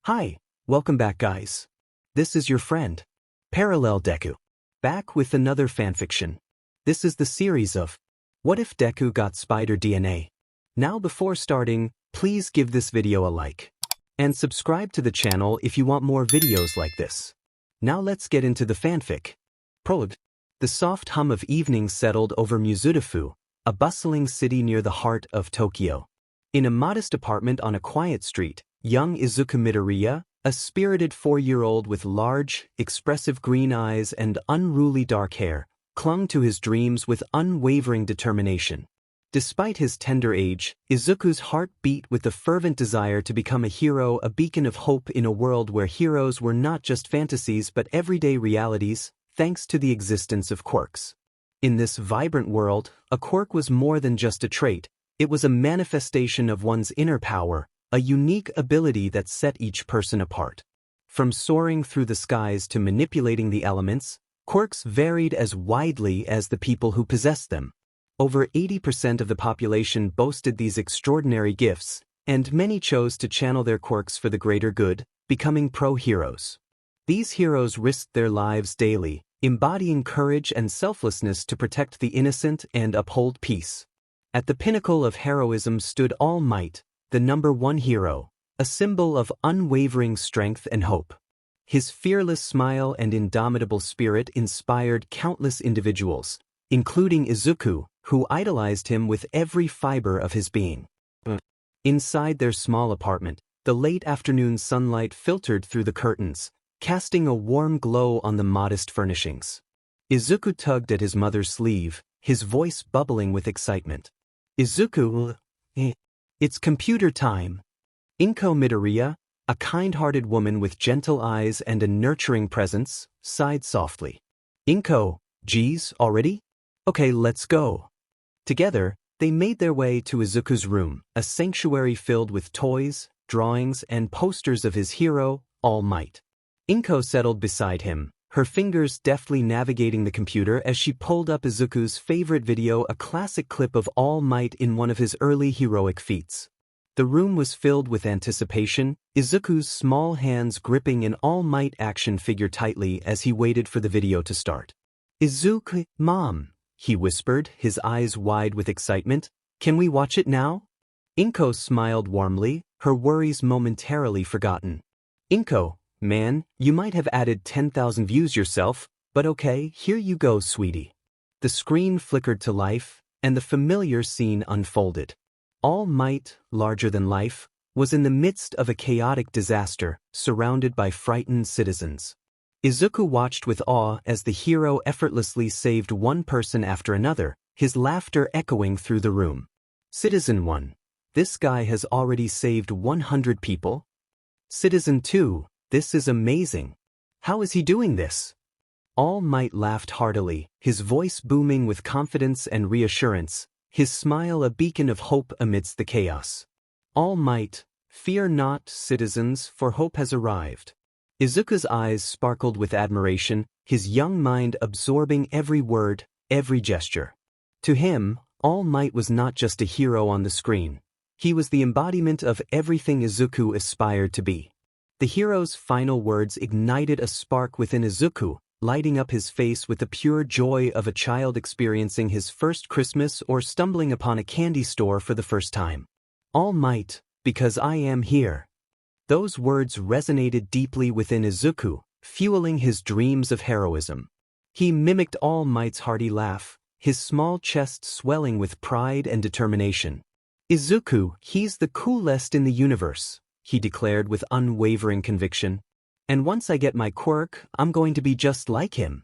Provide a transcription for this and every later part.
Hi, welcome back guys. This is your friend, Parallel Deku, back with another fanfiction. This is the series of What If Deku Got Spider DNA? Now before starting, please give this video a like. And subscribe to the channel if you want more videos like this. Now let's get into the fanfic. Prologue. The soft hum of evening settled over Mizudafu, a bustling city near the heart of Tokyo. In a modest apartment on a quiet street, young Izuku Midoriya, a spirited 4-year-old with large, expressive green eyes and unruly dark hair, clung to his dreams with unwavering determination. Despite his tender age, Izuku's heart beat with the fervent desire to become a hero, a beacon of hope in a world where heroes were not just fantasies but everyday realities, thanks to the existence of quirks. In this vibrant world, a quirk was more than just a trait, it was a manifestation of one's inner power, a unique ability that set each person apart. From soaring through the skies to manipulating the elements, quirks varied as widely as the people who possessed them. Over 80% of the population boasted these extraordinary gifts, and many chose to channel their quirks for the greater good, becoming pro-heroes. These heroes risked their lives daily, embodying courage and selflessness to protect the innocent and uphold peace. At the pinnacle of heroism stood All Might, the #1 hero, a symbol of unwavering strength and hope. His fearless smile and indomitable spirit inspired countless individuals, including Izuku, who idolized him with every fiber of his being. Inside their small apartment, the late afternoon sunlight filtered through the curtains, casting a warm glow on the modest furnishings. Izuku tugged at his mother's sleeve, his voice bubbling with excitement. Izuku, it's computer time. Inko Midoriya, a kind-hearted woman with gentle eyes and a nurturing presence, sighed softly. Inko, geez, already? Okay, let's go. Together, they made their way to Izuku's room, a sanctuary filled with toys, drawings, and posters of his hero, All Might. Inko settled beside him, her fingers deftly navigating the computer as she pulled up Izuku's favorite video, a classic clip of All Might in one of his early heroic feats. The room was filled with anticipation, Izuku's small hands gripping an All Might action figure tightly as he waited for the video to start. Izuku, Mom, he whispered, his eyes wide with excitement, can we watch it now? Inko smiled warmly, her worries momentarily forgotten. Inko, man, you might have added 10,000 views yourself, but okay, here you go, sweetie. The screen flickered to life, and the familiar scene unfolded. All Might, larger than life, was in the midst of a chaotic disaster, surrounded by frightened citizens. Izuku watched with awe as the hero effortlessly saved one person after another, his laughter echoing through the room. Citizen 1. This guy has already saved 100 people? Citizen 2. This is amazing. How is he doing this? All Might laughed heartily, his voice booming with confidence and reassurance, his smile a beacon of hope amidst the chaos. All Might, fear not, citizens, for hope has arrived. Izuku's eyes sparkled with admiration, his young mind absorbing every word, every gesture. To him, All Might was not just a hero on the screen. He was the embodiment of everything Izuku aspired to be. The hero's final words ignited a spark within Izuku, lighting up his face with the pure joy of a child experiencing his first Christmas or stumbling upon a candy store for the first time. All Might, because I am here. Those words resonated deeply within Izuku, fueling his dreams of heroism. He mimicked All Might's hearty laugh, his small chest swelling with pride and determination. Izuku, he's the coolest in the universe, he declared with unwavering conviction. And once I get my quirk, I'm going to be just like him.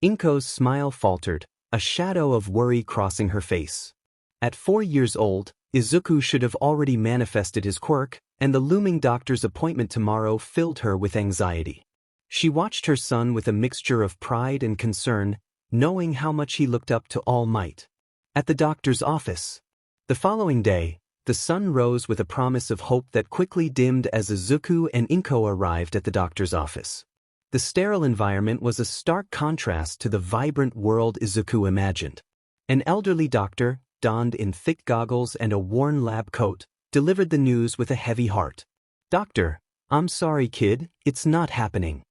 Inko's smile faltered, a shadow of worry crossing her face. At 4 years old, Izuku should have already manifested his quirk, and the looming doctor's appointment tomorrow filled her with anxiety. She watched her son with a mixture of pride and concern, knowing how much he looked up to All Might. At the doctor's office. The following day, the sun rose with a promise of hope that quickly dimmed as Izuku and Inko arrived at the doctor's office. The sterile environment was a stark contrast to the vibrant world Izuku imagined. An elderly doctor, donned in thick goggles and a worn lab coat, delivered the news with a heavy heart. Doctor, I'm sorry, kid, it's not happening.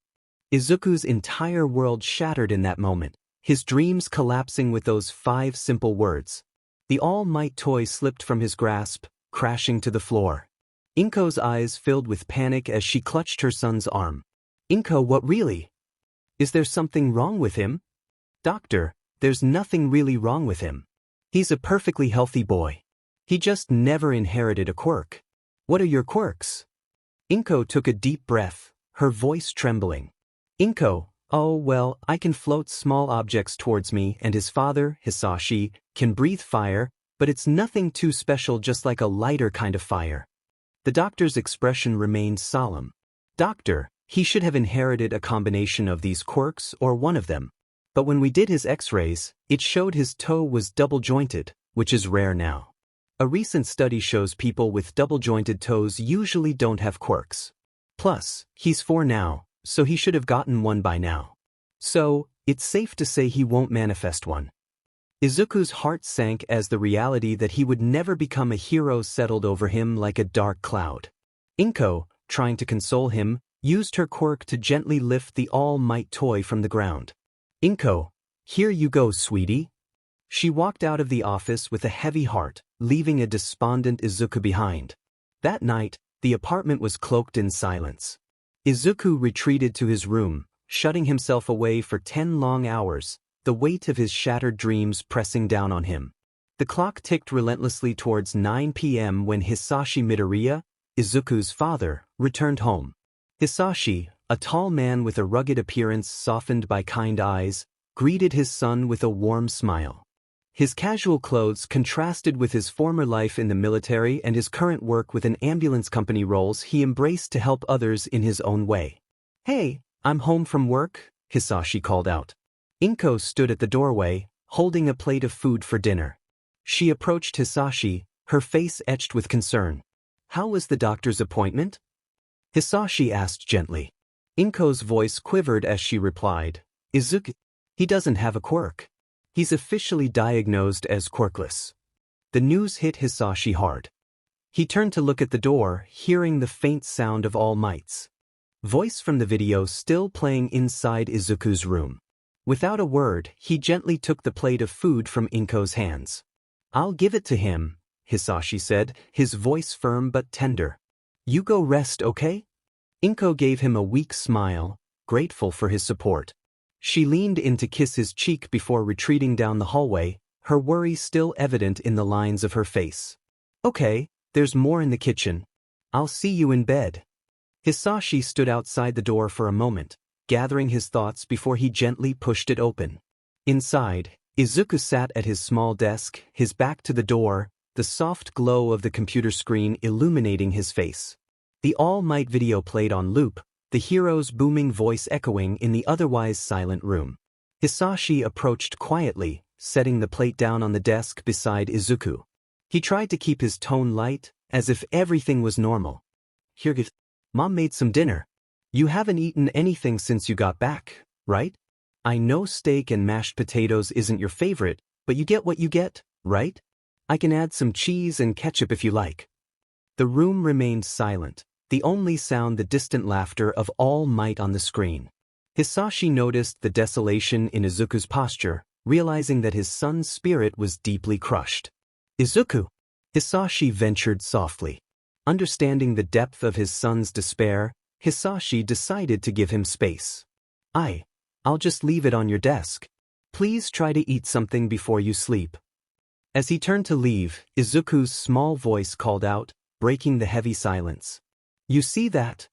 Izuku's entire world shattered in that moment, his dreams collapsing with those 5 simple words. The All Might toy slipped from his grasp, crashing to the floor. Inko's eyes filled with panic as she clutched her son's arm. Inko, what really? Is there something wrong with him? Doctor, there's nothing really wrong with him. He's a perfectly healthy boy. He just never inherited a quirk. What are your quirks? Inko took a deep breath, her voice trembling. Inko, oh well, I can float small objects towards me, and his father, Hisashi, can breathe fire, but it's nothing too special, just like a lighter kind of fire. The doctor's expression remained solemn. Doctor, he should have inherited a combination of these quirks or one of them. But when we did his x-rays, it showed his toe was double-jointed, which is rare now. A recent study shows people with double-jointed toes usually don't have quirks. Plus, he's 4 now, so he should have gotten one by now. So, it's safe to say he won't manifest one. Izuku's heart sank as the reality that he would never become a hero settled over him like a dark cloud. Inko, trying to console him, used her quirk to gently lift the All Might toy from the ground. Inko, here you go, sweetie. She walked out of the office with a heavy heart, leaving a despondent Izuku behind. That night, the apartment was cloaked in silence. Izuku retreated to his room, shutting himself away for 10 long hours, the weight of his shattered dreams pressing down on him. The clock ticked relentlessly towards 9 p.m. when Hisashi Midoriya, Izuku's father, returned home. Hisashi, a tall man with a rugged appearance softened by kind eyes, greeted his son with a warm smile. His casual clothes contrasted with his former life in the military and his current work with an ambulance company roles he embraced to help others in his own way. Hey, I'm home from work, Hisashi called out. Inko stood at the doorway, holding a plate of food for dinner. She approached Hisashi, her face etched with concern. How was the doctor's appointment? Hisashi asked gently. Inko's voice quivered as she replied, Izuku, he doesn't have a quirk. He's officially diagnosed as quirkless. The news hit Hisashi hard. He turned to look at the door, hearing the faint sound of All Might's voice from the video still playing inside Izuku's room. Without a word, he gently took the plate of food from Inko's hands. I'll give it to him, Hisashi said, his voice firm but tender. You go rest, okay? Inko gave him a weak smile, grateful for his support. She leaned in to kiss his cheek before retreating down the hallway, her worry still evident in the lines of her face. Okay, there's more in the kitchen. I'll see you in bed. Hisashi stood outside the door for a moment, gathering his thoughts before he gently pushed it open. Inside, Izuku sat at his small desk, his back to the door, the soft glow of the computer screen illuminating his face. The All Might video played on loop, the hero's booming voice echoing in the otherwise silent room. Hisashi approached quietly, setting the plate down on the desk beside Izuku. He tried to keep his tone light, as if everything was normal. Here, Mom made some dinner. You haven't eaten anything since you got back, right? I know steak and mashed potatoes isn't your favorite, but you get what you get, right? I can add some cheese and ketchup if you like. The room remained silent, the only sound the distant laughter of All Might on the screen. Hisashi noticed the desolation in Izuku's posture, realizing that his son's spirit was deeply crushed. Izuku! Hisashi ventured softly. Understanding the depth of his son's despair, Hisashi decided to give him space. I'll just leave it on your desk. Please try to eat something before you sleep. As he turned to leave, Izuku's small voice called out, breaking the heavy silence. You see that?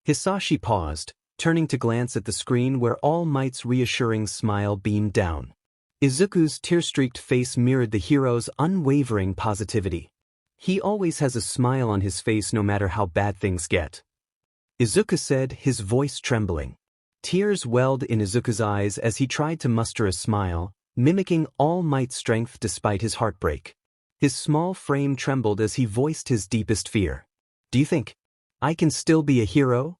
Hisashi paused, turning to glance at the screen where All Might's reassuring smile beamed down. Izuku's tear-streaked face mirrored the hero's unwavering positivity. He always has a smile on his face no matter how bad things get. Izuku said, his voice trembling. Tears welled in Izuku's eyes as he tried to muster a smile, mimicking All Might's strength despite his heartbreak. His small frame trembled as he voiced his deepest fear. Do you think I can still be a hero?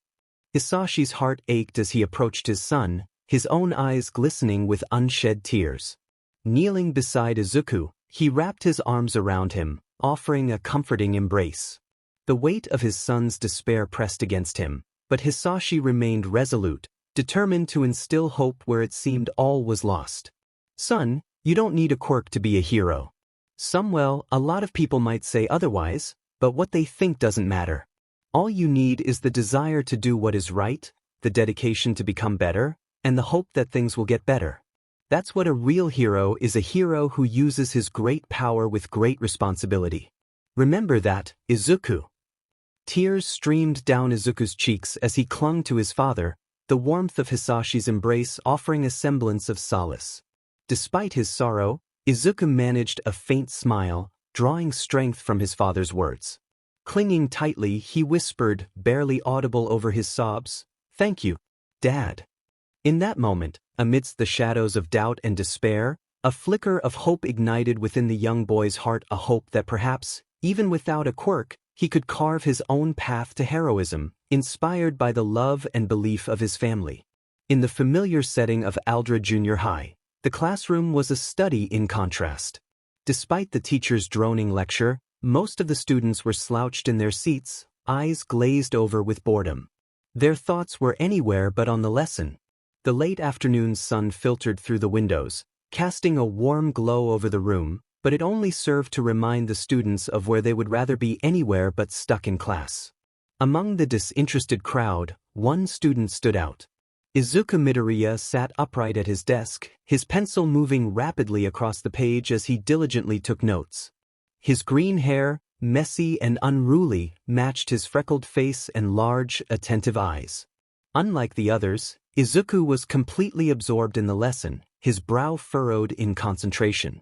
Hisashi's heart ached as he approached his son, his own eyes glistening with unshed tears. Kneeling beside Izuku, he wrapped his arms around him, offering a comforting embrace. The weight of his son's despair pressed against him, but Hisashi remained resolute, determined to instill hope where it seemed all was lost. Son, you don't need a quirk to be a hero. A lot of people might say otherwise, but what they think doesn't matter. All you need is the desire to do what is right, the dedication to become better, and the hope that things will get better. That's what a real hero is, a hero who uses his great power with great responsibility. Remember that, Izuku. Tears streamed down Izuku's cheeks as he clung to his father, the warmth of Hisashi's embrace offering a semblance of solace. Despite his sorrow, Izuku managed a faint smile, drawing strength from his father's words. Clinging tightly, he whispered, barely audible over his sobs, "Thank you, Dad." In that moment, amidst the shadows of doubt and despair, a flicker of hope ignited within the young boy's heart, a hope that perhaps, even without a quirk, he could carve his own path to heroism, inspired by the love and belief of his family. In the familiar setting of Aldra Junior High, the classroom was a study in contrast. Despite the teacher's droning lecture, most of the students were slouched in their seats, eyes glazed over with boredom. Their thoughts were anywhere but on the lesson. The late afternoon sun filtered through the windows, casting a warm glow over the room, but it only served to remind the students of where they would rather be anywhere but stuck in class. Among the disinterested crowd, one student stood out. Izuku Midoriya sat upright at his desk, his pencil moving rapidly across the page as he diligently took notes. His green hair, messy and unruly, matched his freckled face and large, attentive eyes. Unlike the others, Izuku was completely absorbed in the lesson, his brow furrowed in concentration.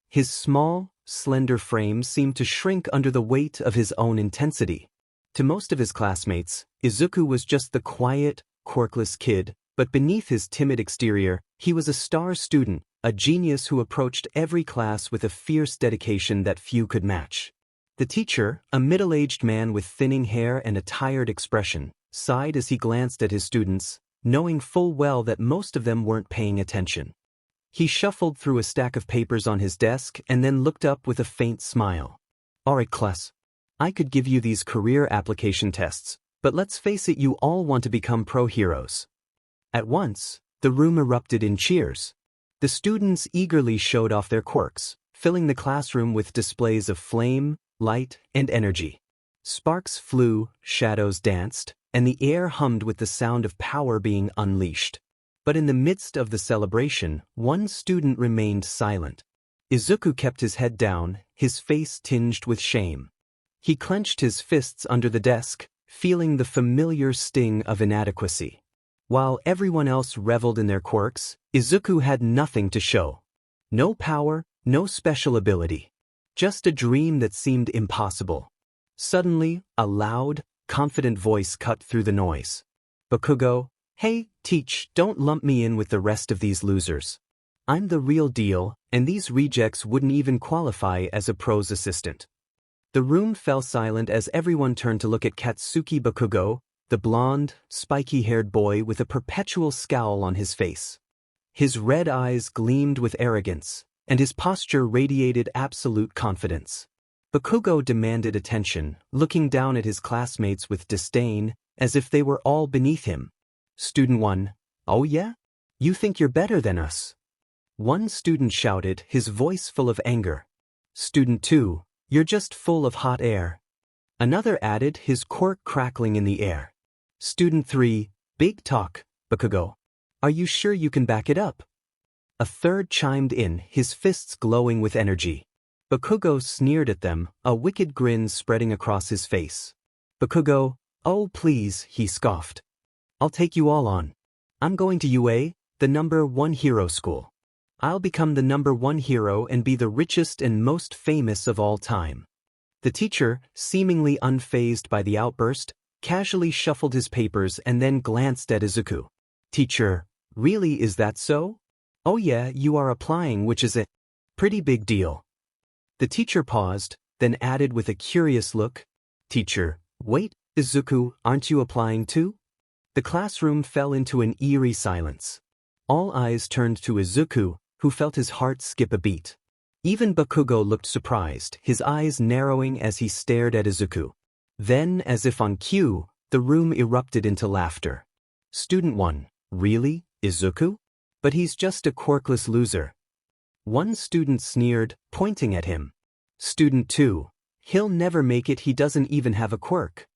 His small, slender frame seemed to shrink under the weight of his own intensity. To most of his classmates, Izuku was just the quiet, quirkless kid, but beneath his timid exterior, he was a star student, a genius who approached every class with a fierce dedication that few could match. The teacher, a middle-aged man with thinning hair and a tired expression, sighed as he glanced at his students, knowing full well that most of them weren't paying attention. He shuffled through a stack of papers on his desk and then looked up with a faint smile. "Alright, class. I could give you these career application tests, but let's face it, you all want to become pro heroes." At once, the room erupted in cheers. The students eagerly showed off their quirks, filling the classroom with displays of flame, light, and energy. Sparks flew, shadows danced, and the air hummed with the sound of power being unleashed. But in the midst of the celebration, one student remained silent. Izuku kept his head down, his face tinged with shame. He clenched his fists under the desk, feeling the familiar sting of inadequacy. While everyone else reveled in their quirks, Izuku had nothing to show. No power, no special ability. Just a dream that seemed impossible. Suddenly, a loud, confident voice cut through the noise. "Bakugo, hey, teach, don't lump me in with the rest of these losers. I'm the real deal, and these rejects wouldn't even qualify as a pro's assistant." The room fell silent as everyone turned to look at Katsuki Bakugo, the blonde, spiky-haired boy with a perpetual scowl on his face. His red eyes gleamed with arrogance, and his posture radiated absolute confidence. Bakugo demanded attention, looking down at his classmates with disdain, as if they were all beneath him. Student 1, "Oh yeah? You think you're better than us?" One student shouted, his voice full of anger. Student 2, "You're just full of hot air." Another added, his quirk crackling in the air. Student 3, "Big talk, Bakugo. Are you sure you can back it up?" A third chimed in, his fists glowing with energy. Bakugo sneered at them, a wicked grin spreading across his face. Bakugo, "Oh please," he scoffed. "I'll take you all on. I'm going to UA, the #1 hero school. I'll become the #1 hero and be the richest and most famous of all time." The teacher, seemingly unfazed by the outburst, casually shuffled his papers and then glanced at Izuku. "Teacher, really, is that so? Oh yeah, you are applying, which is a pretty big deal." The teacher paused, then added with a curious look, "Teacher, wait, Izuku, aren't you applying too?" The classroom fell into an eerie silence. All eyes turned to Izuku, who felt his heart skip a beat. Even Bakugo looked surprised, his eyes narrowing as he stared at Izuku. Then, as if on cue, the room erupted into laughter. Student 1, really, Izuku? But he's just a quirkless loser. One student sneered, pointing at him. Student 2, he'll never make it, he doesn't even have a quirk.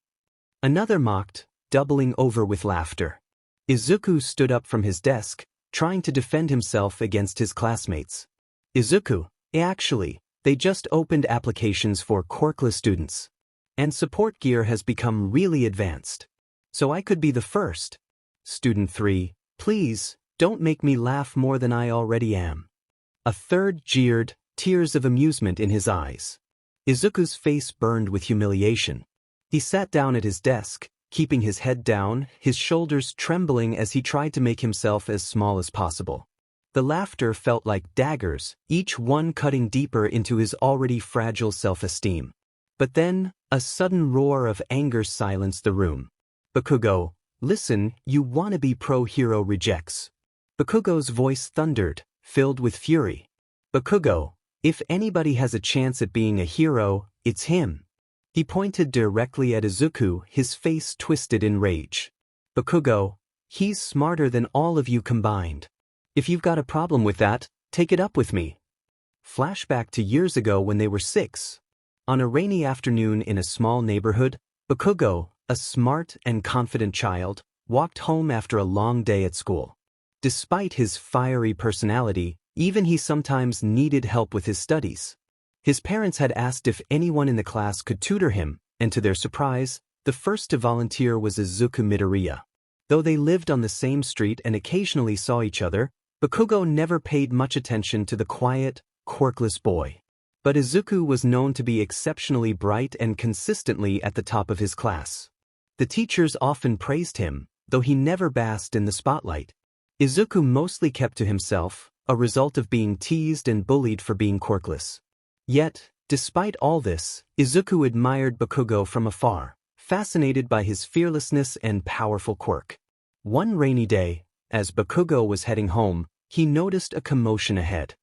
Another mocked, doubling over with laughter. Izuku stood up from his desk, trying to defend himself against his classmates. Izuku, actually, they just opened applications for quirkless students. And support gear has become really advanced. So I could be the first. Student 3, please, don't make me laugh more than I already am. A third jeered, tears of amusement in his eyes. Izuku's face burned with humiliation. He sat down at his desk, keeping his head down, his shoulders trembling as he tried to make himself as small as possible. The laughter felt like daggers, each one cutting deeper into his already fragile self-esteem. But then, a sudden roar of anger silenced the room. Bakugo, listen, you wannabe pro-hero rejects. Bakugo's voice thundered, filled with fury. Bakugo, if anybody has a chance at being a hero, it's him. He pointed directly at Izuku, his face twisted in rage. Bakugo, he's smarter than all of you combined. If you've got a problem with that, take it up with me. Flashback to years ago when they were 6. On a rainy afternoon in a small neighborhood, Bakugo, a smart and confident child, walked home after a long day at school. Despite his fiery personality, even he sometimes needed help with his studies. His parents had asked if anyone in the class could tutor him, and to their surprise, the first to volunteer was Izuku Midoriya. Though they lived on the same street and occasionally saw each other, Bakugo never paid much attention to the quiet, quirkless boy. But Izuku was known to be exceptionally bright and consistently at the top of his class. The teachers often praised him, though he never basked in the spotlight. Izuku mostly kept to himself, a result of being teased and bullied for being quirkless. Yet, despite all this, Izuku admired Bakugo from afar, fascinated by his fearlessness and powerful quirk. One rainy day, as Bakugo was heading home, he noticed a commotion ahead.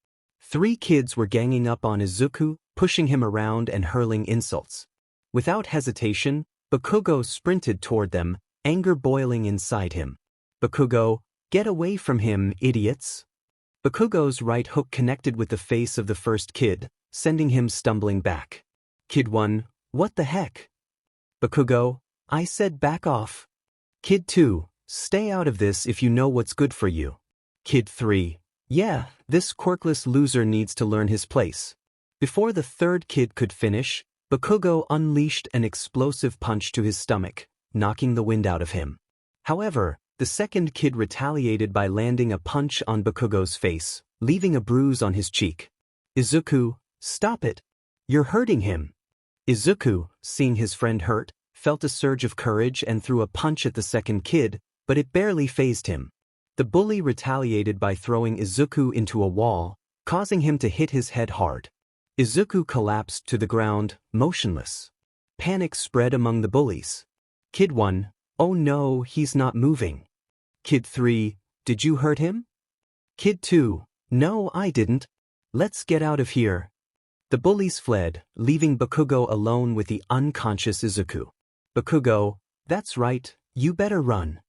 3 kids were ganging up on Izuku, pushing him around and hurling insults. Without hesitation, Bakugo sprinted toward them, anger boiling inside him. Bakugo, get away from him, idiots! Bakugo's right hook connected with the face of the first kid, sending him stumbling back. Kid 1, what the heck? Bakugo, I said back off. Kid 2, stay out of this if you know what's good for you. Kid 3, yeah, this quirkless loser needs to learn his place. Before the third kid could finish, Bakugo unleashed an explosive punch to his stomach, knocking the wind out of him. However, the second kid retaliated by landing a punch on Bakugo's face, leaving a bruise on his cheek. Izuku, stop it! You're hurting him! Izuku, seeing his friend hurt, felt a surge of courage and threw a punch at the second kid, but it barely fazed him. The bully retaliated by throwing Izuku into a wall, causing him to hit his head hard. Izuku collapsed to the ground, motionless. Panic spread among the bullies. Kid 1, oh no, he's not moving. Kid 3, did you hurt him? Kid 2, no, I didn't. Let's get out of here. The bullies fled, leaving Bakugo alone with the unconscious Izuku. Bakugo, that's right, you better run.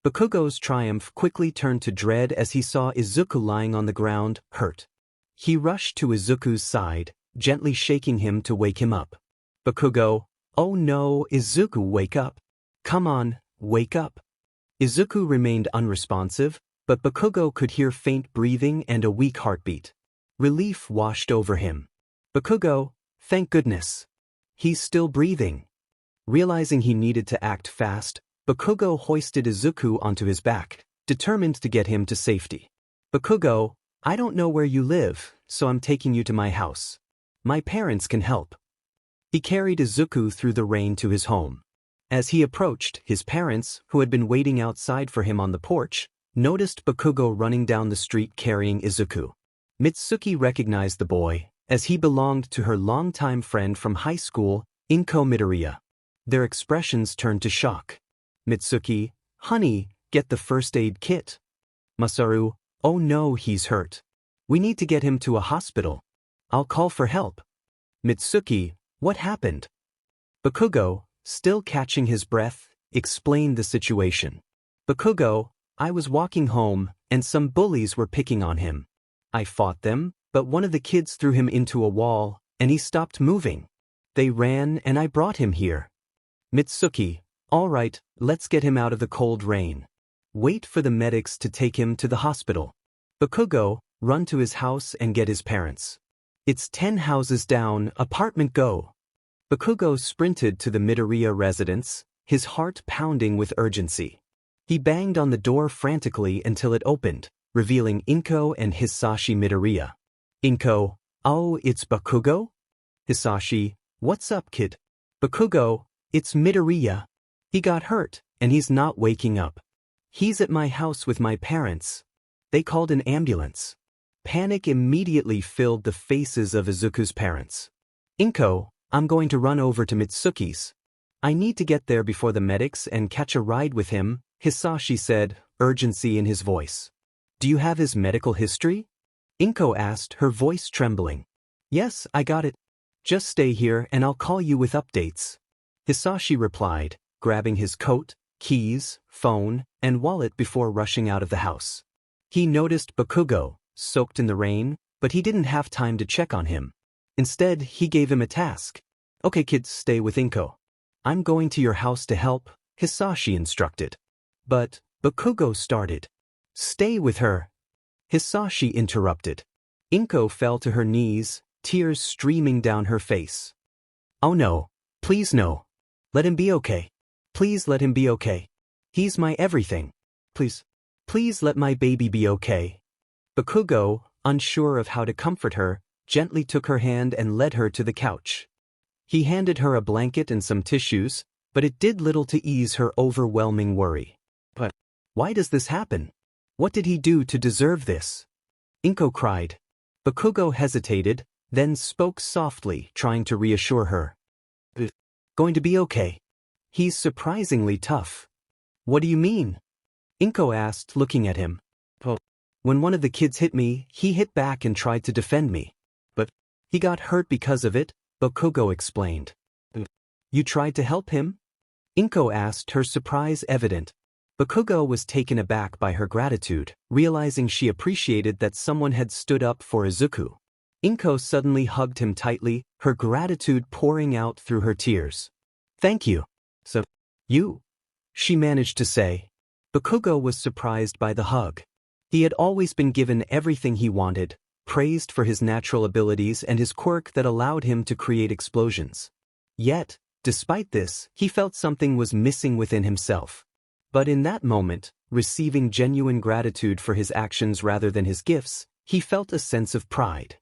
Bakugo's triumph quickly turned to dread as he saw Izuku lying on the ground, hurt. He rushed to Izuku's side, gently shaking him to wake him up. Bakugo, oh no, Izuku, wake up. Come on, wake up. Izuku remained unresponsive, but Bakugo could hear faint breathing and a weak heartbeat. Relief washed over him. Bakugo, thank goodness. He's still breathing. Realizing he needed to act fast, Bakugo hoisted Izuku onto his back, determined to get him to safety. Bakugo, I don't know where you live, so I'm taking you to my house. My parents can help. He carried Izuku through the rain to his home. As he approached, his parents, who had been waiting outside for him on the porch, noticed Bakugo running down the street carrying Izuku. Mitsuki recognized the boy, as he belonged to her longtime friend from high school, Inko Midoriya. Their expressions turned to shock. Mitsuki, honey, get the first aid kit. Masaru, oh no, he's hurt. We need to get him to a hospital. I'll call for help. Mitsuki, what happened? Bakugo, still catching his breath, explained the situation. Bakugo, I was walking home, and some bullies were picking on him. I fought them, but one of the kids threw him into a wall, and he stopped moving. They ran and I brought him here. Mitsuki, all right, let's get him out of the cold rain. Wait for the medics to take him to the hospital. Bakugo, run to his house and get his parents. It's 10 houses down, apartment go. Bakugo sprinted to the Midoriya residence, his heart pounding with urgency. He banged on the door frantically until it opened, revealing Inko and Hisashi Midoriya. Inko, oh, it's Bakugo? Hisashi, what's up, kid? Bakugo, it's Midoriya. He got hurt, and he's not waking up. He's at my house with my parents. They called an ambulance. Panic immediately filled the faces of Izuku's parents. Inko, I'm going to run over to Mitsuki's. I need to get there before the medics and catch a ride with him, Hisashi said, urgency in his voice. Do you have his medical history? Inko asked, her voice trembling. Yes, I got it. Just stay here and I'll call you with updates. Hisashi replied, grabbing his coat, keys, phone, and wallet before rushing out of the house. He noticed Bakugo, soaked in the rain, but he didn't have time to check on him. Instead, he gave him a task. Okay kids, stay with Inko. I'm going to your house to help, Hisashi instructed. But, Bakugo started. Stay with her. Hisashi interrupted. Inko fell to her knees, tears streaming down her face. Oh no, please no. Let him be okay. Please let him be okay. He's my everything. Please let my baby be okay. Bakugo, unsure of how to comfort her, gently took her hand and led her to the couch. He handed her a blanket and some tissues, but it did little to ease her overwhelming worry. But why does this happen? What did he do to deserve this? Inko cried. Bakugo hesitated, then spoke softly, trying to reassure her. Going to be okay. He's surprisingly tough. What do you mean? Inko asked, looking at him. When one of the kids hit me, he hit back and tried to defend me. But he got hurt because of it, Bakugo explained. You tried to help him? Inko asked, her surprise evident. Bakugo was taken aback by her gratitude, realizing she appreciated that someone had stood up for Izuku. Inko suddenly hugged him tightly, her gratitude pouring out through her tears. Thank you. So, you? She managed to say. Bakugo was surprised by the hug. He had always been given everything he wanted, praised for his natural abilities and his quirk that allowed him to create explosions. Yet, despite this, he felt something was missing within himself. But in that moment, receiving genuine gratitude for his actions rather than his gifts, he felt a sense of pride.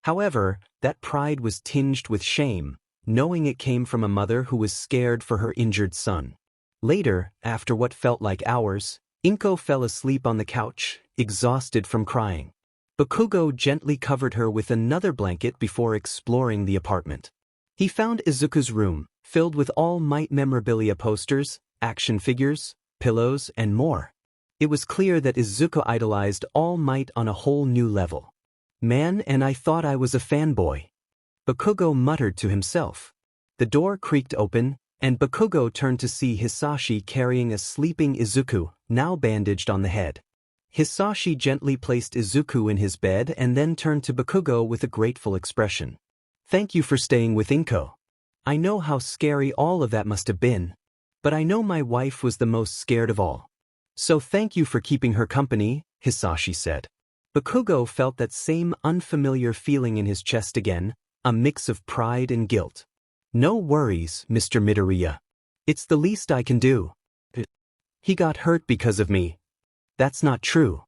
However, that pride was tinged with shame, knowing it came from a mother who was scared for her injured son. Later, after what felt like hours, Inko fell asleep on the couch, exhausted from crying. Bakugo gently covered her with another blanket before exploring the apartment. He found Izuku's room, filled with All Might memorabilia posters, action figures, pillows, and more. It was clear that Izuku idolized All Might on a whole new level. Man, and I thought I was a fanboy. Bakugo muttered to himself. The door creaked open, and Bakugo turned to see Hisashi carrying a sleeping Izuku, now bandaged on the head. Hisashi gently placed Izuku in his bed and then turned to Bakugo with a grateful expression. Thank you for staying with Inko. I know how scary all of that must have been, but I know my wife was the most scared of all. So thank you for keeping her company, Hisashi said. Bakugo felt that same unfamiliar feeling in his chest again, a mix of pride and guilt. No worries, Mr. Midoriya. It's the least I can do. He got hurt because of me. That's not true.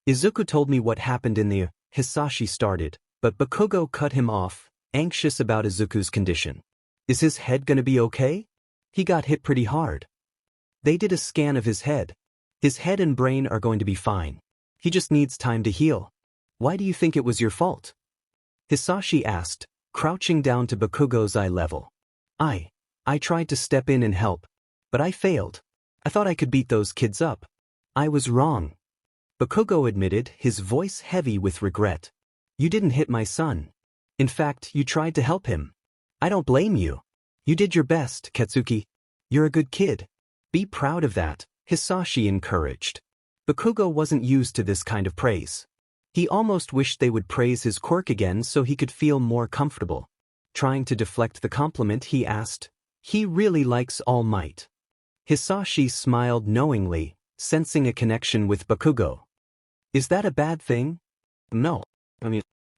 Izuku told me what happened in the Hisashi started, but Bakugo cut him off, anxious about Izuku's condition. Is his head gonna be okay? He got hit pretty hard. They did a scan of his head. His head and brain are going to be fine. He just needs time to heal. Why do you think it was your fault? Hisashi asked, crouching down to Bakugo's eye level. I tried to step in and help, but I failed. I thought I could beat those kids up. I was wrong. Bakugo admitted, his voice heavy with regret. You didn't hit my son. In fact, you tried to help him. I don't blame you. You did your best, Katsuki. You're a good kid. Be proud of that, Hisashi encouraged. Bakugo wasn't used to this kind of praise. He almost wished they would praise his quirk again so he could feel more comfortable. Trying to deflect the compliment, he asked, "He really likes All Might." Hisashi smiled knowingly, sensing a connection with Bakugo. Is that a bad thing? No.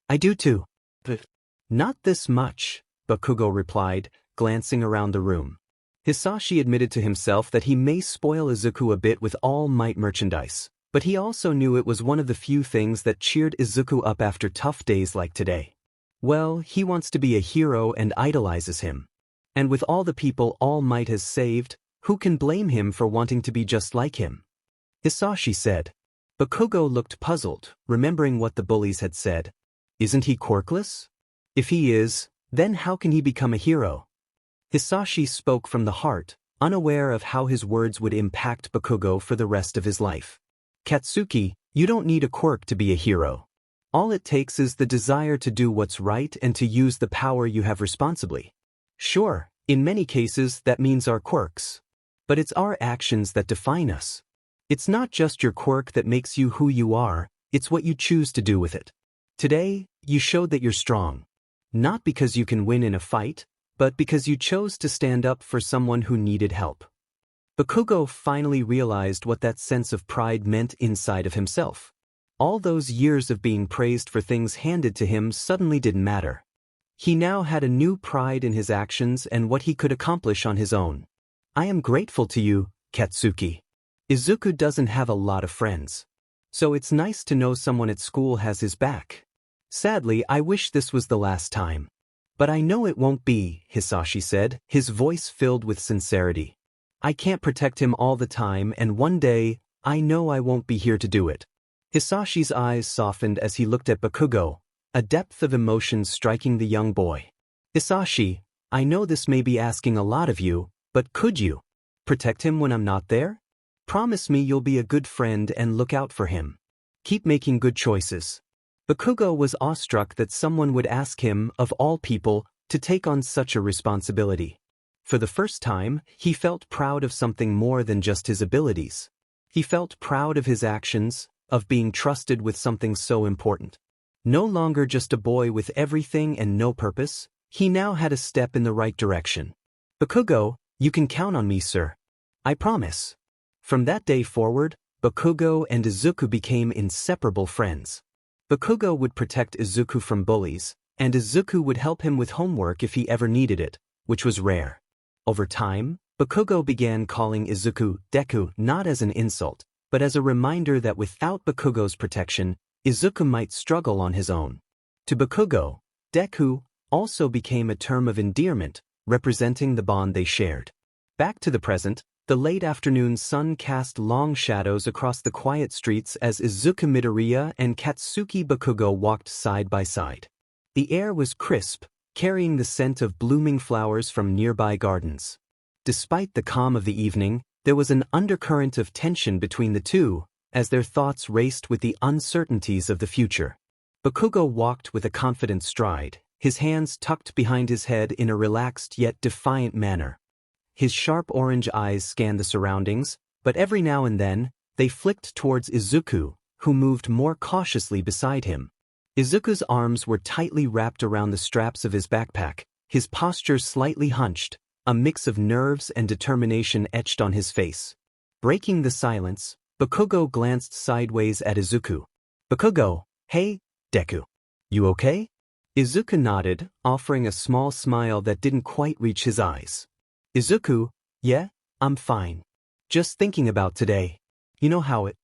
I do too. But not this much, Bakugo replied, glancing around the room. Hisashi admitted to himself that he may spoil Izuku a bit with All Might merchandise, but he also knew it was one of the few things that cheered Izuku up after tough days like today. Well, he wants to be a hero and idolizes him. And with all the people All Might has saved, who can blame him for wanting to be just like him? Hisashi said. Bakugo looked puzzled, remembering what the bullies had said. Isn't he quirkless? If he is, then how can he become a hero? Hisashi spoke from the heart, unaware of how his words would impact Bakugo for the rest of his life. Katsuki, you don't need a quirk to be a hero. All it takes is the desire to do what's right and to use the power you have responsibly. Sure, in many cases that means our quirks. But it's our actions that define us. It's not just your quirk that makes you who you are, it's what you choose to do with it. Today, you showed that you're strong. Not because you can win in a fight, but because you chose to stand up for someone who needed help. Bakugo finally realized what that sense of pride meant inside of himself. All those years of being praised for things handed to him suddenly didn't matter. He now had a new pride in his actions and what he could accomplish on his own. I am grateful to you, Katsuki. Izuku doesn't have a lot of friends. So it's nice to know someone at school has his back. Sadly, I wish this was the last time. But I know it won't be, Hisashi said, his voice filled with sincerity. I can't protect him all the time, and one day, I know I won't be here to do it. Hisashi's eyes softened as he looked at Bakugo, a depth of emotion striking the young boy. Hisashi, I know this may be asking a lot of you, but could you protect him when I'm not there? Promise me you'll be a good friend and look out for him. Keep making good choices. Bakugo was awestruck that someone would ask him, of all people, to take on such a responsibility. For the first time, he felt proud of something more than just his abilities. He felt proud of his actions, of being trusted with something so important. No longer just a boy with everything and no purpose, he now had a step in the right direction. Bakugo, you can count on me, sir. I promise. From that day forward, Bakugo and Izuku became inseparable friends. Bakugo would protect Izuku from bullies, and Izuku would help him with homework if he ever needed it, which was rare. Over time, Bakugo began calling Izuku Deku not as an insult, but as a reminder that without Bakugo's protection, Izuku might struggle on his own. To Bakugo, Deku also became a term of endearment, representing the bond they shared. Back to the present, the late afternoon sun cast long shadows across the quiet streets as Izuku Midoriya and Katsuki Bakugo walked side by side. The air was crisp, carrying the scent of blooming flowers from nearby gardens. Despite the calm of the evening, there was an undercurrent of tension between the two, as their thoughts raced with the uncertainties of the future. Bakugo walked with a confident stride, his hands tucked behind his head in a relaxed yet defiant manner. His sharp orange eyes scanned the surroundings, but every now and then, they flicked towards Izuku, who moved more cautiously beside him. Izuku's arms were tightly wrapped around the straps of his backpack, his posture slightly hunched, a mix of nerves and determination etched on his face. Breaking the silence, Bakugo glanced sideways at Izuku. Bakugo, hey, Deku. You okay? Izuku nodded, offering a small smile that didn't quite reach his eyes. Izuku, yeah, I'm fine. Just thinking about today. You know how it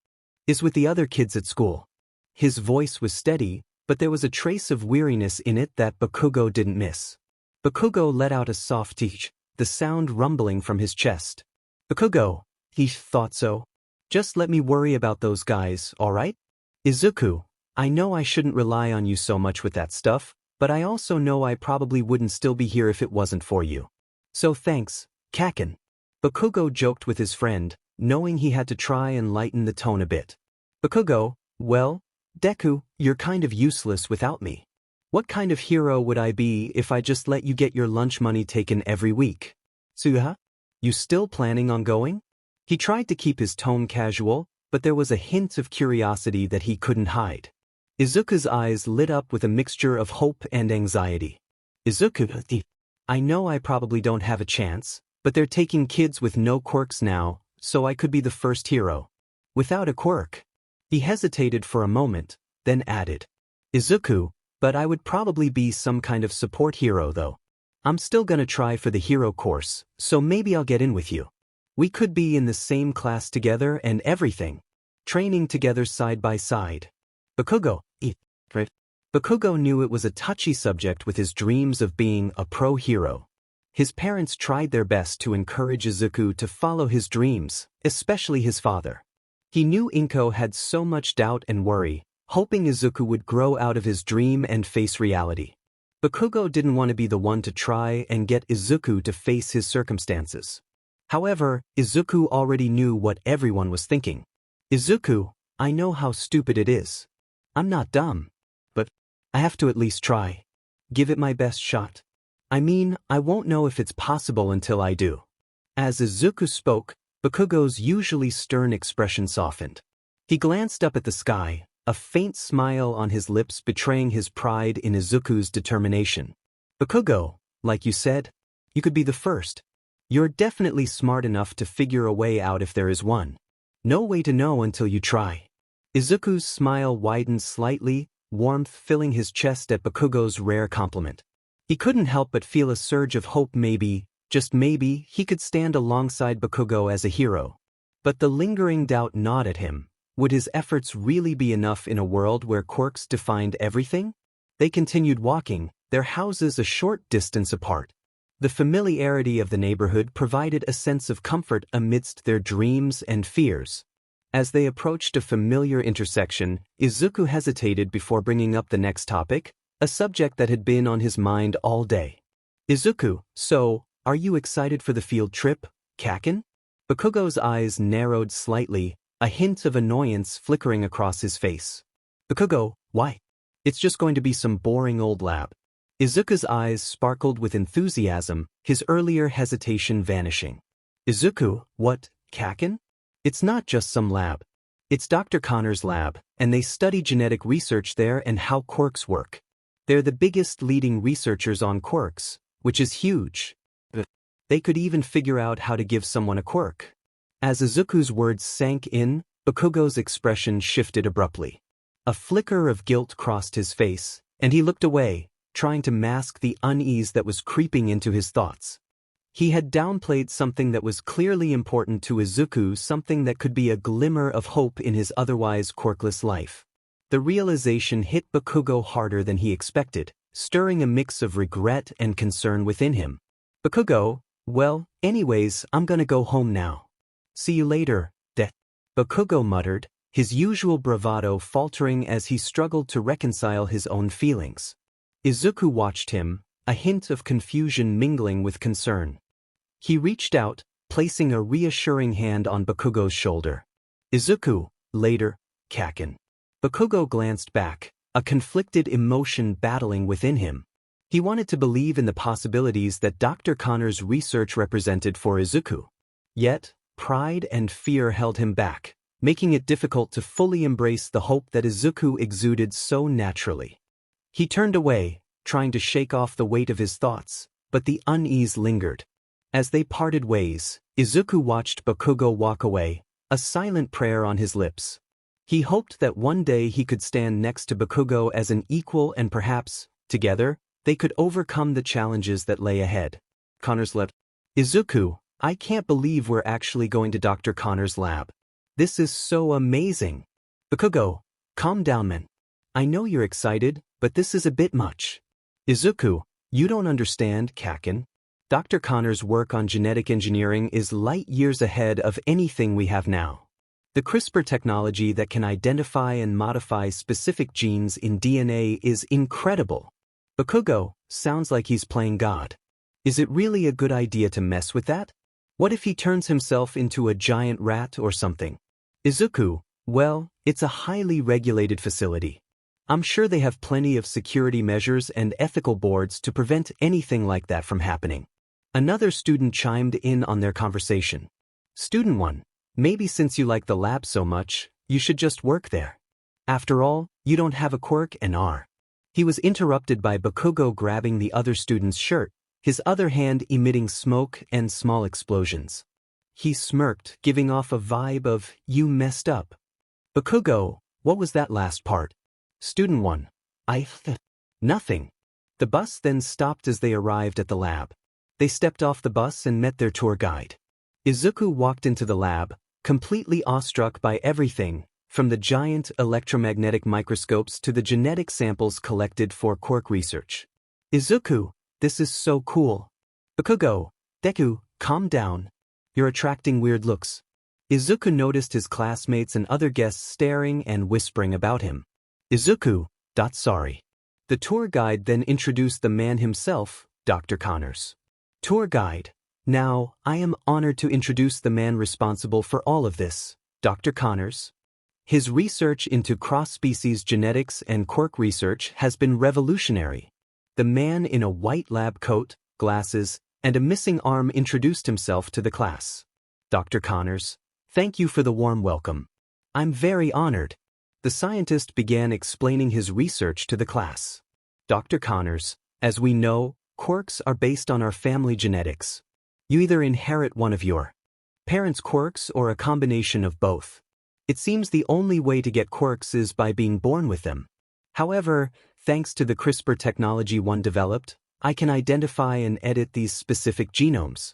is with the other kids at school. His voice was steady, but there was a trace of weariness in it that Bakugo didn't miss. Bakugo let out a soft teach, the sound rumbling from his chest. Bakugo, he thought so. Just let me worry about those guys, alright? Izuku, I know I shouldn't rely on you so much with that stuff, but I also know I probably wouldn't still be here if it wasn't for you. So thanks, Kaken. Bakugo joked with his friend, knowing he had to try and lighten the tone a bit. Bakugo, well, Deku, you're kind of useless without me. What kind of hero would I be if I just let you get your lunch money taken every week? Suha? You still planning on going? He tried to keep his tone casual, but there was a hint of curiosity that he couldn't hide. Izuku's eyes lit up with a mixture of hope and anxiety. Izuku, I know I probably don't have a chance, but they're taking kids with no quirks now, so I could be the first hero. Without a quirk. He hesitated for a moment, then added. Izuku, but I would probably be some kind of support hero though. I'm still gonna try for the hero course, so maybe I'll get in with you. We could be in the same class together and everything. Training together side by side. Bakugo, Bakugo knew it was a touchy subject with his dreams of being a pro hero. His parents tried their best to encourage Izuku to follow his dreams, especially his father. He knew Inko had so much doubt and worry, hoping Izuku would grow out of his dream and face reality. Bakugo didn't want to be the one to try and get Izuku to face his circumstances. However, Izuku already knew what everyone was thinking. Izuku, I know how stupid it is. I'm not dumb. But I have to at least try. Give it my best shot. I mean, I won't know if it's possible until I do. As Izuku spoke, Bakugo's usually stern expression softened. He glanced up at the sky, a faint smile on his lips betraying his pride in Izuku's determination. Bakugo, like you said, you could be the first. You're definitely smart enough to figure a way out if there is one. No way to know until you try. Izuku's smile widened slightly, warmth filling his chest at Bakugo's rare compliment. He couldn't help but feel a surge of hope maybe, just maybe, he could stand alongside Bakugo as a hero. But the lingering doubt gnawed at him. Would his efforts really be enough in a world where quirks defined everything? They continued walking, their houses a short distance apart. The familiarity of the neighborhood provided a sense of comfort amidst their dreams and fears. As they approached a familiar intersection, Izuku hesitated before bringing up the next topic, a subject that had been on his mind all day. Izuku, so, are you excited for the field trip, Kaken? Bakugo's eyes narrowed slightly, a hint of annoyance flickering across his face. Bakugo, why? It's just going to be some boring old lab. Izuku's eyes sparkled with enthusiasm, his earlier hesitation vanishing. Izuku, what, Kaken? It's not just some lab. It's Dr. Connor's lab, and they study genetic research there and how quirks work. They're the biggest leading researchers on quirks, which is huge. They could even figure out how to give someone a quirk. As Izuku's words sank in, Bakugo's expression shifted abruptly. A flicker of guilt crossed his face, and he looked away, trying to mask the unease that was creeping into his thoughts. He had downplayed something that was clearly important to Izuku, something that could be a glimmer of hope in his otherwise quirkless life. The realization hit Bakugo harder than he expected, stirring a mix of regret and concern within him. Bakugo, well, anyways, I'm gonna go home now. See you later, Bakugo muttered, his usual bravado faltering as he struggled to reconcile his own feelings. Izuku watched him, a hint of confusion mingling with concern. He reached out, placing a reassuring hand on Bakugo's shoulder. Izuku, later, Kaken. Bakugo glanced back, a conflicted emotion battling within him. He wanted to believe in the possibilities that Dr. Connor's research represented for Izuku. Yet, pride and fear held him back, making it difficult to fully embrace the hope that Izuku exuded so naturally. He turned away, trying to shake off the weight of his thoughts, but the unease lingered. As they parted ways, Izuku watched Bakugo walk away, a silent prayer on his lips. He hoped that one day he could stand next to Bakugo as an equal and perhaps, together, they could overcome the challenges that lay ahead. Connor's lab. Izuku, I can't believe we're actually going to Dr. Connor's lab. This is so amazing. Bakugo, calm down, man. I know you're excited, but this is a bit much. Izuku, you don't understand, Kaken. Dr. Connor's work on genetic engineering is light years ahead of anything we have now. The CRISPR technology that can identify and modify specific genes in DNA is incredible. Bakugo, sounds like he's playing God. Is it really a good idea to mess with that? What if he turns himself into a giant rat or something? Izuku, well, it's a highly regulated facility. I'm sure they have plenty of security measures and ethical boards to prevent anything like that from happening. Another student chimed in on their conversation. Student 1, maybe since you like the lab so much, you should just work there. After all, you don't have a quirk and are. He was interrupted by Bakugo grabbing the other student's shirt, his other hand emitting smoke and small explosions. He smirked, giving off a vibe of, you messed up. Bakugo, what was that last part? Student 1, nothing. The bus then stopped as they arrived at the lab. They stepped off the bus and met their tour guide. Izuku walked into the lab, completely awestruck by everything, from the giant electromagnetic microscopes to the genetic samples collected for quirk research. Izuku, this is so cool. Bakugo, Deku, calm down. You're attracting weird looks. Izuku noticed his classmates and other guests staring and whispering about him. Izuku, sorry. The tour guide then introduced the man himself, Dr. Connors. Tour guide. Now, I am honored to introduce the man responsible for all of this, Dr. Connors. His research into cross-species genetics and quirk research has been revolutionary. The man in a white lab coat, glasses, and a missing arm introduced himself to the class. Dr. Connors, thank you for the warm welcome. I'm very honored. The scientist began explaining his research to the class. Dr. Connors, as we know, quirks are based on our family genetics. You either inherit one of your parents' quirks or a combination of both. It seems the only way to get quirks is by being born with them. However, thanks to the CRISPR technology one developed, I can identify and edit these specific genomes.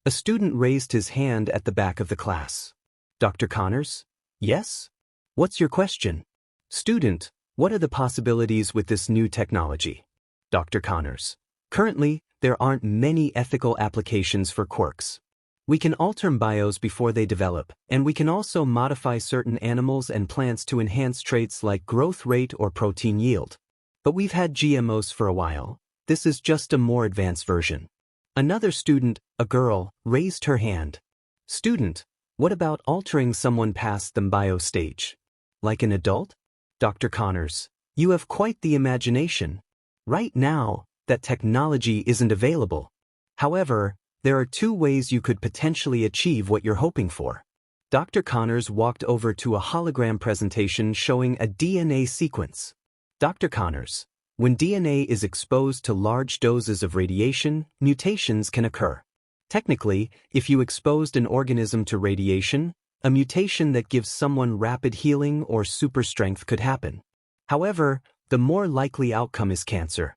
A student raised his hand at the back of the class. Dr. Connors? Yes? What's your question? Student, what are the possibilities with this new technology? Dr. Connors. Currently, there aren't many ethical applications for quirks. We can alter bios before they develop, and we can also modify certain animals and plants to enhance traits like growth rate or protein yield. But we've had GMOs for a while. This is just a more advanced version. Another student, a girl, raised her hand. Student, what about altering someone past the bio stage? Like an adult? Dr. Connors, you have quite the imagination. Right now, that technology isn't available. However, there are two ways you could potentially achieve what you're hoping for. Dr. Connors walked over to a hologram presentation showing a DNA sequence. Dr. Connors, when DNA is exposed to large doses of radiation, mutations can occur. Technically, if you exposed an organism to radiation, a mutation that gives someone rapid healing or super strength could happen. However, the more likely outcome is cancer.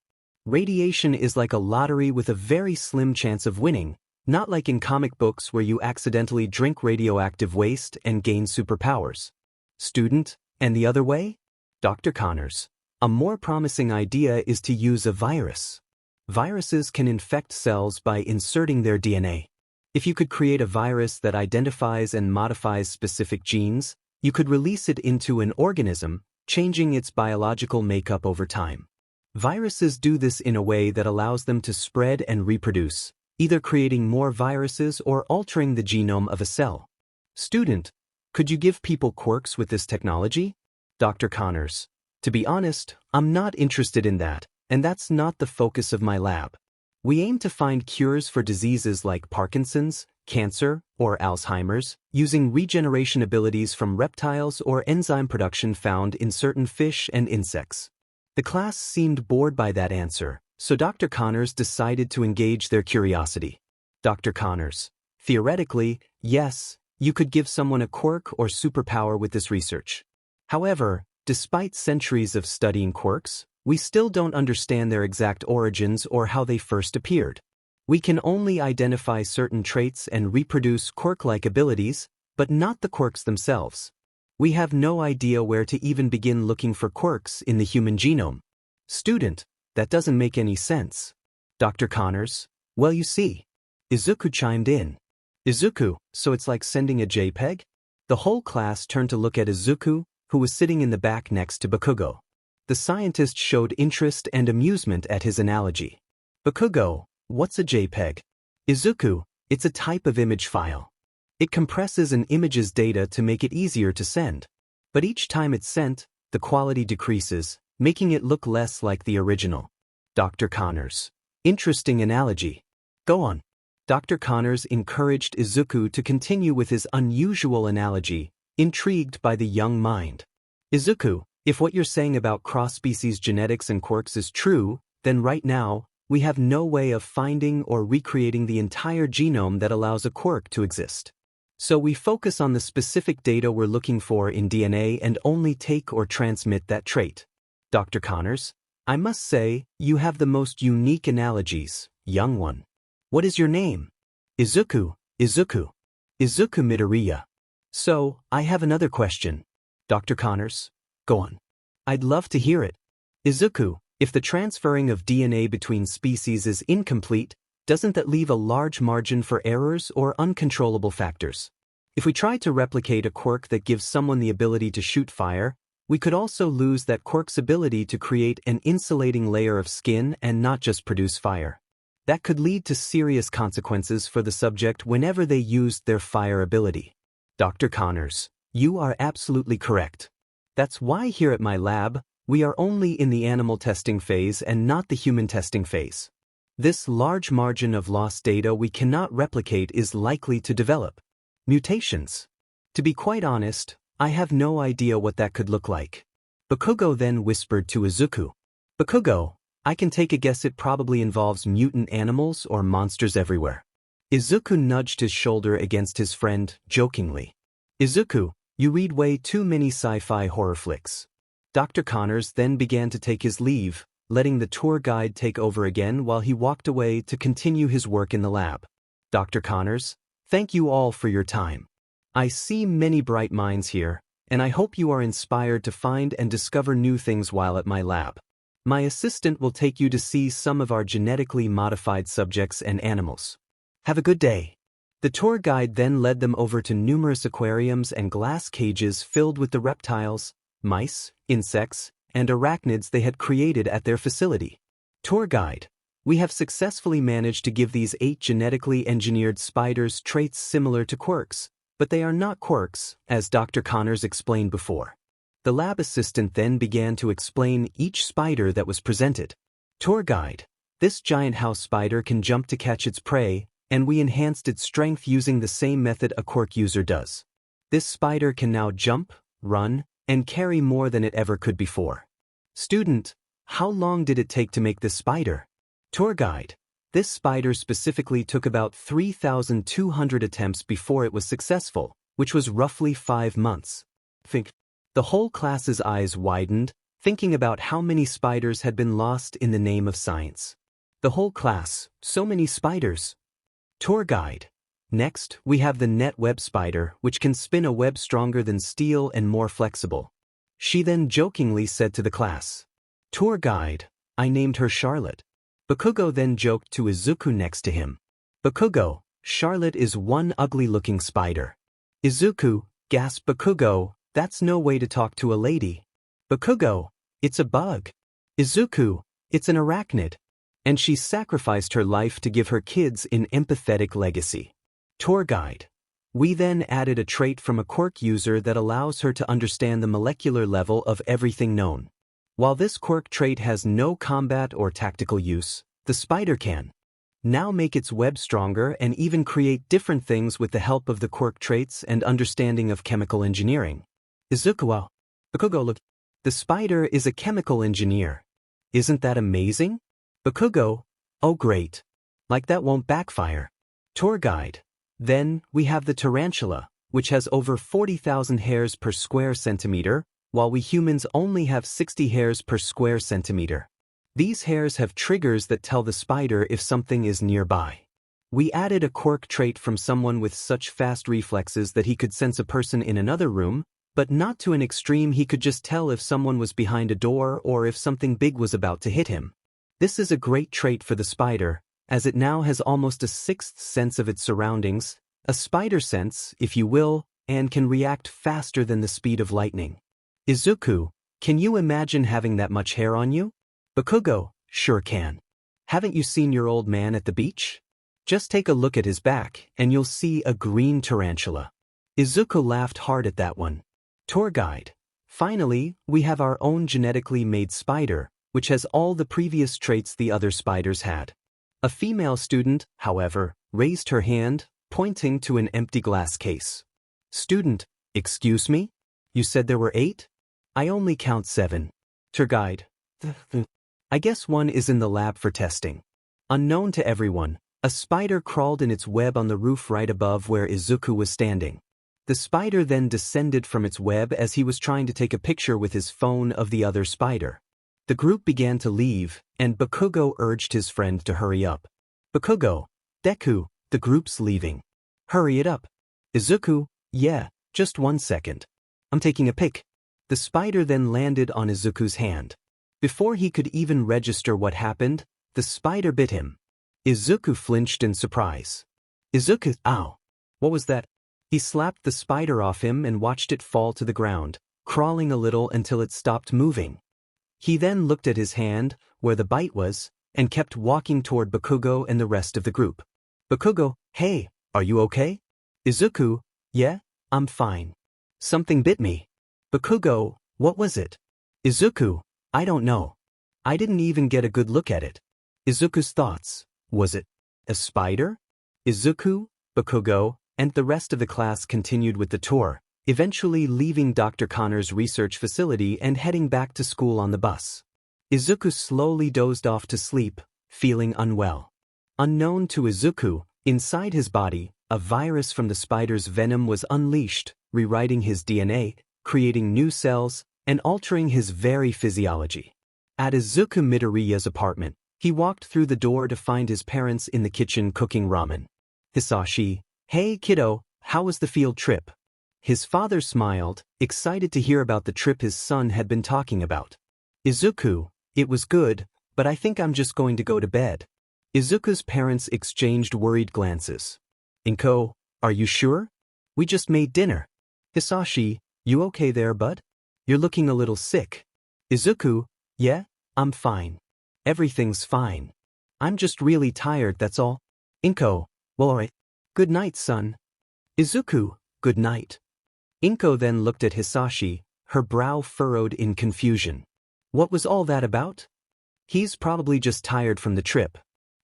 Radiation is like a lottery with a very slim chance of winning, not like in comic books where you accidentally drink radioactive waste and gain superpowers. Student, and the other way? Dr. Connors, a more promising idea is to use a virus. Viruses can infect cells by inserting their DNA. If you could create a virus that identifies and modifies specific genes, you could release it into an organism, changing its biological makeup over time. Viruses do this in a way that allows them to spread and reproduce, either creating more viruses or altering the genome of a cell. Student, could you give people quirks with this technology? Dr. Connors, to be honest, I'm not interested in that, and that's not the focus of my lab. We aim to find cures for diseases like Parkinson's, cancer, or Alzheimer's, using regeneration abilities from reptiles or enzyme production found in certain fish and insects. The class seemed bored by that answer, so Dr. Connors decided to engage their curiosity. Dr. Connors, theoretically, yes, you could give someone a quirk or superpower with this research. However, despite centuries of studying quirks, we still don't understand their exact origins or how they first appeared. We can only identify certain traits and reproduce quirk-like abilities, but not the quirks themselves. We have no idea where to even begin looking for quirks in the human genome. Student, that doesn't make any sense. Dr. Connors, well, you see. Izuku chimed in. Izuku, so it's like sending a JPEG? The whole class turned to look at Izuku, who was sitting in the back next to Bakugo. The scientist showed interest and amusement at his analogy. Bakugo, what's a JPEG? Izuku, it's a type of image file. It compresses an image's data to make it easier to send. But each time it's sent, the quality decreases, making it look less like the original. Dr. Connors, interesting analogy. Go on. Dr. Connors encouraged Izuku to continue with his unusual analogy, intrigued by the young mind. Izuku, if what you're saying about cross-species genetics and quirks is true, then right now, we have no way of finding or recreating the entire genome that allows a quirk to exist. So we focus on the specific data we're looking for in DNA and only take or transmit that trait. Dr. Connors, I must say, you have the most unique analogies, young one. What is your name? Izuku, Izuku. Izuku Midoriya. So, I have another question. Dr. Connors, go on. I'd love to hear it. Izuku, if the transferring of DNA between species is incomplete, doesn't that leave a large margin for errors or uncontrollable factors? If we try to replicate a quirk that gives someone the ability to shoot fire, we could also lose that quirk's ability to create an insulating layer of skin and not just produce fire. That could lead to serious consequences for the subject whenever they used their fire ability. Dr. Connors, you are absolutely correct. That's why here at my lab, we are only in the animal testing phase and not the human testing phase. This large margin of lost data we cannot replicate is likely to develop mutations. To be quite honest, I have no idea what that could look like. Bakugo then whispered to Izuku. Bakugo, I can take a guess it probably involves mutant animals or monsters everywhere. Izuku nudged his shoulder against his friend, jokingly. Izuku, you read way too many sci-fi horror flicks. Dr. Connors then began to take his leave, letting the tour guide take over again while he walked away to continue his work in the lab. Dr. Connors, thank you all for your time. I see many bright minds here, and I hope you are inspired to find and discover new things while at my lab. My assistant will take you to see some of our genetically modified subjects and animals. Have a good day. The tour guide then led them over to numerous aquariums and glass cages filled with the reptiles, mice, insects, and arachnids they had created at their facility. Tour guide, we have successfully managed to give these 8 genetically engineered spiders traits similar to quirks, but they are not quirks, as Dr. Connors explained before. The lab assistant then began to explain each spider that was presented. Tour guide, this giant house spider can jump to catch its prey, and we enhanced its strength using the same method a quirk user does. This spider can now jump, run, and carry more than it ever could before. Student, how long did it take to make this spider? Tour guide, this spider specifically took about 3,200 attempts before it was successful, which was roughly 5 months. Think. The whole class's eyes widened, thinking about how many spiders had been lost in the name of science. The whole class, so many spiders. Tour guide. Next, we have the net web spider, which can spin a web stronger than steel and more flexible. She then jokingly said to the class. Tour guide, I named her Charlotte. Bakugo then joked to Izuku next to him. Bakugo, Charlotte is one ugly-looking spider. Izuku, gasped Bakugo, that's no way to talk to a lady. Bakugo, it's a bug. Izuku, it's an arachnid. And she sacrificed her life to give her kids an empathetic legacy. Tour guide. We then added a trait from a quirk user that allows her to understand the molecular level of everything known. While this quirk trait has no combat or tactical use, the spider can now make its web stronger and even create different things with the help of the quirk traits and understanding of chemical engineering. Izuku, Bakugo looked. The spider is a chemical engineer. Isn't that amazing? Bakugo, oh great. Like that won't backfire. Tour guide. Then, we have the tarantula, which has over 40,000 hairs per square centimeter, while we humans only have 60 hairs per square centimeter. These hairs have triggers that tell the spider if something is nearby. We added a quirk trait from someone with such fast reflexes that he could sense a person in another room, but not to an extreme he could just tell if someone was behind a door or if something big was about to hit him. This is a great trait for the spider, as it now has almost a 6th sense of its surroundings, a spider sense, if you will, and can react faster than the speed of lightning. Izuku, can you imagine having that much hair on you? Bakugo, sure can. Haven't you seen your old man at the beach? Just take a look at his back, and you'll see a green tarantula. Izuku laughed hard at that one. Tour guide. Finally, we have our own genetically made spider, which has all the previous traits the other spiders had. A female student, however, raised her hand, pointing to an empty glass case. Student, excuse me? You said there were 8? I only count 7. Tour guide. I guess one is in the lab for testing. Unknown to everyone, a spider crawled in its web on the roof right above where Izuku was standing. The spider then descended from its web as he was trying to take a picture with his phone of the other spider. The group began to leave, and Bakugo urged his friend to hurry up. Bakugo, Deku, the group's leaving. Hurry it up. Izuku, yeah, just 1 second. I'm taking a pic. The spider then landed on Izuku's hand. Before he could even register what happened, the spider bit him. Izuku flinched in surprise. Izuku, ow. What was that? He slapped the spider off him and watched it fall to the ground, crawling a little until it stopped moving. He then looked at his hand, where the bite was, and kept walking toward Bakugo and the rest of the group. Bakugo, hey, are you okay? Izuku, yeah, I'm fine. Something bit me. Bakugo, what was it? Izuku, I don't know. I didn't even get a good look at it. Izuku's thoughts, was it a spider? Izuku, Bakugo, and the rest of the class continued with the tour, eventually leaving Dr. Connor's research facility and heading back to school on the bus. Izuku slowly dozed off to sleep, feeling unwell. Unknown to Izuku, inside his body, a virus from the spider's venom was unleashed, rewriting his DNA, creating new cells, and altering his very physiology. At Izuku Midoriya's apartment, he walked through the door to find his parents in the kitchen cooking ramen. Hisashi, hey kiddo, how was the field trip? His father smiled, excited to hear about the trip his son had been talking about. Izuku, it was good, but I think I'm just going to go to bed. Izuku's parents exchanged worried glances. Inko, are you sure? We just made dinner. Hisashi, you okay there, bud? You're looking a little sick. Izuku, yeah, I'm fine. Everything's fine. I'm just really tired, that's all. Inko, well alright. Good night, son. Izuku, good night. Inko then looked at Hisashi, her brow furrowed in confusion. What was all that about? He's probably just tired from the trip.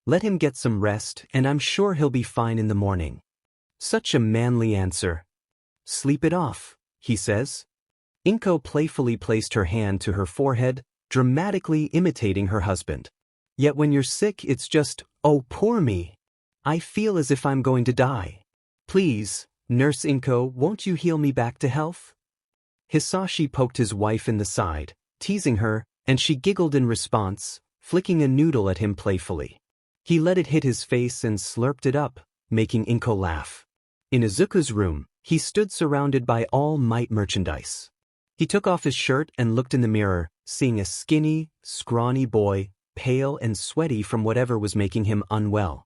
Let him get some rest and I'm sure he'll be fine in the morning. Such a manly answer. Sleep it off, he says. Inko playfully placed her hand to her forehead, dramatically imitating her husband. Yet when you're sick it's just, oh poor me. I feel as if I'm going to die. Please, Nurse Inko, won't you heal me back to health? Hisashi poked his wife in the side, teasing her, and she giggled in response, flicking a noodle at him playfully. He let it hit his face and slurped it up, making Inko laugh. In Izuku's room, he stood surrounded by All Might merchandise. He took off his shirt and looked in the mirror, seeing a skinny, scrawny boy, pale and sweaty from whatever was making him unwell.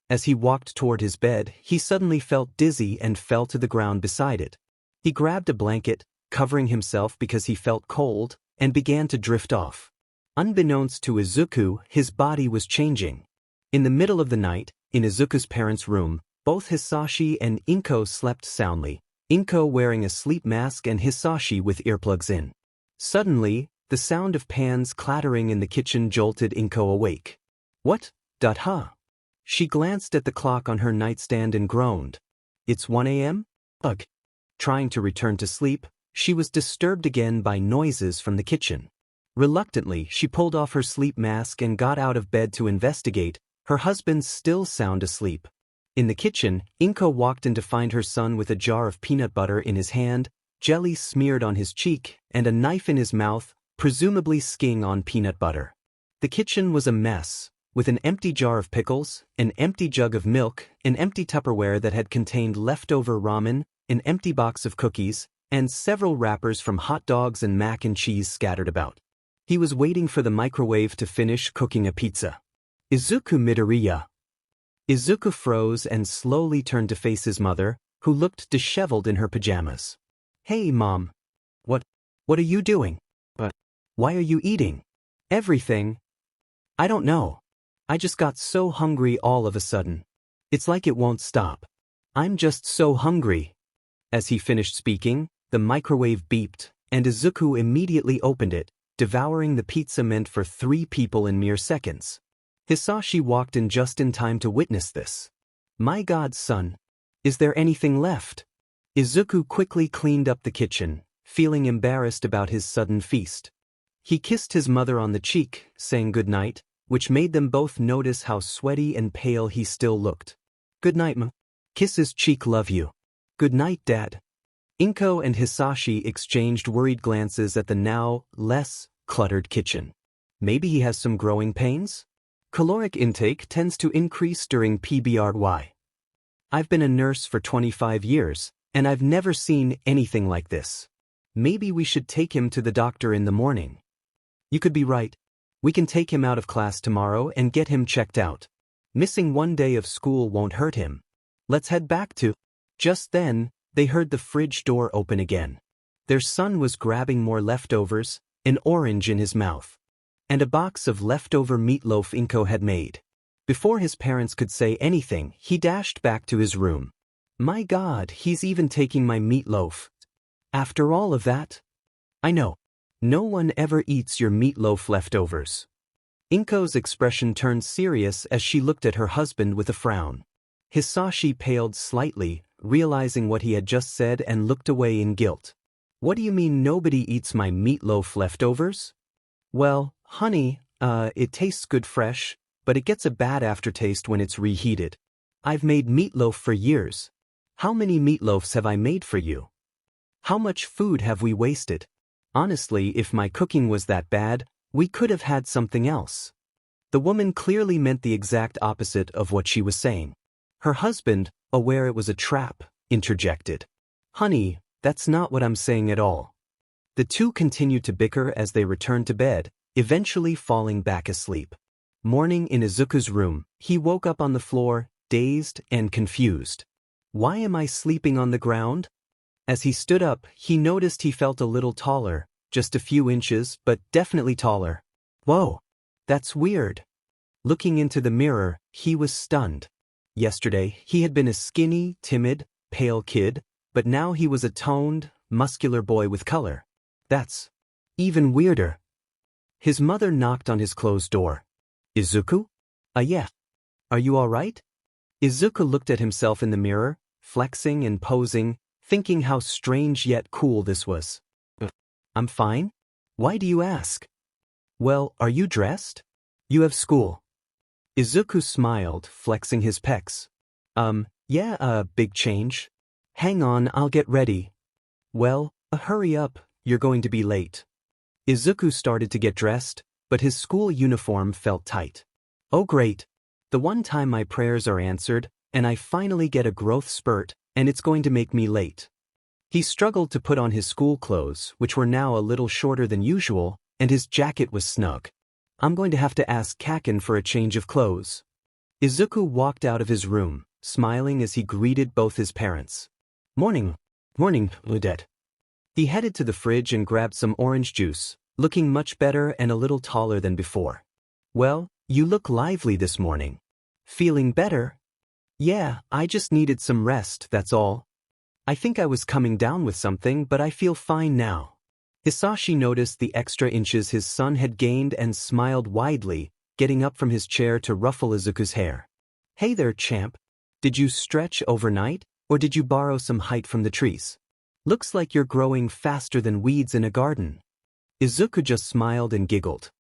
As he walked toward his bed, he suddenly felt dizzy and fell to the ground beside it. He grabbed a blanket, covering himself because he felt cold, and began to drift off. Unbeknownst to Izuku, his body was changing. In the middle of the night, in Izuku's parents' room, both Hisashi and Inko slept soundly, Inko wearing a sleep mask and Hisashi with earplugs in. Suddenly, the sound of pans clattering in the kitchen jolted Inko awake. What? Huh? She glanced at the clock on her nightstand and groaned. It's 1 a.m.? Ugh. Trying to return to sleep, she was disturbed again by noises from the kitchen. Reluctantly, she pulled off her sleep mask and got out of bed to investigate, her husband still sound asleep. In the kitchen, Inko walked in to find her son with a jar of peanut butter in his hand, jelly smeared on his cheek, and a knife in his mouth, presumably skiing on peanut butter. The kitchen was a mess, with an empty jar of pickles, an empty jug of milk, an empty Tupperware that had contained leftover ramen, an empty box of cookies, and several wrappers from hot dogs and mac and cheese scattered about. He was waiting for the microwave to finish cooking a pizza. Izuku Midoriya. Izuku froze and slowly turned to face his mother, who looked disheveled in her pajamas. Hey, Mom. What are you doing? Why are you eating? Everything. I don't know. I just got so hungry all of a sudden. It's like it won't stop. I'm just so hungry. As he finished speaking, the microwave beeped, and Izuku immediately opened it, devouring the pizza meant for 3 people in mere seconds. Hisashi walked in just in time to witness this. My god, son. Is there anything left? Izuku quickly cleaned up the kitchen, feeling embarrassed about his sudden feast. He kissed his mother on the cheek, saying good night, which made them both notice how sweaty and pale he still looked. Good night, ma. Kiss his cheek, love you. Good night, dad. Inko and Hisashi exchanged worried glances at the now less cluttered kitchen. Maybe he has some growing pains? Caloric intake tends to increase during PBRY. I've been a nurse for 25 years, and I've never seen anything like this. Maybe we should take him to the doctor in the morning. You could be right. We can take him out of class tomorrow and get him checked out. Missing one day of school won't hurt him. Let's head back to... Just then, they heard the fridge door open again. Their son was grabbing more leftovers, an orange in his mouth, and a box of leftover meatloaf Inko had made. Before his parents could say anything, he dashed back to his room. My god, he's even taking my meatloaf. After all of that? I know. No one ever eats your meatloaf leftovers. Inko's expression turned serious as she looked at her husband with a frown. Hisashi paled slightly, realizing what he had just said, and looked away in guilt. What do you mean nobody eats my meatloaf leftovers? Well, honey, it tastes good fresh, but it gets a bad aftertaste when it's reheated. I've made meatloaf for years. How many meatloafs have I made for you? How much food have we wasted? Honestly, if my cooking was that bad, we could have had something else. The woman clearly meant the exact opposite of what she was saying. Her husband, aware it was a trap, interjected. Honey, that's not what I'm saying at all. The two continued to bicker as they returned to bed, eventually falling back asleep. Morning in Izuku's room, he woke up on the floor, dazed and confused. Why am I sleeping on the ground? As he stood up, he noticed he felt a little taller, just a few inches, but definitely taller. Whoa, that's weird. Looking into the mirror, he was stunned. Yesterday, he had been a skinny, timid, pale kid, but now he was a toned, muscular boy with color. That's even weirder. His mother knocked on his closed door. Izuku? Yeah. Are you all right? Izuku looked at himself in the mirror, flexing and posing, thinking how strange yet cool this was. I'm fine. Why do you ask? Well, are you dressed? You have school. Izuku smiled, flexing his pecs. Yeah, big change. Hang on, I'll get ready. Well, hurry up, you're going to be late. Izuku started to get dressed, but his school uniform felt tight. Oh great. The one time my prayers are answered, and I finally get a growth spurt, and it's going to make me late. He struggled to put on his school clothes, which were now a little shorter than usual, and his jacket was snug. I'm going to have to ask Kaken for a change of clothes. Izuku walked out of his room, smiling as he greeted both his parents. Morning, Ludette. He headed to the fridge and grabbed some orange juice, looking much better and a little taller than before. Well, you look lively this morning. Feeling better? Yeah, I just needed some rest, that's all. I think I was coming down with something, but I feel fine now. Hisashi noticed the extra inches his son had gained and smiled widely, getting up from his chair to ruffle Izuku's hair. Hey there, champ. Did you stretch overnight, or did you borrow some height from the trees? Looks like you're growing faster than weeds in a garden. Izuku just smiled and giggled.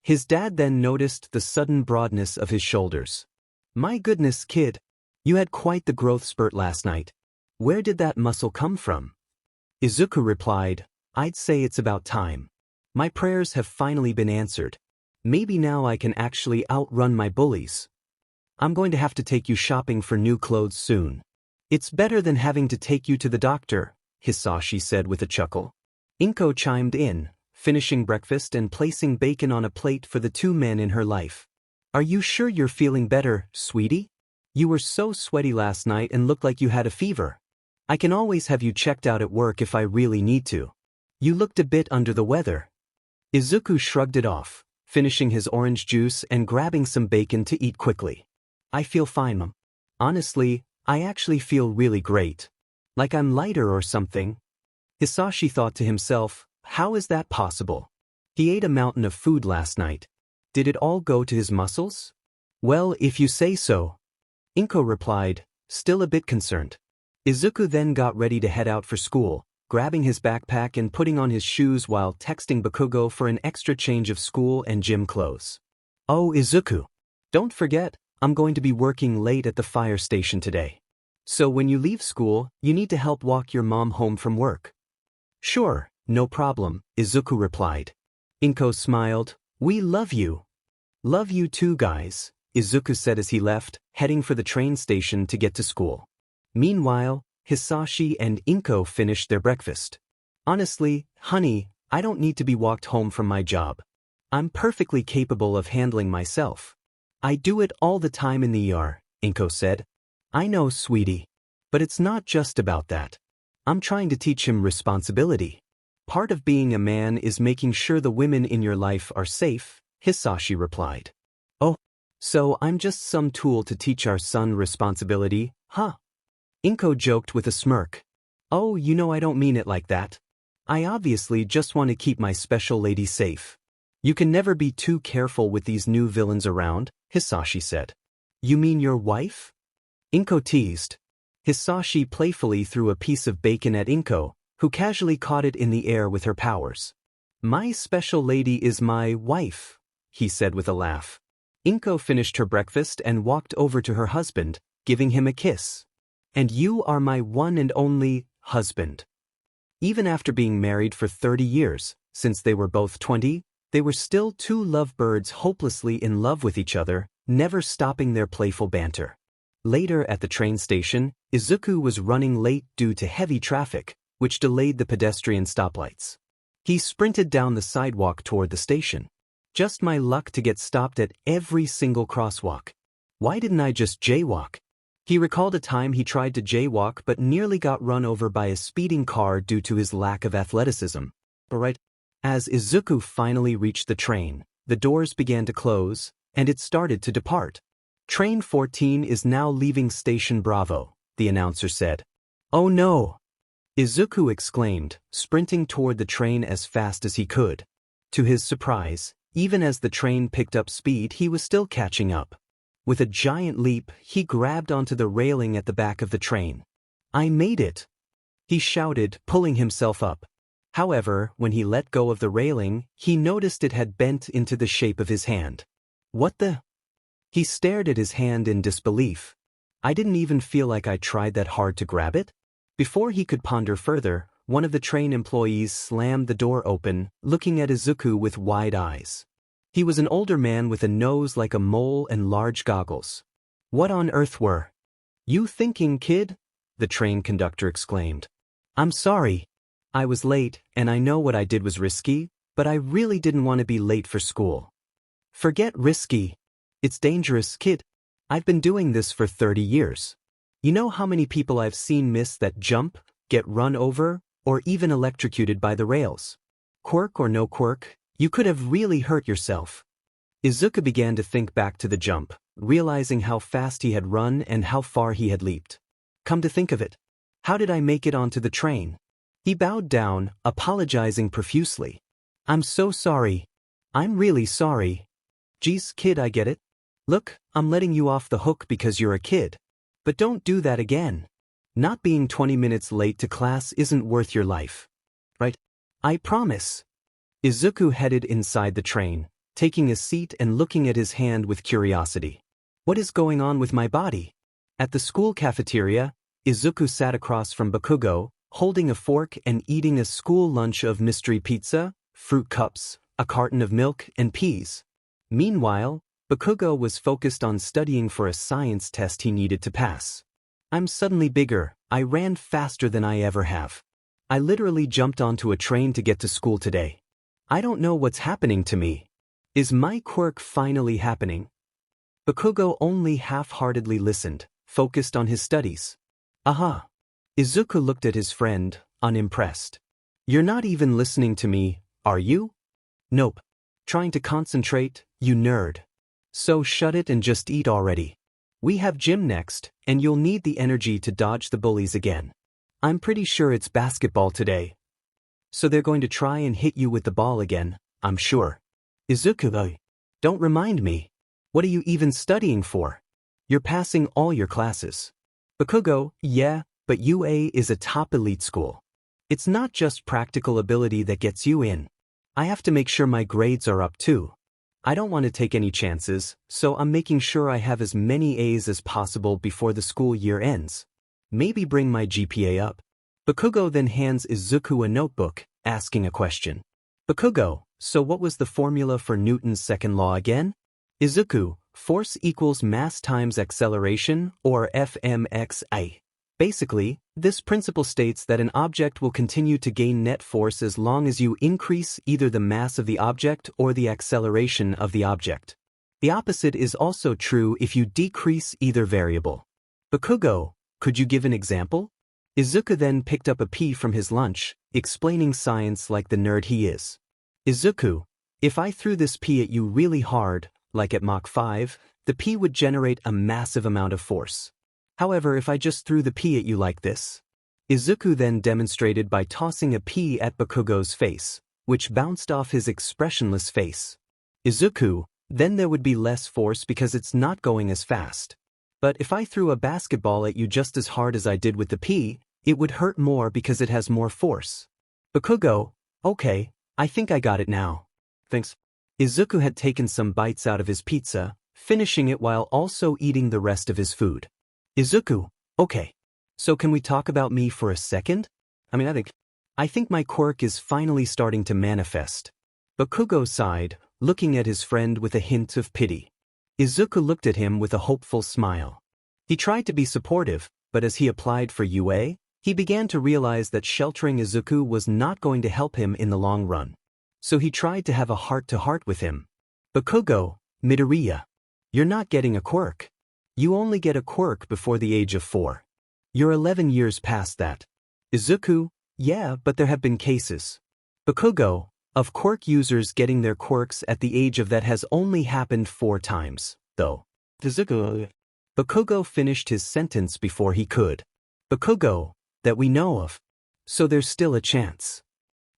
His dad then noticed the sudden broadness of his shoulders. My goodness, kid. You had quite the growth spurt last night. Where did that muscle come from? Izuku replied, I'd say it's about time. My prayers have finally been answered. Maybe now I can actually outrun my bullies. I'm going to have to take you shopping for new clothes soon. It's better than having to take you to the doctor, Hisashi said with a chuckle. Inko chimed in, finishing breakfast and placing bacon on a plate for the two men in her life. Are you sure you're feeling better, sweetie? You were so sweaty last night and looked like you had a fever. I can always have you checked out at work if I really need to. You looked a bit under the weather. Izuku shrugged it off, finishing his orange juice and grabbing some bacon to eat quickly. I feel fine, Mom. Honestly, I actually feel really great. Like I'm lighter or something. Hisashi thought to himself, how is that possible? He ate a mountain of food last night. Did it all go to his muscles? Well, if you say so. Inko replied, still a bit concerned. Izuku then got ready to head out for school, grabbing his backpack and putting on his shoes while texting Bakugo for an extra change of school and gym clothes. Oh, Izuku. Don't forget, I'm going to be working late at the fire station today. So when you leave school, you need to help walk your mom home from work. Sure, no problem, Izuku replied. Inko smiled. We love you. Love you too, guys, Izuku said as he left, heading for the train station to get to school. Meanwhile, Hisashi and Inko finished their breakfast. Honestly, honey, I don't need to be walked home from my job. I'm perfectly capable of handling myself. I do it all the time in the ER, Inko said. I know, sweetie. But it's not just about that. I'm trying to teach him responsibility. Part of being a man is making sure the women in your life are safe, Hisashi replied. Oh, so I'm just some tool to teach our son responsibility, huh? Inko joked with a smirk. Oh, you know I don't mean it like that. I obviously just want to keep my special lady safe. You can never be too careful with these new villains around, Hisashi said. You mean your wife? Inko teased. Hisashi playfully threw a piece of bacon at Inko, who casually caught it in the air with her powers. My special lady is my wife, he said with a laugh. Inko finished her breakfast and walked over to her husband, giving him a kiss. And you are my one and only husband. Even after being married for 30 years, since they were both 20, they were still two lovebirds hopelessly in love with each other, never stopping their playful banter. Later at the train station, Izuku was running late due to heavy traffic, which delayed the pedestrian stoplights. He sprinted down the sidewalk toward the station. Just my luck to get stopped at every single crosswalk. Why didn't I just jaywalk? He recalled a time he tried to jaywalk but nearly got run over by a speeding car due to his lack of athleticism. But right as Izuku finally reached the train, the doors began to close, and it started to depart. Train 14 is now leaving Station Bravo, the announcer said. Oh no! Izuku exclaimed, sprinting toward the train as fast as he could. To his surprise, even as the train picked up speed, he was still catching up. With a giant leap, he grabbed onto the railing at the back of the train. I made it! He shouted, pulling himself up. However, when he let go of the railing, he noticed it had bent into the shape of his hand. What the? He stared at his hand in disbelief. I didn't even feel like I tried that hard to grab it. Before he could ponder further, one of the train employees slammed the door open, looking at Izuku with wide eyes. He was an older man with a nose like a mole and large goggles. What on earth were you thinking, kid? The train conductor exclaimed. I'm sorry. I was late, and I know what I did was risky, but I really didn't want to be late for school. Forget risky. It's dangerous, kid. I've been doing this for 30 years. You know how many people I've seen miss that jump, get run over, or even electrocuted by the rails? Quirk or no quirk, you could have really hurt yourself. Izuku began to think back to the jump, realizing how fast he had run and how far he had leaped. Come to think of it, how did I make it onto the train? He bowed down, apologizing profusely. I'm so sorry. I'm really sorry. Geez, kid, I get it. Look, I'm letting you off the hook because you're a kid. But don't do that again. Not being 20 minutes late to class isn't worth your life. Right? I promise. Izuku headed inside the train, taking a seat and looking at his hand with curiosity. What is going on with my body? At the school cafeteria, Izuku sat across from Bakugo, holding a fork and eating a school lunch of mystery pizza, fruit cups, a carton of milk, and peas. Meanwhile, Bakugo was focused on studying for a science test he needed to pass. I'm suddenly bigger. I ran faster than I ever have. I literally jumped onto a train to get to school today. I don't know what's happening to me. Is my quirk finally happening? Bakugo only half-heartedly listened, focused on his studies. Aha! Izuku looked at his friend, unimpressed. You're not even listening to me, are you? Nope. Trying to concentrate, you nerd. So shut it and just eat already. We have gym next, and you'll need the energy to dodge the bullies again. I'm pretty sure it's basketball today. So they're going to try and hit you with the ball again, I'm sure. Izuku, don't remind me. What are you even studying for? You're passing all your classes. Bakugo, yeah, but UA is a top elite school. It's not just practical ability that gets you in. I have to make sure my grades are up too. I don't want to take any chances, so I'm making sure I have as many A's as possible before the school year ends. Maybe bring my GPA up. Bakugo then hands Izuku a notebook, asking a question. Bakugo, so what was the formula for Newton's second law again? Izuku, force equals mass times acceleration, or FMXI. Basically, this principle states that an object will continue to gain net force as long as you increase either the mass of the object or the acceleration of the object. The opposite is also true if you decrease either variable. Bakugo, could you give an example? Izuku then picked up a pea from his lunch, explaining science like the nerd he is. Izuku, if I threw this pea at you really hard, like at Mach 5, the pea would generate a massive amount of force. However, if I just threw the pea at you like this. Izuku then demonstrated by tossing a pea at Bakugo's face, which bounced off his expressionless face. Izuku, then there would be less force because it's not going as fast. But if I threw a basketball at you just as hard as I did with the pea, it would hurt more because it has more force. Bakugo, okay, I think I got it now. Thanks. Izuku had taken some bites out of his pizza, finishing it while also eating the rest of his food. Izuku, okay. So can we talk about me for a second? I think my quirk is finally starting to manifest. Bakugo sighed, looking at his friend with a hint of pity. Izuku looked at him with a hopeful smile. He tried to be supportive, but as he applied for UA, he began to realize that sheltering Izuku was not going to help him in the long run. So he tried to have a heart-to-heart with him. Bakugo, Midoriya, you're not getting a quirk. You only get a quirk before the age of 4. You're 11 years past that. Izuku, yeah, but there have been cases. Bakugo, of quirk users getting their quirks at the age of that has only happened 4 times, though. Bakugo finished his sentence before he could. Bakugo, that we know of. So there's still a chance.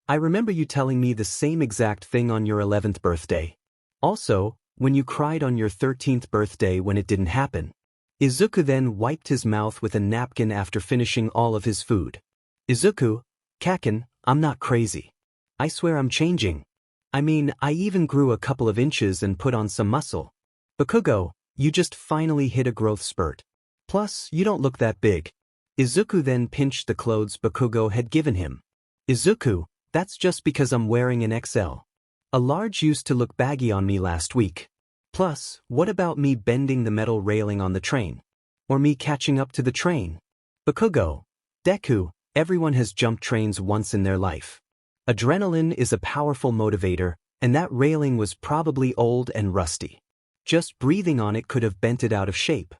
I remember you telling me the same exact thing on your 11th birthday. Also, when you cried on your 13th birthday when it didn't happen. Izuku then wiped his mouth with a napkin after finishing all of his food. Izuku, Kaken, I'm not crazy. I swear I'm changing. I even grew a couple of inches and put on some muscle. Bakugo, you just finally hit a growth spurt. Plus, you don't look that big. Izuku then pinched the clothes Bakugo had given him. Izuku, that's just because I'm wearing an XL. A large used to look baggy on me last week. Plus, what about me bending the metal railing on the train? Or me catching up to the train? Bakugo, Deku, everyone has jumped trains once in their life. Adrenaline is a powerful motivator, and that railing was probably old and rusty. Just breathing on it could have bent it out of shape.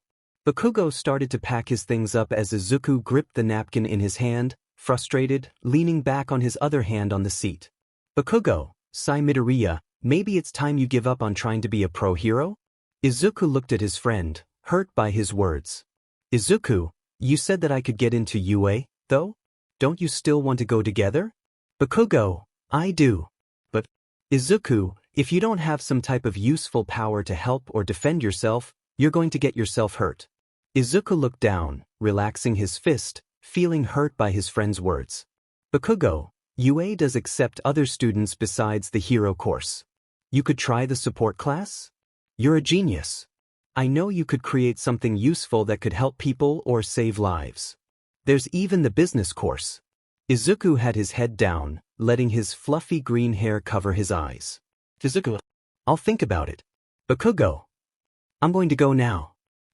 Bakugo started to pack his things up as Izuku gripped the napkin in his hand, frustrated, leaning back on his other hand on the seat. Bakugo, Sai Midoriya, maybe it's time you give up on trying to be a pro hero? Izuku looked at his friend, hurt by his words. Izuku, you said that I could get into UA, though? Don't you still want to go together? Bakugo, I do. But, Izuku, if you don't have some type of useful power to help or defend yourself, you're going to get yourself hurt. Izuku looked down, relaxing his fist, feeling hurt by his friend's words. Bakugo, UA does accept other students besides the hero course. You could try the support class? You're a genius. I know you could create something useful that could help people or save lives. There's even the business course. Izuku had his head down, letting his fluffy green hair cover his eyes. Izuku, I'll think about it. Bakugo, I'm going to go now.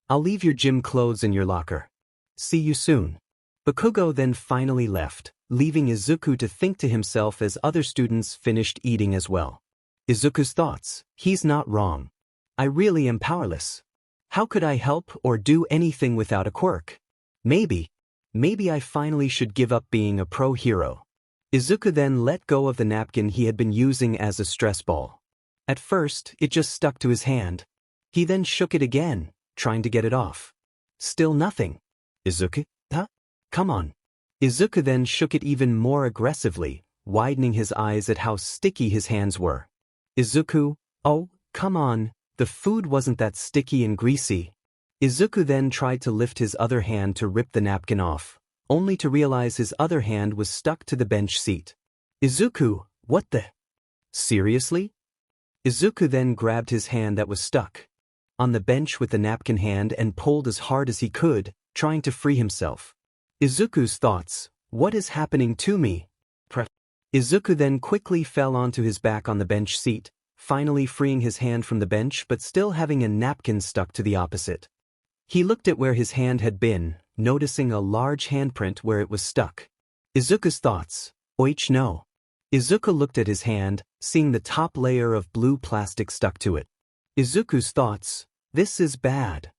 I'll leave your gym clothes in your locker. See you soon. Bakugo then finally left, leaving Izuku to think to himself as other students finished eating as well. Izuku's thoughts, he's not wrong. I really am powerless. How could I help or do anything without a quirk? Maybe I finally should give up being a pro hero. Izuku then let go of the napkin he had been using as a stress ball. At first, it just stuck to his hand. He then shook it again, trying to get it off. Still nothing. Izuku, huh? Come on. Izuku then shook it even more aggressively, widening his eyes at how sticky his hands were. Izuku, oh, come on, The food wasn't that sticky and greasy. Izuku then tried to lift his other hand to rip the napkin off, only to realize his other hand was stuck to the bench seat. Izuku, what the? Seriously? Izuku then grabbed his hand that was stuck on the bench with the napkin hand and pulled as hard as he could, trying to free himself. Izuku's thoughts, what is happening to me? Izuku then quickly fell onto his back on the bench seat, finally freeing his hand from the bench but still having a napkin stuck to the opposite. He looked at where his hand had been, noticing a large handprint where it was stuck. Izuku's thoughts, oich no. Izuku looked at his hand, seeing the top layer of blue plastic stuck to it. Izuku's thoughts, this is bad.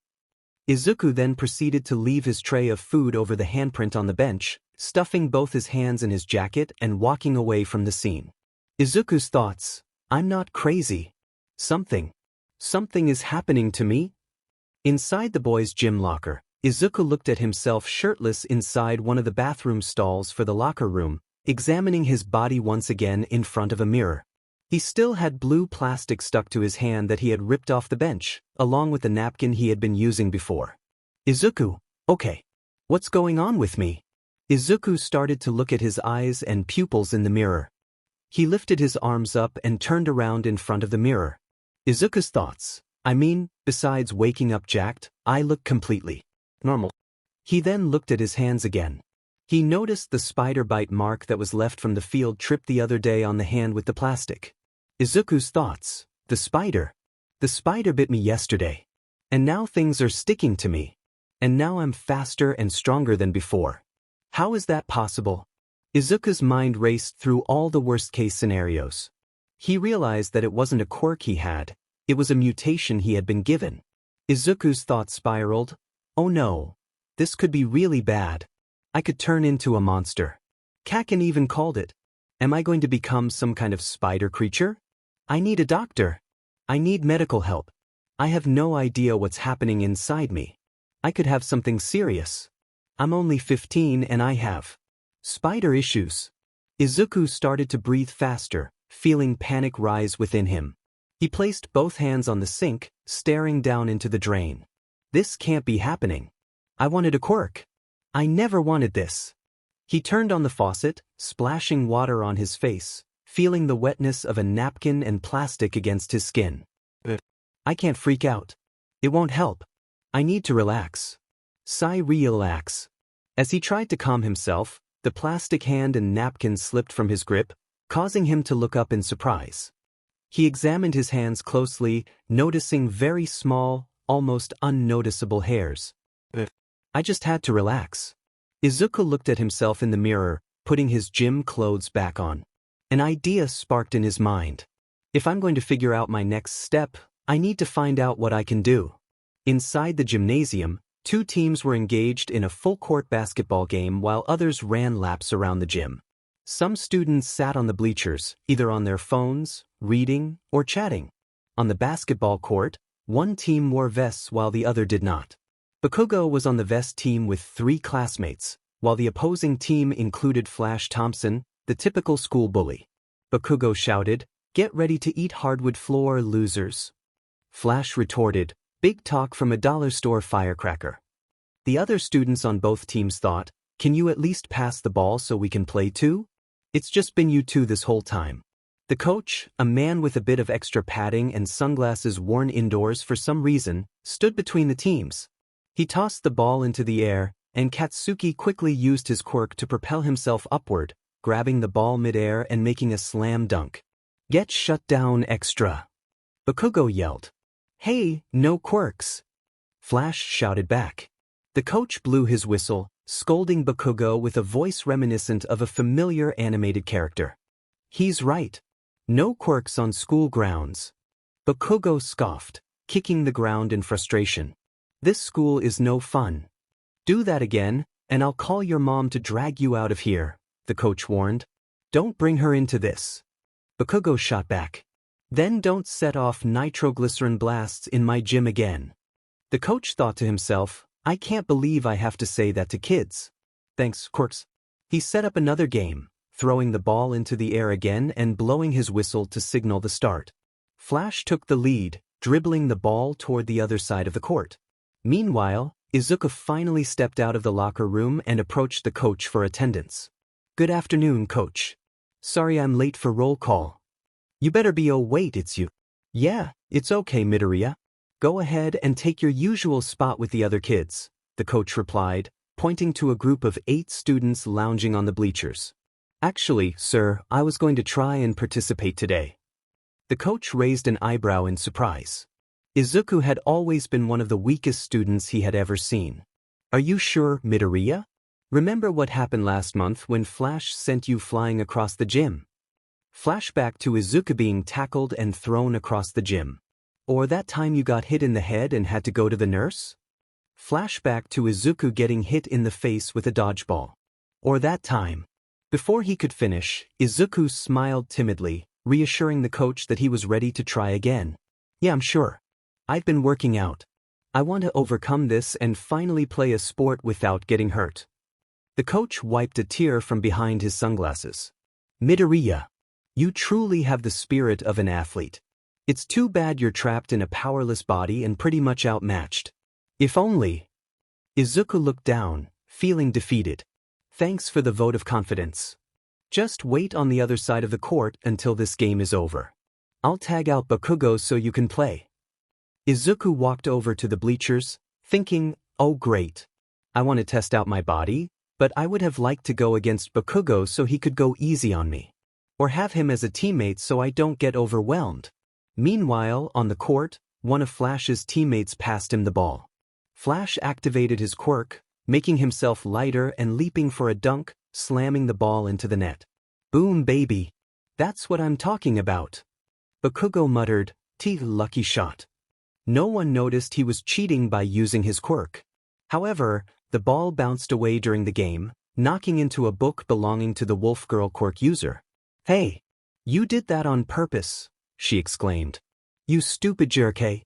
Izuku then proceeded to leave his tray of food over the handprint on the bench, stuffing both his hands in his jacket and walking away from the scene. Izuku's thoughts, I'm not crazy. Something is happening to me? Inside the boys' gym locker, Izuku looked at himself shirtless inside one of the bathroom stalls for the locker room, examining his body once again in front of a mirror. He still had blue plastic stuck to his hand that he had ripped off the bench, along with the napkin he had been using before. Izuku, okay. What's going on with me? Izuku started to look at his eyes and pupils in the mirror. He lifted his arms up and turned around in front of the mirror. Izuku's thoughts, besides waking up jacked, I look completely normal. He then looked at his hands again. He noticed the spider bite mark that was left from the field trip the other day on the hand with the plastic. Izuku's thoughts, the spider bit me yesterday. And now things are sticking to me. And now I'm faster and stronger than before. How is that possible? Izuku's mind raced through all the worst-case scenarios. He realized that it wasn't a quirk he had, it was a mutation he had been given. Izuku's thoughts spiraled, oh no, this could be really bad. I could turn into a monster. Kaken even called it. Am I going to become some kind of spider creature? I need a doctor. I need medical help. I have no idea what's happening inside me. I could have something serious. I'm only 15 and I have spider issues. Izuku started to breathe faster, feeling panic rise within him. He placed both hands on the sink, staring down into the drain. This can't be happening. I wanted a quirk. I never wanted this. He turned on the faucet, splashing water on his face, feeling the wetness of a napkin and plastic against his skin. I can't freak out. It won't help. I need to relax. Sigh, relax. As he tried to calm himself, the plastic hand and napkin slipped from his grip, causing him to look up in surprise. He examined his hands closely, noticing very small, almost unnoticeable hairs. I just had to relax. Izuku looked at himself in the mirror, putting his gym clothes back on. An idea sparked in his mind. If I'm going to figure out my next step, I need to find out what I can do. Inside the gymnasium, two teams were engaged in a full-court basketball game while others ran laps around the gym. Some students sat on the bleachers, either on their phones, reading, or chatting. On the basketball court, one team wore vests while the other did not. Bakugo was on the vest team with 3 classmates, while the opposing team included Flash Thompson, the typical school bully. Bakugo shouted, "Get ready to eat hardwood floor, losers." Flash retorted, "Big talk from a dollar store firecracker." The other students on both teams thought, "Can you at least pass the ball so we can play too? It's just been you two this whole time." The coach, a man with a bit of extra padding and sunglasses worn indoors for some reason, stood between the teams. He tossed the ball into the air, and Katsuki quickly used his quirk to propel himself upward, grabbing the ball mid-air and making a slam dunk. "Get shut down, extra!" Bakugo yelled. "Hey, no quirks!" Flash shouted back. The coach blew his whistle, scolding Bakugo with a voice reminiscent of a familiar animated character. "He's right. No quirks on school grounds." Bakugo scoffed, kicking the ground in frustration. "This school is no fun. Do that again, and I'll call your mom to drag you out of here," the coach warned. "Don't bring her into this." Bakugo shot back. "Then don't set off nitroglycerin blasts in my gym again." The coach thought to himself, "I can't believe I have to say that to kids. Thanks, Quirks." He set up another game, throwing the ball into the air again and blowing his whistle to signal the start. Flash took the lead, dribbling the ball toward the other side of the court. Meanwhile, Izuku finally stepped out of the locker room and approached the coach for attendance. "Good afternoon, coach. Sorry I'm late for roll call." "You better be. Oh wait, it's you." "Yeah, it's okay, Midoriya. Go ahead and take your usual spot with the other kids," the coach replied, pointing to a group of 8 students lounging on the bleachers. "Actually, sir, I was going to try and participate today." The coach raised an eyebrow in surprise. Izuku had always been one of the weakest students he had ever seen. "Are you sure, Midoriya? Remember what happened last month when Flash sent you flying across the gym?" Flashback to Izuku being tackled and thrown across the gym. "Or that time you got hit in the head and had to go to the nurse?" Flashback to Izuku getting hit in the face with a dodgeball. "Or that time." Before he could finish, Izuku smiled timidly, reassuring the coach that he was ready to try again. "Yeah, I'm sure. I've been working out. I want to overcome this and finally play a sport without getting hurt." The coach wiped a tear from behind his sunglasses. "Midoriya, you truly have the spirit of an athlete. It's too bad you're trapped in a powerless body and pretty much outmatched. If only." Izuku looked down, feeling defeated. "Thanks for the vote of confidence. Just wait on the other side of the court until this game is over. I'll tag out Bakugo so you can play." Izuku walked over to the bleachers, thinking, "Oh great. I want to test out my body, but I would have liked to go against Bakugo so he could go easy on me. Or have him as a teammate so I don't get overwhelmed." Meanwhile, on the court, one of Flash's teammates passed him the ball. Flash activated his quirk, making himself lighter and leaping for a dunk, slamming the ball into the net. "Boom baby. That's what I'm talking about." Bakugo muttered, "Lucky shot." No one noticed he was cheating by using his quirk. However, the ball bounced away during the game, knocking into a book belonging to the Wolf Girl quirk user. "Hey, you did that on purpose," she exclaimed. "You stupid jerk, eh?"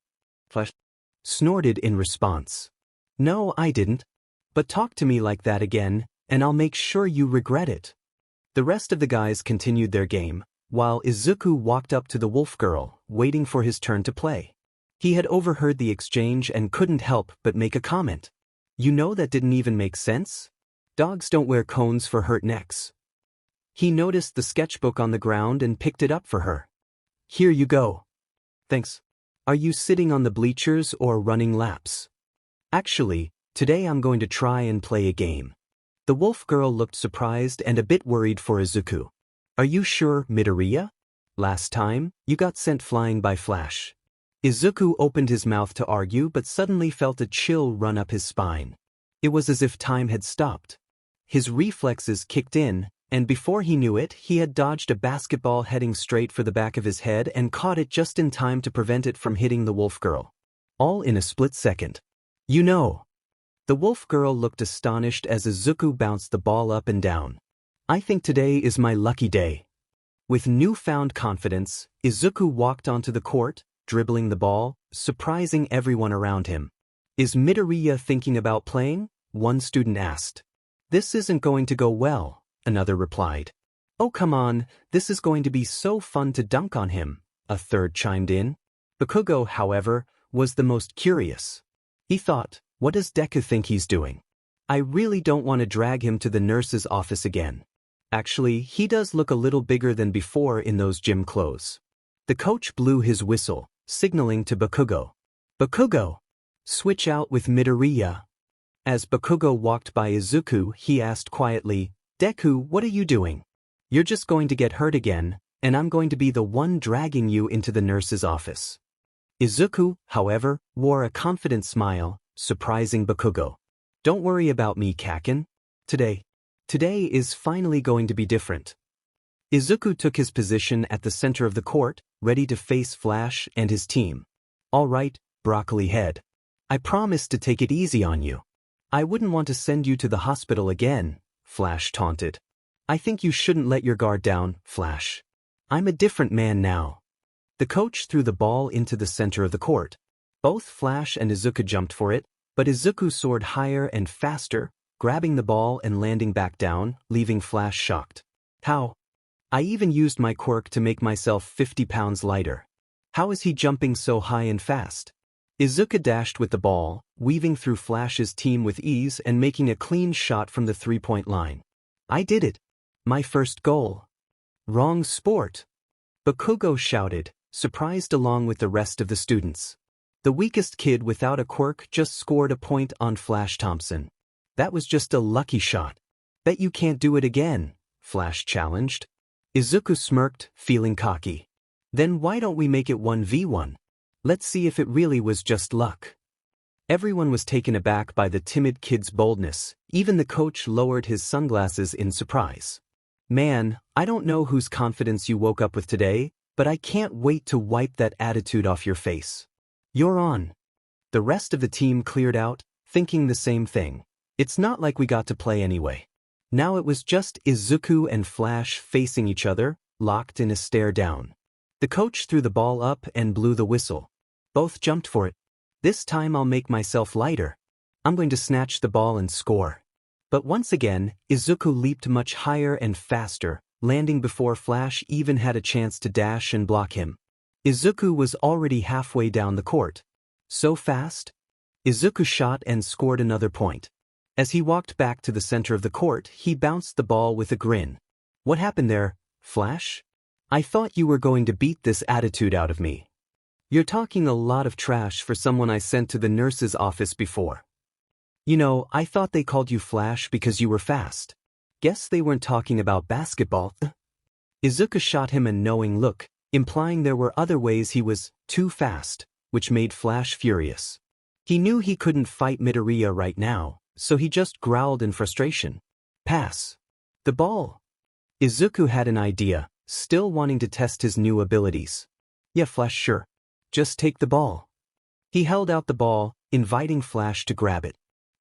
Flash snorted in response. "No, I didn't. But talk to me like that again, and I'll make sure you regret it." The rest of the guys continued their game, while Izuku walked up to the Wolf Girl, waiting for his turn to play. He had overheard the exchange and couldn't help but make a comment. "You know that didn't even make sense? Dogs don't wear cones for hurt necks." He noticed the sketchbook on the ground and picked it up for her. "Here you go." "Thanks. Are you sitting on the bleachers or running laps?" "Actually, today I'm going to try and play a game." The Wolf Girl looked surprised and a bit worried for Izuku. "Are you sure, Midoriya? Last time, you got sent flying by Flash." Izuku opened his mouth to argue but suddenly felt a chill run up his spine. It was as if time had stopped. His reflexes kicked in, and before he knew it, he had dodged a basketball heading straight for the back of his head and caught it just in time to prevent it from hitting the Wolf Girl. All in a split second. "You know." The Wolf Girl looked astonished as Izuku bounced the ball up and down. "I think today is my lucky day." With newfound confidence, Izuku walked onto the court, dribbling the ball, surprising everyone around him. "Is Midoriya thinking about playing?" one student asked. "This isn't going to go well," another replied. "Oh come on, this is going to be so fun to dunk on him," a third chimed in. Bakugo, however, was the most curious. He thought, "What does Deku think he's doing? I really don't want to drag him to the nurse's office again. Actually, he does look a little bigger than before in those gym clothes." The coach blew his whistle, signaling to Bakugo. "Bakugo, switch out with Midoriya." As Bakugo walked by Izuku, he asked quietly, "Deku, what are you doing? You're just going to get hurt again, and I'm going to be the one dragging you into the nurse's office." Izuku, however, wore a confident smile, surprising Bakugo. "Don't worry about me, Kakin. Today is finally going to be different." Izuku took his position at the center of the court, ready to face Flash and his team. "All right, Broccoli Head. I promise to take it easy on you." "I wouldn't want to send you to the hospital again," Flash taunted. "I think you shouldn't let your guard down, Flash. I'm a different man now." The coach threw the ball into the center of the court. Both Flash and Izuku jumped for it, but Izuku soared higher and faster, grabbing the ball and landing back down, leaving Flash shocked. "How? I even used my quirk to make myself 50 pounds lighter. How is he jumping so high and fast? Izuku dashed with the ball, weaving through Flash's team with ease and making a clean shot from the three-point line. I did it! My first goal. Wrong sport. Bakugo shouted, surprised along with the rest of the students. The weakest kid without a quirk just scored a point on Flash Thompson. That was just a lucky shot. Bet you can't do it again, Flash challenged. Izuku smirked, feeling cocky. Then why don't we make it 1v1? Let's see if it really was just luck. Everyone was taken aback by the timid kid's boldness. Even the coach lowered his sunglasses in surprise. Man, I don't know whose confidence you woke up with today, but I can't wait to wipe that attitude off your face. You're on. The rest of the team cleared out, thinking the same thing. It's not like we got to play anyway. Now it was just Izuku and Flash facing each other, locked in a stare down. The coach threw the ball up and blew the whistle. Both jumped for it. This time I'll make myself lighter. I'm going to snatch the ball and score. But once again, Izuku leaped much higher and faster, landing before Flash even had a chance to dash and block him. Izuku was already halfway down the court. So fast? Izuku shot and scored another point. As he walked back to the center of the court, he bounced the ball with a grin. What happened there, Flash? I thought you were going to beat this attitude out of me. You're talking a lot of trash for someone I sent to the nurse's office before. You know, I thought they called you Flash because you were fast. Guess they weren't talking about basketball. Izuku shot him a knowing look, implying there were other ways he was too fast, which made Flash furious. He knew he couldn't fight Midoriya right now, so he just growled in frustration. Pass. The ball. Izuku had an idea, still wanting to test his new abilities. Yeah, Flash, sure. Just take the ball. He held out the ball, inviting Flash to grab it.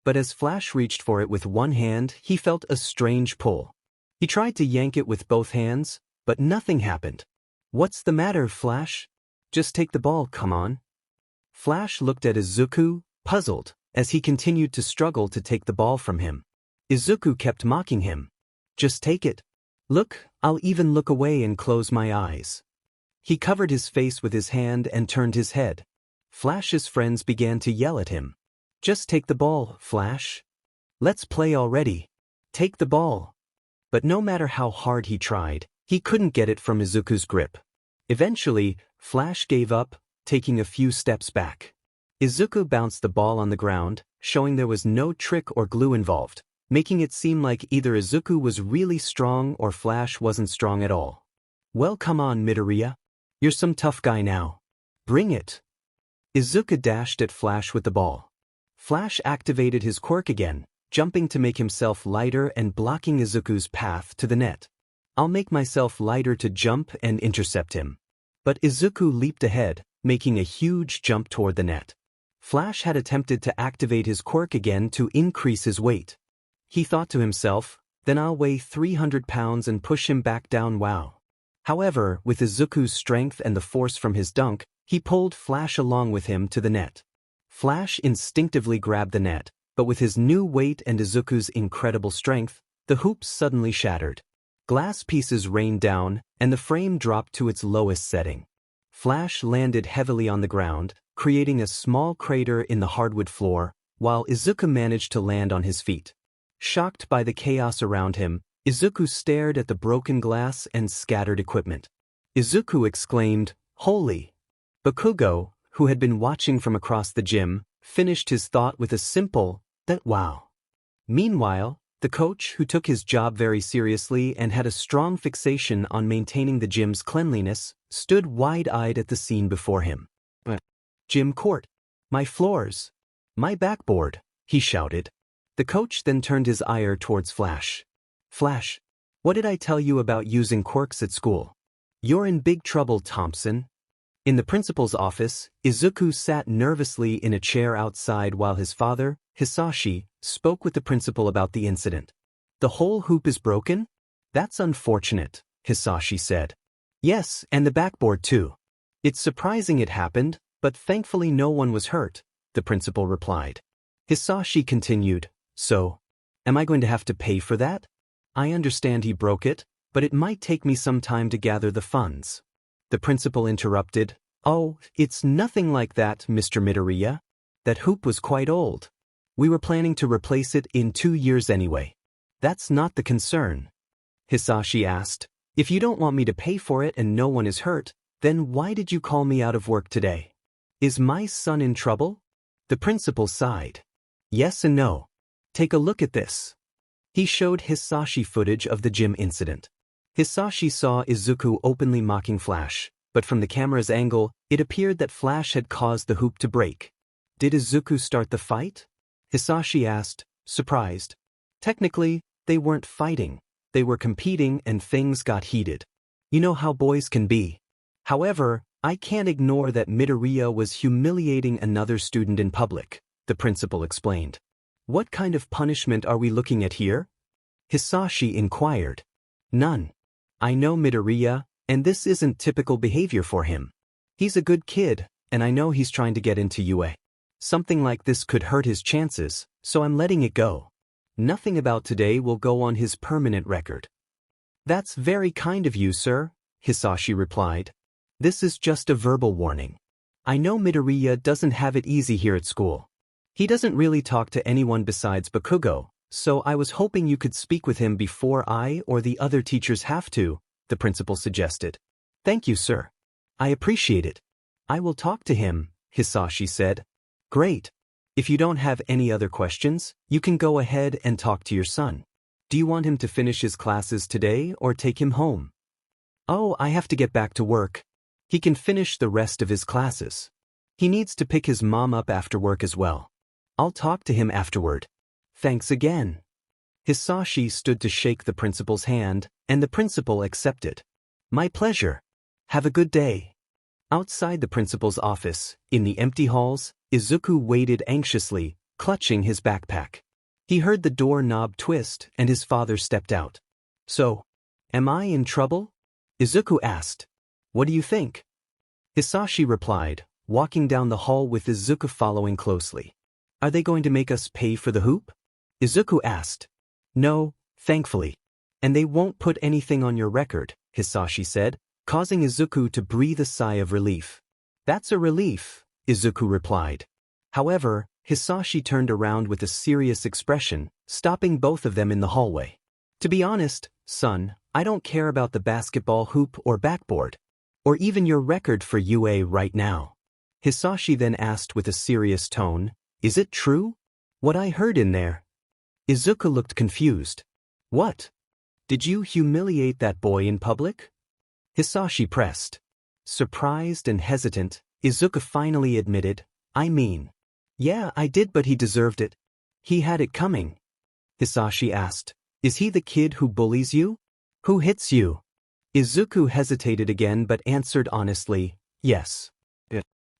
But as Flash reached for it with one hand, he felt a strange pull. He tried to yank it with both hands, but nothing happened. What's the matter, Flash? Just take the ball, come on. Flash looked at Izuku, puzzled, as he continued to struggle to take the ball from him. Izuku kept mocking him. Just take it. Look, I'll even look away and close my eyes. He covered his face with his hand and turned his head. Flash's friends began to yell at him. Just take the ball, Flash. Let's play already. Take the ball. But no matter how hard he tried, he couldn't get it from Izuku's grip. Eventually, Flash gave up, taking a few steps back. Izuku bounced the ball on the ground, showing there was no trick or glue involved, making it seem like either Izuku was really strong or Flash wasn't strong at all. Well, come on, Midoriya. You're some tough guy now. Bring it. Izuku dashed at Flash with the ball. Flash activated his quirk again, jumping to make himself lighter and blocking Izuku's path to the net. I'll make myself lighter to jump and intercept him. But Izuku leaped ahead, making a huge jump toward the net. Flash had attempted to activate his quirk again to increase his weight. He thought to himself, then I'll weigh 300 pounds and push him back down. Wow. However, with Izuku's strength and the force from his dunk, he pulled Flash along with him to the net. Flash instinctively grabbed the net, but with his new weight and Izuku's incredible strength, the hoops suddenly shattered. Glass pieces rained down, and the frame dropped to its lowest setting. Flash landed heavily on the ground, creating a small crater in the hardwood floor, while Izuku managed to land on his feet. Shocked by the chaos around him, Izuku stared at the broken glass and scattered equipment. Izuku exclaimed, "Holy!" Bakugo, who had been watching from across the gym, finished his thought with a simple, "That wow." Meanwhile, the coach, who took his job very seriously and had a strong fixation on maintaining the gym's cleanliness, stood wide-eyed at the scene before him. "Gym court. My floors. My backboard," he shouted. The coach then turned his ire towards Flash. "Flash, what did I tell you about using quirks at school? You're in big trouble, Thompson." In the principal's office, Izuku sat nervously in a chair outside while his father, Hisashi, spoke with the principal about the incident. "The whole hoop is broken? That's unfortunate," Hisashi said. "Yes, and the backboard too. It's surprising it happened, but thankfully no one was hurt," the principal replied. Hisashi continued, "So, am I going to have to pay for that? I understand he broke it, but it might take me some time to gather the funds." The principal interrupted, Oh, it's nothing like that, Mr. Midoriya. That hoop was quite old. We were planning to replace it in 2 years anyway. That's not the concern. Hisashi asked, if you don't want me to pay for it and no one is hurt, then why did you call me out of work today? Is my son in trouble? The principal sighed. Yes and no. Take a look at this. He showed Hisashi footage of the gym incident. Hisashi saw Izuku openly mocking Flash, but from the camera's angle, it appeared that Flash had caused the hoop to break. Did Izuku start the fight? Hisashi asked, surprised. Technically, they weren't fighting. They were competing and things got heated. You know how boys can be. However, I can't ignore that Midoriya was humiliating another student in public, the principal explained. What kind of punishment are we looking at here? Hisashi inquired. None. I know Midoriya, and this isn't typical behavior for him. He's a good kid, and I know he's trying to get into UA. Something like this could hurt his chances, so I'm letting it go. Nothing about today will go on his permanent record. That's very kind of you, sir, Hisashi replied. This is just a verbal warning. I know Midoriya doesn't have it easy here at school. He doesn't really talk to anyone besides Bakugo, so I was hoping you could speak with him before I or the other teachers have to, the principal suggested. Thank you, sir. I appreciate it. I will talk to him, Hisashi said. Great. If you don't have any other questions, you can go ahead and talk to your son. Do you want him to finish his classes today or take him home? Oh, I have to get back to work. He can finish the rest of his classes. He needs to pick his mom up after work as well. I'll talk to him afterward. Thanks again. Hisashi stood to shake the principal's hand, and the principal accepted. My pleasure. Have a good day. Outside the principal's office, in the empty halls, Izuku waited anxiously, clutching his backpack. He heard the doorknob twist and his father stepped out. So, am I in trouble? Izuku asked. What do you think? Hisashi replied, walking down the hall with Izuku following closely. Are they going to make us pay for the hoop? Izuku asked. No, thankfully. And they won't put anything on your record, Hisashi said, causing Izuku to breathe a sigh of relief. That's a relief, Izuku replied. However, Hisashi turned around with a serious expression, stopping both of them in the hallway. To be honest, son, I don't care about the basketball hoop or backboard, or even your record for UA right now. Hisashi then asked with a serious tone, is it true? What I heard in there? Izuku looked confused. What? Did you humiliate that boy in public? Hisashi pressed. Surprised and hesitant, Izuku finally admitted, I mean, yeah, I did, but he deserved it. He had it coming. Hisashi asked, is he the kid who bullies you? Who hits you? Izuku hesitated again but answered honestly, yes.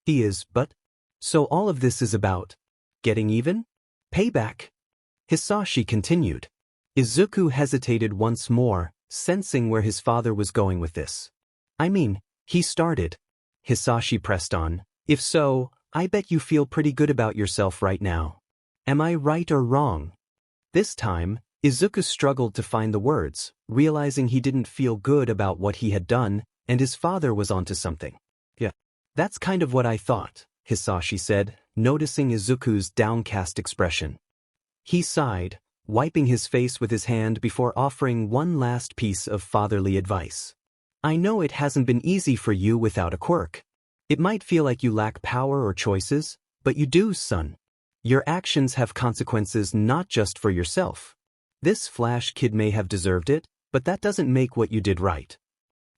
He is, but? So all of this is about getting even? Payback? Hisashi continued. Izuku hesitated once more, sensing where his father was going with this. I mean, he started. Hisashi pressed on. If so, I bet you feel pretty good about yourself right now. Am I right or wrong? This time, Izuku struggled to find the words, realizing he didn't feel good about what he had done, and his father was onto something. Yeah. That's kind of what I thought, Hisashi said, noticing Izuku's downcast expression. He sighed, wiping his face with his hand before offering one last piece of fatherly advice. I know it hasn't been easy for you without a quirk. It might feel like you lack power or choices, but you do, son. Your actions have consequences not just for yourself. This Flash kid may have deserved it, but that doesn't make what you did right.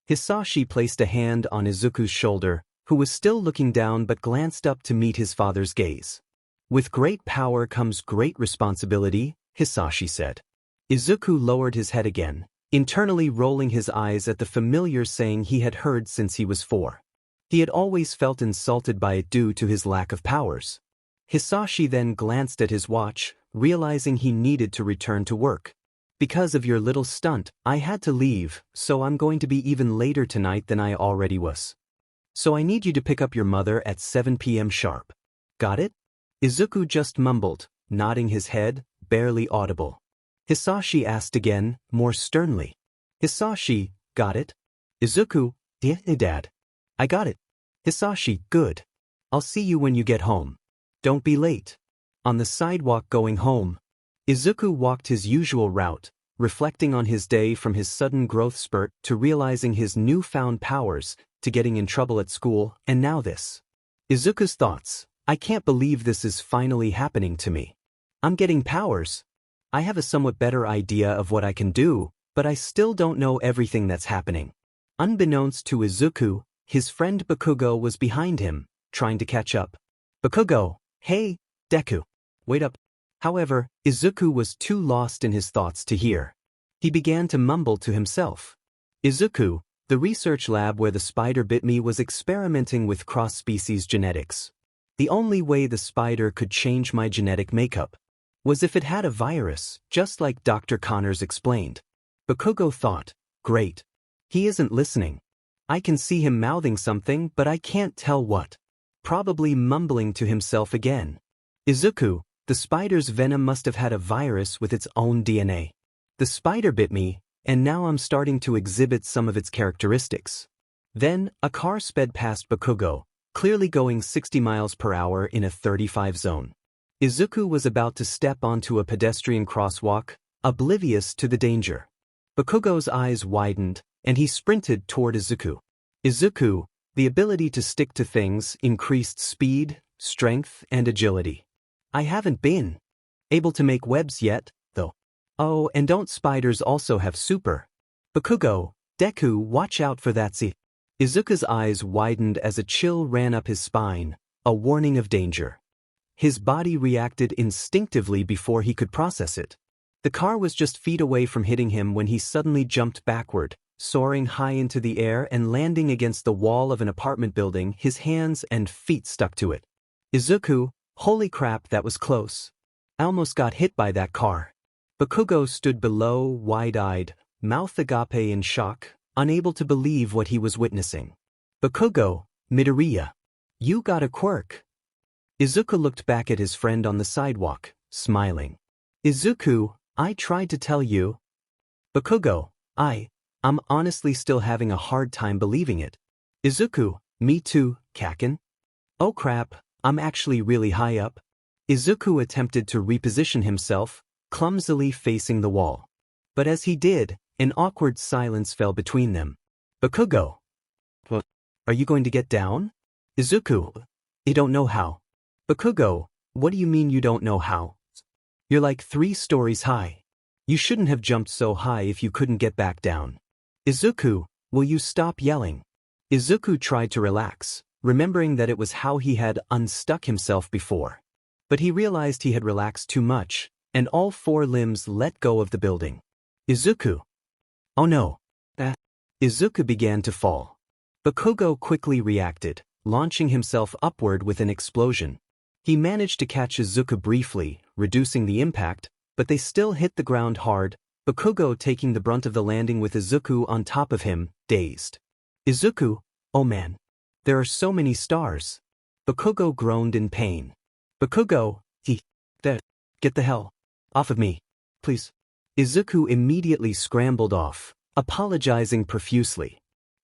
Hisashi placed a hand on Izuku's shoulder, who was still looking down but glanced up to meet his father's gaze. With great power comes great responsibility, Hisashi said. Izuku lowered his head again, internally rolling his eyes at the familiar saying he had heard since he was 4. He had always felt insulted by it due to his lack of powers. Hisashi then glanced at his watch, realizing he needed to return to work. Because of your little stunt, I had to leave, so I'm going to be even later tonight than I already was. So I need you to pick up your mother at 7 p.m. sharp. Got it? Izuku just mumbled, nodding his head, barely audible. Hisashi asked again, more sternly. Hisashi, got it? Izuku, yeah, Dad. I got it. Hisashi, good. I'll see you when you get home. Don't be late. On the sidewalk going home, Izuku walked his usual route, reflecting on his day from his sudden growth spurt to realizing his newfound powers, to getting in trouble at school, and now this. Izuku's thoughts: I can't believe this is finally happening to me. I'm getting powers. I have a somewhat better idea of what I can do, but I still don't know everything that's happening. Unbeknownst to Izuku, his friend Bakugo was behind him, trying to catch up. Bakugo, hey, Deku. Wait up. However, Izuku was too lost in his thoughts to hear. He began to mumble to himself. Izuku, the research lab where the spider bit me was experimenting with cross-species genetics. The only way the spider could change my genetic makeup was if it had a virus, just like Dr. Connors explained. Bakugo thought, great. He isn't listening. I can see him mouthing something, but I can't tell what. Probably mumbling to himself again. Izuku, the spider's venom must have had a virus with its own DNA. The spider bit me, and now I'm starting to exhibit some of its characteristics. Then, a car sped past Bakugo, clearly going 60 miles per hour in a 35 zone. Izuku was about to step onto a pedestrian crosswalk, oblivious to the danger. Bakugo's eyes widened, and he sprinted toward Izuku. Izuku, the ability to stick to things, increased speed, strength, and agility. I haven't been able to make webs yet, though. Oh, and don't spiders also have super? Bakugo, Deku, watch out for that. See. Izuku's eyes widened as a chill ran up his spine, a warning of danger. His body reacted instinctively before he could process it. The car was just feet away from hitting him when he suddenly jumped backward, soaring high into the air and landing against the wall of an apartment building, his hands and feet stuck to it. Izuku, holy crap, that was close. I almost got hit by that car. Bakugo stood below, wide-eyed, mouth agape in shock, unable to believe what he was witnessing. Bakugo, Midoriya. You got a quirk. Izuku looked back at his friend on the sidewalk, smiling. Izuku, I tried to tell you. Bakugo, I'm honestly still having a hard time believing it. Izuku, me too, Kaken. Oh crap, I'm actually really high up. Izuku attempted to reposition himself, clumsily facing the wall. But as he did, an awkward silence fell between them. Bakugo. What? Are you going to get down? Izuku. I don't know how. Bakugo, what do you mean you don't know how? You're like 3 stories high. You shouldn't have jumped so high if you couldn't get back down. Izuku, will you stop yelling? Izuku tried to relax, remembering that it was how he had unstuck himself before. But he realized he had relaxed too much, and all 4 limbs let go of the building. Izuku. Oh no. Izuku began to fall. Bakugo quickly reacted, launching himself upward with an explosion. He managed to catch Izuku briefly, reducing the impact, but they still hit the ground hard, Bakugo taking the brunt of the landing with Izuku on top of him, dazed. Izuku, oh man. There are so many stars. Bakugo groaned in pain. Bakugo, get the hell off of me, please. Izuku immediately scrambled off, apologizing profusely.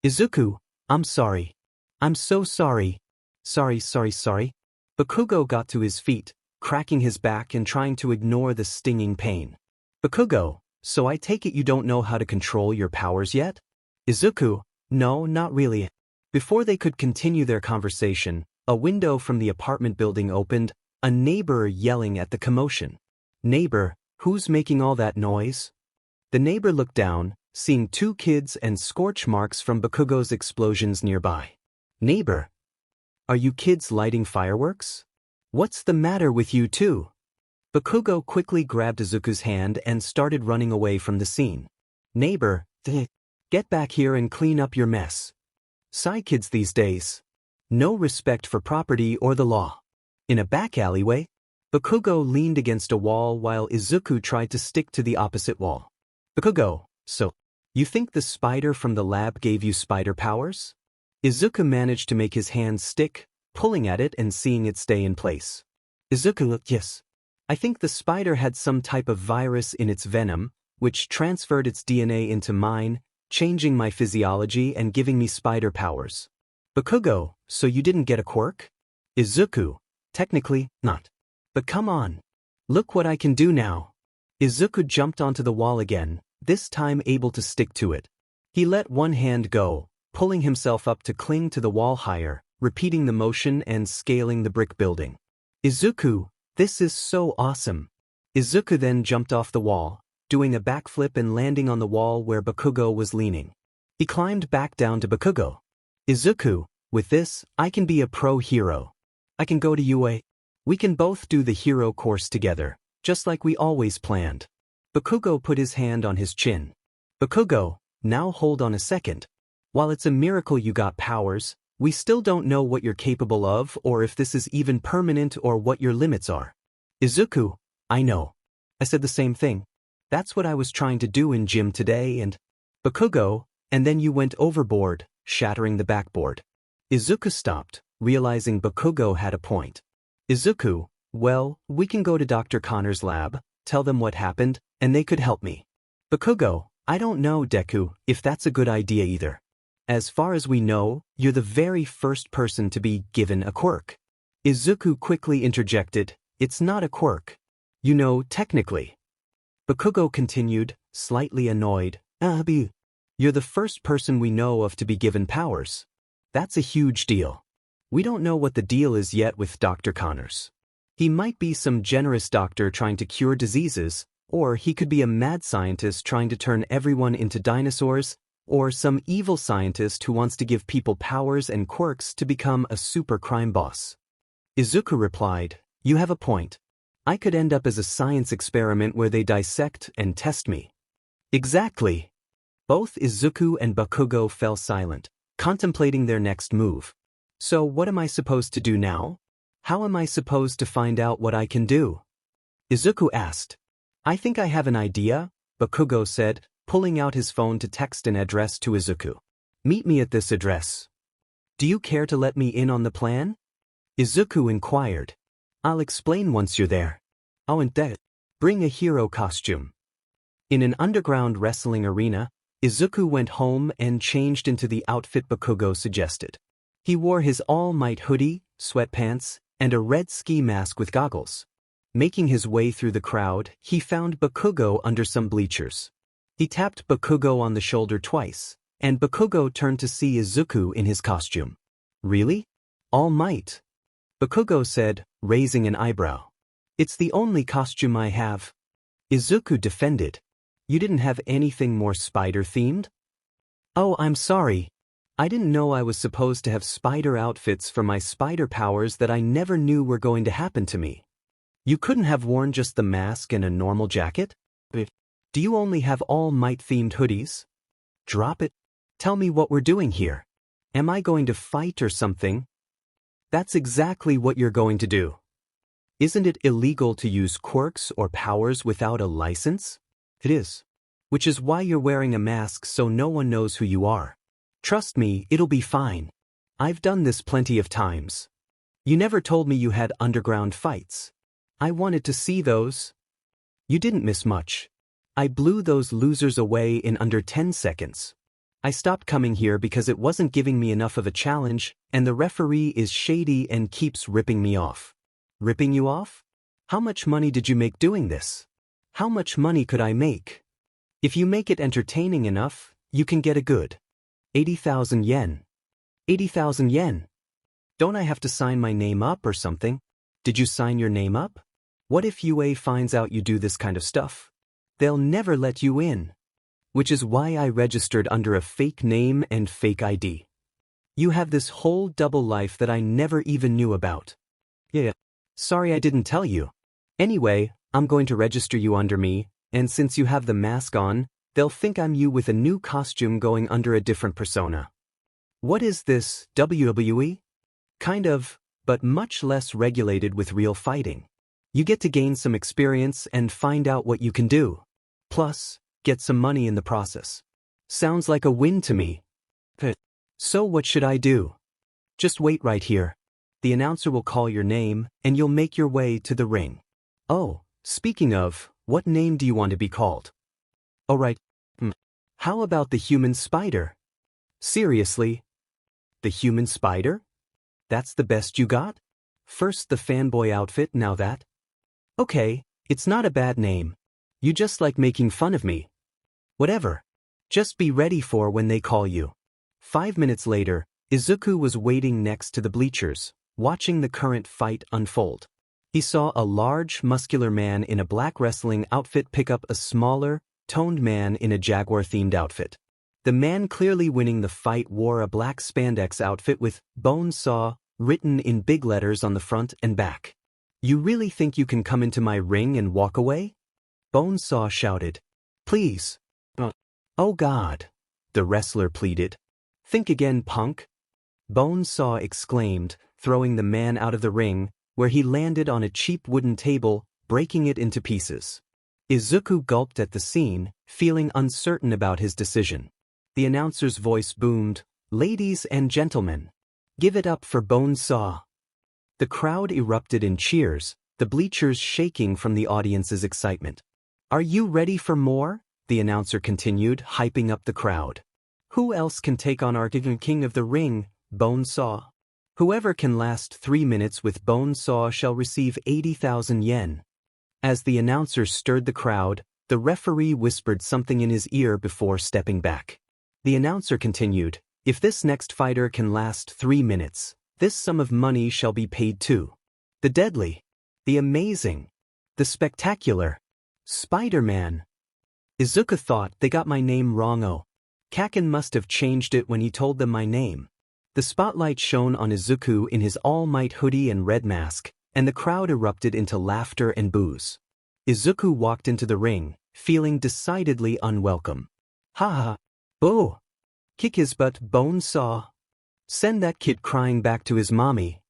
Izuku, I'm sorry. I'm so sorry. Sorry. Bakugo got to his feet, cracking his back and trying to ignore the stinging pain. Bakugo, so I take it you don't know how to control your powers yet? Izuku, no, not really. Before they could continue their conversation, a window from the apartment building opened, a neighbor yelling at the commotion. Neighbor, who's making all that noise? The neighbor looked down, seeing 2 kids and scorch marks from Bakugo's explosions nearby. Neighbor, are you kids lighting fireworks? What's the matter with you two? Bakugo quickly grabbed Izuku's hand and started running away from the scene. Neighbor, get back here and clean up your mess. Psy kids these days. No respect for property or the law. In a back alleyway, Bakugo leaned against a wall while Izuku tried to stick to the opposite wall. Bakugo, so, you think the spider from the lab gave you spider powers? Izuku managed to make his hand stick, pulling at it and seeing it stay in place. Izuku, yes. I think the spider had some type of virus in its venom, which transferred its DNA into mine, changing my physiology and giving me spider powers. Bakugo, so you didn't get a quirk? Izuku, technically, not. But come on. Look what I can do now. Izuku jumped onto the wall again, this time able to stick to it. He let one hand go, pulling himself up to cling to the wall higher, repeating the motion and scaling the brick building. Izuku, this is so awesome. Izuku then jumped off the wall, doing a backflip and landing on the wall where Bakugo was leaning. He climbed back down to Bakugo. Izuku, with this, I can be a pro hero. I can go to UA. We can both do the hero course together, just like we always planned. Bakugo put his hand on his chin. Bakugo, now hold on a second. While it's a miracle you got powers, we still don't know what you're capable of or if this is even permanent or what your limits are. Izuku, I know. I said the same thing. That's what I was trying to do in gym today and… Bakugo, and then you went overboard, shattering the backboard. Izuku stopped, realizing Bakugo had a point. Izuku, well, we can go to Dr. Connor's lab, tell them what happened, and they could help me. Bakugo, I don't know, Deku, if that's a good idea either. As far as we know, you're the very first person to be given a quirk. Izuku quickly interjected, it's not a quirk. You know, technically. Bakugo continued, slightly annoyed, you're the first person we know of to be given powers. That's a huge deal. We don't know what the deal is yet with Dr. Connors. He might be some generous doctor trying to cure diseases, or he could be a mad scientist trying to turn everyone into dinosaurs, or some evil scientist who wants to give people powers and quirks to become a super crime boss. Izuku replied, you have a point. I could end up as a science experiment where they dissect and test me. Exactly. Both Izuku and Bakugo fell silent, contemplating their next move. So what am I supposed to do now? How am I supposed to find out what I can do? Izuku asked. I think I have an idea, Bakugo said, pulling out his phone to text an address to Izuku. Meet me at this address. Do you care to let me in on the plan? Izuku inquired. I'll explain once you're there. Oh, and that. Bring a hero costume. In an underground wrestling arena, Izuku went home and changed into the outfit Bakugo suggested. He wore his All Might hoodie, sweatpants, and a red ski mask with goggles. Making his way through the crowd, he found Bakugo under some bleachers. He tapped Bakugo on the shoulder twice, and Bakugo turned to see Izuku in his costume. Really? All Might? Bakugo said, raising an eyebrow. It's the only costume I have. Izuku defended. You didn't have anything more spider-themed? Oh, I'm sorry. I didn't know I was supposed to have spider outfits for my spider powers that I never knew were going to happen to me. You couldn't have worn just the mask and a normal jacket? Do you only have All Might-themed hoodies? Drop it. Tell me what we're doing here. Am I going to fight or something? That's exactly what you're going to do. Isn't it illegal to use quirks or powers without a license? It is. Which is why you're wearing a mask so no one knows who you are. Trust me, it'll be fine. I've done this plenty of times. You never told me you had underground fights. I wanted to see those. You didn't miss much. I blew those losers away in under 10 seconds. I stopped coming here because it wasn't giving me enough of a challenge, and the referee is shady and keeps ripping me off. Ripping you off? How much money did you make doing this? How much money could I make? If you make it entertaining enough, you can get a good 80,000 yen. 80,000 yen. Don't I have to sign my name up or something? Did you sign your name up? What if UA finds out you do this kind of stuff? They'll never let you in. Which is why I registered under a fake name and fake ID. You have this whole double life that I never even knew about. Yeah. Sorry I didn't tell you. Anyway, I'm going to register you under me, and since you have the mask on, they'll think I'm you with a new costume going under a different persona. What is this, WWE? Kind of, but much less regulated with real fighting. You get to gain some experience and find out what you can do. Plus, get some money in the process. Sounds like a win to me. So what should I do? Just wait right here. The announcer will call your name, and you'll make your way to the ring. Oh, speaking of, what name do you want to be called? Oh right. How about the human spider? Seriously? The human spider? That's the best you got? First the fanboy outfit, now that? Okay, it's not a bad name. You just like making fun of me. Whatever. Just be ready for when they call you. 5 minutes later, Izuku was waiting next to the bleachers, watching the current fight unfold. He saw a large, muscular man in a black wrestling outfit pick up a smaller, toned man in a jaguar-themed outfit. The man clearly winning the fight wore a black spandex outfit with "Bonesaw" written in big letters on the front and back. You really think you can come into my ring and walk away? Bonesaw shouted. Please. Oh God, the wrestler pleaded. Think again, punk. Bonesaw exclaimed, throwing the man out of the ring, where he landed on a cheap wooden table, breaking it into pieces. Izuku gulped at the scene, feeling uncertain about his decision. The announcer's voice boomed, "Ladies and gentlemen, give it up for Bonesaw." The crowd erupted in cheers, the bleachers shaking from the audience's excitement. Are you ready for more? The announcer continued, hyping up the crowd. Who else can take on our king of the ring, Bonesaw? Whoever can last 3 minutes with Bonesaw shall receive 80,000 yen. As the announcer stirred the crowd, the referee whispered something in his ear before stepping back. The announcer continued, if this next fighter can last 3 minutes, this sum of money shall be paid to the deadly, the amazing, the spectacular Spider-Man. Izuku thought they got my name wrong. Oh, Kaken must have changed it when he told them my name. The spotlight shone on Izuku in his All Might hoodie and red mask, and the crowd erupted into laughter and boos. Izuku walked into the ring, feeling decidedly unwelcome. Ha ha. Boo! Kick his butt, Bonesaw. Send that kid crying back to his mommy.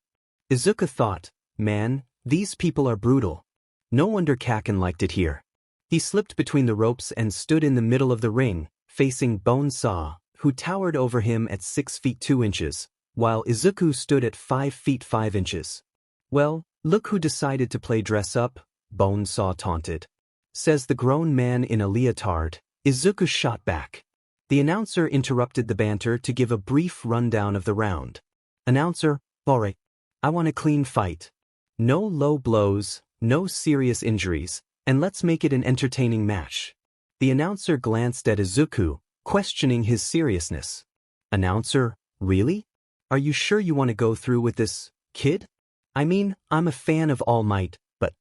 Izuku thought, man, these people are brutal. No wonder Kaken liked it here. He slipped between the ropes and stood in the middle of the ring, facing Bonesaw, who towered over him at 6 feet 2 inches, while Izuku stood at 5 feet 5 inches. Well, look who decided to play dress up, Bonesaw taunted. Says the grown man in a leotard. Izuku shot back. The announcer interrupted the banter to give a brief rundown of the round. Announcer, alright, I want a clean fight. No low blows, no serious injuries, and let's make it an entertaining match. The announcer glanced at Izuku, questioning his seriousness. Announcer, really? Are you sure you want to go through with this, kid? I mean, I'm a fan of All Might, but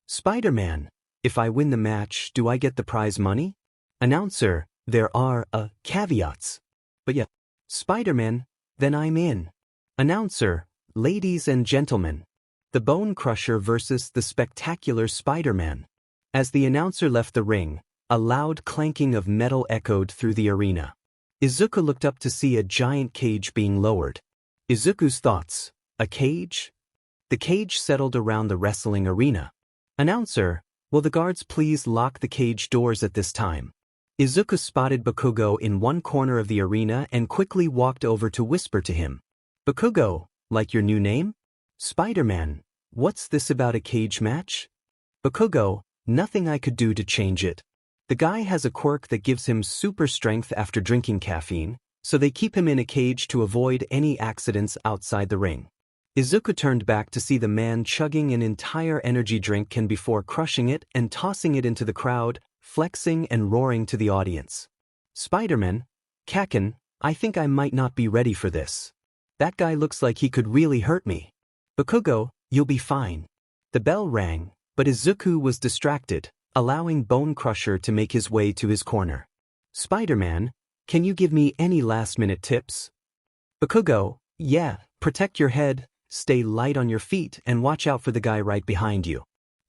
Spider-Man, if I win the match, do I get the prize money? Announcer, there are, caveats. But yeah, Spider-Man, then I'm in. Announcer, ladies and gentlemen, the Bone Crusher versus the spectacular Spider-Man. As the announcer left the ring, a loud clanking of metal echoed through the arena. Izuku looked up to see a giant cage being lowered. Izuku's thoughts, a cage? The cage settled around the wrestling arena. Announcer, will the guards please lock the cage doors at this time? Izuku spotted Bakugo in one corner of the arena and quickly walked over to whisper to him. Bakugo, like your new name? Spider-Man, what's this about a cage match? Bakugo, nothing I could do to change it. The guy has a quirk that gives him super strength after drinking caffeine, so they keep him in a cage to avoid any accidents outside the ring. Izuku turned back to see the man chugging an entire energy drink can before crushing it and tossing it into the crowd, flexing and roaring to the audience. Spider-Man, Kaken, I think I might not be ready for this. That guy looks like he could really hurt me. Bakugo, you'll be fine. The bell rang, but Izuku was distracted, allowing Bone Crusher to make his way to his corner. Spider-Man, can you give me any last-minute tips? Bakugo, yeah, protect your head, stay light on your feet, and watch out for the guy right behind you.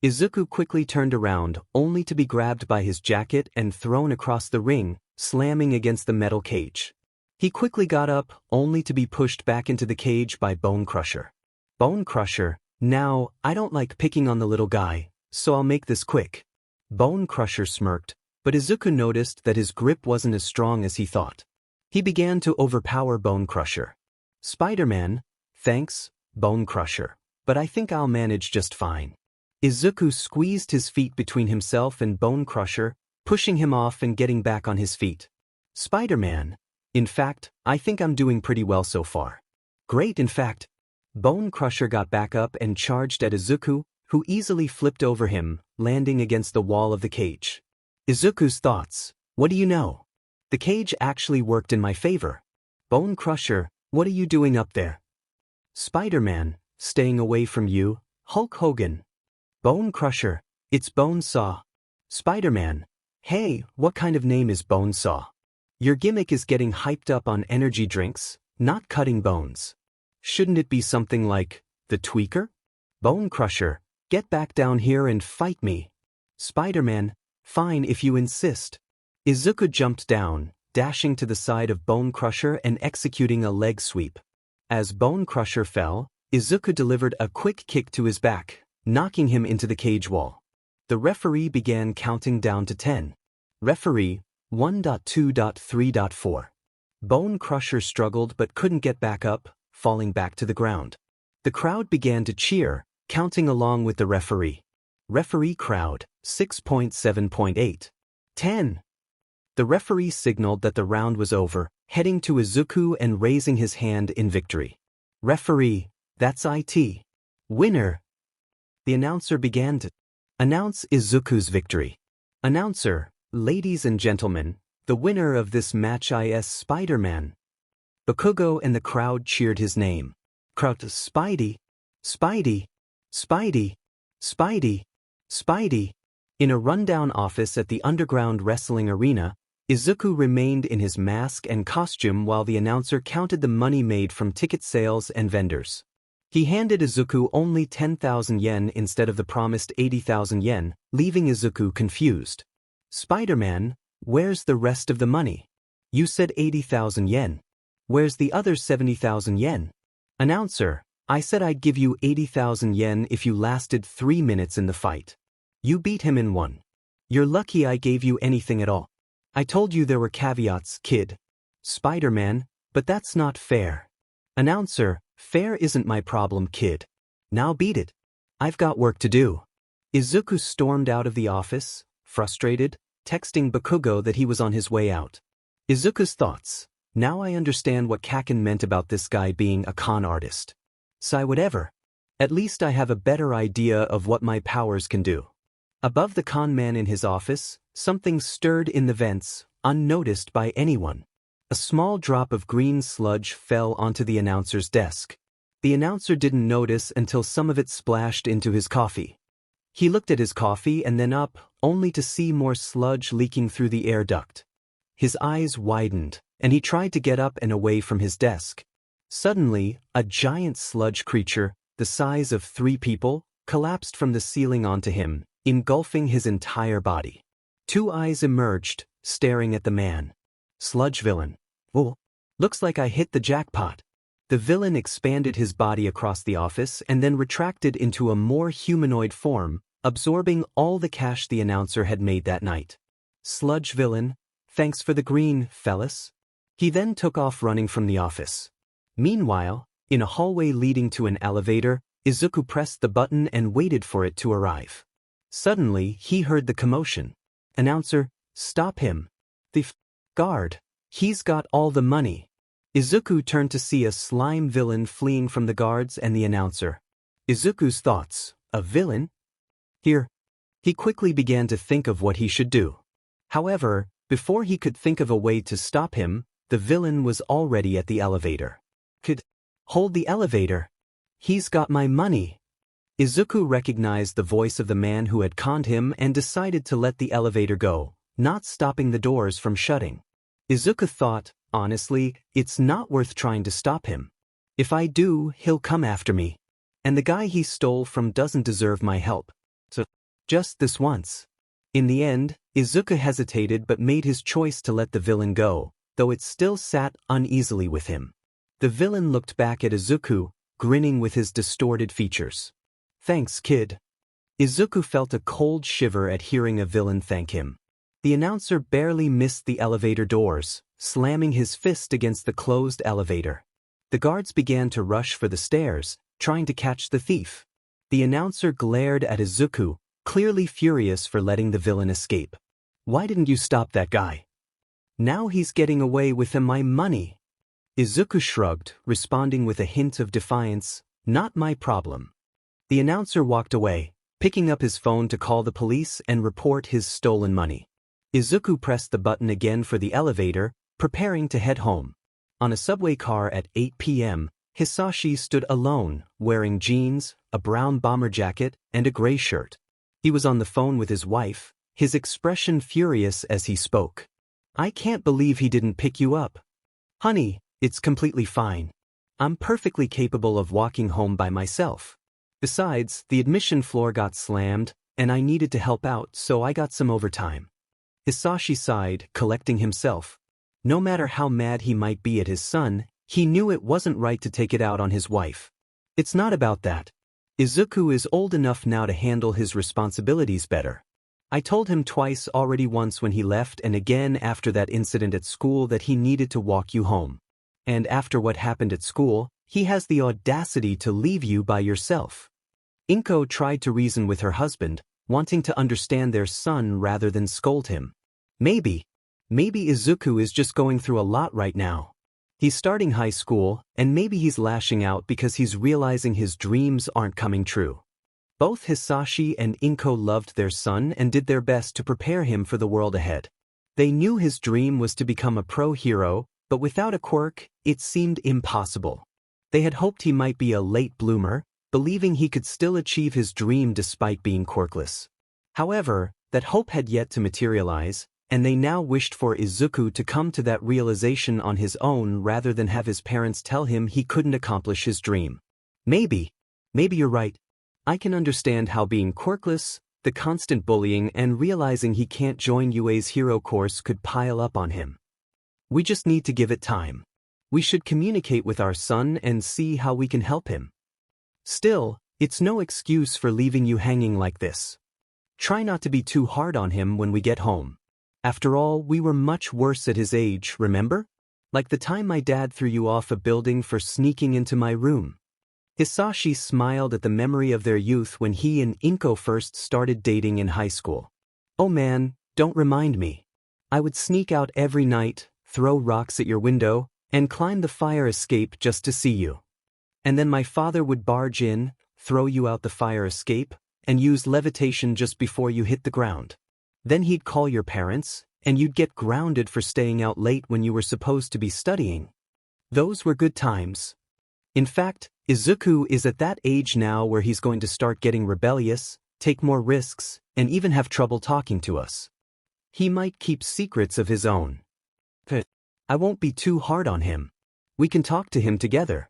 Izuku quickly turned around, only to be grabbed by his jacket and thrown across the ring, slamming against the metal cage. He quickly got up, only to be pushed back into the cage by Bone Crusher. Bone Crusher, now, I don't like picking on the little guy, so I'll make this quick. Bone Crusher smirked, but Izuku noticed that his grip wasn't as strong as he thought. He began to overpower Bone Crusher. Spider-Man, thanks, Bone Crusher, but I think I'll manage just fine. Izuku squeezed his feet between himself and Bone Crusher, pushing him off and getting back on his feet. Spider-Man, in fact, I think I'm doing pretty well so far. Great, in fact. Bone Crusher got back up and charged at Izuku, who easily flipped over him, landing against the wall of the cage. Izuku's thoughts. What do you know? The cage actually worked in my favor. Bone Crusher, what are you doing up there? Spider-Man, staying away from you. Hulk Hogan. Bone Crusher, it's Bonesaw. Spider-Man, hey, what kind of name is Bonesaw? Your gimmick is getting hyped up on energy drinks, not cutting bones. Shouldn't it be something like, the Tweaker? Bone Crusher, get back down here and fight me. Spider-Man, fine if you insist. Izuku jumped down, dashing to the side of Bone Crusher and executing a leg sweep. As Bone Crusher fell, Izuku delivered a quick kick to his back, knocking him into the cage wall. The referee began counting down to 10. Referee, 1.2.3.4. Bone Crusher struggled but couldn't get back up, falling back to the ground. The crowd began to cheer, counting along with the referee. Referee crowd, 6.7.8. 10. The referee signaled that the round was over, heading to Izuku and raising his hand in victory. Referee, that's it. Winner. The announcer began to announce Izuku's victory. Announcer, ladies and gentlemen, the winner of this match is Spider-Man. Bakugo and the crowd cheered his name. Crowd, Spidey, Spidey, Spidey, Spidey, Spidey. In a rundown office at the underground wrestling arena, Izuku remained in his mask and costume while the announcer counted the money made from ticket sales and vendors. He handed Izuku only 10,000 yen instead of the promised 80,000 yen, leaving Izuku confused. Spider-Man, where's the rest of the money? You said 80,000 yen. Where's the other 70,000 yen? Announcer, I said I'd give you 80,000 yen if you lasted 3 minutes in the fight. You beat him in 1. You're lucky I gave you anything at all. I told you there were caveats, kid. Spider-Man, but that's not fair. Announcer, fair isn't my problem, kid. Now beat it. I've got work to do. Izuku stormed out of the office, frustrated, texting Bakugo that he was on his way out. Izuku's thoughts. Now I understand what Kaken meant about this guy being a con artist. Sigh whatever. At least I have a better idea of what my powers can do. Above the con man in his office, something stirred in the vents, unnoticed by anyone. A small drop of green sludge fell onto the announcer's desk. The announcer didn't notice until some of it splashed into his coffee. He looked at his coffee and then up, only to see more sludge leaking through the air duct. His eyes widened, and he tried to get up and away from his desk. Suddenly, a giant sludge creature, the size of 3 people, collapsed from the ceiling onto him, engulfing his entire body. 2 eyes emerged, staring at the man. Sludge villain. Oh, looks like I hit the jackpot. The villain expanded his body across the office and then retracted into a more humanoid form, absorbing all the cash the announcer had made that night. Sludge villain, thanks for the green, fellas. He then took off running from the office. Meanwhile, in a hallway leading to an elevator, Izuku pressed the button and waited for it to arrive. Suddenly, he heard the commotion. Announcer, stop him. The guard. He's got all the money. Izuku turned to see a slime villain fleeing from the guards and the announcer. Izuku's thoughts, a villain? Here. He quickly began to think of what he should do. However, before he could think of a way to stop him, the villain was already at the elevator. Could hold the elevator. He's got my money. Izuku recognized the voice of the man who had conned him and decided to let the elevator go, not stopping the doors from shutting. Izuku thought, honestly, it's not worth trying to stop him. If I do, he'll come after me. And the guy he stole from doesn't deserve my help. So, just this once. In the end, Izuku hesitated but made his choice to let the villain go, though it still sat uneasily with him. The villain looked back at Izuku, grinning with his distorted features. Thanks, kid. Izuku felt a cold shiver at hearing a villain thank him. The announcer barely missed the elevator doors, slamming his fist against the closed elevator. The guards began to rush for the stairs, trying to catch the thief. The announcer glared at Izuku, clearly furious for letting the villain escape. Why didn't you stop that guy? Now he's getting away with my money. Izuku shrugged, responding with a hint of defiance, "Not my problem." The announcer walked away, picking up his phone to call the police and report his stolen money. Izuku pressed the button again for the elevator, preparing to head home. On a subway car at 8 p.m., Hisashi stood alone, wearing jeans, a brown bomber jacket, and a gray shirt. He was on the phone with his wife, his expression furious as he spoke. "I can't believe he didn't pick you up. Honey, it's completely fine. I'm perfectly capable of walking home by myself. Besides, the admission floor got slammed, and I needed to help out, so I got some overtime." Hisashi sighed, collecting himself. No matter how mad he might be at his son, he knew it wasn't right to take it out on his wife. "It's not about that. Izuku is old enough now to handle his responsibilities better. I told him twice already, once when he left and again after that incident at school, that he needed to walk you home. And after what happened at school, he has the audacity to leave you by yourself." Inko tried to reason with her husband, wanting to understand their son rather than scold him. Maybe Izuku is just going through a lot right now. He's starting high school, and maybe he's lashing out because he's realizing his dreams aren't coming true. Both Hisashi and Inko loved their son and did their best to prepare him for the world ahead. They knew his dream was to become a pro hero, but without a quirk, it seemed impossible. They had hoped he might be a late bloomer, believing he could still achieve his dream despite being quirkless. However, that hope had yet to materialize, and they now wished for Izuku to come to that realization on his own rather than have his parents tell him he couldn't accomplish his dream. Maybe you're right. I can understand how being quirkless, the constant bullying, and realizing he can't join UA's hero course could pile up on him. We just need to give it time. We should communicate with our son and see how we can help him. Still, it's no excuse for leaving you hanging like this. Try not to be too hard on him when we get home. After all, we were much worse at his age, remember? Like the time my dad threw you off a building for sneaking into my room." Hisashi smiled at the memory of their youth when he and Inko first started dating in high school. "Oh man, don't remind me. I would sneak out every night, throw rocks at your window, and climb the fire escape just to see you. And then my father would barge in, throw you out the fire escape, and use levitation just before you hit the ground. Then he'd call your parents, and you'd get grounded for staying out late when you were supposed to be studying. Those were good times. In fact, Izuku is at that age now where he's going to start getting rebellious, take more risks, and even have trouble talking to us. He might keep secrets of his own. But I won't be too hard on him. We can talk to him together."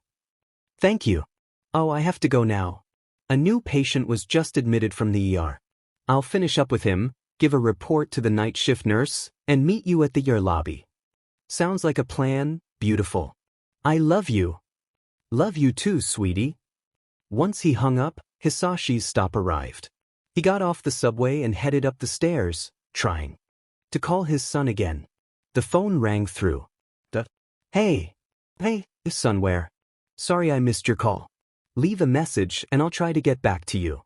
"Thank you. Oh, I have to go now. A new patient was just admitted from the ER. I'll finish up with him, give a report to the night shift nurse, and meet you at the ER lobby." "Sounds like a plan, beautiful. I love you." "Love you too, sweetie." Once he hung up, Hisashi's stop arrived. He got off the subway and headed up the stairs, trying to call his son again. The phone rang through. Hey, son, where? Sorry I missed your call. Leave a message and I'll try to get back to you."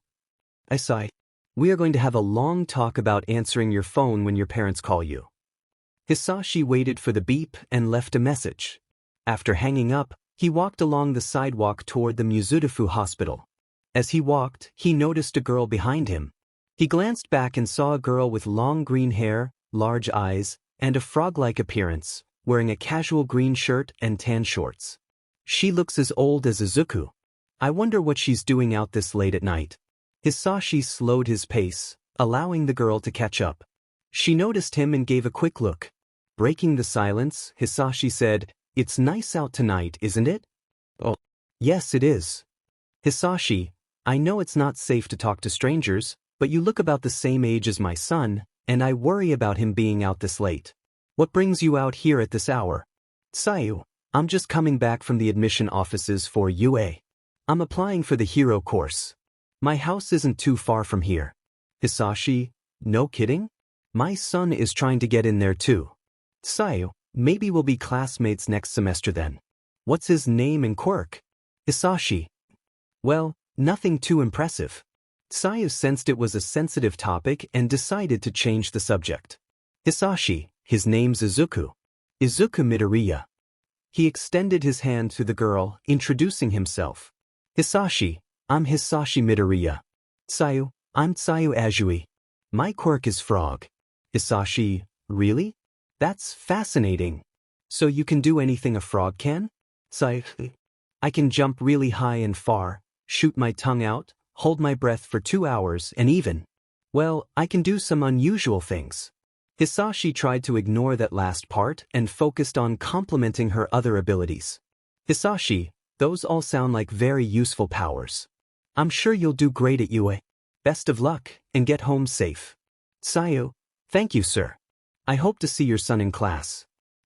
I sighed. "We are going to have a long talk about answering your phone when your parents call you." Hisashi waited for the beep and left a message. After hanging up, he walked along the sidewalk toward the Mizudafu hospital. As he walked, he noticed a girl behind him. He glanced back and saw a girl with long green hair, large eyes, and a frog-like appearance, wearing a casual green shirt and tan shorts. She looks as old as Izuku. I wonder what she's doing out this late at night. Hisashi slowed his pace, allowing the girl to catch up. She noticed him and gave a quick look. Breaking the silence, Hisashi said, "It's nice out tonight, isn't it?" "Oh, yes it is." "Hisashi, I know it's not safe to talk to strangers, but you look about the same age as my son, and I worry about him being out this late. What brings you out here at this hour?" "Sayu, I'm just coming back from the admission offices for UA. I'm applying for the hero course. My house isn't too far from here." "Hisashi, no kidding? My son is trying to get in there too." "Sayu, maybe we'll be classmates next semester then. What's his name and quirk?" "Hisashi. Well, nothing too impressive." Sayu sensed it was a sensitive topic and decided to change the subject. "Hisashi, his name's Izuku. Izuku Midoriya." He extended his hand to the girl, introducing himself. Hisashi, I'm Hisashi Midoriya. Tsuyu, I'm Tsuyu Azui. My quirk is frog. Hisashi, really? That's fascinating. So you can do anything a frog can? Tsuyu, I can jump really high and far, shoot my tongue out, hold my breath for 2 hours and even, well, I can do some unusual things. Hisashi tried to ignore that last part and focused on complementing her other abilities. Hisashi, those all sound like very useful powers. I'm sure you'll do great at UA. Best of luck, and get home safe. Tsuyu, thank you, sir. I hope to see your son in class.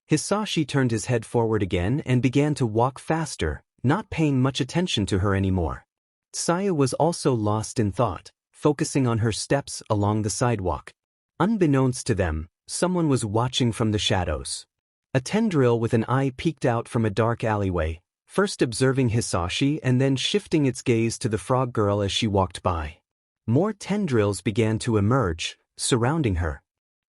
Hisashi turned his head forward again and began to walk faster, not paying much attention to her anymore. Tsuyu was also lost in thought, focusing on her steps along the sidewalk. Unbeknownst to them, someone was watching from the shadows. A tendril with an eye peeked out from a dark alleyway, first observing Hisashi and then shifting its gaze to the frog girl as she walked by. More tendrils began to emerge, surrounding her.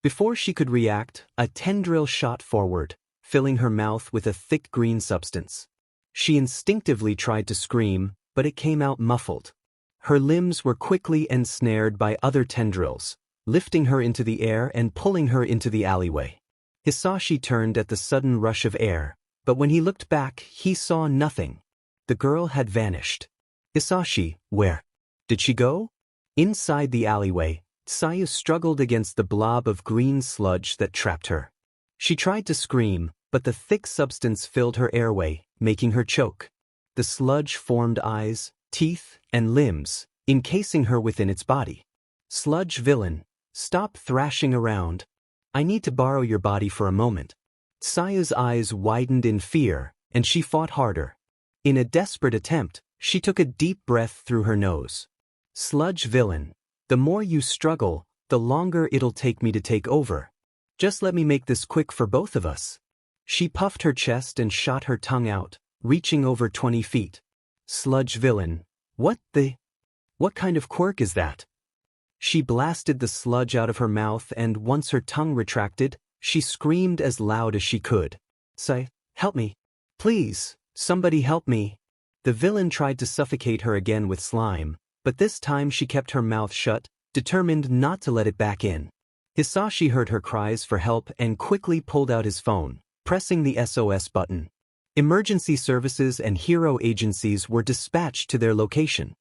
Before she could react, a tendril shot forward, filling her mouth with a thick green substance. She instinctively tried to scream, but it came out muffled. Her limbs were quickly ensnared by other tendrils, lifting her into the air and pulling her into the alleyway. Hisashi turned at the sudden rush of air, but when he looked back, he saw nothing. The girl had vanished. Hisashi, where did she go? Inside the alleyway, Tsuyu struggled against the blob of green sludge that trapped her. She tried to scream, but the thick substance filled her airway, making her choke. The sludge formed eyes, teeth, and limbs, encasing her within its body. Sludge villain, stop thrashing around. I need to borrow your body for a moment. Tsuyu's eyes widened in fear, and she fought harder. In a desperate attempt, she took a deep breath through her nose. Sludge villain, the more you struggle, the longer it'll take me to take over. Just let me make this quick for both of us. She puffed her chest and shot her tongue out, reaching over 20 feet. Sludge villain, what kind of quirk is that? She blasted the sludge out of her mouth and once her tongue retracted, she screamed as loud as she could. Say, help me. Please, somebody help me. The villain tried to suffocate her again with slime, but this time she kept her mouth shut, determined not to let it back in. Hisashi heard her cries for help and quickly pulled out his phone, pressing the SOS button. Emergency services and hero agencies were dispatched to their location.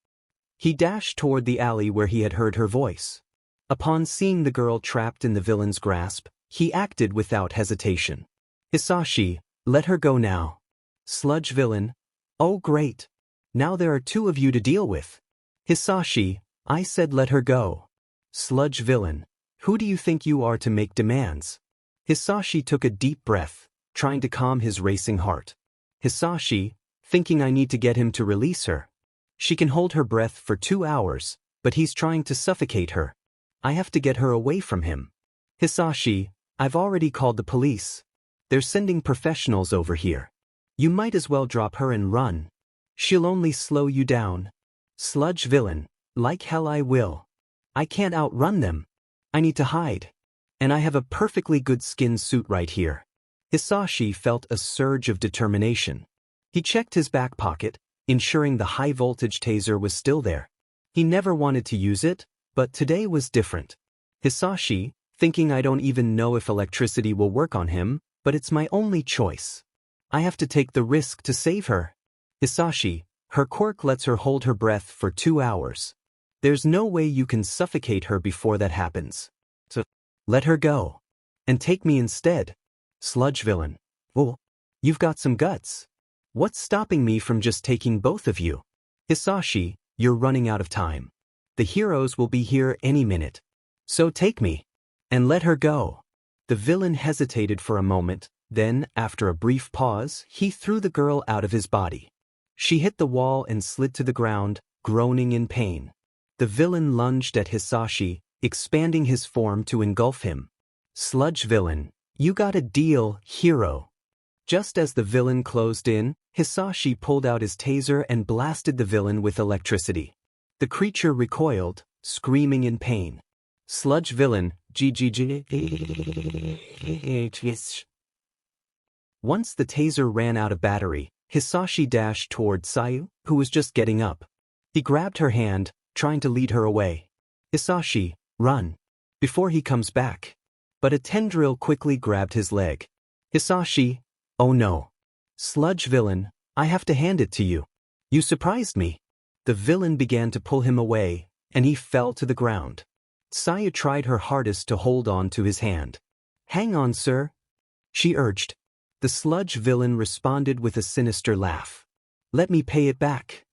He dashed toward the alley where he had heard her voice. Upon seeing the girl trapped in the villain's grasp, he acted without hesitation. Hisashi, let her go now. Sludge villain, oh great. Now there are 2 of you to deal with. Hisashi, I said let her go. Sludge villain, who do you think you are to make demands? Hisashi took a deep breath, trying to calm his racing heart. Hisashi, thinking I need to get him to release her. She can hold her breath for 2 hours, but he's trying to suffocate her. I have to get her away from him. Hisashi, I've already called the police. They're sending professionals over here. You might as well drop her and run. She'll only slow you down. Sludge villain, like hell I will. I can't outrun them. I need to hide. And I have a perfectly good skin suit right here. Hisashi felt a surge of determination. He checked his back pocket, ensuring the high-voltage taser was still there. He never wanted to use it, but today was different. Hisashi, thinking I don't even know if electricity will work on him, but it's my only choice. I have to take the risk to save her. Hisashi, her quirk lets her hold her breath for 2 hours. There's no way you can suffocate her before that happens. So, let her go. And take me instead. Sludge villain. Oh, you've got some guts. What's stopping me from just taking both of you? Hisashi, you're running out of time. The heroes will be here any minute. So take me. And let her go. The villain hesitated for a moment, then, after a brief pause, he threw the girl out of his body. She hit the wall and slid to the ground, groaning in pain. The villain lunged at Hisashi, expanding his form to engulf him. Sludge villain, you got a deal, hero. Just as the villain closed in, Hisashi pulled out his taser and blasted the villain with electricity. The creature recoiled, screaming in pain. Sludge villain, Once the taser ran out of battery, Hisashi dashed toward Sayu, who was just getting up. He grabbed her hand, trying to lead her away. Hisashi, run. Before he comes back. But a tendril quickly grabbed his leg. Hisashi, oh no. Sludge villain, I have to hand it to you. You surprised me. The villain began to pull him away, and he fell to the ground. Sayu tried her hardest to hold on to his hand. Hang on, sir, she urged. The sludge villain responded with a sinister laugh. Let me pay it back.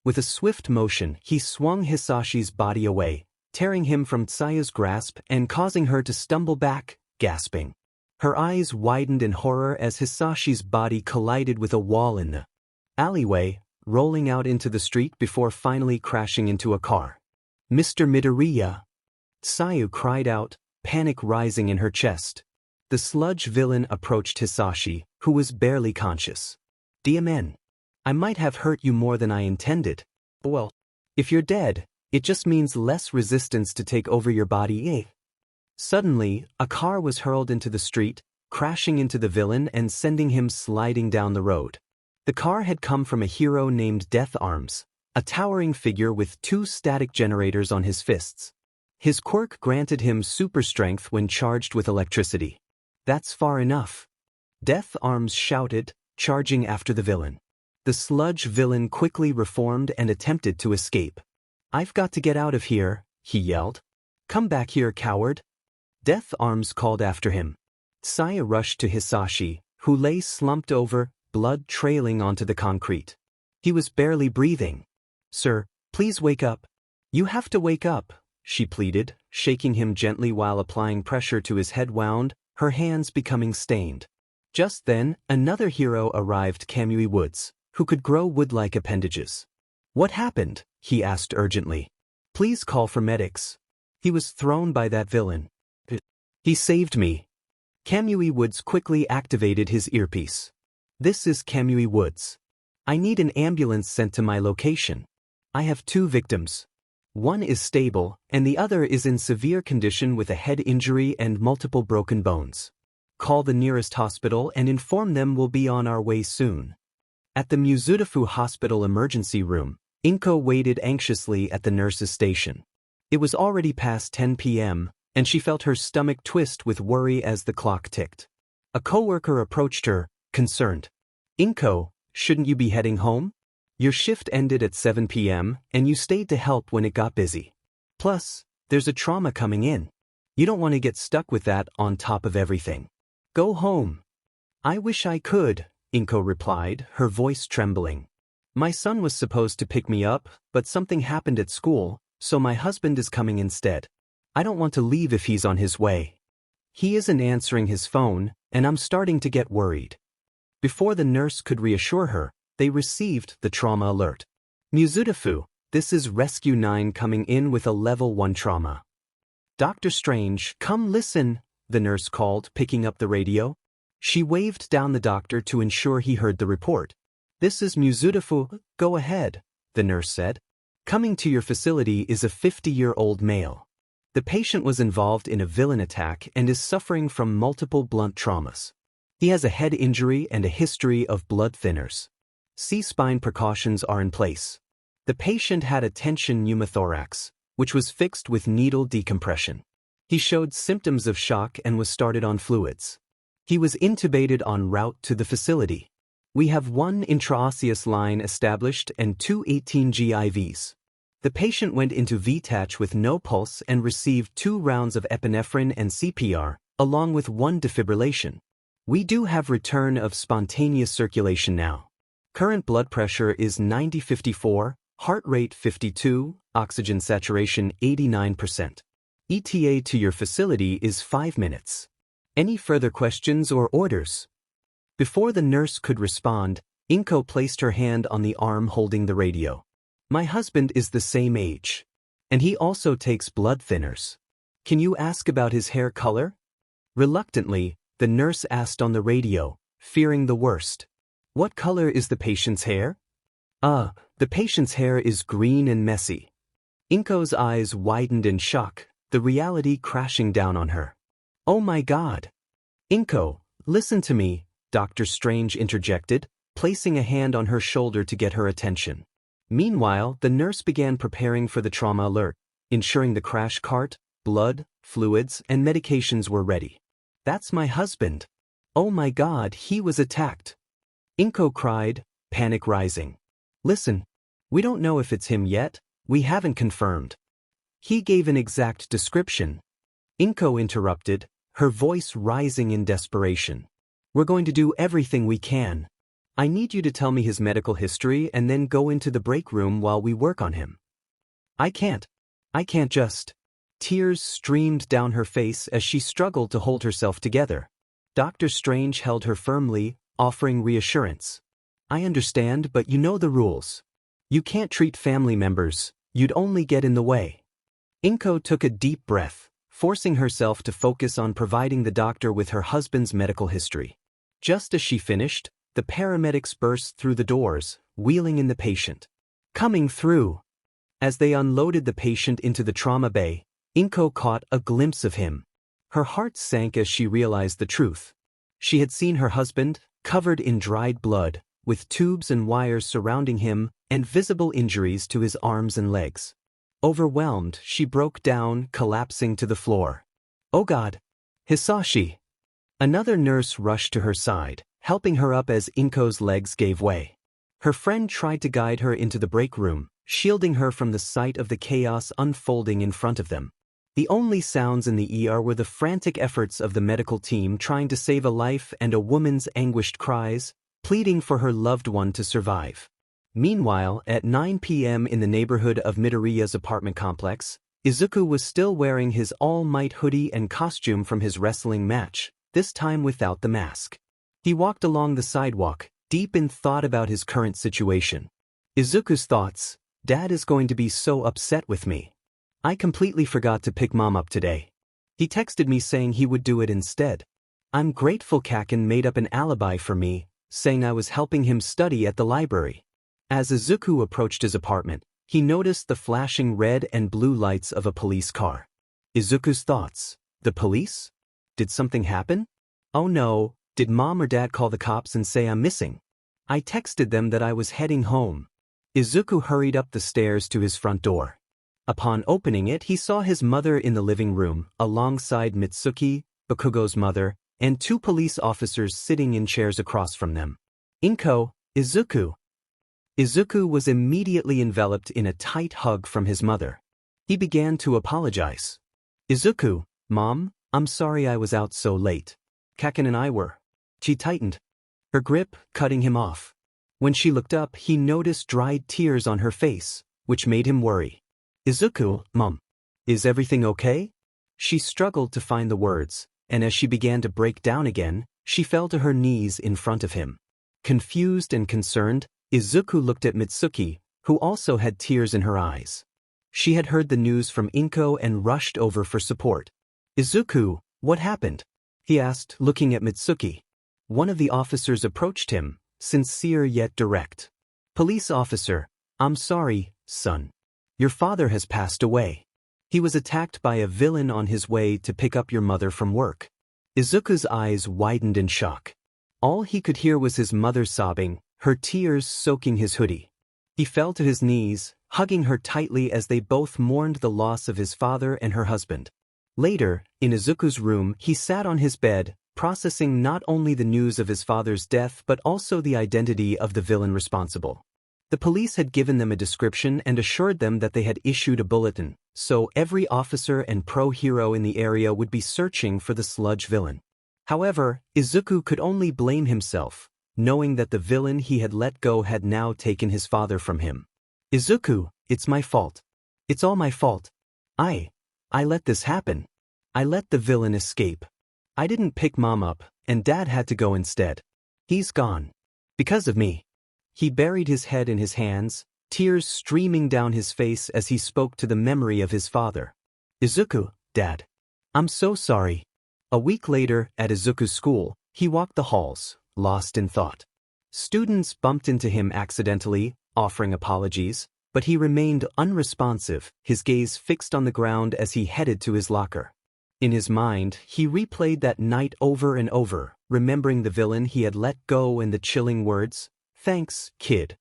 With a swift motion, he swung Hisashi's body away, tearing him from Sayu's grasp and causing her to stumble back, gasping. Her eyes widened in horror as Hisashi's body collided with a wall in the alleyway, rolling out into the street before finally crashing into a car. Mr. Midoriya! Sayu cried out, panic rising in her chest. The sludge villain approached Hisashi, who was barely conscious. DMN. I might have hurt you more than I intended. Well, if you're dead, it just means less resistance to take over your body, eh? Suddenly, a car was hurled into the street, crashing into the villain and sending him sliding down the road. The car had come from a hero named Death Arms, a towering figure with 2 static generators on his fists. His quirk granted him super strength when charged with electricity. That's far enough. Death Arms shouted, charging after the villain. The sludge villain quickly reformed and attempted to escape. I've got to get out of here, he yelled. Come back here, coward. Death Arms called after him. Sayu rushed to Hisashi, who lay slumped over, blood trailing onto the concrete. He was barely breathing. Sir, please wake up. You have to wake up, she pleaded, shaking him gently while applying pressure to his head wound, her hands becoming stained. Just then, another hero arrived, Kamui Woods, who could grow wood-like appendages. What happened? He asked urgently. Please call for medics. He was thrown by that villain. He saved me. Kamui Woods quickly activated his earpiece. This is Kamui Woods. I need an ambulance sent to my location. I have 2 victims. One is stable, and the other is in severe condition with a head injury and multiple broken bones. Call the nearest hospital and inform them we'll be on our way soon. At the Mizudafu Hospital emergency room, Inko waited anxiously at the nurse's station. It was already past 10 p.m., and she felt her stomach twist with worry as the clock ticked. A coworker approached her, concerned. Inko, shouldn't you be heading home? Your shift ended at 7 p.m., and you stayed to help when it got busy. Plus, there's a trauma coming in. You don't want to get stuck with that on top of everything. Go home. I wish I could, Inko replied, her voice trembling. My son was supposed to pick me up, but something happened at school, so my husband is coming instead. I don't want to leave if he's on his way. He isn't answering his phone, and I'm starting to get worried. Before the nurse could reassure her, they received the trauma alert. Mizudafu, this is Rescue 9 coming in with a level 1 trauma. Dr. Strange, come listen, the nurse called, picking up the radio. She waved down the doctor to ensure he heard the report. This is Mizudafu, go ahead, the nurse said. Coming to your facility is a 50-year-old male. The patient was involved in a villain attack and is suffering from multiple blunt traumas. He has a head injury and a history of blood thinners. C-spine precautions are in place. The patient had a tension pneumothorax, which was fixed with needle decompression. He showed symptoms of shock and was started on fluids. He was intubated en route to the facility. We have 1 intraosseous line established and 2 18G IVs. The patient went into VTACH with no pulse and received 2 rounds of epinephrine and CPR, along with 1 defibrillation. We do have return of spontaneous circulation now. Current blood pressure is 90/54, heart rate 52, oxygen saturation 89%. ETA to your facility is 5 minutes. Any further questions or orders? Before the nurse could respond, Inko placed her hand on the arm holding the radio. My husband is the same age. And he also takes blood thinners. Can you ask about his hair color? Reluctantly, the nurse asked on the radio, fearing the worst. What color is the patient's hair? The patient's hair is green and messy. Inko's eyes widened in shock, the reality crashing down on her. Oh my God. Inko, listen to me, Dr. Strange interjected, placing a hand on her shoulder to get her attention. Meanwhile, the nurse began preparing for the trauma alert, ensuring the crash cart, blood, fluids, and medications were ready. "That's my husband. Oh my God, he was attacked." Inko cried, panic rising. "Listen, we don't know if it's him yet, we haven't confirmed. He gave an exact description." Inko interrupted, her voice rising in desperation. "We're going to do everything we can. I need you to tell me his medical history and then go into the break room while we work on him." I can't just." Tears streamed down her face as she struggled to hold herself together. Dr. Strange held her firmly, offering reassurance. "I understand, but you know the rules. You can't treat family members, you'd only get in the way." Inko took a deep breath, forcing herself to focus on providing the doctor with her husband's medical history. Just as she finished, the paramedics burst through the doors, wheeling in the patient. "Coming through." As they unloaded the patient into the trauma bay, Inko caught a glimpse of him. Her heart sank as she realized the truth. She had seen her husband, covered in dried blood, with tubes and wires surrounding him and visible injuries to his arms and legs. Overwhelmed, she broke down, collapsing to the floor. "Oh God! Hisashi!" Another nurse rushed to her side, helping her up as Inko's legs gave way. Her friend tried to guide her into the break room, shielding her from the sight of the chaos unfolding in front of them. The only sounds in the ER were the frantic efforts of the medical team trying to save a life and a woman's anguished cries, pleading for her loved one to survive. Meanwhile, at 9 p.m. in the neighborhood of Midoriya's apartment complex, Izuku was still wearing his All Might hoodie and costume from his wrestling match, this time without the mask. He walked along the sidewalk, deep in thought about his current situation. Izuku's thoughts: "Dad is going to be so upset with me. I completely forgot to pick Mom up today. He texted me saying he would do it instead. I'm grateful Kaken made up an alibi for me, saying I was helping him study at the library." As Izuku approached his apartment, he noticed the flashing red and blue lights of a police car. Izuku's thoughts: the police? Did something happen? Oh no, did Mom or Dad call the cops and say I'm missing? I texted them that I was heading home. Izuku hurried up the stairs to his front door. Upon opening it, he saw his mother in the living room, alongside Mitsuki, Bakugo's mother, and two police officers sitting in chairs across from them. "Inko, Izuku." Izuku was immediately enveloped in a tight hug from his mother. He began to apologize. "Izuku, Mom, I'm sorry I was out so late. Kaken and I were." She tightened her grip, cutting him off. When she looked up, he noticed dried tears on her face, which made him worry. "Izuku, Mom, is everything okay?" She struggled to find the words, and as she began to break down again, she fell to her knees in front of him. Confused and concerned, Izuku looked at Mitsuki, who also had tears in her eyes. She had heard the news from Inko and rushed over for support. "Izuku, what happened?" he asked, looking at Mitsuki. One of the officers approached him, sincere yet direct. "Police officer, I'm sorry, son. Your father has passed away. He was attacked by a villain on his way to pick up your mother from work." Izuku's eyes widened in shock. All he could hear was his mother sobbing, her tears soaking his hoodie. He fell to his knees, hugging her tightly as they both mourned the loss of his father and her husband. Later, in Izuku's room, he sat on his bed, processing not only the news of his father's death but also the identity of the villain responsible. The police had given them a description and assured them that they had issued a bulletin, so every officer and pro-hero in the area would be searching for the Sludge villain. However, Izuku could only blame himself, knowing that the villain he had let go had now taken his father from him. "Izuku, it's my fault. It's all my fault. I let this happen. I let the villain escape. I didn't pick Mom up, and Dad had to go instead. He's gone. Because of me." He buried his head in his hands, tears streaming down his face as he spoke to the memory of his father. "Izuku, Dad. I'm so sorry." A week later, at Izuku's school, he walked the halls, lost in thought. Students bumped into him accidentally, offering apologies, but he remained unresponsive, his gaze fixed on the ground as he headed to his locker. In his mind, he replayed that night over and over, remembering the villain he had let go and the chilling words, "Thanks, kid."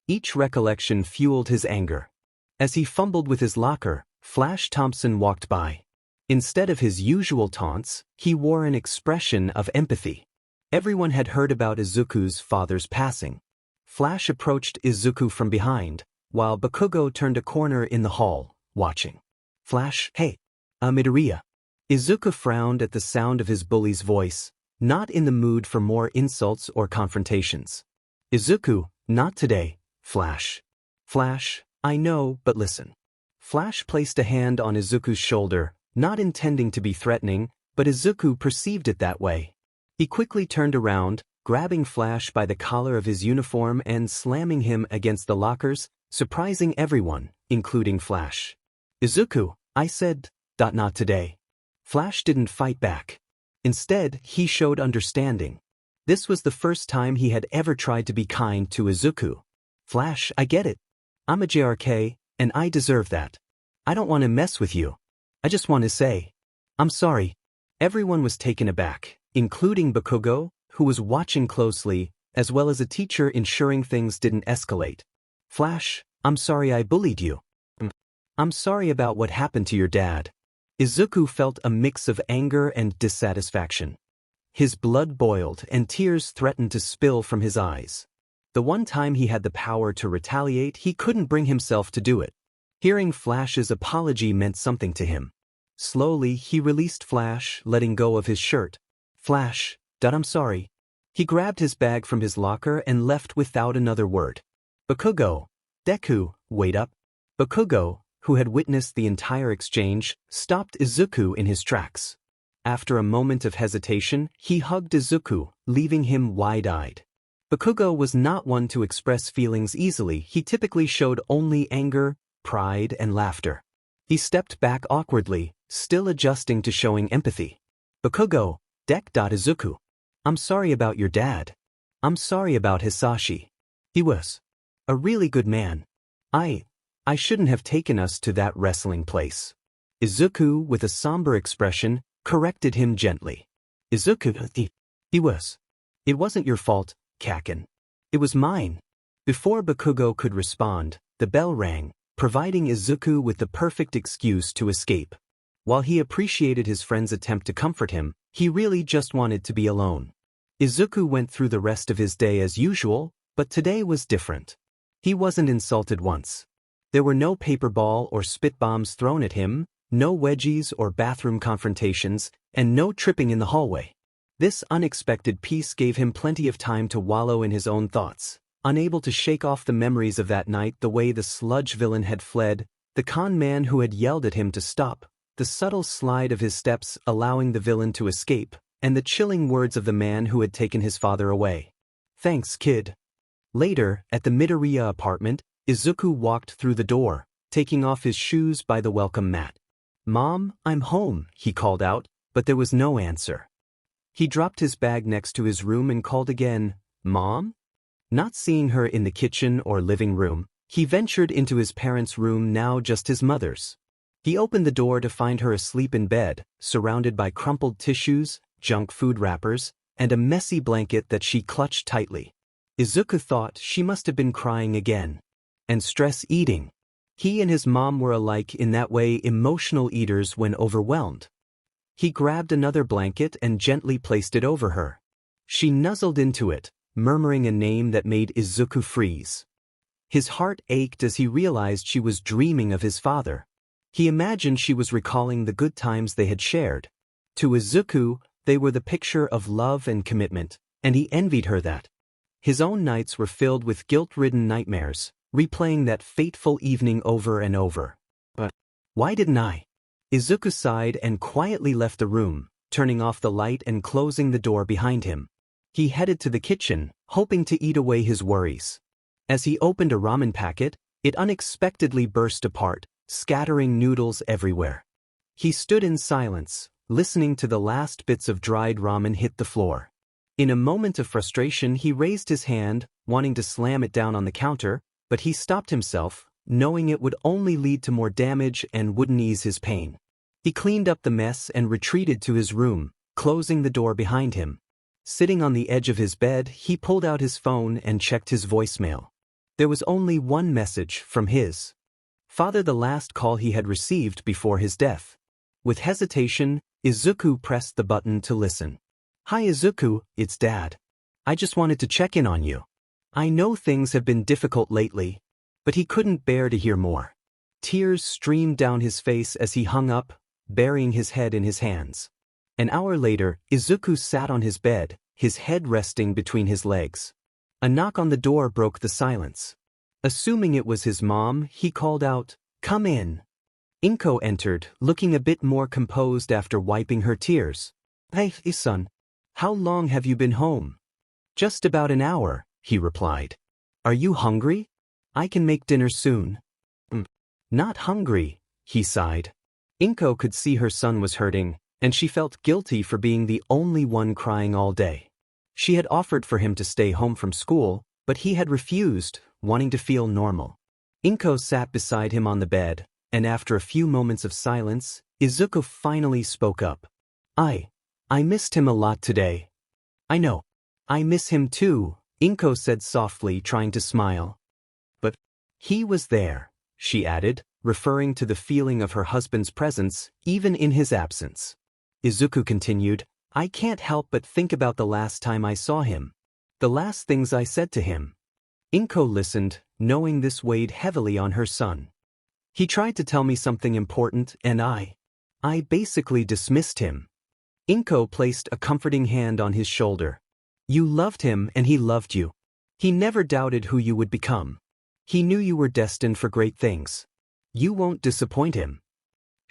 Each recollection fueled his anger. As he fumbled with his locker, Flash Thompson walked by. Instead of his usual taunts, he wore an expression of empathy. Everyone had heard about Izuku's father's passing. Flash approached Izuku from behind, while Bakugo turned a corner in the hall, watching. "Flash, hey. Midoriya." Izuku frowned at the sound of his bully's voice, not in the mood for more insults or confrontations. "Izuku, not today, Flash." "Flash, I know, but listen." Flash placed a hand on Izuku's shoulder, not intending to be threatening, but Izuku perceived it that way. He quickly turned around, grabbing Flash by the collar of his uniform and slamming him against the lockers, surprising everyone, including Flash. "Izuku, I said, not today." Flash didn't fight back. Instead, he showed understanding. This was the first time he had ever tried to be kind to Izuku. "Flash, I get it. I'm a JRK, and I deserve that. I don't want to mess with you. I just want to say, I'm sorry." Everyone was taken aback, including Bakugo, who was watching closely, as well as a teacher ensuring things didn't escalate. "Flash, I'm sorry I bullied you. I'm sorry about what happened to your dad." Izuku felt a mix of anger and dissatisfaction. His blood boiled and tears threatened to spill from his eyes. The one time he had the power to retaliate, he couldn't bring himself to do it. Hearing Flash's apology meant something to him. Slowly, he released Flash, letting go of his shirt. "Flash, I'm sorry." He grabbed his bag from his locker and left without another word. Bakugo, "Deku, wait up." Bakugo, who had witnessed the entire exchange, stopped Izuku in his tracks. After a moment of hesitation, he hugged Izuku, leaving him wide-eyed. Bakugo was not one to express feelings easily. He typically showed only anger, pride, and laughter. He stepped back awkwardly, still adjusting to showing empathy. "Bakugo, Izuku. I'm sorry about your dad. I'm sorry about Hisashi. He was a really good man. I shouldn't have taken us to that wrestling place." Izuku, with a somber expression, corrected him gently. "Izuku, it wasn't your fault, Kaken. It was mine." Before Bakugo could respond, the bell rang, providing Izuku with the perfect excuse to escape. While he appreciated his friend's attempt to comfort him, he really just wanted to be alone. Izuku went through the rest of his day as usual, but today was different. He wasn't insulted once. There were no paper ball or spit bombs thrown at him, no wedgies or bathroom confrontations, and no tripping in the hallway. This unexpected peace gave him plenty of time to wallow in his own thoughts, unable to shake off the memories of that night, the way the Sludge villain had fled, the con man who had yelled at him to stop, the subtle slide of his steps allowing the villain to escape, and the chilling words of the man who had taken his father away. "Thanks, kid." Later, at the Midoriya apartment, Izuku walked through the door, taking off his shoes by the welcome mat. "Mom, I'm home," he called out, but there was no answer. He dropped his bag next to his room and called again, "Mom?" Not seeing her in the kitchen or living room, he ventured into his parents' room, now just his mother's. He opened the door to find her asleep in bed, surrounded by crumpled tissues, junk food wrappers, and a messy blanket that she clutched tightly. Izuku thought she must have been crying again. And stress eating. He and his mom were alike in that way, emotional eaters when overwhelmed. He grabbed another blanket and gently placed it over her. She nuzzled into it, murmuring a name that made Izuku freeze. His heart ached as he realized she was dreaming of his father. He imagined she was recalling the good times they had shared. To Izuku, they were the picture of love and commitment, and he envied her that. His own nights were filled with guilt-ridden nightmares, replaying that fateful evening over and over. But why didn't I? Izuku sighed and quietly left the room, turning off the light and closing the door behind him. He headed to the kitchen, hoping to eat away his worries. As he opened a ramen packet, it unexpectedly burst apart, scattering noodles everywhere. He stood in silence, listening to the last bits of dried ramen hit the floor. In a moment of frustration, he raised his hand, wanting to slam it down on the counter, but he stopped himself, knowing it would only lead to more damage and wouldn't ease his pain. He cleaned up the mess and retreated to his room, closing the door behind him. Sitting on the edge of his bed, he pulled out his phone and checked his voicemail. There was only one message from his father, the last call he had received before his death. With hesitation, Izuku pressed the button to listen. "Hi Izuku, it's Dad. I just wanted to check in on you. I know things have been difficult lately." But he couldn't bear to hear more. Tears streamed down his face as he hung up, burying his head in his hands. An hour later, Izuku sat on his bed, his head resting between his legs. A knock on the door broke the silence. Assuming it was his mom, he called out, "Come in." Inko entered, looking a bit more composed after wiping her tears. "Hey, son. How long have you been home?" "Just about an hour," he replied. "Are you hungry? I can make dinner soon." Not hungry," he sighed. Inko could see her son was hurting, and she felt guilty for being the only one crying all day. She had offered for him to stay home from school, but he had refused, wanting to feel normal. Inko sat beside him on the bed, and after a few moments of silence, Izuku finally spoke up. I missed him a lot today." "I know. I miss him too," Inko said softly, trying to smile. "But he was there," she added, referring to the feeling of her husband's presence, even in his absence. Izuku continued, "I can't help but think about the last time I saw him. The last things I said to him." Inko listened, knowing this weighed heavily on her son. "He tried to tell me something important, and I basically dismissed him." Inko placed a comforting hand on his shoulder. "You loved him and he loved you. He never doubted who you would become. He knew you were destined for great things. You won't disappoint him."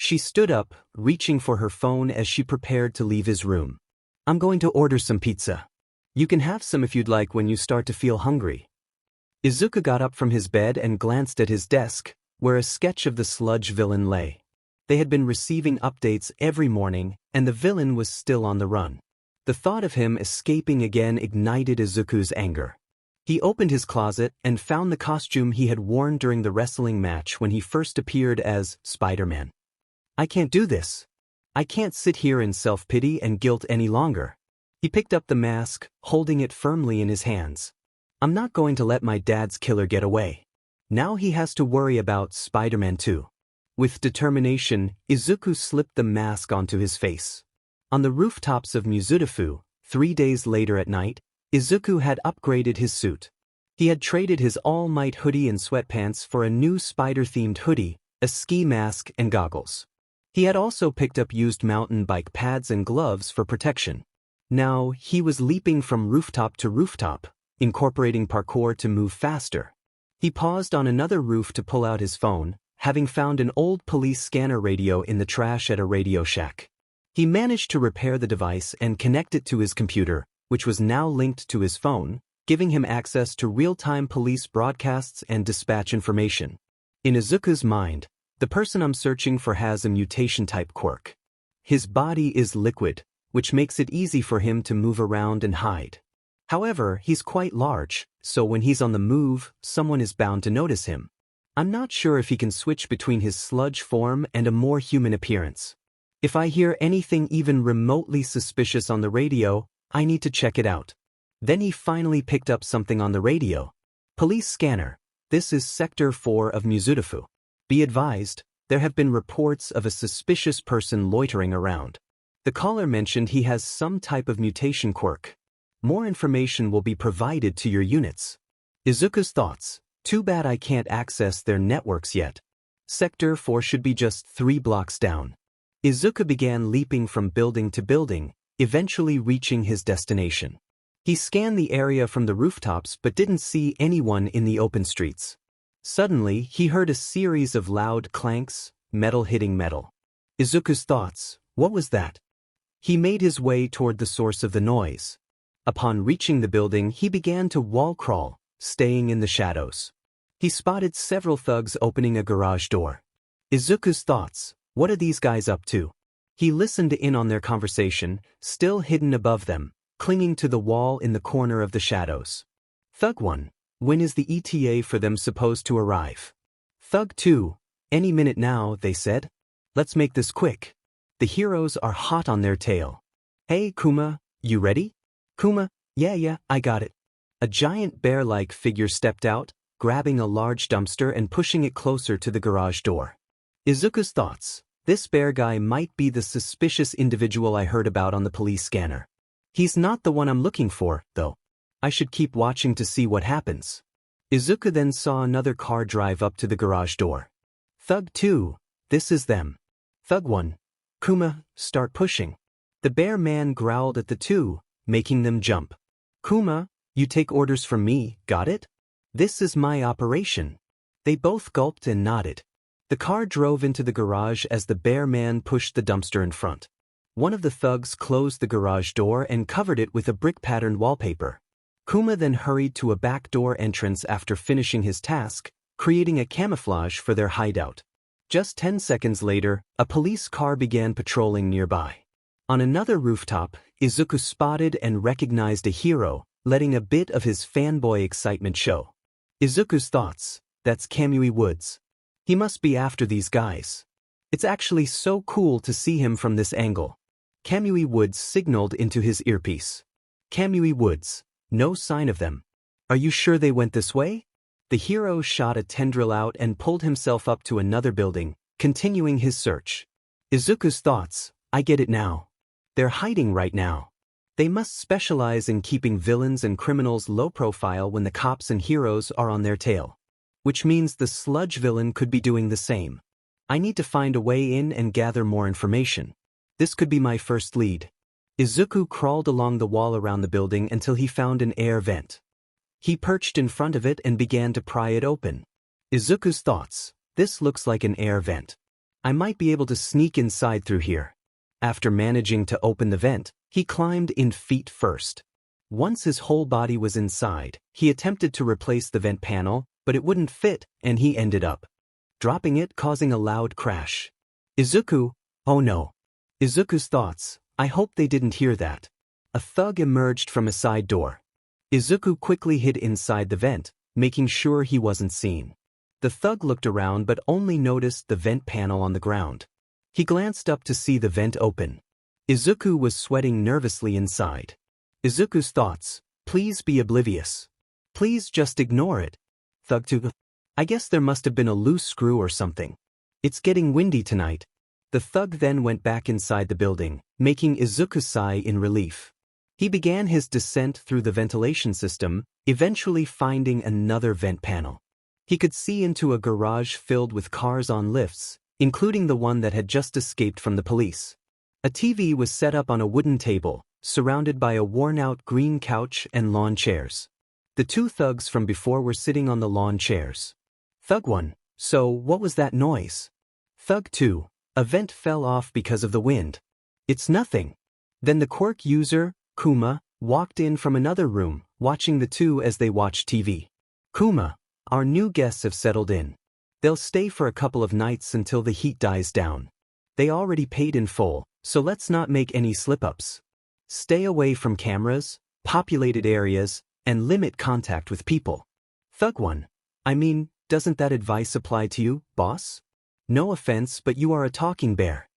She stood up, reaching for her phone as she prepared to leave his room. "I'm going to order some pizza. You can have some if you'd like when you start to feel hungry." Izuku got up from his bed and glanced at his desk, where a sketch of the Sludge villain lay. They had been receiving updates every morning, and the villain was still on the run. The thought of him escaping again ignited Izuku's anger. He opened his closet and found the costume he had worn during the wrestling match when he first appeared as Spider-Man. "I can't do this. I can't sit here in self-pity and guilt any longer." He picked up the mask, holding it firmly in his hands. "I'm not going to let my dad's killer get away. Now he has to worry about Spider-Man too." With determination, Izuku slipped the mask onto his face. On the rooftops of Mizudafu, 3 days later at night, Izuku had upgraded his suit. He had traded his All Might hoodie and sweatpants for a new spider-themed hoodie, a ski mask, and goggles. He had also picked up used mountain bike pads and gloves for protection. Now, he was leaping from rooftop to rooftop, incorporating parkour to move faster. He paused on another roof to pull out his phone, having found an old police scanner radio in the trash at a Radio Shack. He managed to repair the device and connect it to his computer, which was now linked to his phone, giving him access to real-time police broadcasts and dispatch information. In Izuku's mind, the person I'm searching for has a mutation-type quirk. His body is liquid, which makes it easy for him to move around and hide. However, he's quite large, so when he's on the move, someone is bound to notice him. I'm not sure if he can switch between his sludge form and a more human appearance. If I hear anything even remotely suspicious on the radio, I need to check it out. Then he finally picked up something on the radio. "Police scanner. This is Sector 4 of Mizudafu. Be advised, there have been reports of a suspicious person loitering around. The caller mentioned he has some type of mutation quirk. More information will be provided to your units." Izuku's thoughts. Too bad I can't access their networks yet. Sector 4 should be just 3 blocks down. Izuku began leaping from building to building, eventually reaching his destination. He scanned the area from the rooftops but didn't see anyone in the open streets. Suddenly, he heard a series of loud clanks, metal hitting metal. Izuku's thoughts, what was that? He made his way toward the source of the noise. Upon reaching the building, he began to wall crawl, staying in the shadows. He spotted several thugs opening a garage door. Izuku's thoughts, what are these guys up to? He listened in on their conversation, still hidden above them, clinging to the wall in the corner of the shadows. Thug 1, when is the ETA for them supposed to arrive? Thug 2, any minute now, they said. Let's make this quick. The heroes are hot on their tail. Hey Kuma, you ready? Kuma, yeah, I got it. A giant bear-like figure stepped out, grabbing a large dumpster and pushing it closer to the garage door. Izuku's thoughts. This bear guy might be the suspicious individual I heard about on the police scanner. He's not the one I'm looking for, though. I should keep watching to see what happens. Izuku then saw another car drive up to the garage door. Thug 2, this is them. Thug 1, Kuma, start pushing. The bear man growled at the two, making them jump. Kuma, you take orders from me, got it? This is my operation. They both gulped and nodded. The car drove into the garage as the bear man pushed the dumpster in front. One of the thugs closed the garage door and covered it with a brick-patterned wallpaper. Kuma then hurried to a back door entrance after finishing his task, creating a camouflage for their hideout. Just 10 seconds later, a police car began patrolling nearby. On another rooftop, Izuku spotted and recognized a hero, letting a bit of his fanboy excitement show. Izuku's thoughts, that's Kamui Woods. He must be after these guys. It's actually so cool to see him from this angle. Kamui Woods signaled into his earpiece. Kamui Woods, no sign of them. Are you sure they went this way? The hero shot a tendril out and pulled himself up to another building, continuing his search. Izuku's thoughts, I get it now. They're hiding right now. They must specialize in keeping villains and criminals low profile when the cops and heroes are on their tail. Which means the Sludge villain could be doing the same. I need to find a way in and gather more information. This could be my first lead. Izuku crawled along the wall around the building until he found an air vent. He perched in front of it and began to pry it open. Izuku's thoughts, this looks like an air vent. I might be able to sneak inside through here. After managing to open the vent, he climbed in feet first. Once his whole body was inside, he attempted to replace the vent panel, but it wouldn't fit, and he ended up dropping it, causing a loud crash. Izuku, oh no. Izuku's thoughts, I hope they didn't hear that. A thug emerged from a side door. Izuku quickly hid inside the vent, making sure he wasn't seen. The thug looked around but only noticed the vent panel on the ground. He glanced up to see the vent open. Izuku was sweating nervously inside. Izuku's thoughts, please be oblivious. Please just ignore it. Thug 2, I guess there must have been a loose screw or something. It's getting windy tonight. The thug then went back inside the building, making Izuku sigh in relief. He began his descent through the ventilation system, eventually finding another vent panel. He could see into a garage filled with cars on lifts, including the one that had just escaped from the police. A TV was set up on a wooden table, surrounded by a worn-out green couch and lawn chairs. The two thugs from before were sitting on the lawn chairs. Thug 1, so what was that noise? Thug 2, a vent fell off because of the wind. It's nothing. Then the quirk user, Kuma, walked in from another room, watching the two as they watched TV. Kuma, our new guests have settled in. They'll stay for a couple of nights until the heat dies down. They already paid in full, so let's not make any slip-ups. Stay away from cameras, populated areas, and limit contact with people. Thug 1, I mean, doesn't that advice apply to you, boss? No offense, but you are a talking bear.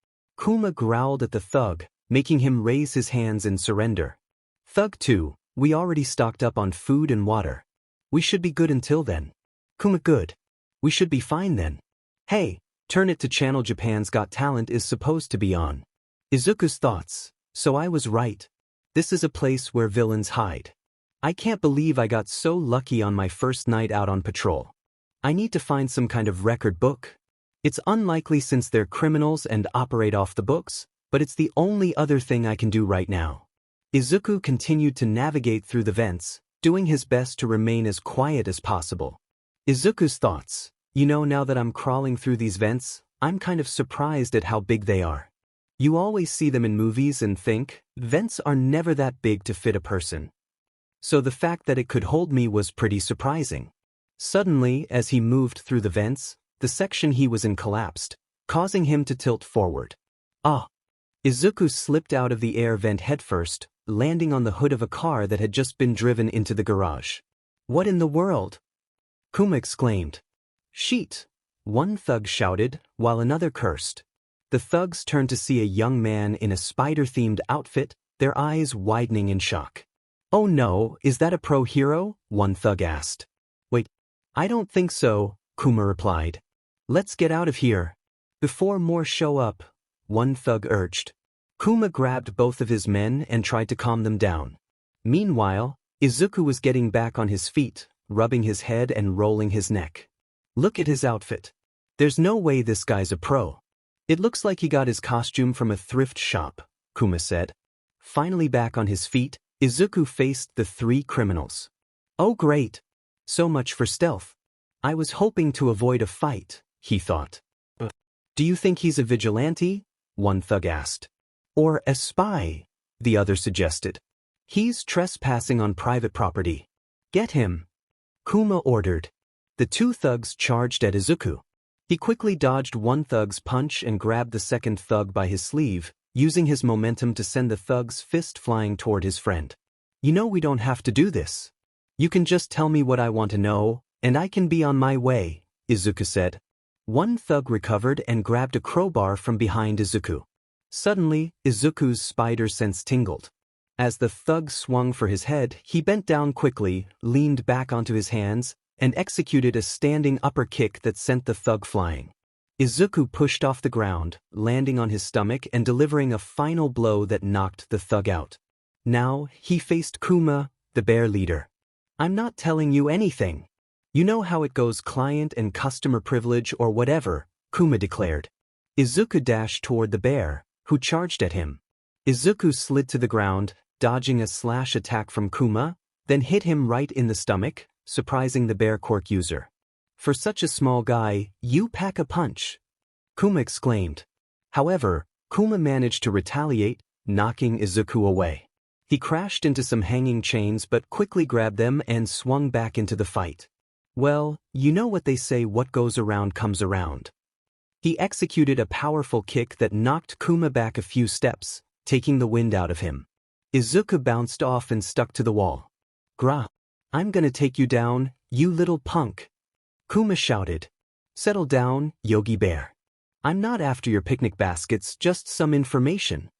Kuma growled at the thug, making him raise his hands in surrender. Thug 2, we already stocked up on food and water. We should be good until then. Kuma, good. We should be fine then. Hey, turn it to channel Japan's Got Talent is supposed to be on. Izuku's thoughts, so I was right. This is a place where villains hide. I can't believe I got so lucky on my first night out on patrol. I need to find some kind of record book. It's unlikely since they're criminals and operate off the books, but it's the only other thing I can do right now. Izuku continued to navigate through the vents, doing his best to remain as quiet as possible. Izuku's thoughts, you know, now that I'm crawling through these vents, I'm kind of surprised at how big they are. You always see them in movies and think, vents are never that big to fit a person. So the fact that it could hold me was pretty surprising. Suddenly, as he moved through the vents, the section he was in collapsed, causing him to tilt forward. Ah! Izuku slipped out of the air vent headfirst, landing on the hood of a car that had just been driven into the garage. What in the world? Kuma exclaimed. Sheet! One thug shouted, while another cursed. The thugs turned to see a young man in a spider-themed outfit, their eyes widening in shock. "Oh no, is that a pro hero?" one thug asked. "Wait, I don't think so," Kuma replied. "Let's get out of here before more show up," one thug urged. Kuma grabbed both of his men and tried to calm them down. Meanwhile, Izuku was getting back on his feet, rubbing his head and rolling his neck. "Look at his outfit. There's no way this guy's a pro. It looks like he got his costume from a thrift shop," Kuma said. Finally back on his feet, Izuku faced the three criminals. "Oh great. So much for stealth. I was hoping to avoid a fight," he thought. "Do you think he's a vigilante?" one thug asked. "Or a spy?" the other suggested. "He's trespassing on private property. Get him," Kuma ordered. The two thugs charged at Izuku. He quickly dodged one thug's punch and grabbed the second thug by his sleeve, using his momentum to send the thug's fist flying toward his friend. "You know we don't have to do this. You can just tell me what I want to know, and I can be on my way," Izuku said. One thug recovered and grabbed a crowbar from behind Izuku. Suddenly, Izuku's spider sense tingled. As the thug swung for his head, he bent down quickly, leaned back onto his hands, and executed a standing upper kick that sent the thug flying. Izuku pushed off the ground, landing on his stomach and delivering a final blow that knocked the thug out. Now, he faced Kuma, the bear leader. "I'm not telling you anything. You know how it goes, client and customer privilege or whatever," Kuma declared. Izuku dashed toward the bear, who charged at him. Izuku slid to the ground, dodging a slash attack from Kuma, then hit him right in the stomach, surprising the bear quirk user. "For such a small guy, you pack a punch," Kuma exclaimed. However, Kuma managed to retaliate, knocking Izuku away. He crashed into some hanging chains but quickly grabbed them and swung back into the fight. "Well, you know what they say, what goes around comes around." He executed a powerful kick that knocked Kuma back a few steps, taking the wind out of him. Izuku bounced off and stuck to the wall. "Gra, I'm gonna take you down, you little punk," Kuma shouted. "Settle down, Yogi Bear. I'm not after your picnic baskets, just some information,"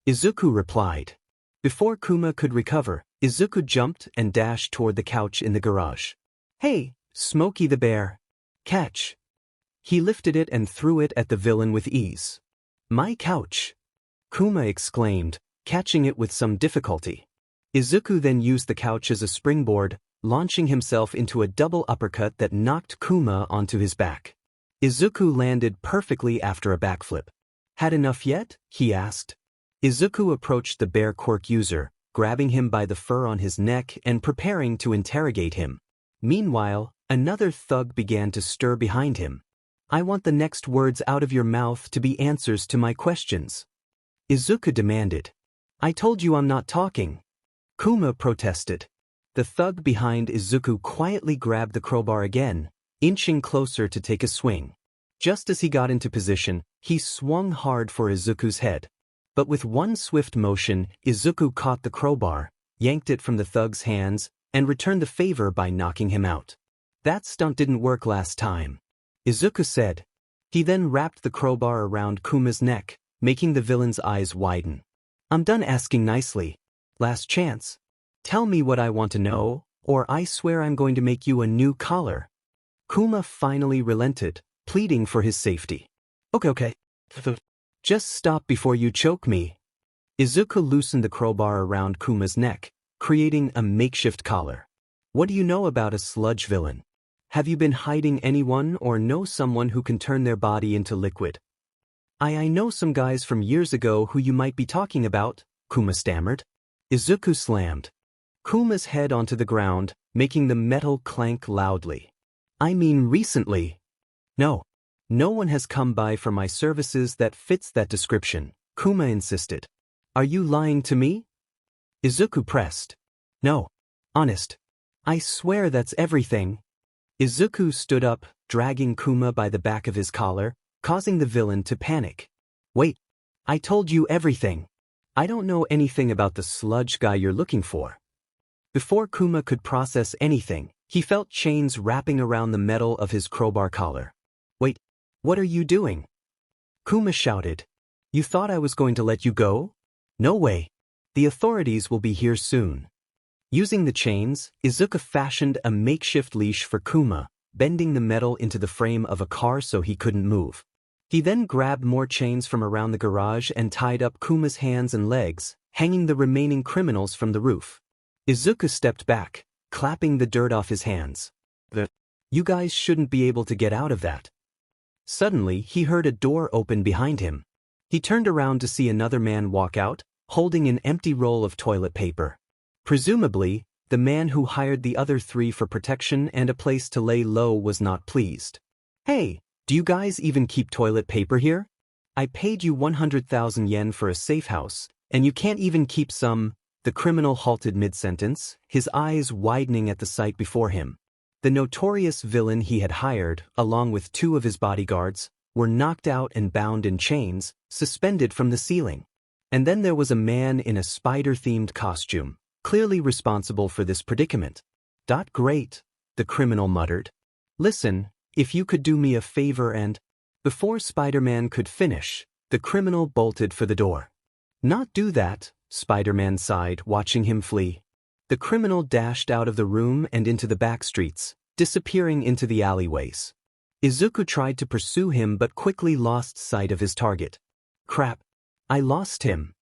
Izuku replied. Before Kuma could recover, Izuku jumped and dashed toward the couch in the garage. "Hey, Smokey the Bear. Catch." He lifted it and threw it at the villain with ease. "My couch," Kuma exclaimed, catching it with some difficulty. Izuku then used the couch as a springboard, launching himself into a double uppercut that knocked Kuma onto his back. Izuku landed perfectly after a backflip. "Had enough yet?" he asked. Izuku approached the bear quirk user, grabbing him by the fur on his neck and preparing to interrogate him. Meanwhile, another thug began to stir behind him. "I want the next words out of your mouth to be answers to my questions," Izuku demanded. "I told you I'm not talking," Kuma protested. The thug behind Izuku quietly grabbed the crowbar again, inching closer to take a swing. Just as he got into position, he swung hard for Izuku's head. But with one swift motion, Izuku caught the crowbar, yanked it from the thug's hands, and returned the favor by knocking him out. "That stunt didn't work last time," Izuku said. He then wrapped the crowbar around Kuma's neck, making the villain's eyes widen. "I'm done asking nicely. Last chance. Tell me what I want to know, or I swear I'm going to make you a new collar." Kuma finally relented, pleading for his safety. Okay. Just stop before you choke me." Izuku loosened the crowbar around Kuma's neck, creating a makeshift collar. "What do you know about a sludge villain? Have you been hiding anyone or know someone who can turn their body into liquid?" I know some guys from years ago who you might be talking about," Kuma stammered. Izuku slammed Kuma's head onto the ground, making the metal clank loudly. "I mean recently." No one has come by for my services that fits that description," Kuma insisted. "Are you lying to me?" Izuku pressed. "No. Honest. I swear that's everything." Izuku stood up, dragging Kuma by the back of his collar, causing the villain to panic. "Wait. I told you everything. I don't know anything about the sludge guy you're looking for." Before Kuma could process anything, he felt chains wrapping around the metal of his crowbar collar. "Wait. What are you doing?" Kuma shouted. "You thought I was going to let you go? No way. The authorities will be here soon." Using the chains, Izuku fashioned a makeshift leash for Kuma, bending the metal into the frame of a car so he couldn't move. He then grabbed more chains from around the garage and tied up Kuma's hands and legs, hanging the remaining criminals from the roof. Izuku stepped back, clapping the dirt off his hands. You guys shouldn't be able to get out of that. Suddenly, he heard a door open behind him. He turned around to see another man walk out, holding an empty roll of toilet paper. Presumably, the man who hired the other three for protection and a place to lay low was not pleased. Hey, do you guys even keep toilet paper here? I paid you 100,000 yen for a safe house, and you can't even keep some. The criminal halted mid-sentence, his eyes widening at the sight before him. The notorious villain he had hired, along with two of his bodyguards, were knocked out and bound in chains, suspended from the ceiling. And then there was a man in a spider-themed costume, clearly responsible for this predicament. Great, the criminal muttered. Listen, if you could do me a favor and… Before Spider-Man could finish, the criminal bolted for the door. Not do that, Spider-Man sighed, watching him flee. The criminal dashed out of the room and into the back streets, disappearing into the alleyways. Izuku tried to pursue him but quickly lost sight of his target. Crap. I lost him.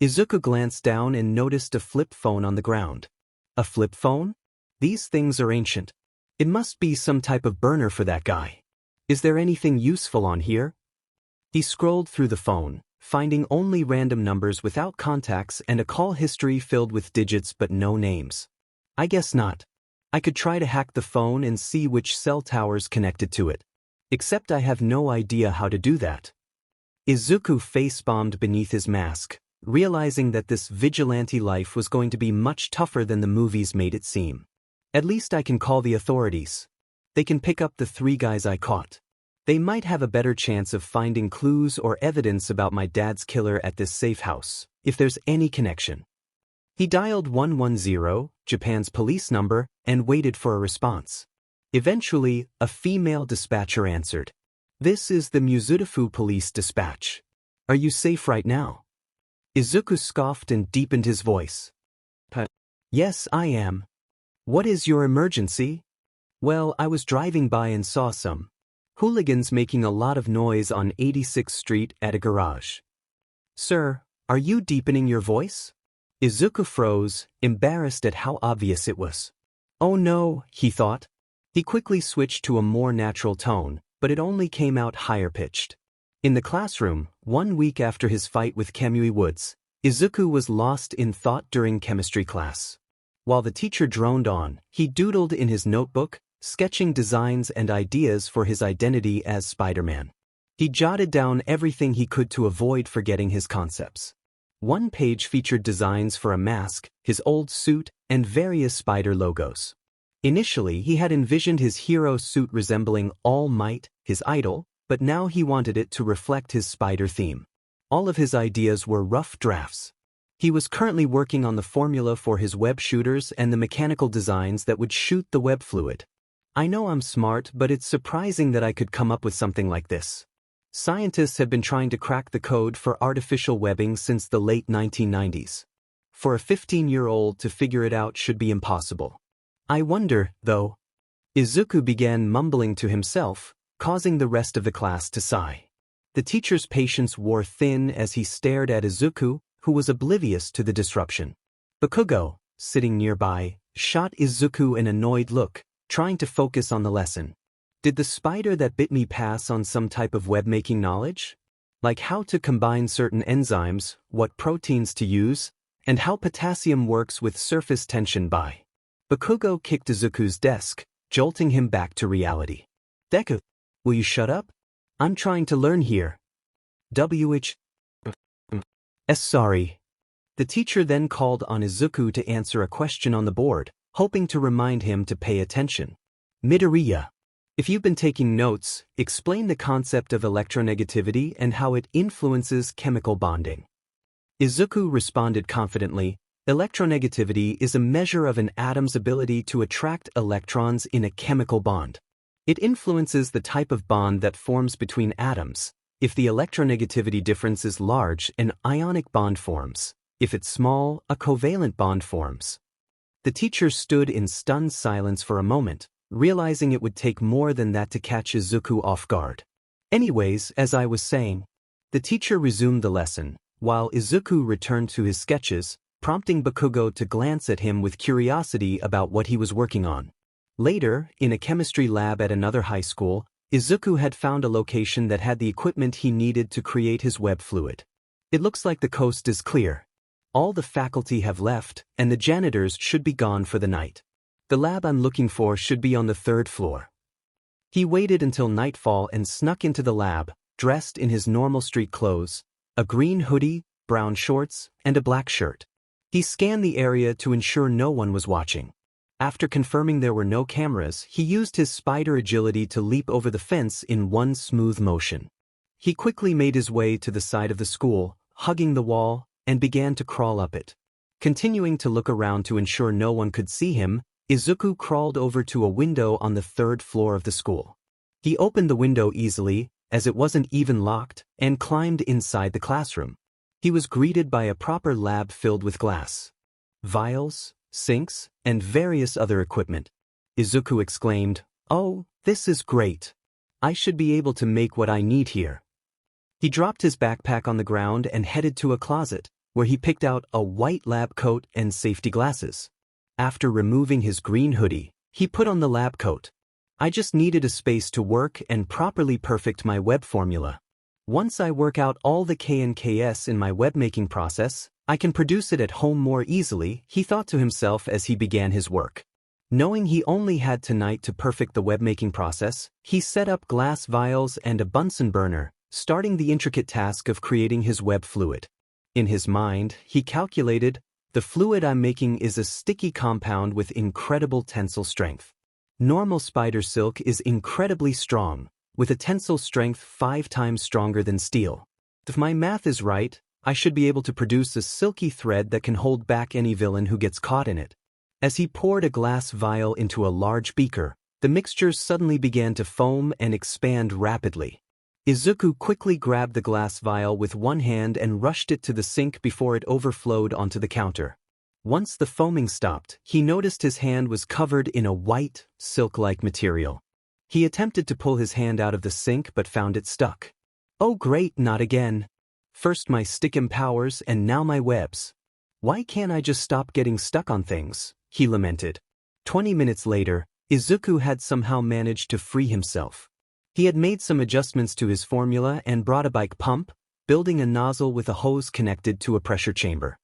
Izuku glanced down and noticed a flip phone on the ground. A flip phone? These things are ancient. It must be some type of burner for that guy. Is there anything useful on here? He scrolled through the phone, finding only random numbers without contacts and a call history filled with digits but no names. I guess not. I could try to hack the phone and see which cell towers connected to it. Except I have no idea how to do that. Izuku face-bombed beneath his mask, realizing that this vigilante life was going to be much tougher than the movies made it seem. At least I can call the authorities. They can pick up the 3 guys I caught. They might have a better chance of finding clues or evidence about my dad's killer at this safe house, if there's any connection. He dialed 110, Japan's police number, and waited for a response. Eventually, a female dispatcher answered. This is the Mizudafu Police Dispatch. Are you safe right now? Izuku scoffed and deepened his voice. Yes, I am. What is your emergency? Well, I was driving by and saw some hooligans making a lot of noise on 86th Street at a garage. Sir, are you deepening your voice? Izuku froze, embarrassed at how obvious it was. Oh no, he thought. He quickly switched to a more natural tone, but it only came out higher-pitched. In the classroom, 1 week after his fight with Kamui Woods, Izuku was lost in thought during chemistry class. While the teacher droned on, he doodled in his notebook, sketching designs and ideas for his identity as Spider-Man. He jotted down everything he could to avoid forgetting his concepts. One page featured designs for a mask, his old suit, and various spider logos. Initially, he had envisioned his hero suit resembling All Might, his idol, but now he wanted it to reflect his spider theme. All of his ideas were rough drafts. He was currently working on the formula for his web shooters and the mechanical designs that would shoot the web fluid. I know I'm smart, but it's surprising that I could come up with something like this. Scientists have been trying to crack the code for artificial webbing since the late 1990s. For a 15-year-old to figure it out should be impossible. I wonder, though. Izuku began mumbling to himself, causing the rest of the class to sigh. The teacher's patience wore thin as he stared at Izuku, who was oblivious to the disruption. Bakugo, sitting nearby, shot Izuku an annoyed look, trying to focus on the lesson. Did the spider that bit me pass on some type of web-making knowledge? Like how to combine certain enzymes, what proteins to use, and how potassium works with surface tension by. Bakugo kicked Izuku's desk, jolting him back to reality. Deku, will you shut up? I'm trying to learn here. Sorry. The teacher then called on Izuku to answer a question on the board, hoping to remind him to pay attention. Midoriya. If you've been taking notes, explain the concept of electronegativity and how it influences chemical bonding. Izuku responded confidently, electronegativity is a measure of an atom's ability to attract electrons in a chemical bond. It influences the type of bond that forms between atoms. If the electronegativity difference is large, an ionic bond forms. If it's small, a covalent bond forms. The teacher stood in stunned silence for a moment, realizing it would take more than that to catch Izuku off guard. Anyways, as I was saying, the teacher resumed the lesson, while Izuku returned to his sketches, prompting Bakugo to glance at him with curiosity about what he was working on. Later, in a chemistry lab at another high school, Izuku had found a location that had the equipment he needed to create his web fluid. It looks like the coast is clear. All the faculty have left, and the janitors should be gone for the night. The lab I'm looking for should be on the 3rd floor. He waited until nightfall and snuck into the lab, dressed in his normal street clothes, a green hoodie, brown shorts, and a black shirt. He scanned the area to ensure no one was watching. After confirming there were no cameras, he used his spider agility to leap over the fence in one smooth motion. He quickly made his way to the side of the school, hugging the wall, and began to crawl up it. Continuing to look around to ensure no one could see him, Izuku crawled over to a window on the 3rd floor of the school. He opened the window easily, as it wasn't even locked, and climbed inside the classroom. He was greeted by a proper lab filled with glass, vials, sinks, and various other equipment. Izuku exclaimed, "Oh, this is great. I should be able to make what I need here." He dropped his backpack on the ground and headed to a closet, where he picked out a white lab coat and safety glasses. After removing his green hoodie, he put on the lab coat. "I just needed a space to work and properly perfect my web formula. Once I work out all the K and KS in my web-making process, I can produce it at home more easily," he thought to himself as he began his work. Knowing he only had tonight to perfect the web-making process, he set up glass vials and a Bunsen burner, starting the intricate task of creating his web fluid. In his mind, he calculated, "The fluid I'm making is a sticky compound with incredible tensile strength. Normal spider silk is incredibly strong, with a tensile strength 5 times stronger than steel. If my math is right, I should be able to produce a silky thread that can hold back any villain who gets caught in it." As he poured a glass vial into a large beaker, the mixture suddenly began to foam and expand rapidly. Izuku quickly grabbed the glass vial with one hand and rushed it to the sink before it overflowed onto the counter. Once the foaming stopped, he noticed his hand was covered in a white, silk-like material. He attempted to pull his hand out of the sink but found it stuck. "Oh great, not again. First my stickum powers and now my webs. Why can't I just stop getting stuck on things?" he lamented. 20 minutes later, Izuku had somehow managed to free himself. He had made some adjustments to his formula and brought a bike pump, building a nozzle with a hose connected to a pressure chamber.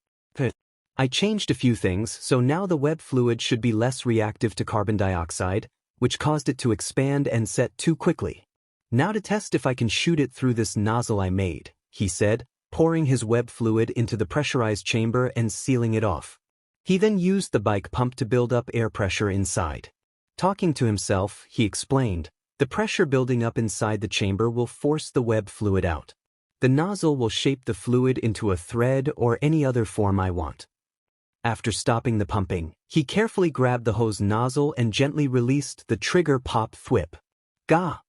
"I changed a few things, so now the web fluid should be less reactive to carbon dioxide, which caused it to expand and set too quickly. Now to test if I can shoot it through this nozzle I made," he said, pouring his web fluid into the pressurized chamber and sealing it off. He then used the bike pump to build up air pressure inside. Talking to himself, he explained, "The pressure building up inside the chamber will force the web fluid out. The nozzle will shape the fluid into a thread or any other form I want." After stopping the pumping, he carefully grabbed the hose nozzle and gently released the trigger pop thwip. "Gah!"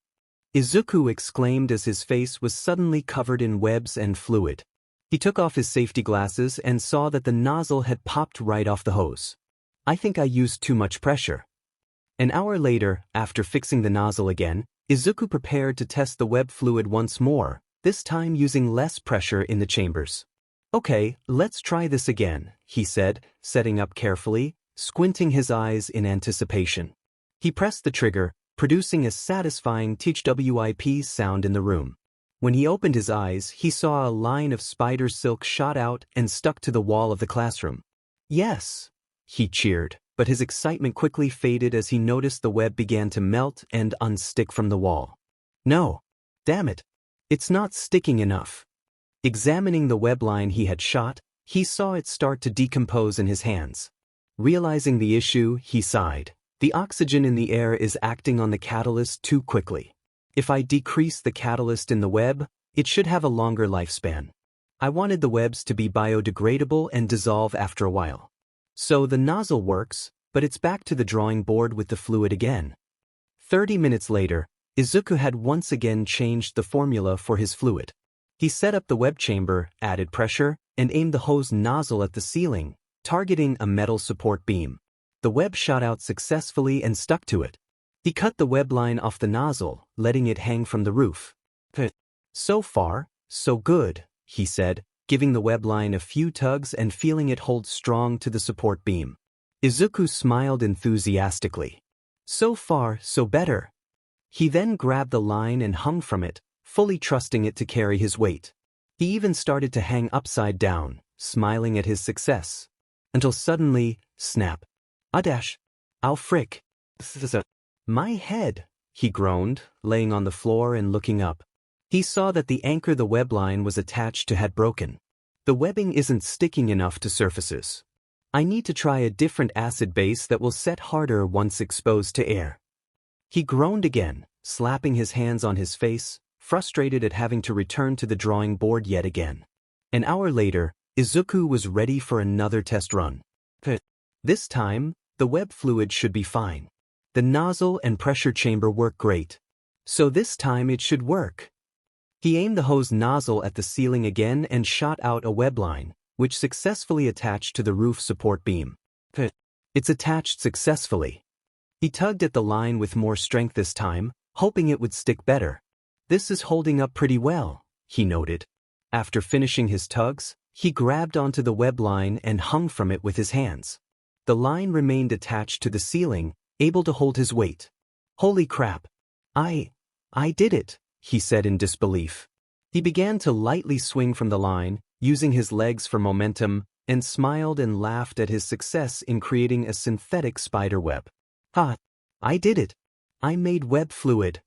Izuku exclaimed as his face was suddenly covered in webs and fluid. He took off his safety glasses and saw that the nozzle had popped right off the hose. "I think I used too much pressure." An hour later, after fixing the nozzle again, Izuku prepared to test the web fluid once more, this time using less pressure in the chambers. "Okay, let's try this again," he said, setting up carefully, squinting his eyes in anticipation. He pressed the trigger, producing a satisfying THWIP sound in the room. When he opened his eyes, he saw a line of spider silk shot out and stuck to the wall of the classroom. "Yes!" he cheered, but his excitement quickly faded as he noticed the web began to melt and unstick from the wall. "No! Damn it! It's not sticking enough." Examining the web line he had shot, he saw it start to decompose in his hands. Realizing the issue, he sighed. "The oxygen in the air is acting on the catalyst too quickly. If I decrease the catalyst in the web, it should have a longer lifespan. I wanted the webs to be biodegradable and dissolve after a while. So the nozzle works, but it's back to the drawing board with the fluid again." 30 minutes later, Izuku had once again changed the formula for his fluid. He set up the web chamber, added pressure, and aimed the hose nozzle at the ceiling, targeting a metal support beam. The web shot out successfully and stuck to it. He cut the web line off the nozzle, letting it hang from the roof. So far, so good, he said, giving the web line a few tugs and feeling it hold strong to the support beam. Izuku smiled enthusiastically. So far, so better. He then grabbed the line and hung from it, fully trusting it to carry his weight. He even started to hang upside down, smiling at his success. Until suddenly, snap. Dash. Ow frick. My head, he groaned, laying on the floor and looking up. He saw that the anchor the web line was attached to had broken. The webbing isn't sticking enough to surfaces. I need to try a different acid base that will set harder once exposed to air. He groaned again, slapping his hands on his face, frustrated at having to return to the drawing board yet again. An hour later, Izuku was ready for another test run. This time, the web fluid should be fine. The nozzle and pressure chamber work great. So this time it should work. He aimed the hose nozzle at the ceiling again and shot out a web line, which successfully attached to the roof support beam. It's attached successfully. He tugged at the line with more strength this time, hoping it would stick better. This is holding up pretty well, he noted. After finishing his tugs, he grabbed onto the web line and hung from it with his hands. The line remained attached to the ceiling, able to hold his weight. Holy crap. I did it, he said in disbelief. He began to lightly swing from the line, using his legs for momentum, and smiled and laughed at his success in creating a synthetic spider web. Ha! I did it. I made web fluid.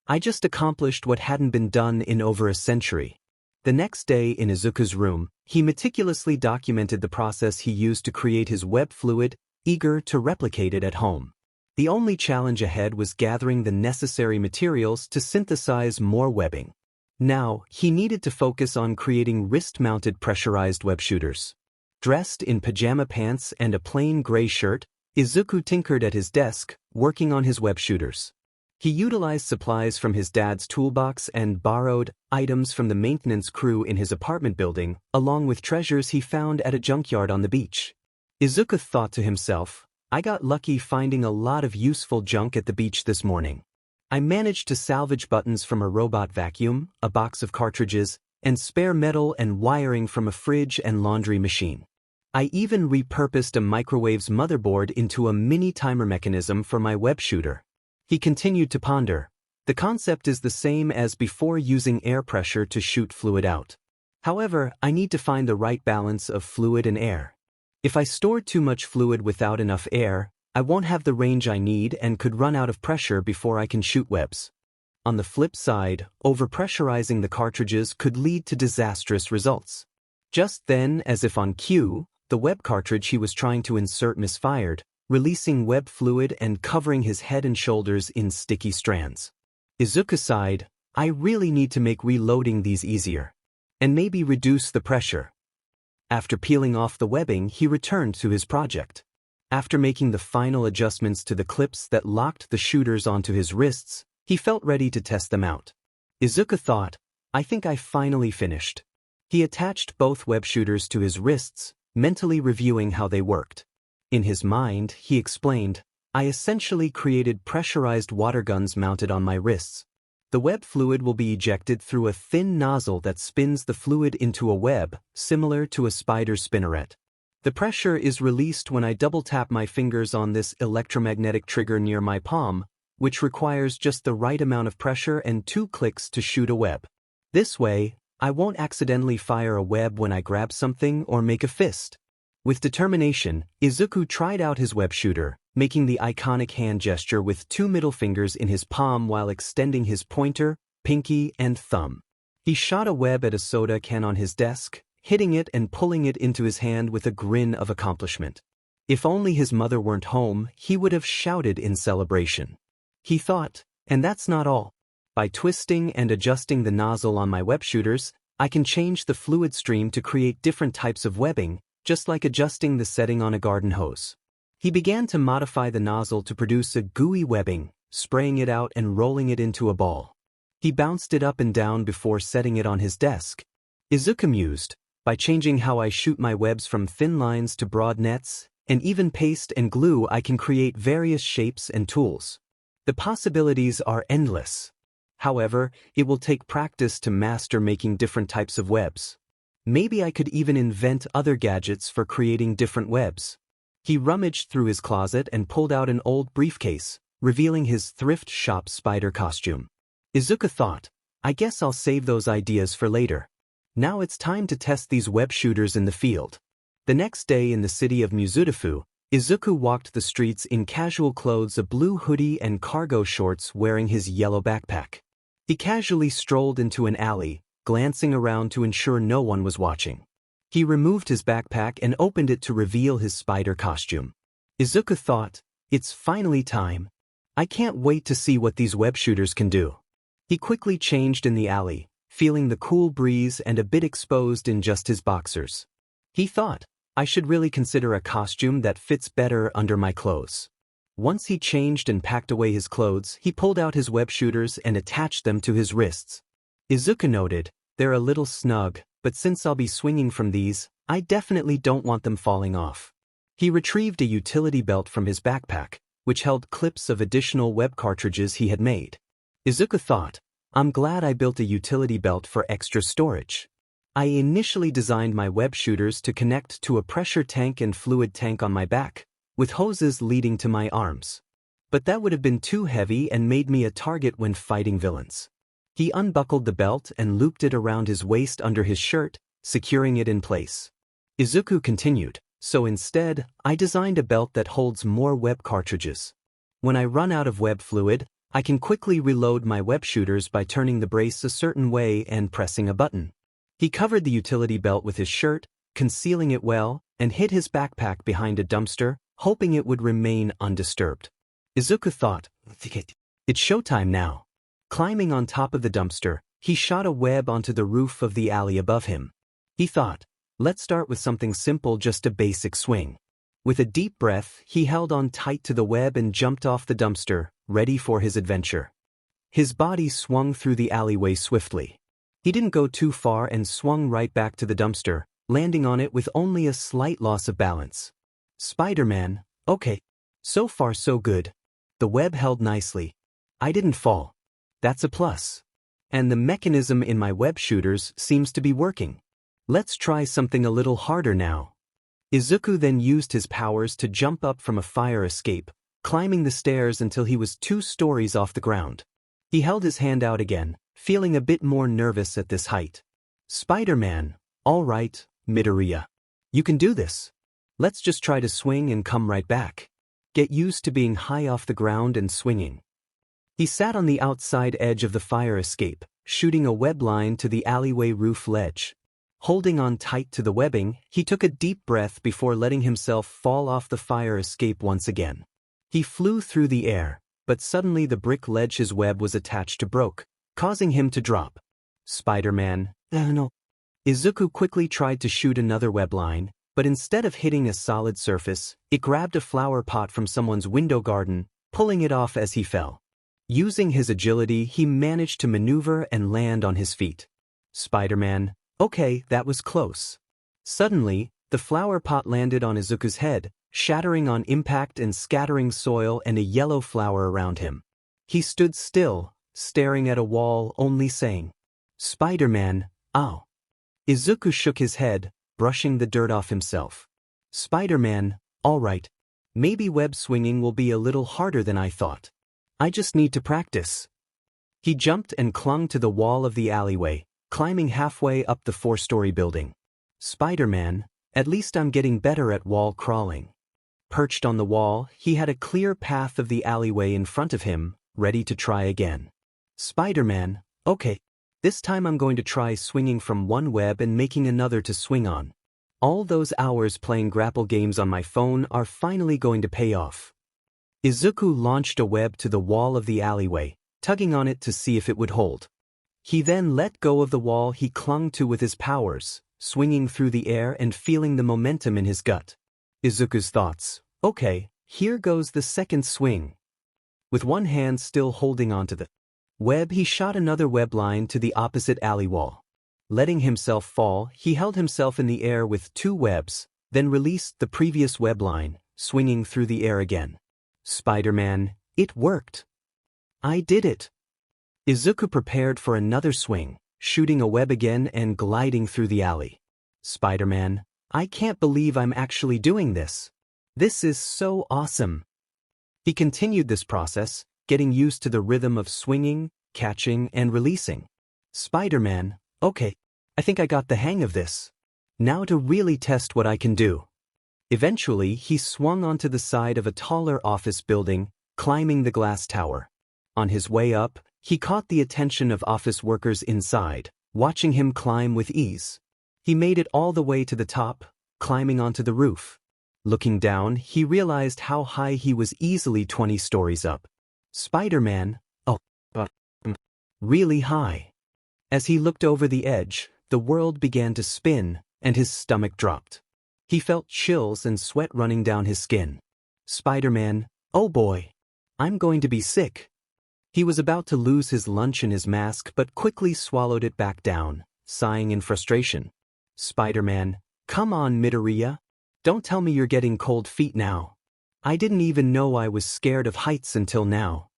I just accomplished what hadn't been done in over a century. The next day in Izuku's room, he meticulously documented the process he used to create his web fluid, eager to replicate it at home. The only challenge ahead was gathering the necessary materials to synthesize more webbing. Now, he needed to focus on creating wrist-mounted pressurized web shooters. Dressed in pajama pants and a plain gray shirt, Izuku tinkered at his desk, working on his web shooters. He utilized supplies from his dad's toolbox and borrowed items from the maintenance crew in his apartment building, along with treasures he found at a junkyard on the beach. Izuku thought to himself, I got lucky finding a lot of useful junk at the beach this morning. I managed to salvage buttons from a robot vacuum, a box of cartridges, and spare metal and wiring from a fridge and laundry machine. I even repurposed a microwave's motherboard into a mini timer mechanism for my web shooter. He continued to ponder. The concept is the same as before using air pressure to shoot fluid out. However, I need to find the right balance of fluid and air. If I store too much fluid without enough air, I won't have the range I need and could run out of pressure before I can shoot webs. On the flip side, overpressurizing the cartridges could lead to disastrous results. Just then, as if on cue, the web cartridge he was trying to insert misfired, releasing web fluid and covering his head and shoulders in sticky strands. Izuku sighed, I really need to make reloading these easier. And maybe reduce the pressure. After peeling off the webbing, he returned to his project. After making the final adjustments to the clips that locked the shooters onto his wrists, he felt ready to test them out. Izuku thought, I think I finally finished. He attached both web shooters to his wrists, mentally reviewing how they worked. In his mind, he explained, I essentially created pressurized water guns mounted on my wrists. The web fluid will be ejected through a thin nozzle that spins the fluid into a web, similar to a spider's spinneret. The pressure is released when I double-tap my fingers on this electromagnetic trigger near my palm, which requires just the right amount of pressure and 2 clicks to shoot a web. This way, I won't accidentally fire a web when I grab something or make a fist. With determination, Izuku tried out his web shooter, making the iconic hand gesture with 2 middle fingers in his palm while extending his pointer, pinky, and thumb. He shot a web at a soda can on his desk, hitting it and pulling it into his hand with a grin of accomplishment. If only his mother weren't home, he would have shouted in celebration. He thought, and that's not all. By twisting and adjusting the nozzle on my web shooters, I can change the fluid stream to create different types of webbing, just like adjusting the setting on a garden hose. He began to modify the nozzle to produce a gooey webbing, spraying it out and rolling it into a ball. He bounced it up and down before setting it on his desk. Izuku mused, by changing how I shoot my webs from thin lines to broad nets, and even paste and glue I can create various shapes and tools. The possibilities are endless. However, it will take practice to master making different types of webs. Maybe I could even invent other gadgets for creating different webs. He rummaged through his closet and pulled out an old briefcase, revealing his thrift shop spider costume. Izuku thought, I guess I'll save those ideas for later. Now it's time to test these web shooters in the field. The next day in the city of Mizudafu, Izuku walked the streets in casual clothes, a blue hoodie and cargo shorts, wearing his yellow backpack. He casually strolled into an alley, glancing around to ensure no one was watching. He removed his backpack and opened it to reveal his spider costume. Izuku thought, it's finally time. I can't wait to see what these web shooters can do. He quickly changed in the alley, feeling the cool breeze and a bit exposed in just his boxers. He thought, I should really consider a costume that fits better under my clothes. Once he changed and packed away his clothes, he pulled out his web shooters and attached them to his wrists. Izuku noted, they're a little snug, but since I'll be swinging from these, I definitely don't want them falling off. He retrieved a utility belt from his backpack, which held clips of additional web cartridges he had made. Izuku thought, I'm glad I built a utility belt for extra storage. I initially designed my web shooters to connect to a pressure tank and fluid tank on my back, with hoses leading to my arms. But that would have been too heavy and made me a target when fighting villains. He unbuckled the belt and looped it around his waist under his shirt, securing it in place. Izuku continued, so instead, I designed a belt that holds more web cartridges. When I run out of web fluid, I can quickly reload my web shooters by turning the brace a certain way and pressing a button. He covered the utility belt with his shirt, concealing it well, and hid his backpack behind a dumpster, hoping it would remain undisturbed. Izuku thought, it's showtime now. Climbing on top of the dumpster, he shot a web onto the roof of the alley above him. He thought, let's start with something simple, just a basic swing. With a deep breath, he held on tight to the web and jumped off the dumpster, ready for his adventure. His body swung through the alleyway swiftly. He didn't go too far and swung right back to the dumpster, landing on it with only a slight loss of balance. Spider-Man, okay. So far so good. The web held nicely. I didn't fall. That's a plus. And the mechanism in my web shooters seems to be working. Let's try something a little harder now. Izuku then used his powers to jump up from a fire escape, climbing the stairs until he was 2 stories off the ground. He held his hand out again, feeling a bit more nervous at this height. Spider-Man, all right, Midoriya. You can do this. Let's just try to swing and come right back. Get used to being high off the ground and swinging. He sat on the outside edge of the fire escape, shooting a web line to the alleyway roof ledge. Holding on tight to the webbing, he took a deep breath before letting himself fall off the fire escape once again. He flew through the air, but suddenly the brick ledge his web was attached to broke, causing him to drop. Spider-Man, no. Izuku quickly tried to shoot another web line, but instead of hitting a solid surface, it grabbed a flower pot from someone's window garden, pulling it off as he fell. Using his agility, he managed to maneuver and land on his feet. Spider-Man, okay, that was close. Suddenly, the flower pot landed on Izuku's head, shattering on impact and scattering soil and a yellow flower around him. He stood still, staring at a wall, only saying, Spider-Man, ow. Izuku shook his head, brushing the dirt off himself. Spider-Man, all right. Maybe web swinging will be a little harder than I thought. I just need to practice. He jumped and clung to the wall of the alleyway, climbing halfway up the 4-story building. Spider-Man, at least I'm getting better at wall crawling. Perched on the wall, he had a clear path of the alleyway in front of him, ready to try again. Spider-Man, okay. This time I'm going to try swinging from one web and making another to swing on. All those hours playing grapple games on my phone are finally going to pay off. Izuku launched a web to the wall of the alleyway, tugging on it to see if it would hold. He then let go of the wall he clung to with his powers, swinging through the air and feeling the momentum in his gut. Izuku's thoughts, okay, here goes the second swing. With one hand still holding onto the web, he shot another web line to the opposite alley wall. Letting himself fall, he held himself in the air with 2 webs, then released the previous web line, swinging through the air again. Spider-Man, it worked. I did it. Izuku prepared for another swing, shooting a web again and gliding through the alley. Spider-Man, I can't believe I'm actually doing this. This is so awesome. He continued this process, getting used to the rhythm of swinging, catching, and releasing. Spider-Man, okay, I think I got the hang of this. Now to really test what I can do. Eventually, he swung onto the side of a taller office building, climbing the glass tower. On his way up, he caught the attention of office workers inside, watching him climb with ease. He made it all the way to the top, climbing onto the roof. Looking down, he realized how high he was, easily 20 stories up. Spider-Man, oh, really high. As he looked over the edge, the world began to spin, and his stomach dropped. He felt chills and sweat running down his skin. Spider-Man, oh boy, I'm going to be sick. He was about to lose his lunch and his mask but quickly swallowed it back down, sighing in frustration. Spider-Man, come on Midoriya. Don't tell me you're getting cold feet now. I didn't even know I was scared of heights until now.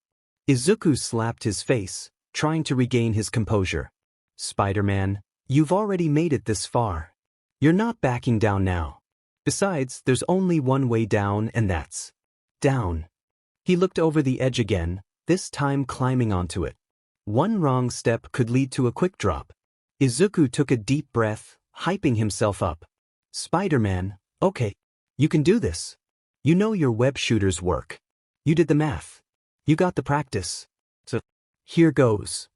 Izuku slapped his face, trying to regain his composure. Spider-Man, you've already made it this far. You're not backing down now. Besides, there's only one way down, and that's down. He looked over the edge again, this time climbing onto it. One wrong step could lead to a quick drop. Izuku took a deep breath, hyping himself up. Spider-Man, okay, you can do this. You know your web shooters work. You did the math. You got the practice. So, here goes.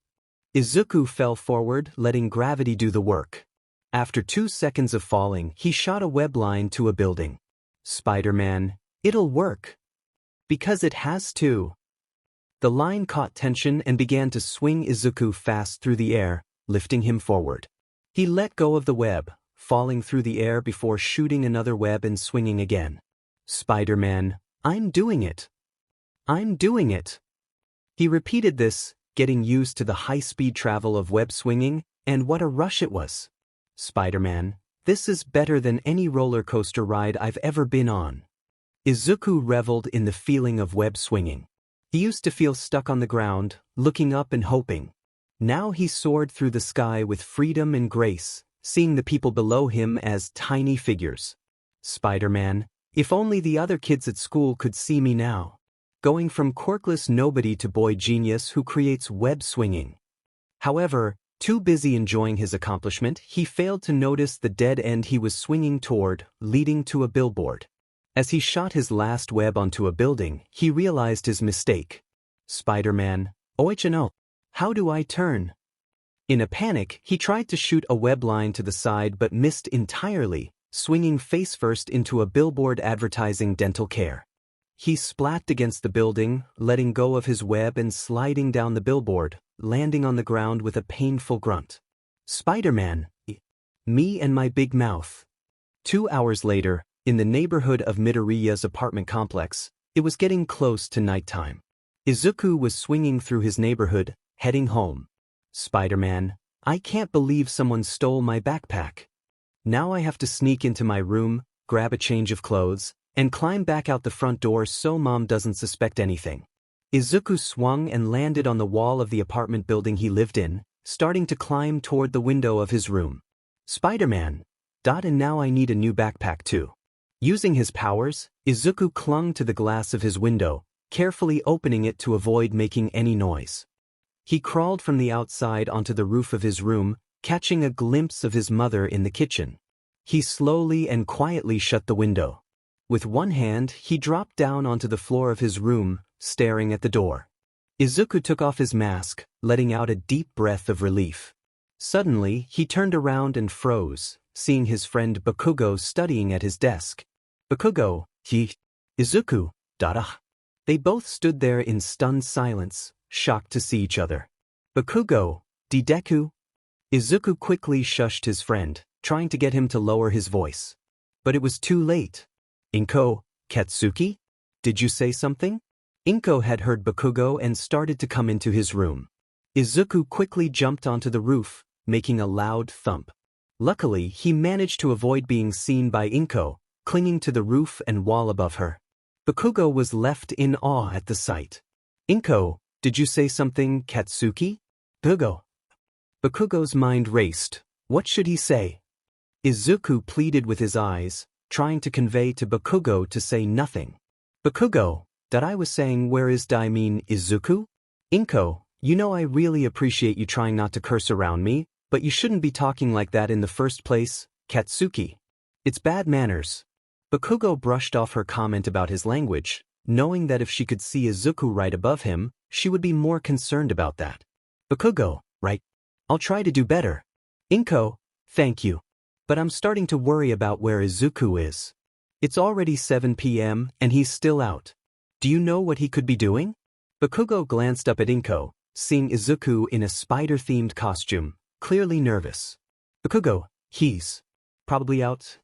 Izuku fell forward, letting gravity do the work. After 2 seconds of falling, he shot a web line to a building. Spider-Man, it'll work. Because it has to. The line caught tension and began to swing Izuku fast through the air, lifting him forward. He let go of the web, falling through the air before shooting another web and swinging again. Spider-Man, I'm doing it. I'm doing it. He repeated this, getting used to the high-speed travel of web swinging, and what a rush it was. Spider-Man, this is better than any roller coaster ride I've ever been on. Izuku reveled in the feeling of web swinging. He used to feel stuck on the ground, looking up and hoping. Now he soared through the sky with freedom and grace, seeing the people below him as tiny figures. Spider-Man, if only the other kids at school could see me now. Going from quirkless nobody to boy genius who creates web swinging. However, too busy enjoying his accomplishment, he failed to notice the dead end he was swinging toward, leading to a billboard. As he shot his last web onto a building, he realized his mistake. Spider-Man, oichino, how do I turn? In a panic, he tried to shoot a web line to the side but missed entirely, swinging face first into a billboard advertising dental care. He splatted against the building, letting go of his web and sliding down the billboard, landing on the ground with a painful grunt. Spider-Man, me and my big mouth. 2 hours later, in the neighborhood of Midoriya's apartment complex, it was getting close to nighttime. Izuku was swinging through his neighborhood, heading home. Spider-Man, I can't believe someone stole my backpack. Now I have to sneak into my room, grab a change of clothes, and climb back out the front door so Mom doesn't suspect anything. Izuku swung and landed on the wall of the apartment building he lived in, starting to climb toward the window of his room. Spider-Man, and now I need a new backpack too. Using his powers, Izuku clung to the glass of his window, carefully opening it to avoid making any noise. He crawled from the outside onto the roof of his room, catching a glimpse of his mother in the kitchen. He slowly and quietly shut the window. With one hand, he dropped down onto the floor of his room, staring at the door. Izuku took off his mask, letting out a deep breath of relief. Suddenly, he turned around and froze, seeing his friend Bakugo studying at his desk. Bakugo, Izuku, They both stood there in stunned silence, shocked to see each other. Bakugo, Deku? Izuku quickly shushed his friend, trying to get him to lower his voice. But it was too late. Inko, Katsuki? Did you say something? Inko had heard Bakugo and started to come into his room. Izuku quickly jumped onto the roof, making a loud thump. Luckily, he managed to avoid being seen by Inko, clinging to the roof and wall above her. Bakugo was left in awe at the sight. Inko, did you say something, Katsuki? Bakugo. Bakugo's mind raced. What should he say? Izuku pleaded with his eyes, trying to convey to Bakugo to say nothing. Bakugo, that I was saying where is I mean Izuku? Inko, you know I really appreciate you trying not to curse around me, but you shouldn't be talking like that in the first place, Katsuki. It's bad manners. Bakugo brushed off her comment about his language, knowing that if she could see Izuku right above him, she would be more concerned about that. Bakugo, right? I'll try to do better. Inko, thank you. But I'm starting to worry about where Izuku is. It's already 7 p.m. and he's still out. Do you know what he could be doing? Bakugo glanced up at Inko, seeing Izuku in a spider-themed costume, clearly nervous. Bakugo, he's probably out,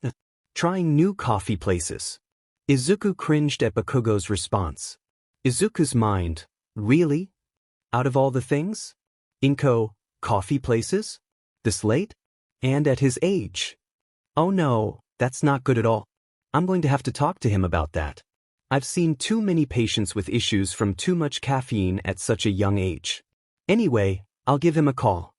trying new coffee places. Izuku cringed at Bakugo's response. Izuku's mind, really? Out of all the things? Inko, coffee places? This late? And at his age? Oh no, that's not good at all. I'm going to have to talk to him about that. I've seen too many patients with issues from too much caffeine at such a young age. Anyway, I'll give him a call.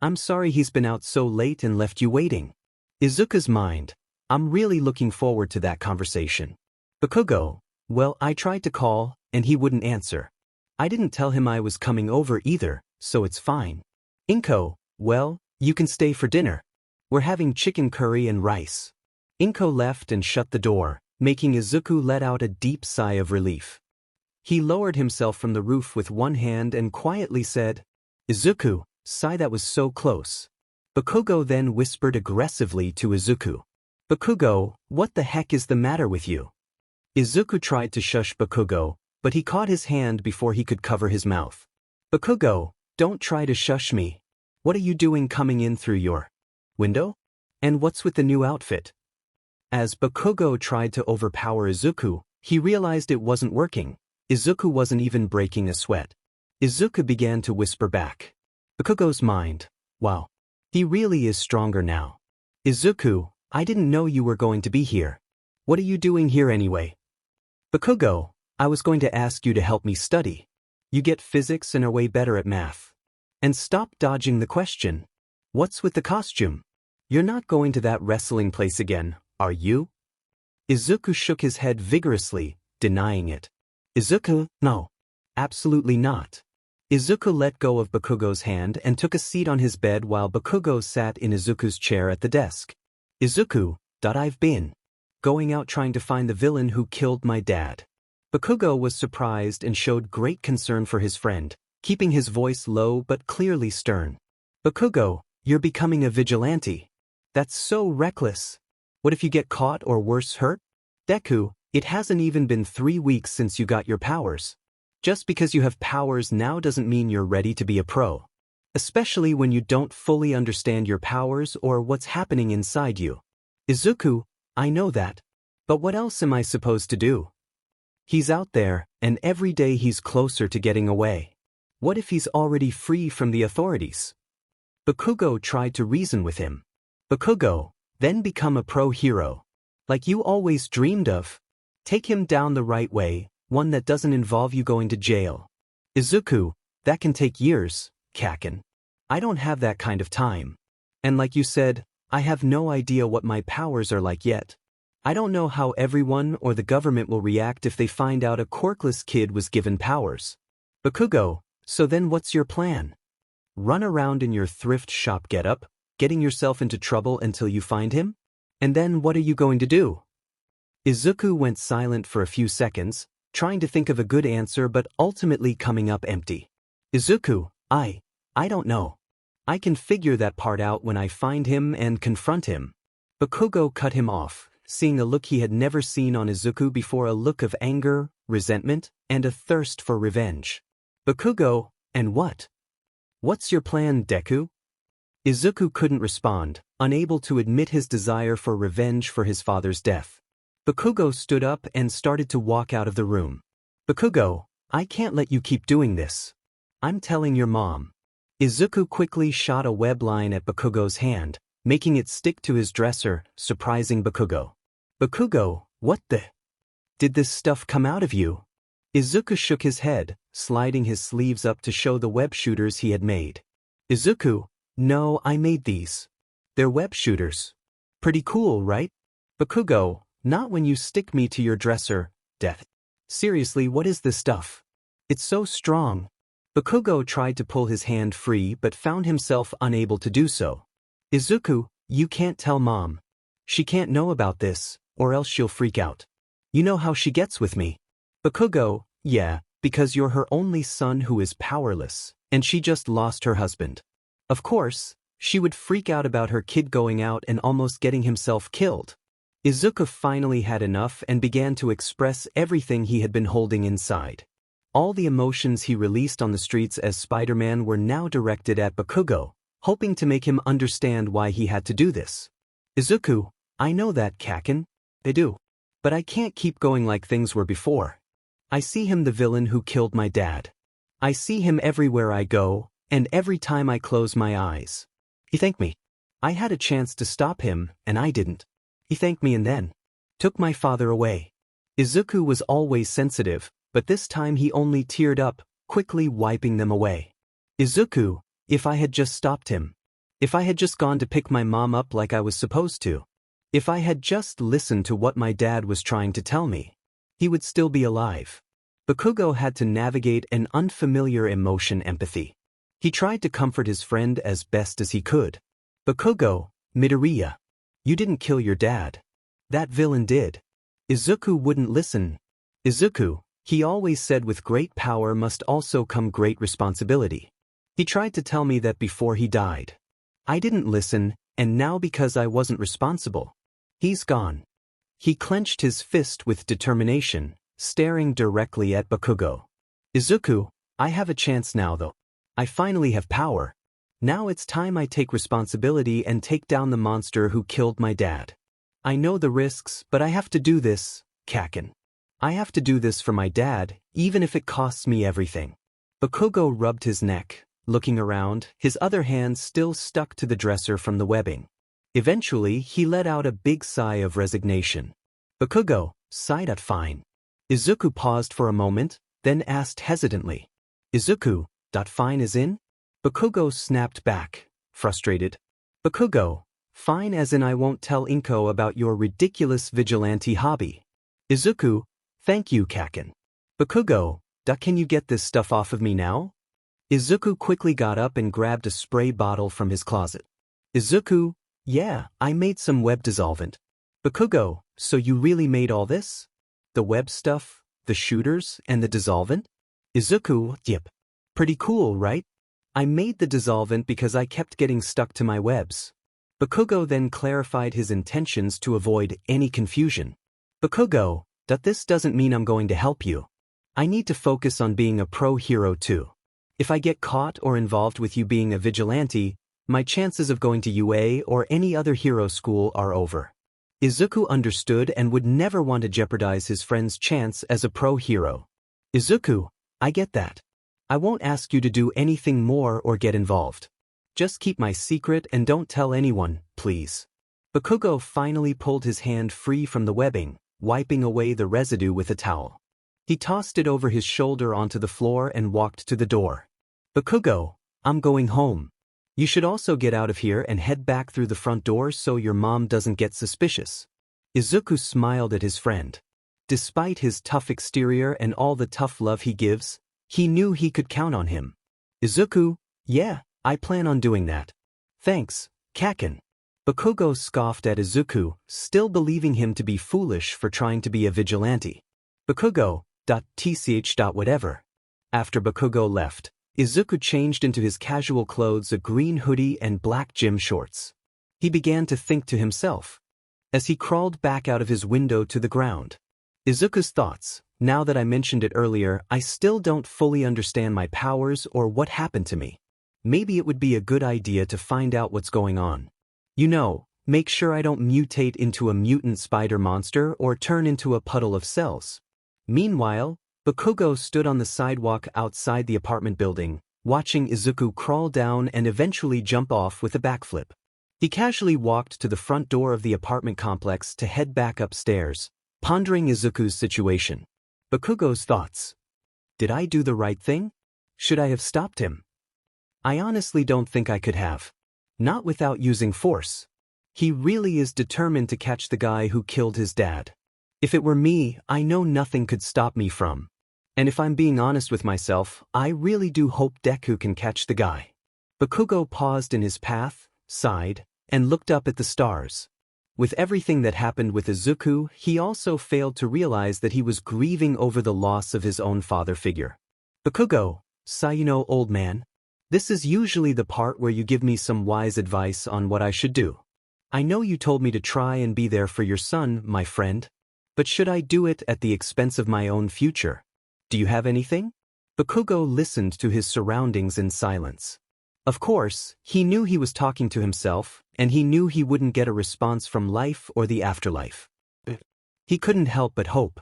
I'm sorry he's been out so late and left you waiting. Izuku's mind, I'm really looking forward to that conversation. Bakugo, well, I tried to call, and he wouldn't answer. I didn't tell him I was coming over either, so it's fine. Inko, well, you can stay for dinner. We're having chicken curry and rice. Inko left and shut the door, making Izuku let out a deep sigh of relief. He lowered himself from the roof with one hand and quietly said, Izuku, sigh that was so close. Bakugo then whispered aggressively to Izuku. Bakugo, what the heck is the matter with you? Izuku tried to shush Bakugo, but he caught his hand before he could cover his mouth. Bakugo, don't try to shush me. What are you doing coming in through your window? And what's with the new outfit? As Bakugo tried to overpower Izuku, he realized it wasn't working. Izuku wasn't even breaking a sweat. Izuku began to whisper back. Bakugo's mind, wow. He really is stronger now. Izuku, I didn't know you were going to be here. What are you doing here anyway? Bakugo, I was going to ask you to help me study. You get physics and are way better at math. And stop dodging the question. What's with the costume? You're not going to that wrestling place again, are you? Izuku shook his head vigorously, denying it. Izuku, no. Absolutely not. Izuku let go of Bakugo's hand and took a seat on his bed while Bakugo sat in Izuku's chair at the desk. Izuku, I've been going out trying to find the villain who killed my dad. Bakugo was surprised and showed great concern for his friend, keeping his voice low but clearly stern. Bakugo, you're becoming a vigilante. That's so reckless. What if you get caught or worse hurt? Deku, it hasn't even been 3 weeks since you got your powers. Just because you have powers now doesn't mean you're ready to be a pro. Especially when you don't fully understand your powers or what's happening inside you. Izuku, I know that. But what else am I supposed to do? He's out there, and every day he's closer to getting away. What if he's already free from the authorities? Bakugo tried to reason with him. Bakugo, then become a pro hero. Like you always dreamed of. Take him down the right way, one that doesn't involve you going to jail. Izuku, that can take years, Kaken. I don't have that kind of time. And like you said, I have no idea what my powers are like yet. I don't know how everyone or the government will react if they find out a quirkless kid was given powers. Bakugo, so then what's your plan? Run around in your thrift shop getup, getting yourself into trouble until you find him? And then what are you going to do? Izuku went silent for a few seconds, trying to think of a good answer but ultimately coming up empty. Izuku, I don't know. I can figure that part out when I find him and confront him. Bakugo cut him off, seeing a look he had never seen on Izuku before, a look of anger, resentment, and a thirst for revenge. Bakugo, and what? What's your plan, Deku? Izuku couldn't respond, unable to admit his desire for revenge for his father's death. Bakugo stood up and started to walk out of the room. Bakugo, I can't let you keep doing this. I'm telling your mom. Izuku quickly shot a web line at Bakugo's hand, making it stick to his dresser, surprising Bakugo. Bakugo, what the? Did this stuff come out of you? Izuku shook his head, sliding his sleeves up to show the web shooters he had made. Izuku, no, I made these. They're web shooters. Pretty cool, right? Bakugo, not when you stick me to your dresser, death. Seriously, what is this stuff? It's so strong. Bakugo tried to pull his hand free but found himself unable to do so. Izuku, you can't tell Mom. She can't know about this, or else she'll freak out. You know how she gets with me. Bakugo, yeah, because you're her only son who is powerless, and she just lost her husband. Of course, she would freak out about her kid going out and almost getting himself killed. Izuku finally had enough and began to express everything he had been holding inside. All the emotions he released on the streets as Spider-Man were now directed at Bakugo, hoping to make him understand why he had to do this. Izuku, I know that, Kaken. I do. But I can't keep going like things were before. I see him, the villain who killed my dad. I see him everywhere I go, and every time I close my eyes. He thanked me. I had a chance to stop him, and I didn't. He thanked me and then took my father away. Izuku was always sensitive, but this time he only teared up, quickly wiping them away. Izuku, if I had just stopped him. If I had just gone to pick my mom up like I was supposed to. If I had just listened to what my dad was trying to tell me. He would still be alive. Bakugo had to navigate an unfamiliar emotion, empathy. He tried to comfort his friend as best as he could. Bakugo, Midoriya. You didn't kill your dad. That villain did. Izuku wouldn't listen. Izuku, he always said with great power must also come great responsibility. He tried to tell me that before he died. I didn't listen, and now because I wasn't responsible. He's gone. He clenched his fist with determination, staring directly at Bakugo. Izuku, I have a chance now though. I finally have power. Now it's time I take responsibility and take down the monster who killed my dad. I know the risks, but I have to do this, Kaken. I have to do this for my dad, even if it costs me everything. Bakugo rubbed his neck, looking around, his other hand still stuck to the dresser from the webbing. Eventually, he let out a big sigh of resignation. Bakugo, sighed at fine. Izuku paused for a moment, then asked hesitantly. Izuku, fine as in? Bakugo snapped back, frustrated. Bakugo, fine as in I won't tell Inko about your ridiculous vigilante hobby. Izuku, thank you, Kaken. Bakugo, can you get this stuff off of me now? Izuku quickly got up and grabbed a spray bottle from his closet. Izuku, yeah, I made some web dissolvent. Bakugo, so you really made all this? The web stuff, the shooters, and the dissolvent? Izuku, yep. Pretty cool, right? I made the dissolvent because I kept getting stuck to my webs. Bakugo then clarified his intentions to avoid any confusion. Bakugo, this doesn't mean I'm going to help you. I need to focus on being a pro hero too. If I get caught or involved with you being a vigilante, my chances of going to UA or any other hero school are over. Izuku understood and would never want to jeopardize his friend's chance as a pro hero. Izuku, I get that. I won't ask you to do anything more or get involved. Just keep my secret and don't tell anyone, please. Bakugo finally pulled his hand free from the webbing, wiping away the residue with a towel. He tossed it over his shoulder onto the floor and walked to the door. Bakugo, I'm going home. You should also get out of here and head back through the front door so your mom doesn't get suspicious. Izuku smiled at his friend. Despite his tough exterior and all the tough love he gives, he knew he could count on him. Izuku, yeah, I plan on doing that. Thanks, Kaken. Bakugo scoffed at Izuku, still believing him to be foolish for trying to be a vigilante. Bakugo, whatever. After Bakugo left, Izuku changed into his casual clothes, a green hoodie and black gym shorts. He began to think to himself. As he crawled back out of his window to the ground. Izuku's thoughts, now that I mentioned it earlier, I still don't fully understand my powers or what happened to me. Maybe it would be a good idea to find out what's going on. You know, make sure I don't mutate into a mutant spider monster or turn into a puddle of cells. Meanwhile, Bakugo stood on the sidewalk outside the apartment building, watching Izuku crawl down and eventually jump off with a backflip. He casually walked to the front door of the apartment complex to head back upstairs, pondering Izuku's situation. Bakugo's thoughts. Did I do the right thing? Should I have stopped him? I honestly don't think I could have. Not without using force. He really is determined to catch the guy who killed his dad. If it were me, I know nothing could stop me from. And if I'm being honest with myself, I really do hope Deku can catch the guy. Bakugo paused in his path, sighed, and looked up at the stars. With everything that happened with Izuku, he also failed to realize that he was grieving over the loss of his own father figure. Bakugo, Sayuno old man. This is usually the part where you give me some wise advice on what I should do. I know you told me to try and be there for your son, my friend. But should I do it at the expense of my own future? Do you have anything? Bakugo listened to his surroundings in silence. Of course, he knew he was talking to himself, and he knew he wouldn't get a response from life or the afterlife. He couldn't help but hope.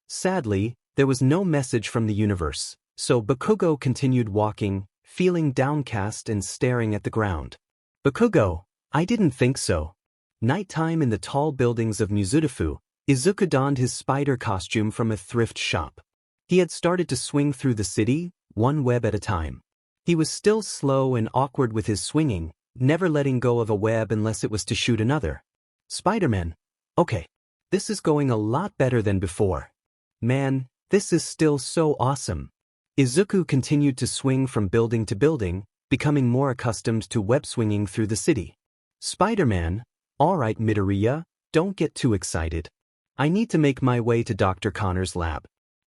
Sadly, there was no message from the universe, so Bakugo continued walking, feeling downcast and staring at the ground. Bakugo, I didn't think so. Nighttime in the tall buildings of Mizudafu, Izuku donned his spider costume from a thrift shop. He had started to swing through the city, one web at a time. He was still slow and awkward with his swinging, never letting go of a web unless it was to shoot another. Spider-Man. Okay. This is going a lot better than before. Man, this is still so awesome. Izuku continued to swing from building to building, becoming more accustomed to web swinging through the city. Spider-Man. Alright Midoriya, don't get too excited. I need to make my way to Dr. Connor's lab.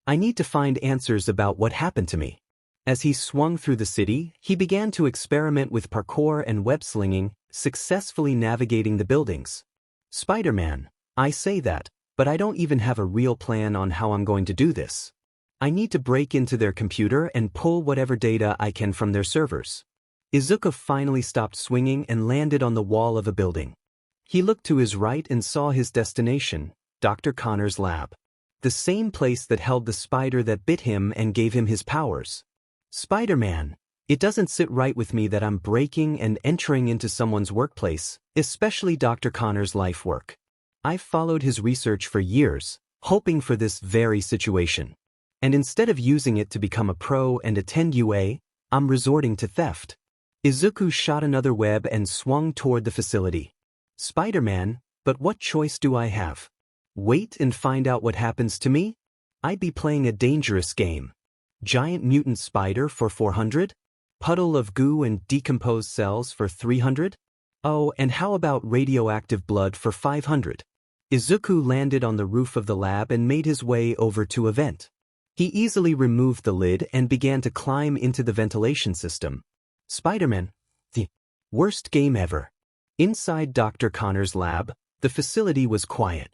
I need to find answers about what happened to me. As he swung through the city, he began to experiment with parkour and web slinging, successfully navigating the buildings. Spider-Man, I say that, but I don't even have a real plan on how I'm going to do this. I need to break into their computer and pull whatever data I can from their servers. Izuku finally stopped swinging and landed on the wall of a building. He looked to his right and saw his destination, Dr. Connor's lab. The same place that held the spider that bit him and gave him his powers. Spider-Man, it doesn't sit right with me that I'm breaking and entering into someone's workplace, especially Dr. Connor's life work. I've followed his research for years, hoping for this very situation. And instead of using it to become a pro and attend UA, I'm resorting to theft. Izuku shot another web and swung toward the facility. Spider-Man, but what choice do I have? Wait and find out what happens to me? I'd be playing a dangerous game. Giant mutant spider for 400? Puddle of goo and decomposed cells for 300? Oh, and how about radioactive blood for 500? Izuku landed on the roof of the lab and made his way over to a vent. He easily removed the lid and began to climb into the ventilation system. Spider-Man, the worst game ever. Inside Dr. Connor's lab, the facility was quiet.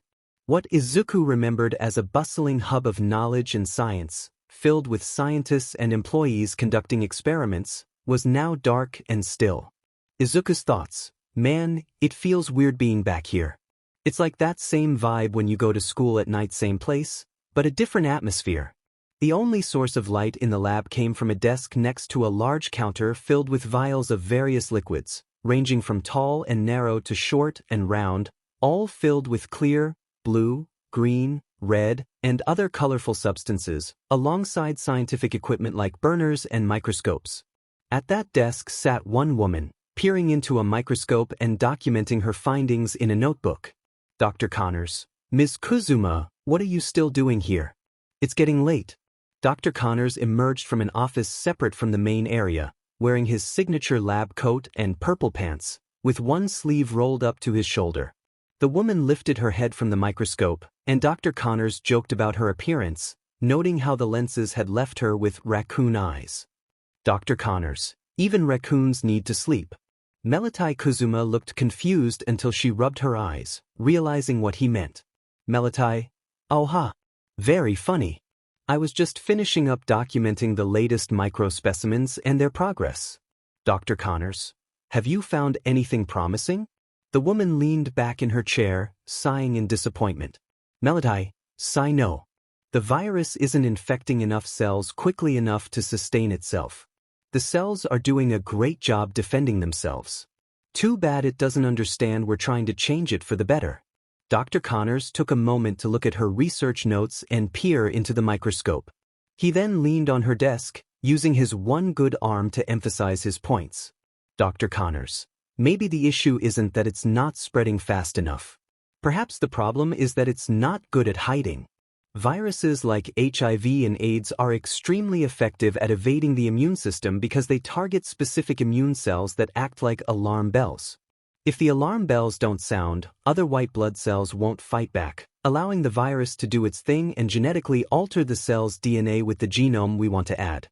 What Izuku remembered as a bustling hub of knowledge and science, filled with scientists and employees conducting experiments, was now dark and still. Izuku's thoughts, man, it feels weird being back here. It's like that same vibe when you go to school at night, same place, but a different atmosphere. The only source of light in the lab came from a desk next to a large counter filled with vials of various liquids, ranging from tall and narrow to short and round, all filled with clear, blue, green, red, and other colorful substances, alongside scientific equipment like burners and microscopes. At that desk sat one woman, peering into a microscope and documenting her findings in a notebook. Dr. Connors. Ms. Kuzuma, what are you still doing here? It's getting late. Dr. Connors emerged from an office separate from the main area, wearing his signature lab coat and purple pants, with one sleeve rolled up to his shoulder. The woman lifted her head from the microscope, and Dr. Connors joked about her appearance, noting how the lenses had left her with raccoon eyes. Dr. Connors, even raccoons need to sleep. Melody Kuzuma looked confused until she rubbed her eyes, realizing what he meant. Melody, oh ha, very funny. I was just finishing up documenting the latest microspecimens and their progress. Dr. Connors, have you found anything promising? The woman leaned back in her chair, sighing in disappointment. Melody, sigh no. The virus isn't infecting enough cells quickly enough to sustain itself. The cells are doing a great job defending themselves. Too bad it doesn't understand we're trying to change it for the better. Dr. Connors took a moment to look at her research notes and peer into the microscope. He then leaned on her desk, using his one good arm to emphasize his points. Dr. Connors, maybe the issue isn't that it's not spreading fast enough. Perhaps the problem is that it's not good at hiding. Viruses like HIV and AIDS are extremely effective at evading the immune system because they target specific immune cells that act like alarm bells. If the alarm bells don't sound, other white blood cells won't fight back, allowing the virus to do its thing and genetically alter the cell's DNA with the genome we want to add.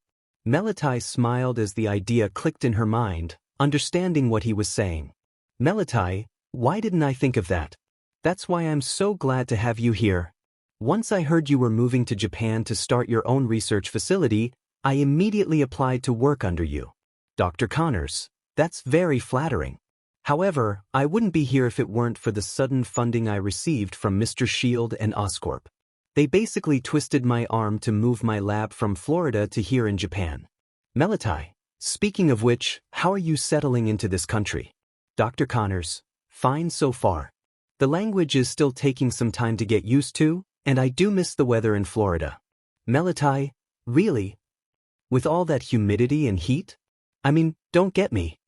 Melati smiled as the idea clicked in her mind, understanding what he was saying. Melati, why didn't I think of that? That's why I'm so glad to have you here. Once I heard you were moving to Japan to start your own research facility, I immediately applied to work under you. Dr. Connors, that's very flattering. However, I wouldn't be here if it weren't for the sudden funding I received from Mr. Shield and Oscorp. They basically twisted my arm to move my lab from Florida to here in Japan. Melati, speaking of which, how are you settling into this country? Dr. Connors, fine so far. The language is still taking some time to get used to, and I do miss the weather in Florida. Melati, really? With all that humidity and heat? I mean, don't get me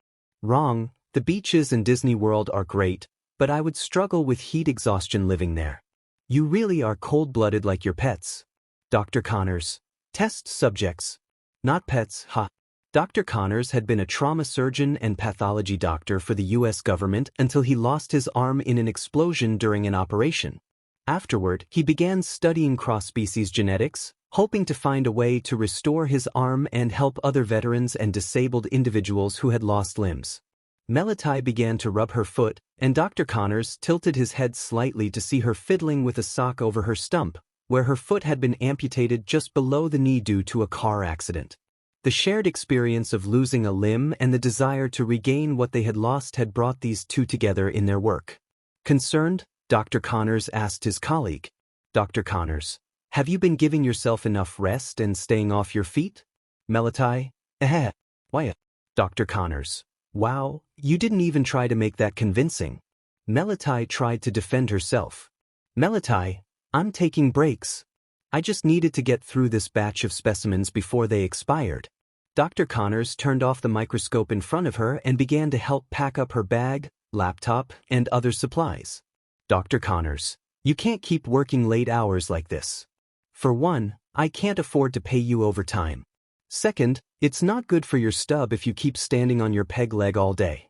wrong, the beaches in Disney World are great, but I would struggle with heat exhaustion living there. You really are cold-blooded like your pets. Dr. Connors, test subjects. Not pets, ha. Dr. Connors had been a trauma surgeon and pathology doctor for the U.S. government until he lost his arm in an explosion during an operation. Afterward, he began studying cross-species genetics, hoping to find a way to restore his arm and help other veterans and disabled individuals who had lost limbs. Melati began to rub her foot, and Dr. Connors tilted his head slightly to see her fiddling with a sock over her stump, where her foot had been amputated just below the knee due to a car accident. The shared experience of losing a limb and the desire to regain what they had lost had brought these two together in their work. Concerned, Dr. Connors asked his colleague, Dr. Connors, have you been giving yourself enough rest and staying off your feet? Melati, why? Dr. Connors, wow, you didn't even try to make that convincing. Melati tried to defend herself. Melati, I'm taking breaks. I just needed to get through this batch of specimens before they expired. Dr. Connors turned off the microscope in front of her and began to help pack up her bag, laptop, and other supplies. Dr. Connors, you can't keep working late hours like this. For one, I can't afford to pay you overtime. Second, it's not good for your stub if you keep standing on your peg leg all day.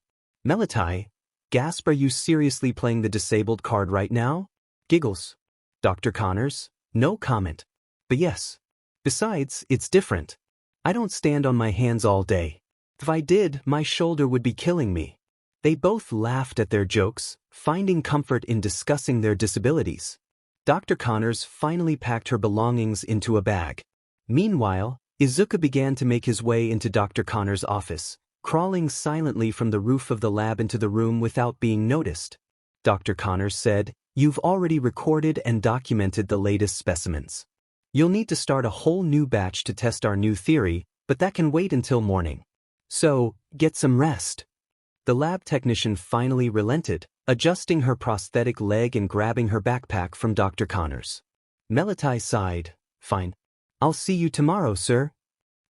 Melati, gasp, are you seriously playing the disabled card right now? Giggles. Dr. Connors, no comment. But yes. Besides, it's different. I don't stand on my hands all day. If I did, my shoulder would be killing me. They both laughed at their jokes, finding comfort in discussing their disabilities. Dr. Connors finally packed her belongings into a bag. Meanwhile, Izuku began to make his way into Dr. Connors' office, crawling silently from the roof of the lab into the room without being noticed. Dr. Connors said, "You've already recorded and documented the latest specimens. You'll need to start a whole new batch to test our new theory, but that can wait until morning. So, get some rest." The lab technician finally relented, adjusting her prosthetic leg and grabbing her backpack from Dr. Connors. Melati sighed, "Fine. I'll see you tomorrow, sir."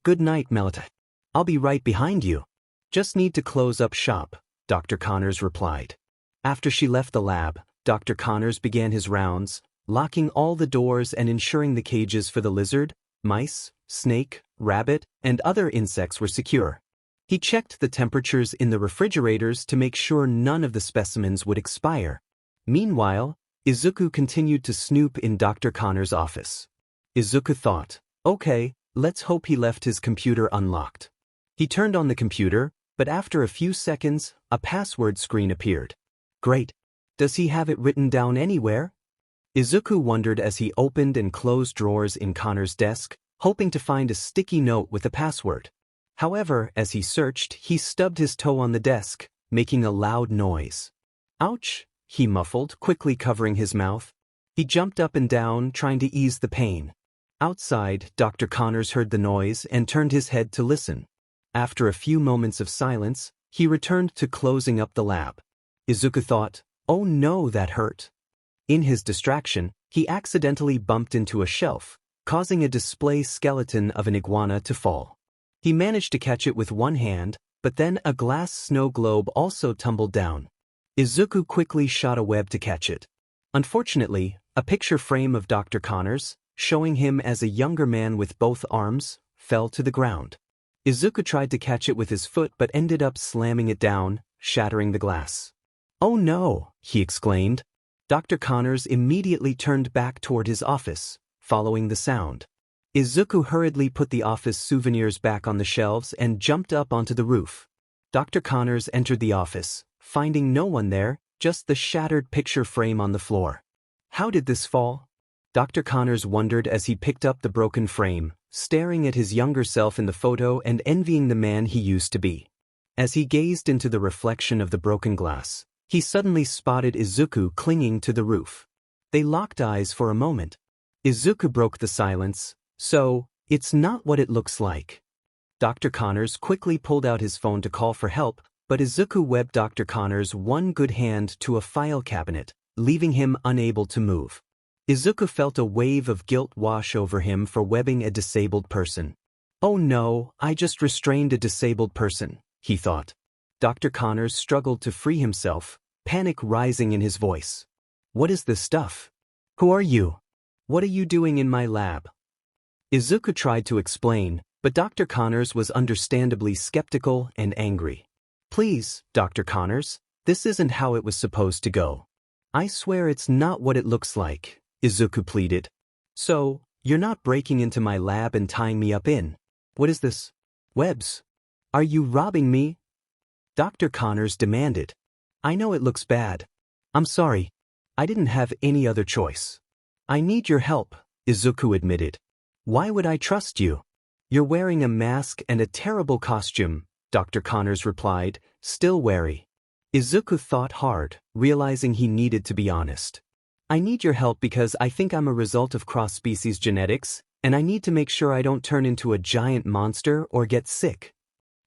"Good night, Melati. I'll be right behind you." "Just need to close up shop," Dr. Connors replied. After she left the lab, Dr. Connors began his rounds, locking all the doors and ensuring the cages for the lizard, mice, snake, rabbit, and other insects were secure. He checked the temperatures in the refrigerators to make sure none of the specimens would expire. Meanwhile, Izuku continued to snoop in Dr. Connors' office. Izuku thought, okay, let's hope he left his computer unlocked. He turned on the computer, but after a few seconds, a password screen appeared. Great. Does he have it written down anywhere? Izuku wondered as he opened and closed drawers in Connor's desk, hoping to find a sticky note with a password. However, as he searched, he stubbed his toe on the desk, making a loud noise. Ouch, he muffled, quickly covering his mouth. He jumped up and down, trying to ease the pain. Outside, Dr. Connors heard the noise and turned his head to listen. After a few moments of silence, He returned to closing up the lab. Izuku thought, oh no, that hurt. In his distraction, he accidentally bumped into a shelf, causing a display skeleton of an iguana to fall. He managed to catch it with one hand, but then a glass snow globe also tumbled down. Izuku quickly shot a web to catch it. Unfortunately, a picture frame of Dr. Connors, showing him as a younger man with both arms, fell to the ground. Izuku tried to catch it with his foot but ended up slamming it down, shattering the glass. Oh no, he exclaimed. Dr. Connors immediately turned back toward his office, following the sound. Izuku hurriedly put the office souvenirs back on the shelves and jumped up onto the roof. Dr. Connors entered the office, finding no one there, just the shattered picture frame on the floor. How did this fall? Dr. Connors wondered as he picked up the broken frame, staring at his younger self in the photo and envying the man he used to be. As he gazed into the reflection of the broken glass, he suddenly spotted Izuku clinging to the roof. They locked eyes for a moment. Izuku broke the silence. So, it's not what it looks like. Dr. Connors quickly pulled out his phone to call for help, but Izuku webbed Dr. Connors' one good hand to a file cabinet, leaving him unable to move. Izuku felt a wave of guilt wash over him for webbing a disabled person. Oh no, I just restrained a disabled person, he thought. Dr. Connors struggled to free himself, panic rising in his voice. What is this stuff? Who are you? What are you doing in my lab? Izuku tried to explain, but Dr. Connors was understandably skeptical and angry. Please, Dr. Connors, this isn't how it was supposed to go. I swear it's not what it looks like, Izuku pleaded. So, you're not breaking into my lab and tying me up in. What is this? Webs? Are you robbing me? Dr. Connors demanded. I know it looks bad. I'm sorry. I didn't have any other choice. I need your help, Izuku admitted. Why would I trust you? You're wearing a mask and a terrible costume, Dr. Connors replied, still wary. Izuku thought hard, realizing he needed to be honest. I need your help because I think I'm a result of cross-species genetics, and I need to make sure I don't turn into a giant monster or get sick.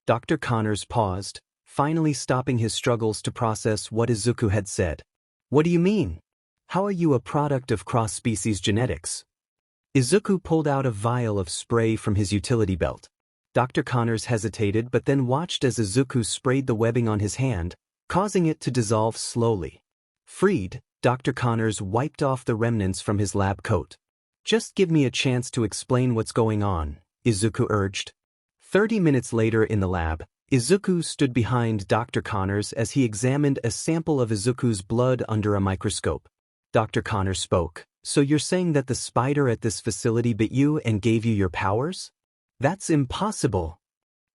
Dr. Connors paused, finally stopping his struggles to process what Izuku had said. What do you mean? How are you a product of cross-species genetics? Izuku pulled out a vial of spray from his utility belt. Dr. Connors hesitated but then watched as Izuku sprayed the webbing on his hand, causing it to dissolve slowly. Freed, Dr. Connors wiped off the remnants from his lab coat. Just give me a chance to explain what's going on, Izuku urged. 30 minutes later in the lab, Izuku stood behind Dr. Connors as he examined a sample of Izuku's blood under a microscope. Dr. Connors spoke. So you're saying that the spider at this facility bit you and gave you your powers? That's impossible.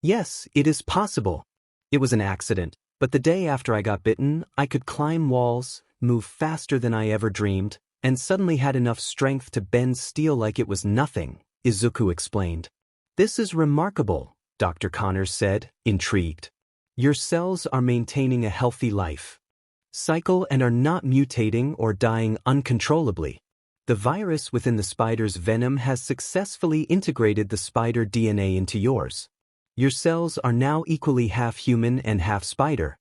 Yes, it is possible. It was an accident, but the day after I got bitten, I could climb walls, move faster than I ever dreamed, and suddenly had enough strength to bend steel like it was nothing, Izuku explained. This is remarkable, Dr. Connors said, intrigued. Your cells are maintaining a healthy life cycle and are not mutating or dying uncontrollably. The virus within the spider's venom has successfully integrated the spider DNA into yours. Your cells are now equally half human and half spider.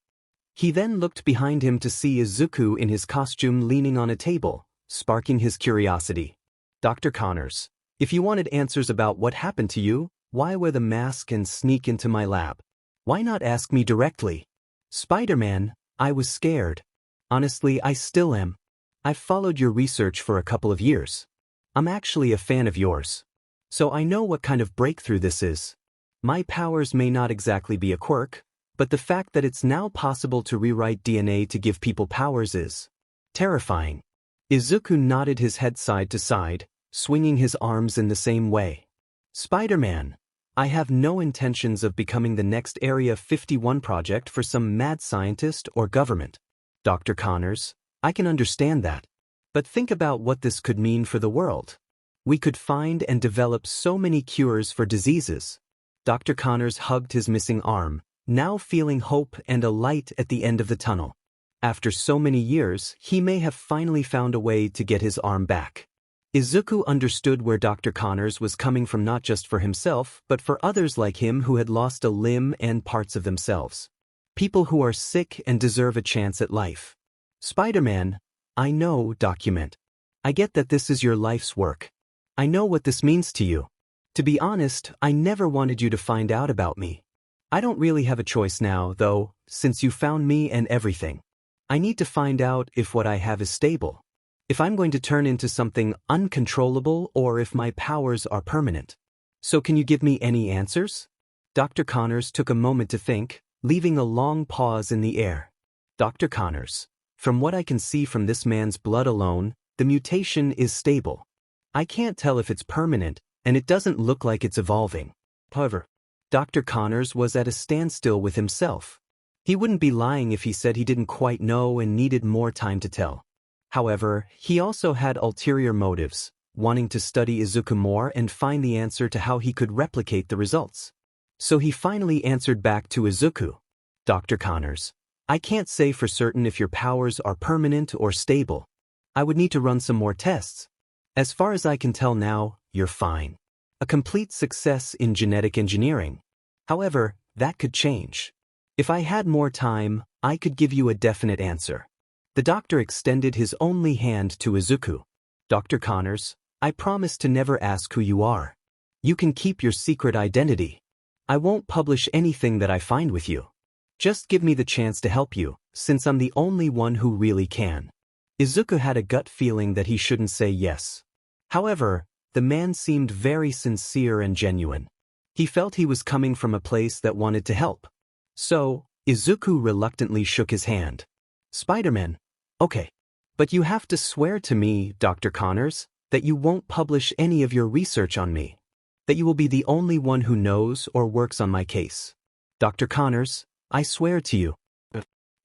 He then looked behind him to see Izuku in his costume leaning on a table, sparking his curiosity. Dr. Connors, if you wanted answers about what happened to you, why wear the mask and sneak into my lab? Why not ask me directly? Spider-Man, I was scared. Honestly, I still am. I've followed your research for a couple of years. I'm actually a fan of yours. So I know what kind of breakthrough this is. My powers may not exactly be a quirk, but the fact that it's now possible to rewrite DNA to give people powers is terrifying. Izuku nodded his head side to side, swinging his arms in the same way. Spider-Man, I have no intentions of becoming the next Area 51 project for some mad scientist or government. Dr. Connors, I can understand that. But think about what this could mean for the world. We could find and develop so many cures for diseases. Dr. Connors hugged his missing arm, now feeling hope and a light at the end of the tunnel. After so many years, he may have finally found a way to get his arm back. Izuku understood where Dr. Connors was coming from, not just for himself, but for others like him who had lost a limb and parts of themselves. People who are sick and deserve a chance at life. Spider-Man, I know, document. I get that this is your life's work. I know what this means to you. To be honest, I never wanted you to find out about me. I don't really have a choice now, though, since you found me and everything. I need to find out if what I have is stable. If I'm going to turn into something uncontrollable or if my powers are permanent. So can you give me any answers? Dr. Connors took a moment to think, leaving a long pause in the air. Dr. Connors, from what I can see from this man's blood alone, the mutation is stable. I can't tell if it's permanent, and it doesn't look like it's evolving. However, Dr. Connors was at a standstill with himself. He wouldn't be lying if he said he didn't quite know and needed more time to tell. However, he also had ulterior motives, wanting to study Izuku more and find the answer to how he could replicate the results. So he finally answered back to Izuku. Dr. Connors, I can't say for certain if your powers are permanent or stable. I would need to run some more tests. As far as I can tell now, you're fine. A complete success in genetic engineering. However, that could change. If I had more time, I could give you a definite answer. The doctor extended his only hand to Izuku. Dr. Connors, I promise to never ask who you are. You can keep your secret identity. I won't publish anything that I find with you. Just give me the chance to help you, since I'm the only one who really can. Izuku had a gut feeling that he shouldn't say yes. However, the man seemed very sincere and genuine. He felt he was coming from a place that wanted to help. So, Izuku reluctantly shook his hand. Spider-Man, okay. But you have to swear to me, Dr. Connors, that you won't publish any of your research on me. That you will be the only one who knows or works on my case. Dr. Connors, I swear to you.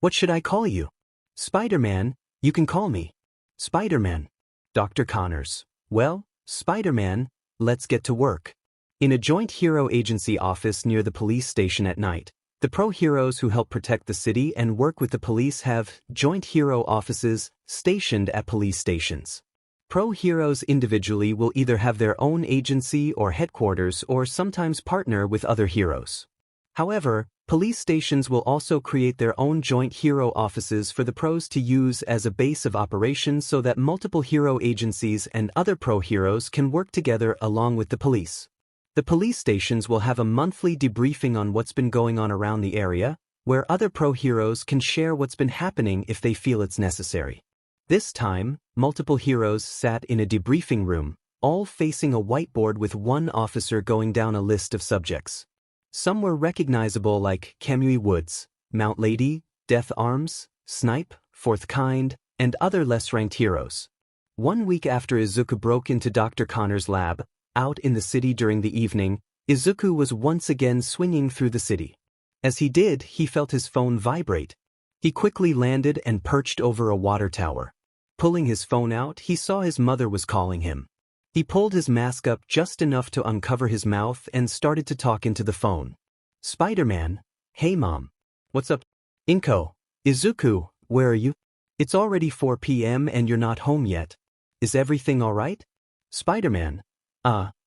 What should I call you? Spider-Man, you can call me. Spider-Man. Dr. Connors, well, Spider-Man, let's get to work. In a joint hero agency office near the police station at night, the pro-heroes who help protect the city and work with the police have joint hero offices stationed at police stations. Pro-heroes individually will either have their own agency or headquarters or sometimes partner with other heroes. However, police stations will also create their own joint hero offices for the pros to use as a base of operations so that multiple hero agencies and other pro-heroes can work together along with the police. The police stations will have a monthly debriefing on what's been going on around the area, where other pro-heroes can share what's been happening if they feel it's necessary. This time, multiple heroes sat in a debriefing room, all facing a whiteboard with one officer going down a list of subjects. Some were recognizable like Kamui Woods, Mount Lady, Death Arms, Snipe, Fourth Kind, and other less-ranked heroes. 1 week after Izuku broke into Dr. Connor's lab, out in the city during the evening, Izuku was once again swinging through the city. As he did, he felt his phone vibrate. He quickly landed and perched over a water tower. Pulling his phone out, he saw his mother was calling him. He pulled his mask up just enough to uncover his mouth and started to talk into the phone. Spider-Man, hey mom. What's up? Inko, Izuku, where are you? It's already 4 p.m. and you're not home yet. Is everything alright? Spider-Man,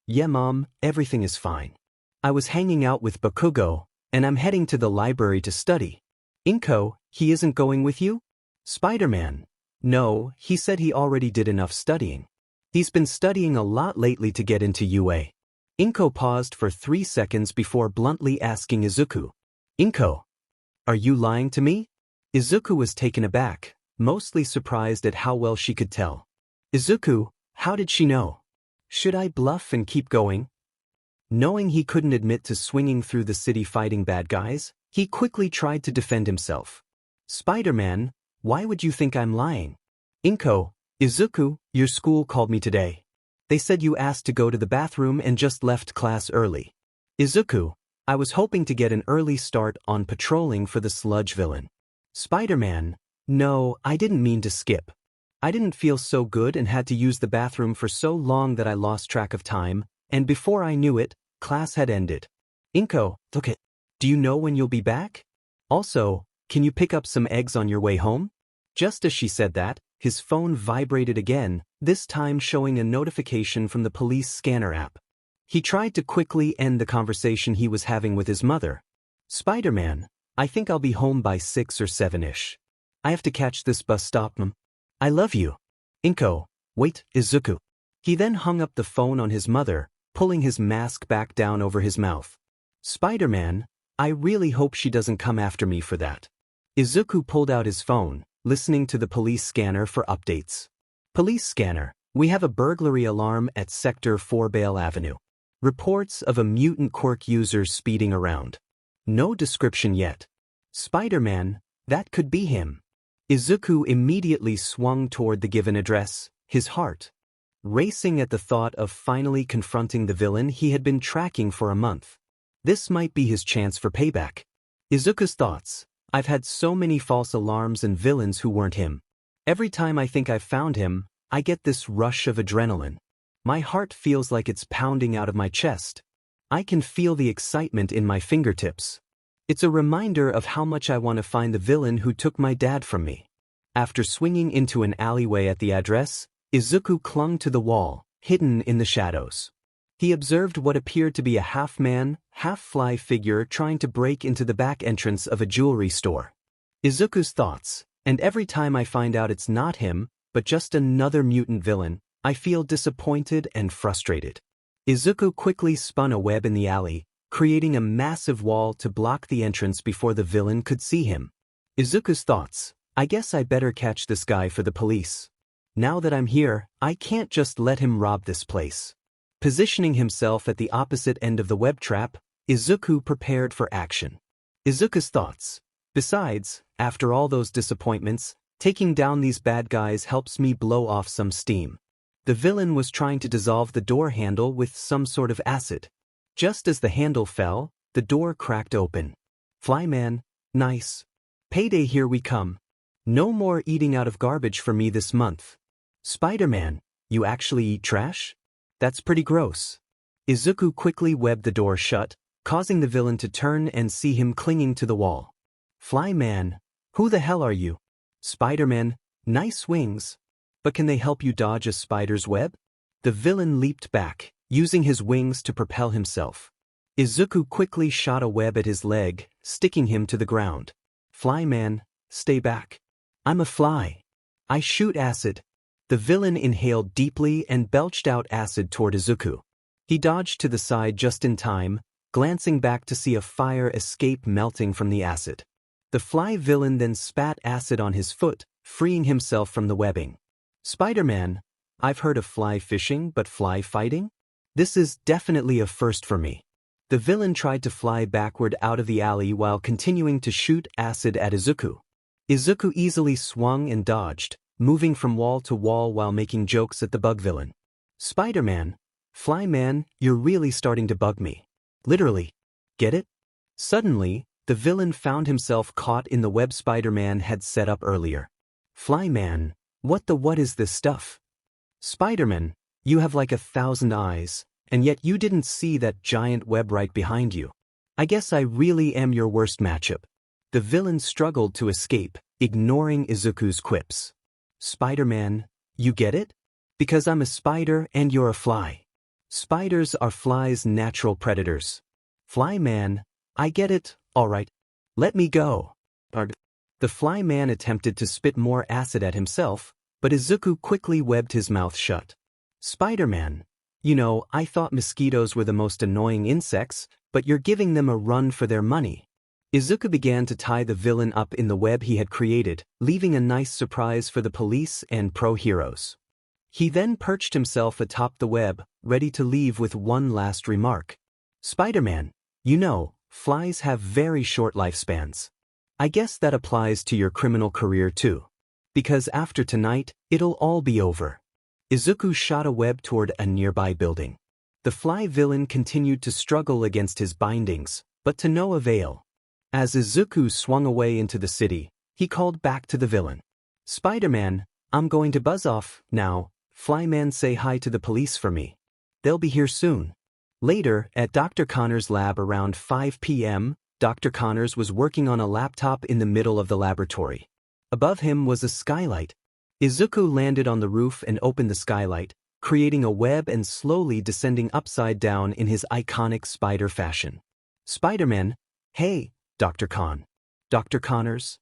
yeah mom, everything is fine. I was hanging out with Bakugo, and I'm heading to the library to study. Inko, he isn't going with you? Spider-Man, no, he said he already did enough studying. He's been studying a lot lately to get into UA. Inko paused for 3 seconds before bluntly asking Izuku. Inko, are you lying to me? Izuku was taken aback, mostly surprised at how well she could tell. Izuku, how did she know? Should I bluff and keep going? Knowing he couldn't admit to swinging through the city fighting bad guys, he quickly tried to defend himself. Spider-Man, why would you think I'm lying? Inko, Izuku, your school called me today. They said you asked to go to the bathroom and just left class early. Izuku, I was hoping to get an early start on patrolling for the Sludge villain. Spider-Man, no, I didn't mean to skip. I didn't feel so good and had to use the bathroom for so long that I lost track of time, and before I knew it, class had ended. Inko, okay. Do you know when you'll be back? Also, can you pick up some eggs on your way home? Just as she said that, his phone vibrated again, this time showing a notification from the police scanner app. He tried to quickly end the conversation he was having with his mother. Spider-Man, I think I'll be home by 6 or 7-ish. I have to catch this bus stop. I love you. Inko. Wait, Izuku. He then hung up the phone on his mother, pulling his mask back down over his mouth. Spider-Man, I really hope she doesn't come after me for that. Izuku pulled out his phone, listening to the police scanner for updates. Police scanner, we have a burglary alarm at Sector 4 Bale Avenue. Reports of a mutant quirk user speeding around. No description yet. Spider-Man, that could be him. Izuku immediately swung toward the given address, his heart racing at the thought of finally confronting the villain he had been tracking for a month. This might be his chance for payback. Izuku's thoughts. I've had so many false alarms and villains who weren't him. Every time I think I've found him, I get this rush of adrenaline. My heart feels like it's pounding out of my chest. I can feel the excitement in my fingertips. It's a reminder of how much I want to find the villain who took my dad from me. After swinging into an alleyway at the address, Izuku clung to the wall, hidden in the shadows. He observed what appeared to be a half-man, half-fly figure trying to break into the back entrance of a jewelry store. Izuku's thoughts, and every time I find out it's not him, but just another mutant villain, I feel disappointed and frustrated. Izuku quickly spun a web in the alley, creating a massive wall to block the entrance before the villain could see him. Izuku's thoughts, I guess I better catch this guy for the police. Now that I'm here, I can't just let him rob this place. Positioning himself at the opposite end of the web trap, Izuku prepared for action. Izuku's thoughts. Besides, after all those disappointments, taking down these bad guys helps me blow off some steam. The villain was trying to dissolve the door handle with some sort of acid. Just as the handle fell, the door cracked open. Flyman, nice. Payday, here we come. No more eating out of garbage for me this month. Spider-Man, you actually eat trash? That's pretty gross. Izuku quickly webbed the door shut, causing the villain to turn and see him clinging to the wall. Flyman, who the hell are you? Spider-Man, nice wings. But can they help you dodge a spider's web? The villain leaped back, using his wings to propel himself. Izuku quickly shot a web at his leg, sticking him to the ground. Flyman, stay back. I'm a fly. I shoot acid. The villain inhaled deeply and belched out acid toward Izuku. He dodged to the side just in time, glancing back to see a fire escape melting from the acid. The fly villain then spat acid on his foot, freeing himself from the webbing. Spider-Man, I've heard of fly fishing, but fly fighting? This is definitely a first for me. The villain tried to fly backward out of the alley while continuing to shoot acid at Izuku. Izuku easily swung and dodged, moving from wall to wall while making jokes at the bug villain. Spider-Man, Flyman, you're really starting to bug me. Literally. Get it? Suddenly, the villain found himself caught in the web Spider-Man had set up earlier. Flyman, what is this stuff? Spider-Man, you have like 1,000 eyes, and yet you didn't see that giant web right behind you. I guess I really am your worst matchup. The villain struggled to escape, ignoring Izuku's quips. Spider-Man, you get it? Because I'm a spider and you're a fly. Spiders are flies' natural predators. Flyman, I get it, alright. Let me go. The Flyman attempted to spit more acid at himself, but Izuku quickly webbed his mouth shut. Spider-Man, you know, I thought mosquitoes were the most annoying insects, but you're giving them a run for their money. Izuku began to tie the villain up in the web he had created, leaving a nice surprise for the police and pro-heroes. He then perched himself atop the web, ready to leave with one last remark. Spider-Man, you know, flies have very short lifespans. I guess that applies to your criminal career too. Because after tonight, it'll all be over. Izuku shot a web toward a nearby building. The fly villain continued to struggle against his bindings, but to no avail. As Izuku swung away into the city, he called back to the villain. Spider-Man, I'm going to buzz off now. Flyman, say hi to the police for me. They'll be here soon. Later, at Dr. Connor's lab around 5 p.m., Dr. Connors was working on a laptop in the middle of the laboratory. Above him was a skylight. Izuku landed on the roof and opened the skylight, creating a web and slowly descending upside down in his iconic spider fashion. Spider-Man, hey, Dr. Con. Dr. Connors?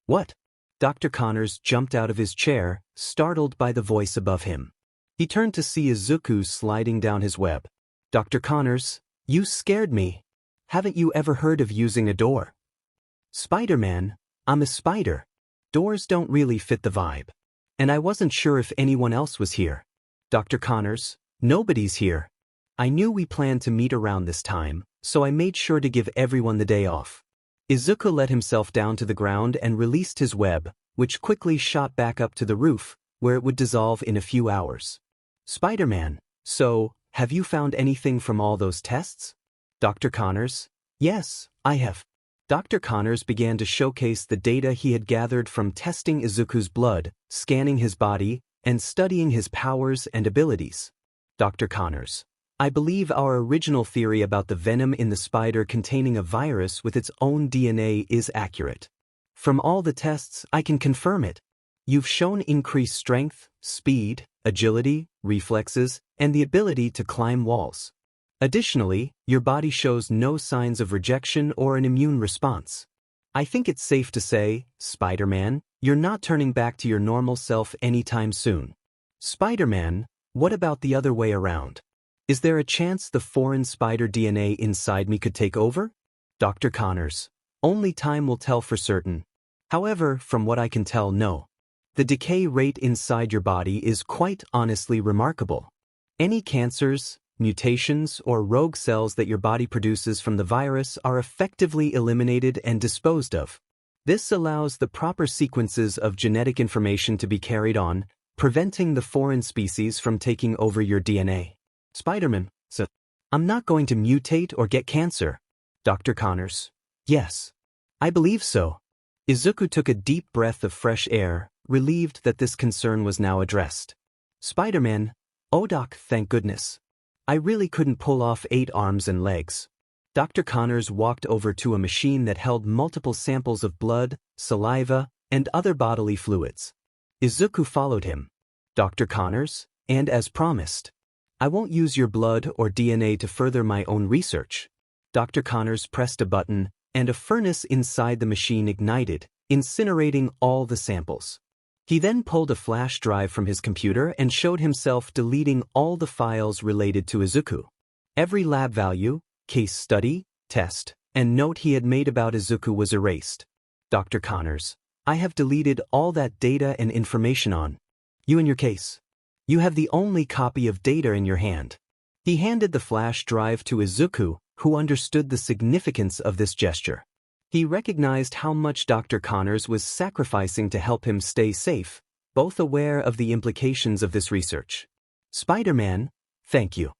What? Dr. Connors jumped out of his chair, startled by the voice above him. He turned to see Izuku sliding down his web. Dr. Connors, you scared me. Haven't you ever heard of using a door? Spider-Man, I'm a spider. Doors don't really fit the vibe. And I wasn't sure if anyone else was here. Dr. Connors, nobody's here. I knew we planned to meet around this time, so I made sure to give everyone the day off. Izuku let himself down to the ground and released his web, which quickly shot back up to the roof, where it would dissolve in a few hours. Spider-Man, so, have you found anything from all those tests? Dr. Connors, yes, I have. Dr. Connors began to showcase the data he had gathered from testing Izuku's blood, scanning his body, and studying his powers and abilities. Dr. Connors, I believe our original theory about the venom in the spider containing a virus with its own DNA is accurate. From all the tests, I can confirm it. You've shown increased strength, speed, agility, reflexes, and the ability to climb walls. Additionally, your body shows no signs of rejection or an immune response. I think it's safe to say, Spider-Man, you're not turning back to your normal self anytime soon. Spider-Man, what about the other way around? Is there a chance the foreign spider DNA inside me could take over? Dr. Connors, only time will tell for certain. However, from what I can tell, no. The decay rate inside your body is quite honestly remarkable. Any cancers, mutations, or rogue cells that your body produces from the virus are effectively eliminated and disposed of. This allows the proper sequences of genetic information to be carried on, preventing the foreign species from taking over your DNA. Spider-Man, so, I'm not going to mutate or get cancer. Dr. Connors, yes. I believe so. Izuku took a deep breath of fresh air, relieved that this concern was now addressed. Spider-Man, oh doc, thank goodness. I really couldn't pull off 8 arms and legs. Dr. Connors walked over to a machine that held multiple samples of blood, saliva, and other bodily fluids. Izuku followed him. Dr. Connors, and as promised, I won't use your blood or DNA to further my own research. Dr. Connors pressed a button, and a furnace inside the machine ignited, incinerating all the samples. He then pulled a flash drive from his computer and showed himself deleting all the files related to Izuku. Every lab value, case study, test, and note he had made about Izuku was erased. Dr. Connors, I have deleted all that data and information on you in your case. You have the only copy of data in your hand. He handed the flash drive to Izuku, who understood the significance of this gesture. He recognized how much Dr. Connors was sacrificing to help him stay safe, both aware of the implications of this research. Spider-Man, thank you.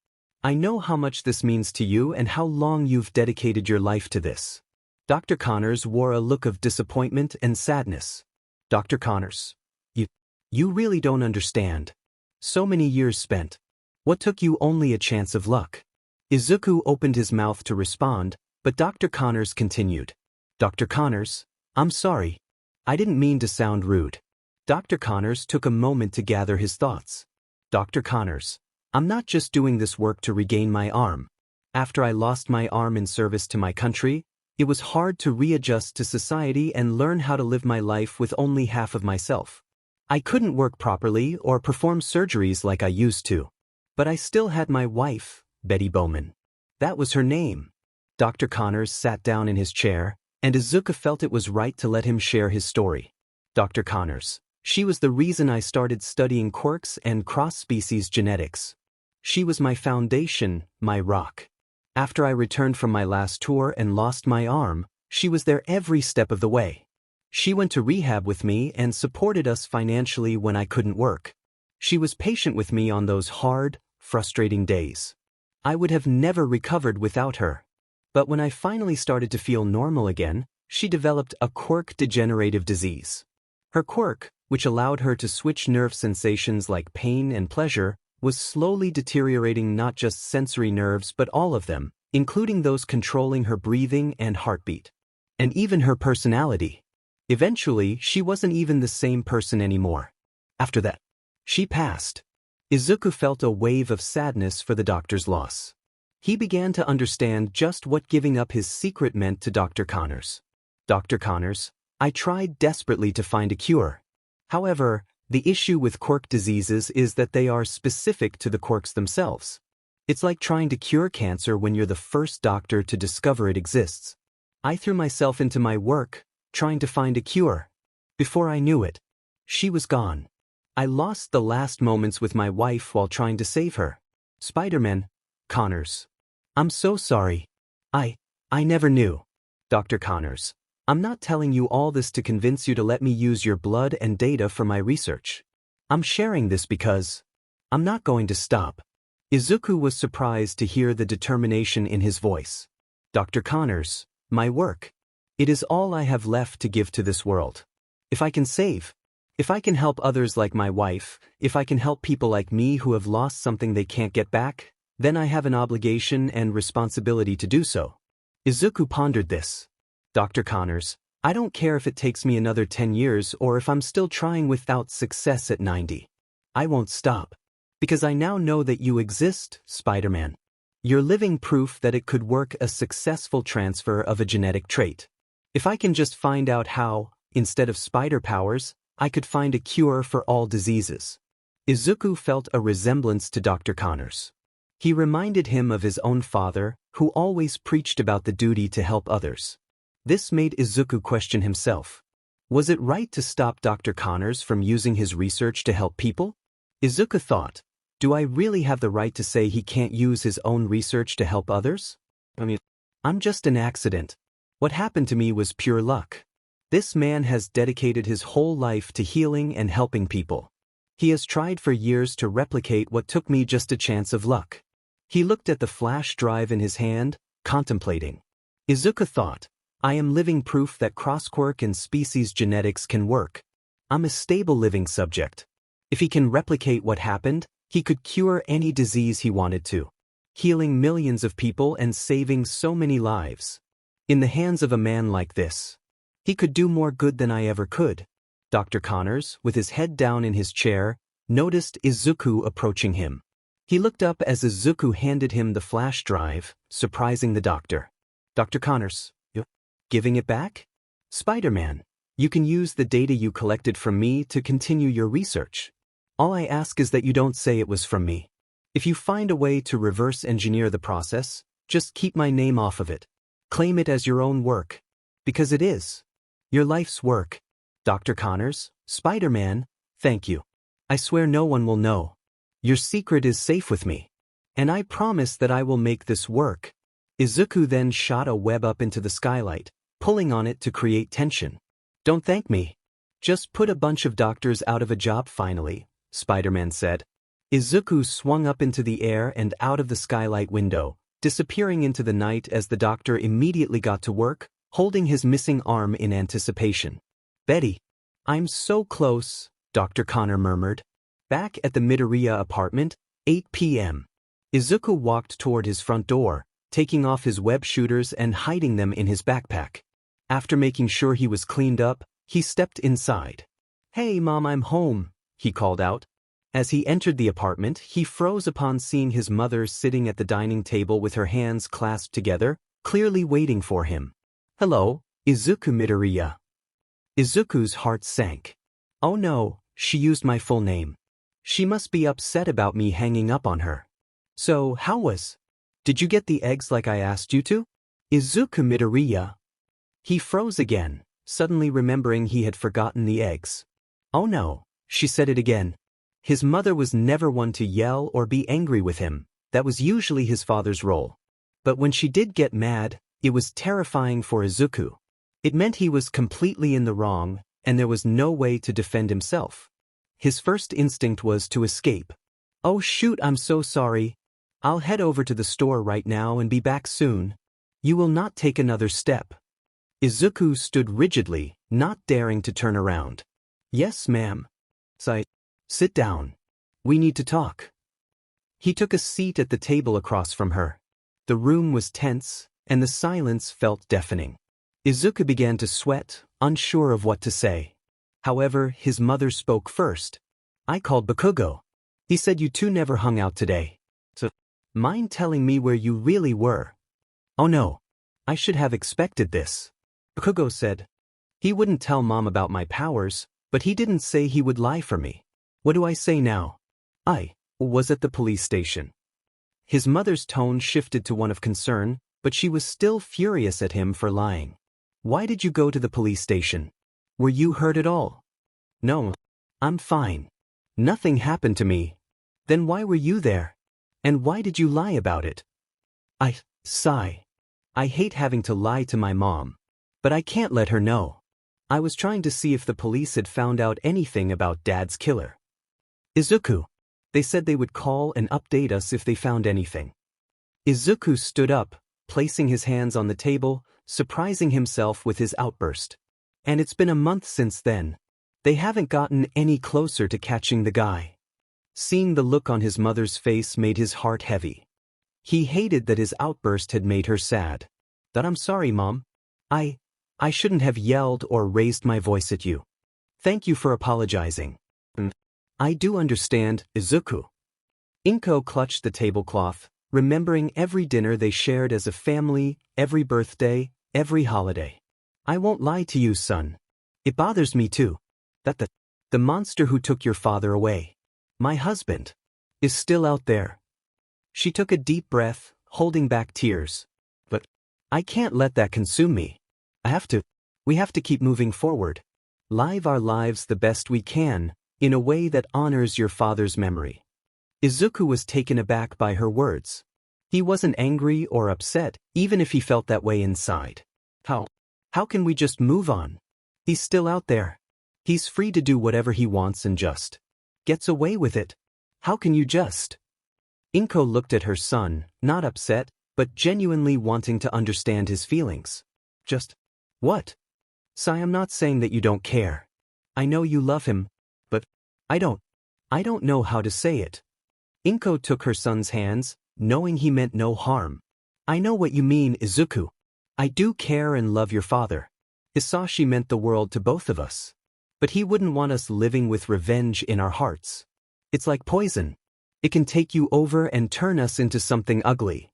I know how much this means to you and how long you've dedicated your life to this. Dr. Connors wore a look of disappointment and sadness. Dr. Connors, you really don't understand. So many years spent. What took you only a chance of luck? Izuku opened his mouth to respond, but Dr. Connors continued. Dr. Connors, I'm sorry. I didn't mean to sound rude. Dr. Connors took a moment to gather his thoughts. Dr. Connors, I'm not just doing this work to regain my arm. After I lost my arm in service to my country, it was hard to readjust to society and learn how to live my life with only half of myself. I couldn't work properly or perform surgeries like I used to. But I still had my wife, Betty Bowman. That was her name. Dr. Connors sat down in his chair, and Izuku felt it was right to let him share his story. Dr. Connors, she was the reason I started studying quirks and cross-species genetics. She was my foundation, my rock. After I returned from my last tour and lost my arm, she was there every step of the way. She went to rehab with me and supported us financially when I couldn't work. She was patient with me on those hard, frustrating days. I would have never recovered without her. But when I finally started to feel normal again, she developed a quirk degenerative disease. Her quirk, which allowed her to switch nerve sensations like pain and pleasure, was slowly deteriorating not just sensory nerves but all of them, including those controlling her breathing and heartbeat. And even her personality. Eventually, she wasn't even the same person anymore. After that, she passed. Izuku felt a wave of sadness for the doctor's loss. He began to understand just what giving up his secret meant to Dr. Connors. Dr. Connors. I tried desperately to find a cure. However, the issue with quirk diseases is that they are specific to the quirks themselves. It's like trying to cure cancer when you're the first doctor to discover it exists. I threw myself into my work, trying to find a cure. Before I knew it, she was gone. I lost the last moments with my wife while trying to save her. Spider-Man. Connors. I'm so sorry. I never knew. Dr. Connors. I'm not telling you all this to convince you to let me use your blood and data for my research. I'm sharing this because I'm not going to stop. Izuku was surprised to hear the determination in his voice. Dr. Connors, my work. It is all I have left to give to this world. If I can save, if I can help others like my wife, if I can help people like me who have lost something they can't get back, then I have an obligation and responsibility to do so. Izuku pondered this. Dr. Connors, I don't care if it takes me another 10 years or if I'm still trying without success at 90. I won't stop. Because I now know that you exist, Spider-Man. You're living proof that it could work, a successful transfer of a genetic trait. If I can just find out how, instead of spider powers, I could find a cure for all diseases. Izuku felt a resemblance to Dr. Connors. He reminded him of his own father, who always preached about the duty to help others. This made Izuku question himself. Was it right to stop Dr. Connors from using his research to help people? Izuku thought, do I really have the right to say he can't use his own research to help others? I'm just an accident. What happened to me was pure luck. This man has dedicated his whole life to healing and helping people. He has tried for years to replicate what took me just a chance of luck. He looked at the flash drive in his hand, contemplating. Izuku thought, I am living proof that cross-quirk and species genetics can work. I'm a stable living subject. If he can replicate what happened, he could cure any disease he wanted to, healing millions of people and saving so many lives. In the hands of a man like this, he could do more good than I ever could. Dr. Connors, with his head down in his chair, noticed Izuku approaching him. He looked up as Izuku handed him the flash drive, surprising the doctor. Dr. Connors, you giving it back? Spider-Man, you can use the data you collected from me to continue your research. All I ask is that you don't say it was from me. If you find a way to reverse engineer the process, just keep my name off of it. Claim it as your own work. Because it is. Your life's work. Dr. Connors, Spider-Man, thank you. I swear no one will know. Your secret is safe with me. And I promise that I will make this work. Izuku then shot a web up into the skylight, pulling on it to create tension. Don't thank me. Just put a bunch of doctors out of a job finally, Spider-Man said. Izuku swung up into the air and out of the skylight window, disappearing into the night as the doctor immediately got to work, holding his missing arm in anticipation. Betty. I'm so close, Dr. Connor murmured. Back at the Midoriya apartment, 8 p.m. Izuku walked toward his front door, taking off his web shooters and hiding them in his backpack. After making sure he was cleaned up, he stepped inside. Hey Mom, I'm home, he called out. As he entered the apartment, he froze upon seeing his mother sitting at the dining table with her hands clasped together, clearly waiting for him. Hello, Izuku Midoriya. Izuku's heart sank. Oh no, she used my full name. She must be upset about me hanging up on her. So, how was? Did you get the eggs like I asked you to? Izuku Midoriya. He froze again, suddenly remembering he had forgotten the eggs. Oh no, she said it again. His mother was never one to yell or be angry with him, that was usually his father's role. But when she did get mad, it was terrifying for Izuku. It meant he was completely in the wrong, and there was no way to defend himself. His first instinct was to escape. Oh shoot, I'm so sorry. I'll head over to the store right now and be back soon. You will not take another step. Izuku stood rigidly, not daring to turn around. Yes, ma'am. Sit down. We need to talk. He took a seat at the table across from her. The room was tense, and the silence felt deafening. Izuku began to sweat, unsure of what to say. However, his mother spoke first. I called Bakugo. He said you two never hung out today. So, mind telling me where you really were? Oh no. I should have expected this. Bakugo said. He wouldn't tell Mom about my powers, but he didn't say he would lie for me. What do I say now? I was at the police station. His mother's tone shifted to one of concern, but she was still furious at him for lying. Why did you go to the police station? Were you hurt at all? No. I'm fine. Nothing happened to me. Then why were you there? And why did you lie about it? I sigh. I hate having to lie to my mom. But I can't let her know. I was trying to see if the police had found out anything about Dad's killer. Izuku. They said they would call and update us if they found anything. Izuku stood up, placing his hands on the table, surprising himself with his outburst. And it's been a month since then. They haven't gotten any closer to catching the guy. Seeing the look on his mother's face made his heart heavy. He hated that his outburst had made her sad. That I'm sorry, Mom. I shouldn't have yelled or raised my voice at you. Thank you for apologizing. I do understand, Izuku. Inko clutched the tablecloth, remembering every dinner they shared as a family, every birthday, every holiday. I won't lie to you, son. It bothers me too. That the monster who took your father away, my husband, is still out there. She took a deep breath, holding back tears. But I can't let that consume me. We have to keep moving forward. Live our lives the best we can, in a way that honors your father's memory. Izuku was taken aback by her words. He wasn't angry or upset, even if he felt that way inside. How can we just move on? He's still out there. He's free to do whatever he wants and just gets away with it. How can you just? Inko looked at her son, not upset, but genuinely wanting to understand his feelings. Just what? Sai, I'm not saying that you don't care. I know you love him, but I don't know how to say it. Inko took her son's hands, knowing he meant no harm. I know what you mean, Izuku. I do care and love your father. Hisashi meant the world to both of us. But he wouldn't want us living with revenge in our hearts. It's like poison. It can take you over and turn us into something ugly.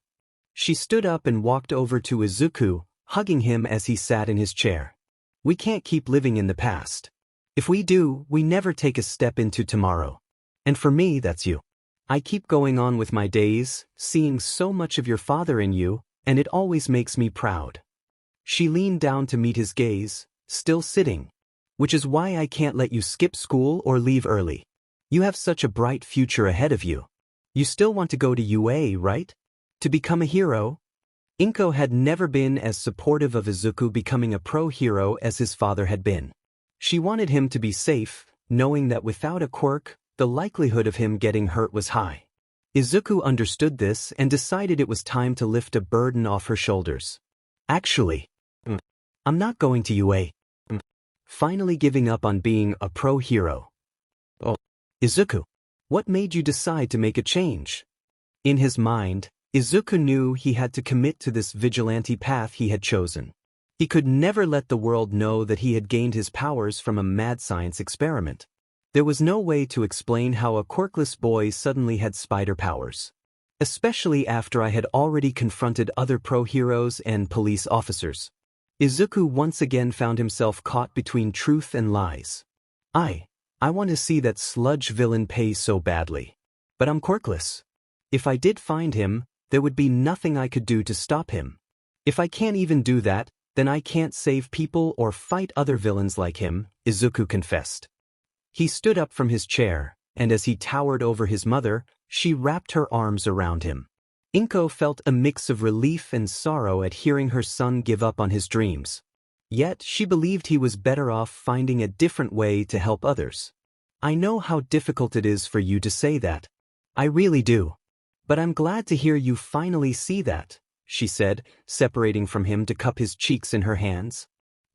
She stood up and walked over to Izuku, hugging him as he sat in his chair. We can't keep living in the past. If we do, we never take a step into tomorrow. And for me, that's you. I keep going on with my days, seeing so much of your father in you, and it always makes me proud. She leaned down to meet his gaze, still sitting. Which is why I can't let you skip school or leave early. You have such a bright future ahead of you. You still want to go to UA, right? To become a hero? Inko had never been as supportive of Izuku becoming a pro hero as his father had been. She wanted him to be safe, knowing that without a quirk, the likelihood of him getting hurt was high. Izuku understood this and decided it was time to lift a burden off her shoulders. Actually, I'm not going to UA. Finally giving up on being a pro hero. Oh, Izuku, what made you decide to make a change? In his mind, Izuku knew he had to commit to this vigilante path he had chosen. He could never let the world know that he had gained his powers from a mad science experiment. There was no way to explain how a quirkless boy suddenly had spider powers. Especially after I had already confronted other pro heroes and police officers. Izuku once again found himself caught between truth and lies. I want to see that Sludge villain pay so badly. But I'm quirkless. If I did find him, there would be nothing I could do to stop him. If I can't even do that, then I can't save people or fight other villains like him, Izuku confessed. He stood up from his chair, and as he towered over his mother, she wrapped her arms around him. Inko felt a mix of relief and sorrow at hearing her son give up on his dreams. Yet she believed he was better off finding a different way to help others. I know how difficult it is for you to say that. I really do. But I'm glad to hear you finally see that, she said, separating from him to cup his cheeks in her hands.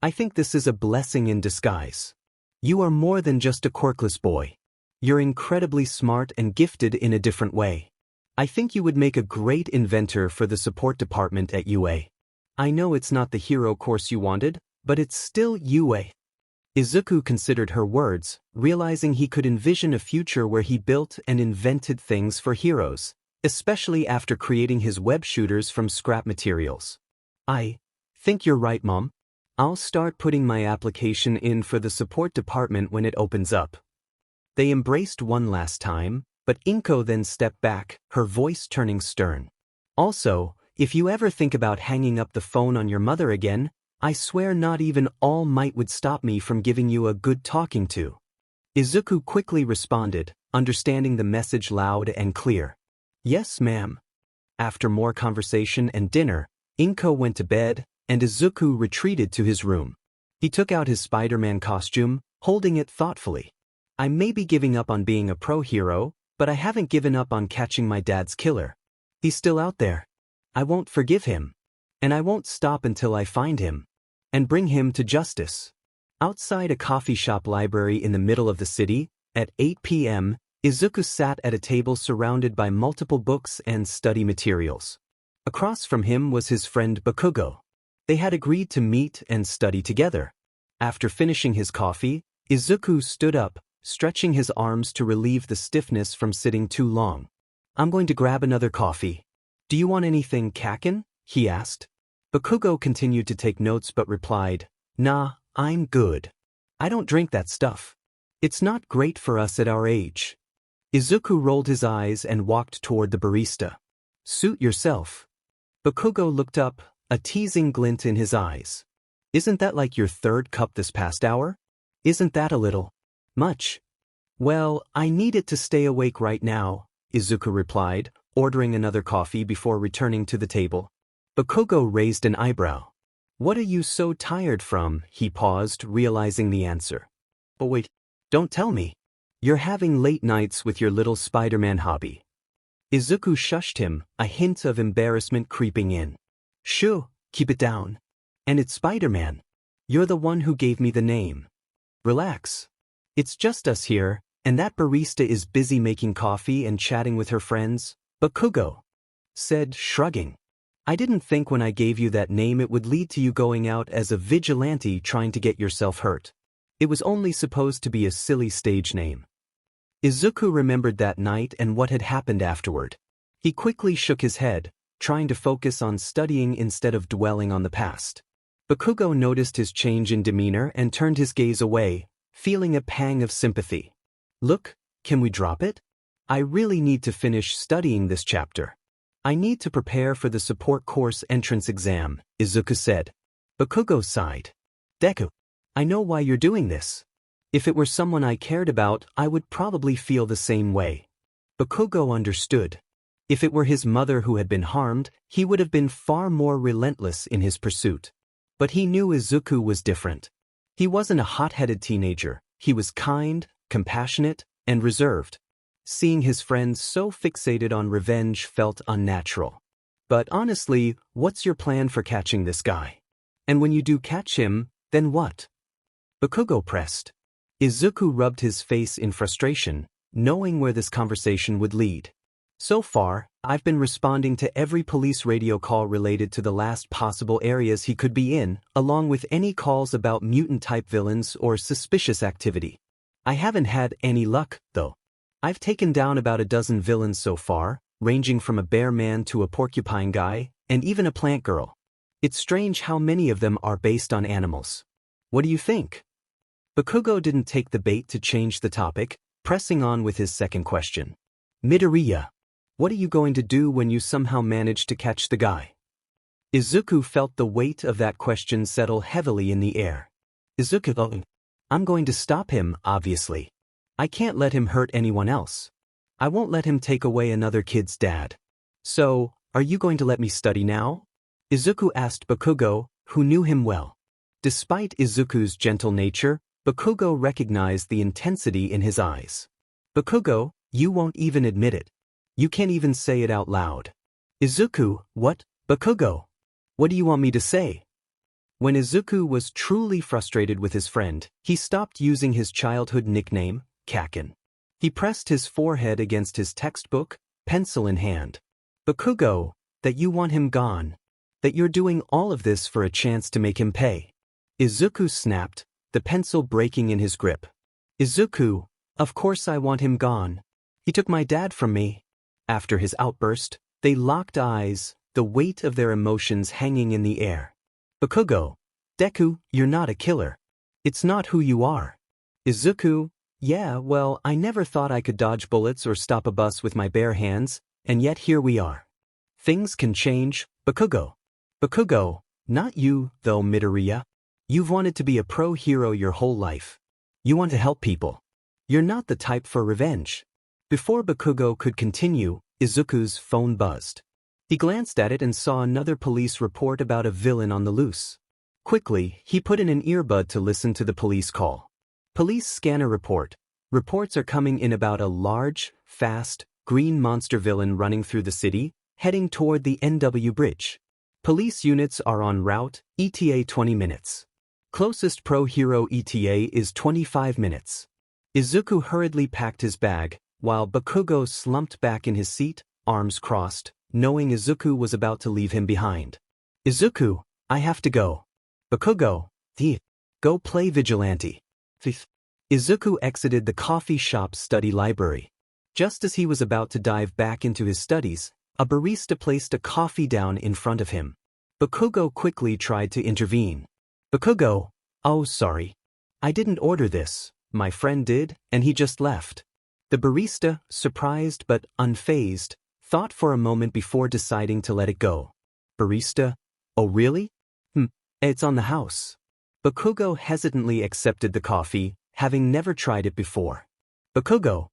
I think this is a blessing in disguise. You are more than just a quirkless boy. You're incredibly smart and gifted in a different way. I think you would make a great inventor for the support department at UA. I know it's not the hero course you wanted, but it's still UA. Izuku considered her words, realizing he could envision a future where he built and invented things for heroes, especially after creating his web shooters from scrap materials. I think you're right, Mom. I'll start putting my application in for the support department when it opens up. They embraced one last time, but Inko then stepped back, her voice turning stern. Also, if you ever think about hanging up the phone on your mother again, I swear not even All Might would stop me from giving you a good talking to. Izuku quickly responded, understanding the message loud and clear. Yes, ma'am. After more conversation and dinner, Inko went to bed, and Izuku retreated to his room. He took out his Spider-Man costume, holding it thoughtfully. I may be giving up on being a pro hero, but I haven't given up on catching my dad's killer. He's still out there. I won't forgive him. And I won't stop until I find him. And bring him to justice. Outside a coffee shop library in the middle of the city, at 8 p.m., Izuku sat at a table surrounded by multiple books and study materials. Across from him was his friend Bakugo. They had agreed to meet and study together. After finishing his coffee, Izuku stood up, stretching his arms to relieve the stiffness from sitting too long. I'm going to grab another coffee. Do you want anything, Kaken? He asked. Bakugo continued to take notes but replied, Nah, I'm good. I don't drink that stuff. It's not great for us at our age. Izuku rolled his eyes and walked toward the barista. Suit yourself. Bakugo looked up, a teasing glint in his eyes. Isn't that like your third cup this past hour? Isn't that a little much? Well, I need it to stay awake right now, Izuku replied, ordering another coffee before returning to the table. Bakugo raised an eyebrow. What are you so tired from? He paused, realizing the answer. Oh wait, don't tell me. You're having late nights with your little Spider-Man hobby. Izuku shushed him, a hint of embarrassment creeping in. Shoo, keep it down. And it's Spider-Man. You're the one who gave me the name. Relax. It's just us here, and that barista is busy making coffee and chatting with her friends, Bakugo said, shrugging. I didn't think when I gave you that name it would lead to you going out as a vigilante trying to get yourself hurt. It was only supposed to be a silly stage name. Izuku remembered that night and what had happened afterward. He quickly shook his head, trying to focus on studying instead of dwelling on the past. Bakugo noticed his change in demeanor and turned his gaze away, feeling a pang of sympathy. Look, can we drop it? I really need to finish studying this chapter. I need to prepare for the support course entrance exam, Izuku said. Bakugo sighed. Deku, I know why you're doing this. If it were someone I cared about, I would probably feel the same way. Bakugo understood. If it were his mother who had been harmed, he would have been far more relentless in his pursuit. But he knew Izuku was different. He wasn't a hot-headed teenager. He was kind, compassionate, and reserved. Seeing his friends so fixated on revenge felt unnatural. But honestly, what's your plan for catching this guy? And when you do catch him, then what? Bakugo pressed. Izuku rubbed his face in frustration, knowing where this conversation would lead. So far, I've been responding to every police radio call related to the last possible areas he could be in, along with any calls about mutant-type villains or suspicious activity. I haven't had any luck, though. I've taken down about a dozen villains so far, ranging from a bear man to a porcupine guy, and even a plant girl. It's strange how many of them are based on animals. What do you think? Bakugo didn't take the bait to change the topic, pressing on with his second question. Midoriya, what are you going to do when you somehow manage to catch the guy? Izuku felt the weight of that question settle heavily in the air. Izuku, I'm going to stop him, obviously. I can't let him hurt anyone else. I won't let him take away another kid's dad. So, are you going to let me study now? Izuku asked Bakugo, who knew him well. Despite Izuku's gentle nature, Bakugo recognized the intensity in his eyes. Bakugo, you won't even admit it. You can't even say it out loud. Izuku, what? Bakugo, what do you want me to say? When Izuku was truly frustrated with his friend, he stopped using his childhood nickname, Kaken. He pressed his forehead against his textbook, pencil in hand. Bakugo, that you want him gone. That you're doing all of this for a chance to make him pay. Izuku snapped, the pencil breaking in his grip. Izuku, of course I want him gone. He took my dad from me. After his outburst, they locked eyes, the weight of their emotions hanging in the air. Bakugo, Deku, you're not a killer. It's not who you are. Izuku, yeah, well, I never thought I could dodge bullets or stop a bus with my bare hands, and yet here we are. Things can change, Bakugo. Bakugo, not you, though, Midoriya. You've wanted to be a pro hero your whole life. You want to help people. You're not the type for revenge. Before Bakugo could continue, Izuku's phone buzzed. He glanced at it and saw another police report about a villain on the loose. Quickly, he put in an earbud to listen to the police call. Police scanner report. Reports are coming in about a large, fast, green monster villain running through the city, heading toward the NW Bridge. Police units are en route, ETA 20 minutes. Closest pro hero ETA is 25 minutes. Izuku hurriedly packed his bag, while Bakugo slumped back in his seat, arms crossed, knowing Izuku was about to leave him behind. Izuku, I have to go. Bakugo, go play vigilante. Izuku exited the coffee shop's study library. Just as he was about to dive back into his studies, a barista placed a coffee down in front of him. Bakugo quickly tried to intervene. Bakugo, oh sorry. I didn't order this, my friend did, and he just left. The barista, surprised but unfazed, thought for a moment before deciding to let it go. Barista, oh really? It's on the house. Bakugo hesitantly accepted the coffee, having never tried it before. Bakugo,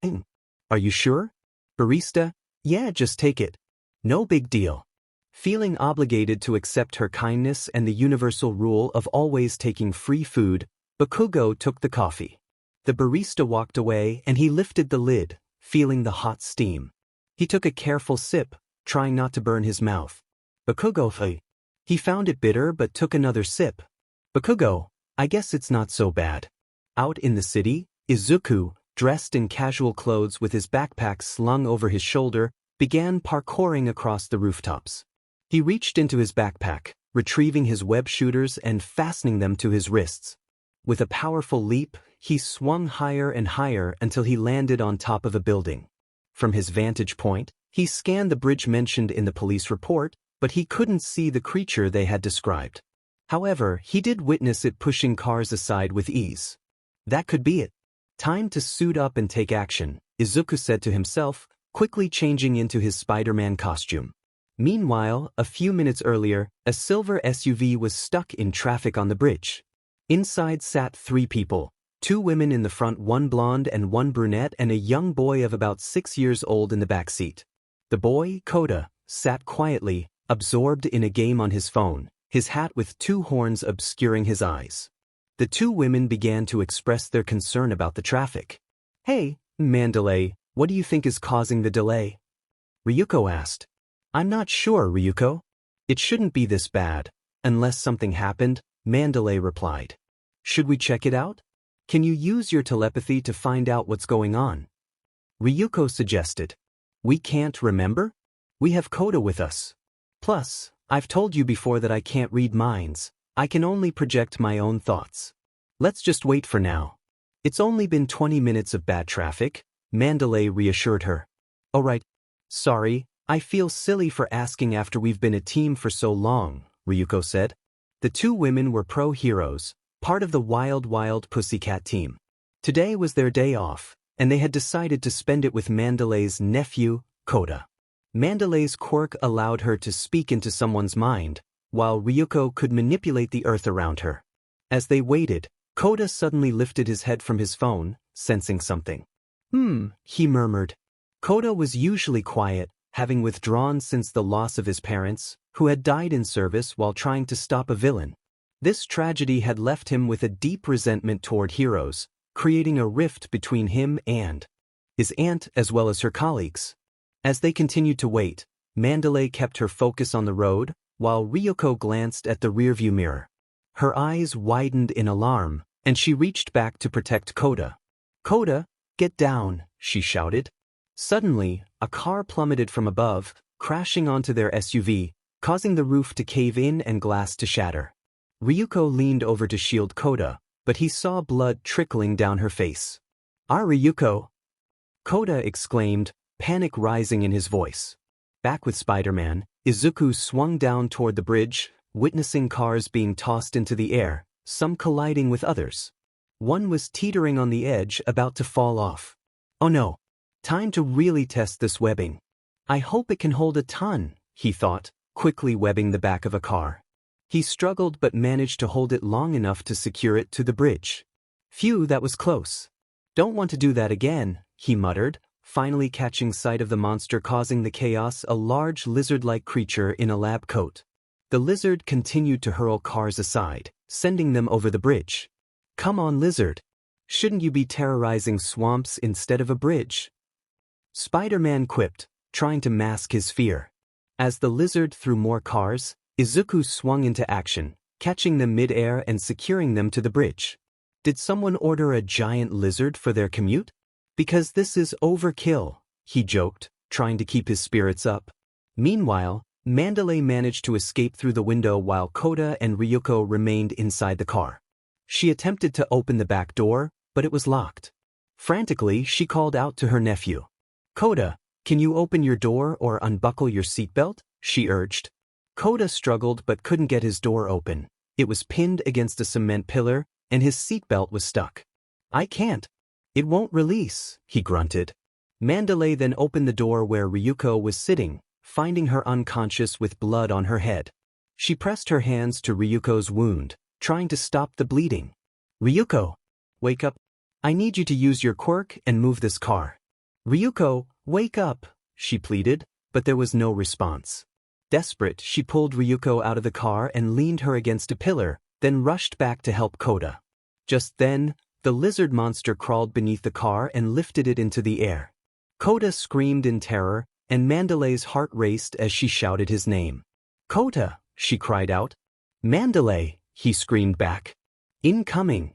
are you sure? Barista, yeah, just take it. No big deal. Feeling obligated to accept her kindness and the universal rule of always taking free food, Bakugo took the coffee. The barista walked away and he lifted the lid, feeling the hot steam. He took a careful sip, trying not to burn his mouth. Bakugo, he found it bitter but took another sip. Bakugo, I guess it's not so bad. Out in the city, Izuku, dressed in casual clothes with his backpack slung over his shoulder, began parkouring across the rooftops. He reached into his backpack, retrieving his web shooters and fastening them to his wrists. With a powerful leap, he swung higher and higher until he landed on top of a building. From his vantage point, he scanned the bridge mentioned in the police report, but he couldn't see the creature they had described. However, he did witness it pushing cars aside with ease. That could be it. Time to suit up and take action, Izuku said to himself, quickly changing into his Spider-Man costume. Meanwhile, a few minutes earlier, a silver SUV was stuck in traffic on the bridge. Inside sat 3 people, 2 women in the front, 1 blonde and 1 brunette, and a young boy of about 6 years old in the back seat. The boy, Koda, sat quietly, absorbed in a game on his phone, his hat with 2 horns obscuring his eyes. The 2 women began to express their concern about the traffic. Hey, Mandalay, what do you think is causing the delay? Ryuko asked. I'm not sure, Ryuko. It shouldn't be this bad, unless something happened, Mandalay replied. Should we check it out? Can you use your telepathy to find out what's going on? Ryuko suggested. We can't remember? We have Koda with us. Plus, I've told you before that I can't read minds. I can only project my own thoughts. Let's just wait for now. It's only been 20 minutes of bad traffic, Mandalay reassured her. Oh right. Sorry, I feel silly for asking after we've been a team for so long, Ryuko said. The 2 women were pro heroes, part of the Wild Wild Pussycat team. Today was their day off, and they had decided to spend it with Mandalay's nephew, Koda. Mandalay's quirk allowed her to speak into someone's mind, while Ryuko could manipulate the earth around her. As they waited, Koda suddenly lifted his head from his phone, sensing something. He murmured. Koda was usually quiet, having withdrawn since the loss of his parents, who had died in service while trying to stop a villain. This tragedy had left him with a deep resentment toward heroes, creating a rift between him and his aunt as well as her colleagues. As they continued to wait, Mandalay kept her focus on the road, while Ryuko glanced at the rearview mirror. Her eyes widened in alarm, and she reached back to protect Koda. Koda, get down, she shouted. Suddenly, a car plummeted from above, crashing onto their SUV, causing the roof to cave in and glass to shatter. Ryuko leaned over to shield Koda, but he saw blood trickling down her face. Ryuko! Koda exclaimed, panic rising in his voice. Back with Spider-Man, Izuku swung down toward the bridge, witnessing cars being tossed into the air, some colliding with others. One was teetering on the edge, about to fall off. Oh no! Time to really test this webbing. I hope it can hold a ton, he thought, quickly webbing the back of a car. He struggled but managed to hold it long enough to secure it to the bridge. Phew, that was close. Don't want to do that again, he muttered, finally catching sight of the monster causing the chaos, a large lizard-like creature in a lab coat. The lizard continued to hurl cars aside, sending them over the bridge. Come on, lizard. Shouldn't you be terrorizing swamps instead of a bridge? Spider-Man quipped, trying to mask his fear. As the lizard threw more cars, Izuku swung into action, catching them mid-air and securing them to the bridge. Did someone order a giant lizard for their commute? Because this is overkill, he joked, trying to keep his spirits up. Meanwhile, Mandalay managed to escape through the window while Koda and Ryuko remained inside the car. She attempted to open the back door, but it was locked. Frantically, she called out to her nephew. Koda, can you open your door or unbuckle your seatbelt? She urged. Koda struggled but couldn't get his door open. It was pinned against a cement pillar, and his seatbelt was stuck. I can't. It won't release, he grunted. Mandalay then opened the door where Ryuko was sitting, finding her unconscious with blood on her head. She pressed her hands to Ryuko's wound, trying to stop the bleeding. Ryuko, wake up. I need you to use your quirk and move this car. Ryuko, wake up, she pleaded, but there was no response. Desperate, she pulled Ryuko out of the car and leaned her against a pillar, then rushed back to help Koda. Just then, the lizard monster crawled beneath the car and lifted it into the air. Koda screamed in terror, and Mandalay's heart raced as she shouted his name. Koda, she cried out. Mandalay, he screamed back. Incoming!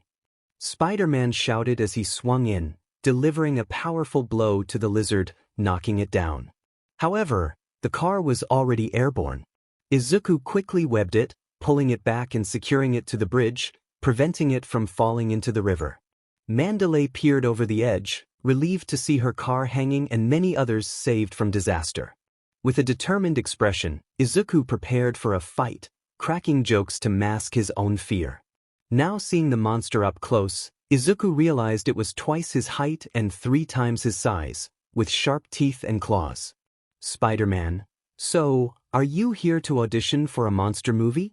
Spider-Man shouted as he swung in, delivering a powerful blow to the lizard, knocking it down. However, the car was already airborne. Izuku quickly webbed it, pulling it back and securing it to the bridge, preventing it from falling into the river. Mandalay peered over the edge, relieved to see her car hanging and many others saved from disaster. With a determined expression, Izuku prepared for a fight, cracking jokes to mask his own fear. Now seeing the monster up close, Izuku realized it was twice his height and 3 times his size, with sharp teeth and claws. Spider-Man, so, are you here to audition for a monster movie?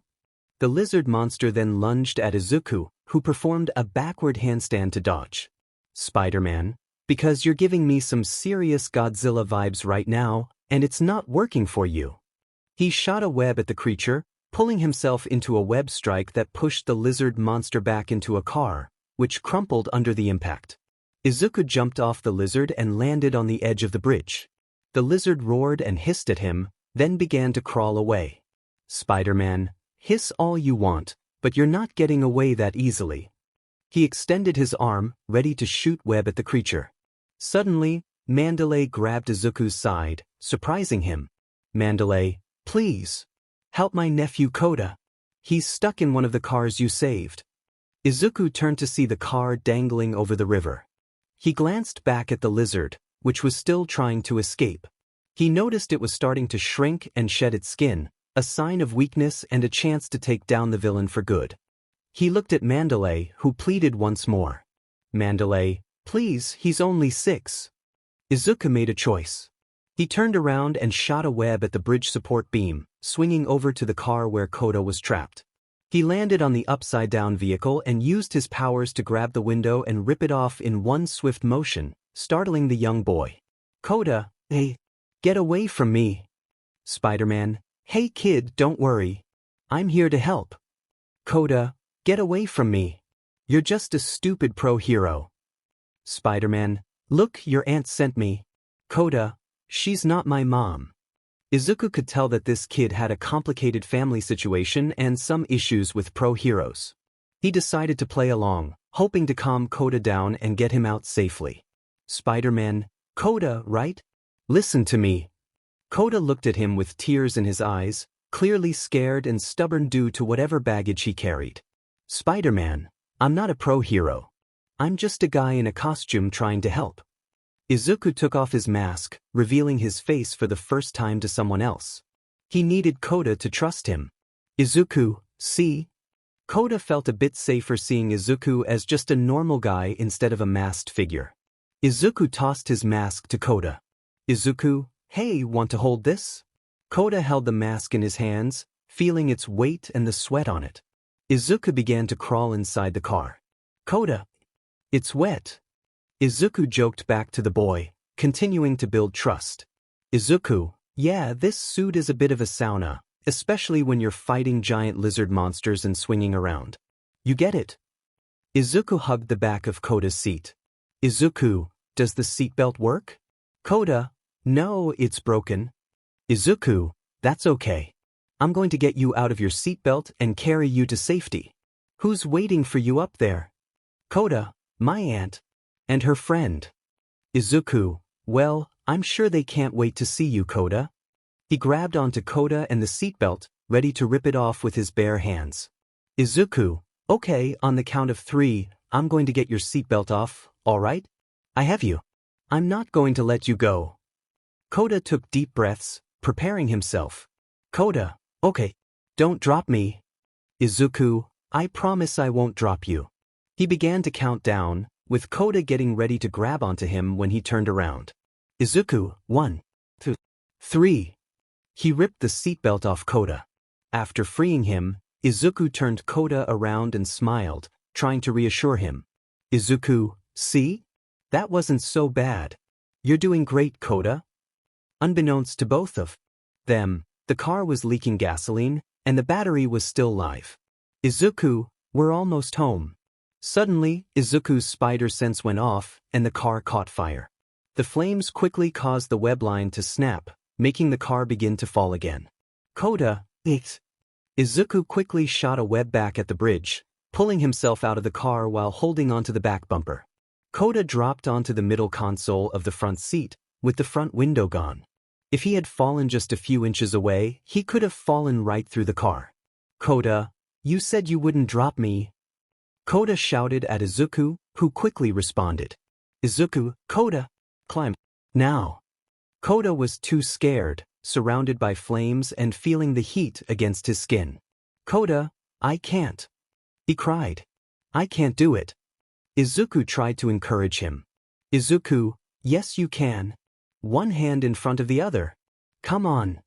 The lizard monster then lunged at Izuku, who performed a backward handstand to dodge. Spider-Man, because you're giving me some serious Godzilla vibes right now, and it's not working for you. He shot a web at the creature, pulling himself into a web strike that pushed the lizard monster back into a car, which crumpled under the impact. Izuku jumped off the lizard and landed on the edge of the bridge. The lizard roared and hissed at him, then began to crawl away. Spider-Man, hiss all you want, but you're not getting away that easily. He extended his arm, ready to shoot web at the creature. Suddenly, Mandalay grabbed Izuku's side, surprising him. Mandalay, please. Help my nephew Koda. He's stuck in one of the cars you saved. Izuku turned to see the car dangling over the river. He glanced back at the lizard, which was still trying to escape. He noticed it was starting to shrink and shed its skin, a sign of weakness and a chance to take down the villain for good. He looked at Mandalay, who pleaded once more. Mandalay, please, he's only 6. Izuku made a choice. He turned around and shot a web at the bridge support beam, swinging over to the car where Koda was trapped. He landed on the upside-down vehicle and used his powers to grab the window and rip it off in one swift motion, startling the young boy. Koda, hey, get away from me. Spider-Man, hey kid, don't worry. I'm here to help. Koda, get away from me. You're just a stupid pro-hero. Spider-Man, look, your aunt sent me. Koda, she's not my mom. Izuku could tell that this kid had a complicated family situation and some issues with pro-heroes. He decided to play along, hoping to calm Koda down and get him out safely. Spider-Man, Koda, right? Listen to me. Koda looked at him with tears in his eyes, clearly scared and stubborn due to whatever baggage he carried. Spider-Man, I'm not a pro-hero. I'm just a guy in a costume trying to help. Izuku took off his mask, revealing his face for the first time to someone else. He needed Koda to trust him. Izuku, see? Koda felt a bit safer seeing Izuku as just a normal guy instead of a masked figure. Izuku tossed his mask to Koda. Izuku, hey, want to hold this? Koda held the mask in his hands, feeling its weight and the sweat on it. Izuku began to crawl inside the car. Koda, it's wet. Izuku joked back to the boy, continuing to build trust. Izuku, yeah, this suit is a bit of a sauna, especially when you're fighting giant lizard monsters and swinging around. You get it? Izuku hugged the back of Koda's seat. Izuku, does the seatbelt work? Koda, no, it's broken. Izuku, that's okay. I'm going to get you out of your seatbelt and carry you to safety. Who's waiting for you up there? Koda, my aunt. And her friend. Izuku, well, I'm sure they can't wait to see you, Koda. He grabbed onto Koda and the seatbelt, ready to rip it off with his bare hands. Izuku, okay, on the count of 3, I'm going to get your seatbelt off, alright? I have you. I'm not going to let you go. Koda took deep breaths, preparing himself. Koda, okay, don't drop me. Izuku, I promise I won't drop you. He began to count down, with Koda getting ready to grab onto him when he turned around. Izuku, 1, 2, 3. He ripped the seatbelt off Koda. After freeing him, Izuku turned Koda around and smiled, trying to reassure him. Izuku, see? That wasn't so bad. You're doing great, Koda. Unbeknownst to both of them, the car was leaking gasoline, and the battery was still live. Izuku, we're almost home. Suddenly, Izuku's spider sense went off, and the car caught fire. The flames quickly caused the web line to snap, making the car begin to fall again. Koda, it. Izuku quickly shot a web back at the bridge, pulling himself out of the car while holding onto the back bumper. Koda dropped onto the middle console of the front seat, with the front window gone. If he had fallen just a few inches away, he could have fallen right through the car. Koda, you said you wouldn't drop me. Koda shouted at Izuku, who quickly responded. Izuku, Koda, climb. Now. Koda was too scared, surrounded by flames and feeling the heat against his skin. Koda, I can't. He cried. I can't do it. Izuku tried to encourage him. Izuku, yes you can. One hand in front of the other. Come on.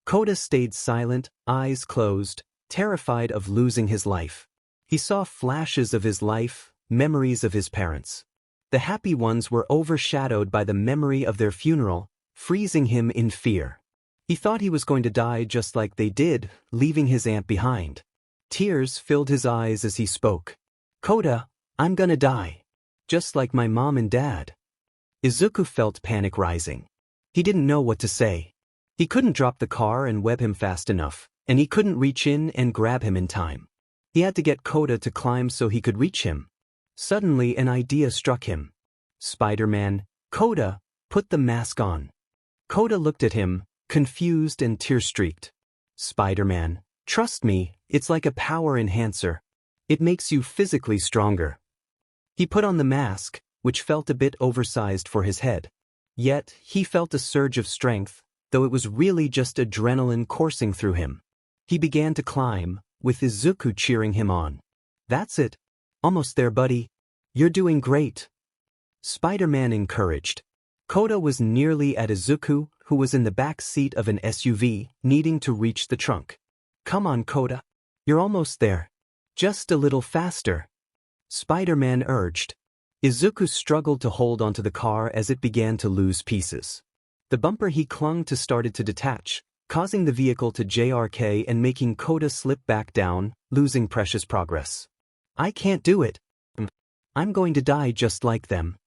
Koda stayed silent, eyes closed, terrified of losing his life. He saw flashes of his life, memories of his parents. The happy ones were overshadowed by the memory of their funeral, freezing him in fear. He thought he was going to die just like they did, leaving his aunt behind. Tears filled his eyes as he spoke. Koda, I'm gonna die. Just like my mom and dad. Izuku felt panic rising. He didn't know what to say. He couldn't drop the car and web him fast enough, and he couldn't reach in and grab him in time. He had to get Koda to climb so he could reach him. Suddenly an idea struck him. Spider-Man, Koda, put the mask on. Koda looked at him, confused and tear-streaked. Spider-Man, trust me, it's like a power enhancer. It makes you physically stronger. He put on the mask, which felt a bit oversized for his head. Yet, he felt a surge of strength, though it was really just adrenaline coursing through him. He began to climb, with Izuku cheering him on. That's it. Almost there, buddy. You're doing great. Spider-Man encouraged. Koda was nearly at Izuku, who was in the back seat of an SUV, needing to reach the trunk. Come on, Koda. You're almost there. Just a little faster. Spider-Man urged. Izuku struggled to hold onto the car as it began to lose pieces. The bumper he clung to started to detach, causing the vehicle to JRK and making Koda slip back down, losing precious progress. I can't do it. I'm going to die just like them.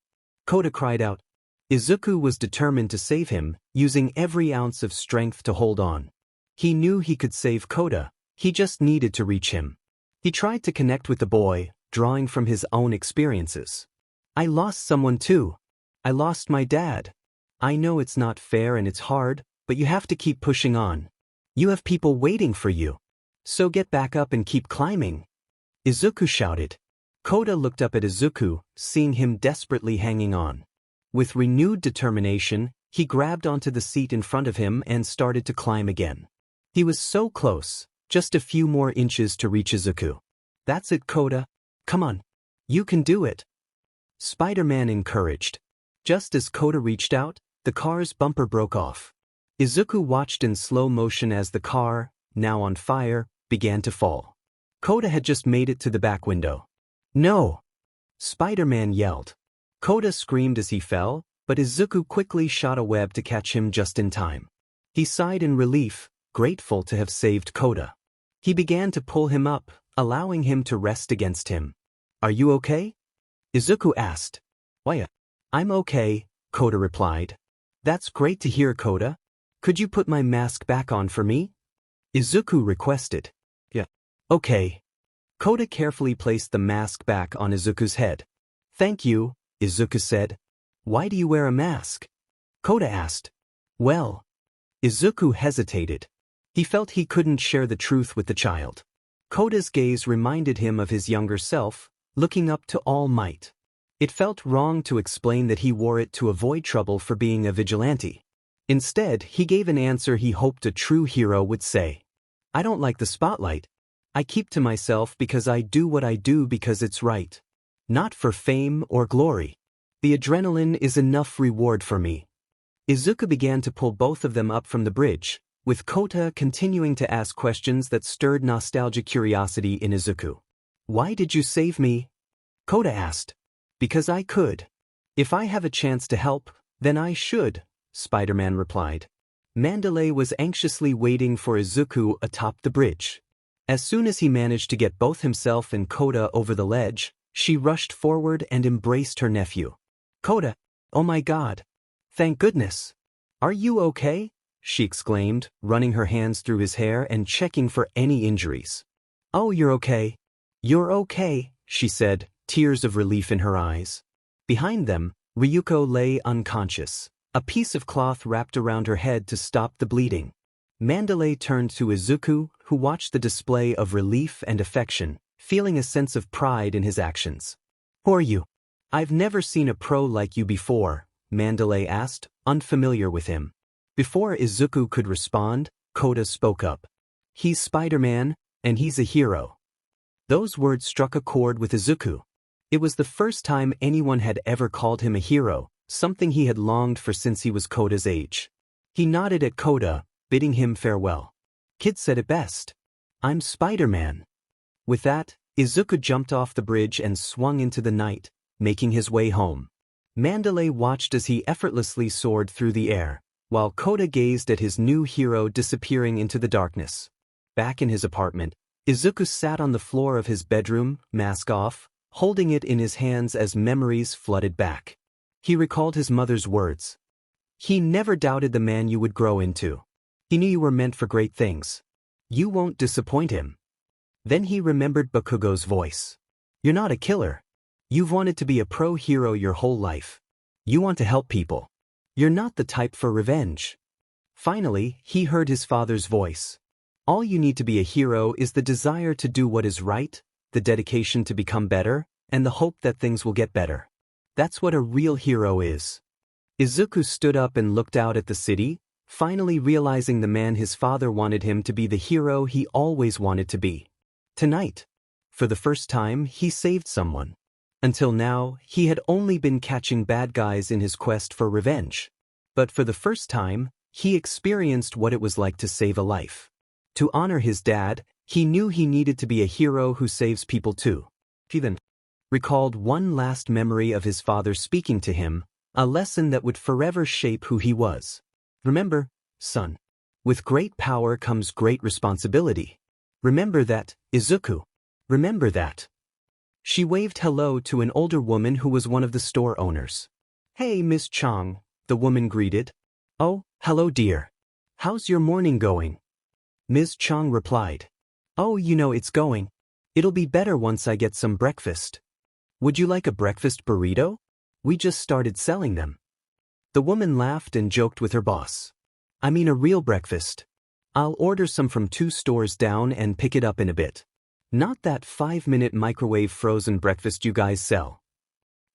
Koda cried out. Izuku was determined to save him, using every ounce of strength to hold on. He knew he could save Koda, he just needed to reach him. He tried to connect with the boy, drawing from his own experiences. I lost someone too. I lost my dad. I know it's not fair and it's hard, but you have to keep pushing on. You have people waiting for you. So get back up and keep climbing. Izuku shouted. Koda looked up at Izuku, seeing him desperately hanging on. With renewed determination, he grabbed onto the seat in front of him and started to climb again. He was so close, Just a few more inches to reach Izuku. That's it, Kota. Come on. You can do it. Spider-Man encouraged. Just as Kota reached out, the car's bumper broke off. Izuku watched in slow motion as the car, now on fire, began to fall. Kota had just made it to the back window. No! Spider-Man yelled. Kota screamed as he fell, but Izuku quickly shot a web to catch him just in time. He sighed in relief, grateful to have saved Kota. He began to pull him up, allowing him to rest against him. Are you okay? Izuku asked. Why, I'm okay, Kota replied. That's great to hear, Kota. Could you put my mask back on for me? Izuku requested. Yeah. Okay. Kota carefully placed the mask back on Izuku's head. Thank you, Izuku said. Why do you wear a mask? Kota asked. Well. Izuku hesitated. He felt he couldn't share the truth with the child. Kota's gaze reminded him of his younger self, looking up to All Might. It felt wrong to explain that he wore it to avoid trouble for being a vigilante. Instead, he gave an answer he hoped a true hero would say. I don't like the spotlight. I keep to myself because I do what I do because it's right. Not for fame or glory. The adrenaline is enough reward for me. Izuku began to pull both of them up from the bridge, with Kota continuing to ask questions that stirred nostalgic curiosity in Izuku. Why did you save me? Kota asked. Because I could. If I have a chance to help, then I should, Spider-Man replied. Mandalay was anxiously waiting for Izuku atop the bridge. As soon as he managed to get both himself and Kota over the ledge, she rushed forward and embraced her nephew. Kota, oh my God. Thank goodness. Are you okay? She exclaimed, running her hands through his hair and checking for any injuries. Oh, you're okay. You're okay, she said, tears of relief in her eyes. Behind them, Ryuko lay unconscious, a piece of cloth wrapped around her head to stop the bleeding. Mandalay turned to Izuku, who watched the display of relief and affection, feeling a sense of pride in his actions. Who are you? I've never seen a pro like you before, Mandalay asked, unfamiliar with him. Before Izuku could respond, Kota spoke up. He's Spider-Man, and he's a hero. Those words struck a chord with Izuku. It was the first time anyone had ever called him a hero, something he had longed for since he was Kota's age. He nodded at Kota, bidding him farewell. Kid said it best. I'm Spider-Man. With that, Izuku jumped off the bridge and swung into the night, making his way home. Mandalay watched as he effortlessly soared through the air, while Kota gazed at his new hero disappearing into the darkness. Back in his apartment, Izuku sat on the floor of his bedroom, mask off, holding it in his hands as memories flooded back. He recalled his mother's words. He never doubted the man you would grow into. He knew you were meant for great things. You won't disappoint him. Then he remembered Bakugo's voice. You're not a killer. You've wanted to be a pro hero your whole life. You want to help people. You're not the type for revenge. Finally, he heard his father's voice. All you need to be a hero is the desire to do what is right, the dedication to become better, and the hope that things will get better. That's what a real hero is. Izuku stood up and looked out at the city, finally realizing the man his father wanted him to be the hero he always wanted to be. Tonight, for the first time, he saved someone. Until now, he had only been catching bad guys in his quest for revenge. But for the first time, he experienced what it was like to save a life. To honor his dad, he knew he needed to be a hero who saves people too. He then recalled one last memory of his father speaking to him, a lesson that would forever shape who he was. Remember, son, with great power comes great responsibility. Remember that, Izuku. Remember that. She waved hello to an older woman who was one of the store owners. Hey, Miss Chong, the woman greeted. Oh, hello dear. How's your morning going? Ms. Chong replied. Oh, it's going. It'll be better once I get some breakfast. Would you like a breakfast burrito? We just started selling them. The woman laughed and joked with her boss. I mean a real breakfast. I'll order some from 2 stores down and pick it up in a bit. Not that 5-minute microwave frozen breakfast you guys sell.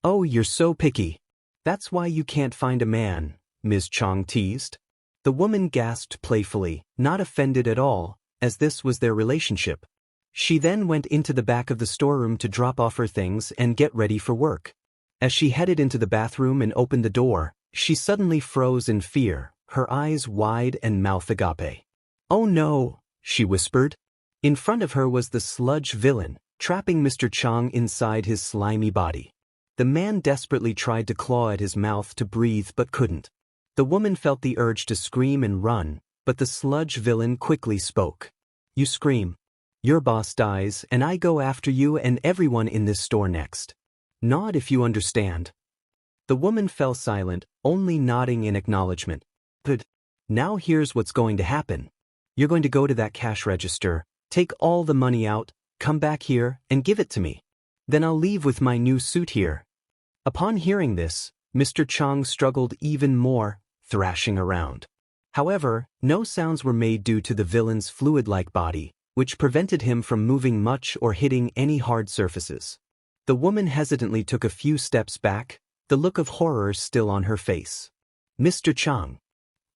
Oh, you're so picky. That's why you can't find a man, Ms. Chong teased. The woman gasped playfully, not offended at all, as this was their relationship. She then went into the back of the storeroom to drop off her things and get ready for work. As she headed into the bathroom and opened the door, she suddenly froze in fear, her eyes wide and mouth agape. "Oh no," she whispered. In front of her was the Sludge villain, trapping Mr. Chang inside his slimy body. The man desperately tried to claw at his mouth to breathe but couldn't. The woman felt the urge to scream and run, but the Sludge villain quickly spoke. "You scream. Your boss dies and I go after you and everyone in this store next. Nod if you understand." The woman fell silent, only nodding in acknowledgement. "But now here's what's going to happen. You're going to go to that cash register, take all the money out, come back here, and give it to me. Then I'll leave with my new suit here." Upon hearing this, Mr. Chang struggled even more, thrashing around. However, no sounds were made due to the villain's fluid-like body, which prevented him from moving much or hitting any hard surfaces. The woman hesitantly took a few steps back, the look of horror still on her face. "Mr. Chang.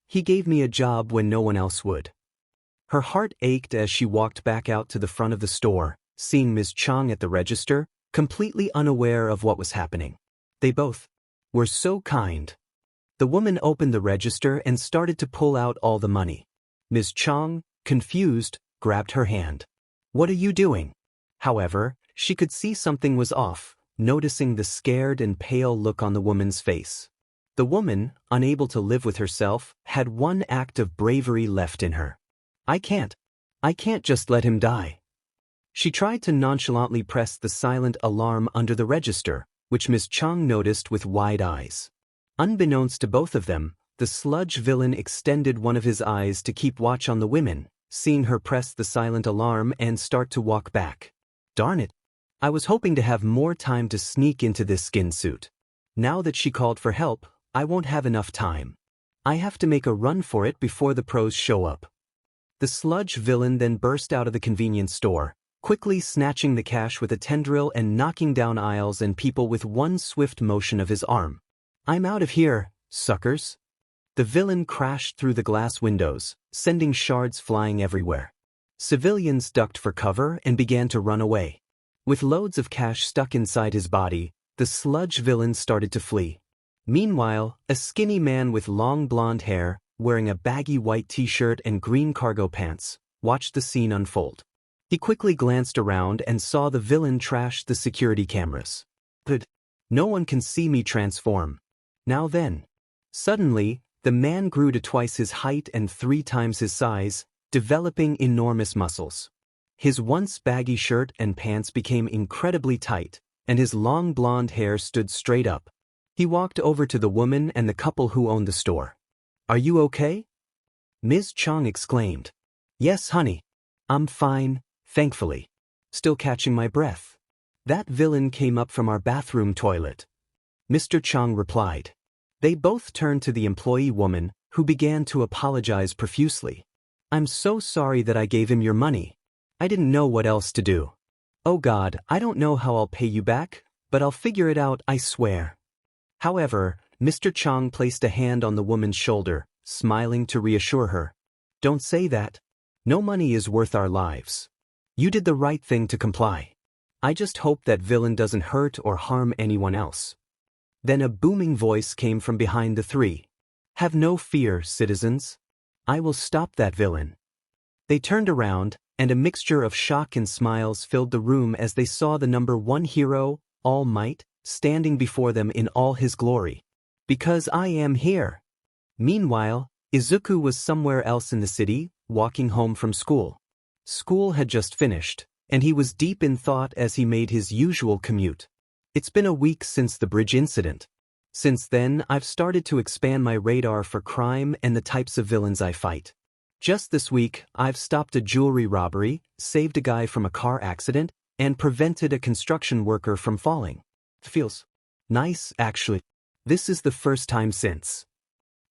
He gave me a job when no one else would." Her heart ached as she walked back out to the front of the store, seeing Ms. Chang at the register, completely unaware of what was happening. They both were so kind. The woman opened the register and started to pull out all the money. Ms. Chang, confused, grabbed her hand. "What are you doing?" However, she could see something was off, noticing the scared and pale look on the woman's face. The woman, unable to live with herself, had one act of bravery left in her. I can't just let him die." She tried to nonchalantly press the silent alarm under the register, which Ms. Chang noticed with wide eyes. Unbeknownst to both of them, the Sludge villain extended one of his eyes to keep watch on the women, seeing her press the silent alarm and start to walk back. "Darn it. I was hoping to have more time to sneak into this skin suit. Now that she called for help, I won't have enough time. I have to make a run for it before the pros show up." The Sludge villain then burst out of the convenience store, quickly snatching the cash with a tendril and knocking down aisles and people with one swift motion of his arm. "I'm out of here, suckers." The villain crashed through the glass windows, sending shards flying everywhere. Civilians ducked for cover and began to run away. With loads of cash stuck inside his body, the Sludge villain started to flee. Meanwhile, a skinny man with long blonde hair, wearing a baggy white t-shirt and green cargo pants, watched the scene unfold. He quickly glanced around and saw the villain trash the security cameras. "But no one can see me transform. Now then." Suddenly, the man grew to twice his height and 3 times his size, developing enormous muscles. His once baggy shirt and pants became incredibly tight, and his long blonde hair stood straight up. He walked over to the woman and the couple who owned the store. "Are you okay?" Ms. Chang exclaimed. "Yes, honey. I'm fine, thankfully. Still catching my breath. That villain came up from our bathroom toilet." Mr. Chang replied. They both turned to the employee woman, who began to apologize profusely. "I'm so sorry that I gave him your money. I didn't know what else to do. Oh God, I don't know how I'll pay you back, but I'll figure it out, I swear." However, Mr. Chang placed a hand on the woman's shoulder, smiling to reassure her. "Don't say that. No money is worth our lives. You did the right thing to comply. I just hope that villain doesn't hurt or harm anyone else." Then a booming voice came from behind the three. "Have no fear, citizens. I will stop that villain." They turned around, and a mixture of shock and smiles filled the room as they saw the number 1 hero, All Might, standing before them in all his glory. "Because I am here." Meanwhile, Izuku was somewhere else in the city, walking home from school. School had just finished, and he was deep in thought as he made his usual commute. It's been a week since the bridge incident. Since then, I've started to expand my radar for crime and the types of villains I fight. Just this week, I've stopped a jewelry robbery, saved a guy from a car accident, and prevented a construction worker from falling. Feels nice, actually. This is the first time since.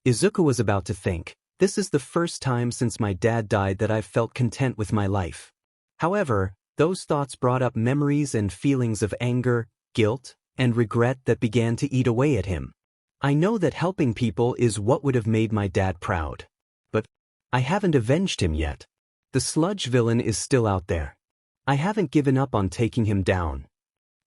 Izuku was about to think, this is the first time since my dad died that I've felt content with my life. However, those thoughts brought up memories and feelings of anger, guilt, and regret that began to eat away at him. I know that helping people is what would have made my dad proud. But I haven't avenged him yet. The Sludge villain is still out there. I haven't given up on taking him down.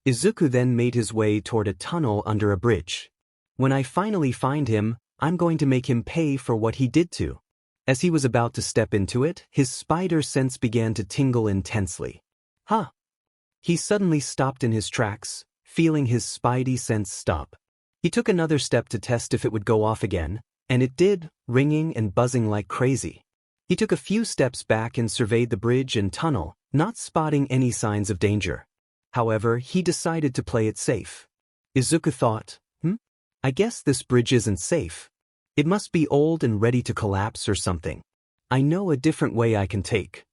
Izuku then made his way toward a tunnel under a bridge. When I finally find him, I'm going to make him pay for what he did to. As he was about to step into it, his spider sense began to tingle intensely. Huh! He suddenly stopped in his tracks, feeling his spidey sense stop. He took another step to test if it would go off again, and it did, ringing and buzzing like crazy. He took a few steps back and surveyed the bridge and tunnel, not spotting any signs of danger. However, he decided to play it safe. Izuku thought, I guess this bridge isn't safe. It must be old and ready to collapse or something. I know a different way I can take.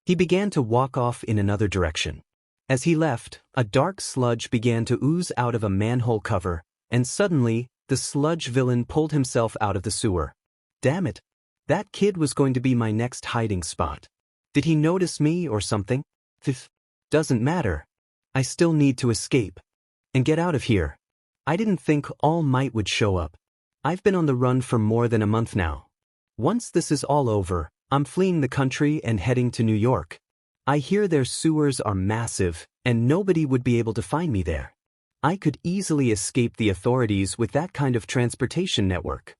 He began to walk off in another direction. As he left, a dark sludge began to ooze out of a manhole cover, and suddenly, the Sludge villain pulled himself out of the sewer. Damn it! That kid was going to be my next hiding spot. Did he notice me or something? Doesn't matter. I still need to escape. And get out of here. I didn't think All Might would show up. I've been on the run for more than a month now. Once this is all over, I'm fleeing the country and heading to New York. I hear their sewers are massive, and nobody would be able to find me there. I could easily escape the authorities with that kind of transportation network.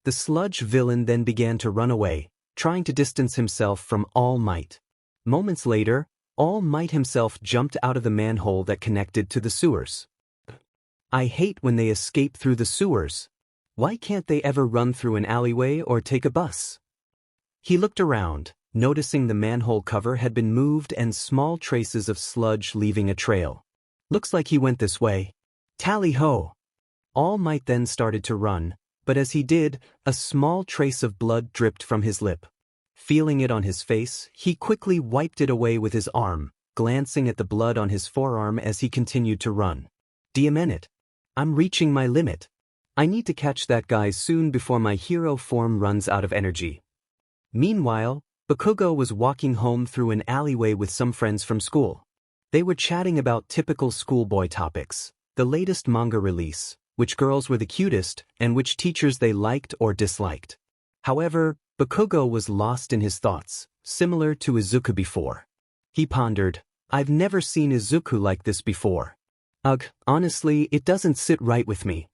The Sludge villain then began to run away, trying to distance himself from All Might. Moments later, All Might himself jumped out of the manhole that connected to the sewers. I hate when they escape through the sewers. Why can't they ever run through an alleyway or take a bus? He looked around, noticing the manhole cover had been moved and small traces of sludge leaving a trail. Looks like he went this way. Tally-ho! All Might then started to run, but as he did, a small trace of blood dripped from his lip. Feeling it on his face, he quickly wiped it away with his arm, glancing at the blood on his forearm as he continued to run. Damn it! I'm reaching my limit. I need to catch that guy soon before my hero form runs out of energy. Meanwhile, Bakugo was walking home through an alleyway with some friends from school. They were chatting about typical schoolboy topics, the latest manga release, which girls were the cutest, and which teachers they liked or disliked. However, Bakugo was lost in his thoughts, similar to Izuku before. He pondered, I've never seen Izuku like this before. Ugh, honestly, it doesn't sit right with me.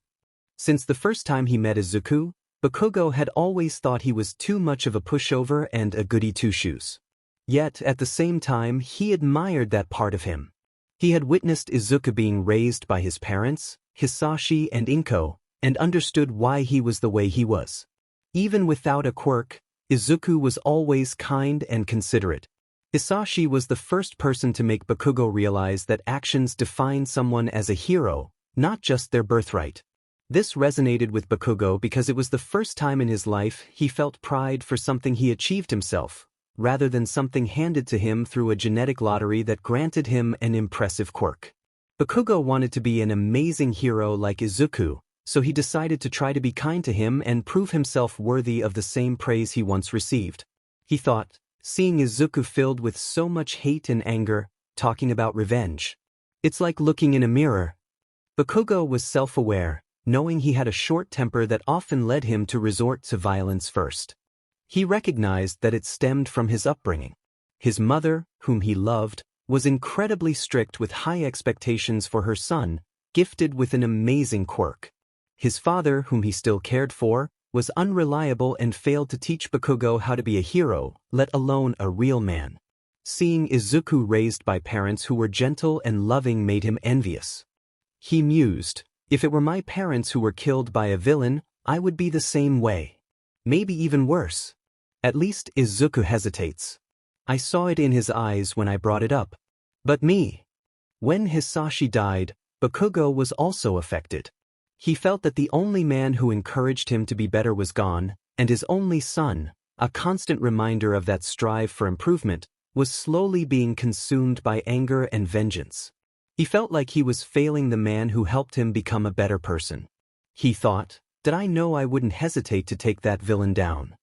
Since the first time he met Izuku, Bakugo had always thought he was too much of a pushover and a goody two-shoes. Yet, at the same time, he admired that part of him. He had witnessed Izuku being raised by his parents, Hisashi and Inko, and understood why he was the way he was. Even without a quirk, Izuku was always kind and considerate. Hisashi was the first person to make Bakugo realize that actions define someone as a hero, not just their birthright. This resonated with Bakugo because it was the first time in his life he felt pride for something he achieved himself, rather than something handed to him through a genetic lottery that granted him an impressive quirk. Bakugo wanted to be an amazing hero like Izuku, so he decided to try to be kind to him and prove himself worthy of the same praise he once received. He thought, seeing Izuku filled with so much hate and anger, talking about revenge. It's like looking in a mirror. Bakugo was self-aware, knowing he had a short temper that often led him to resort to violence first. He recognized that it stemmed from his upbringing. His mother, whom he loved, was incredibly strict with high expectations for her son, gifted with an amazing quirk. His father, whom he still cared for, was unreliable and failed to teach Bakugo how to be a hero, let alone a real man. Seeing Izuku raised by parents who were gentle and loving made him envious. He mused, if it were my parents who were killed by a villain, I would be the same way. Maybe even worse. At least Izuku hesitates. I saw it in his eyes when I brought it up. But me. When Hisashi died, Bakugo was also affected. He felt that the only man who encouraged him to be better was gone, and his only son, a constant reminder of that strive for improvement, was slowly being consumed by anger and vengeance. He felt like he was failing the man who helped him become a better person. He thought, did I know I wouldn't hesitate to take that villain down?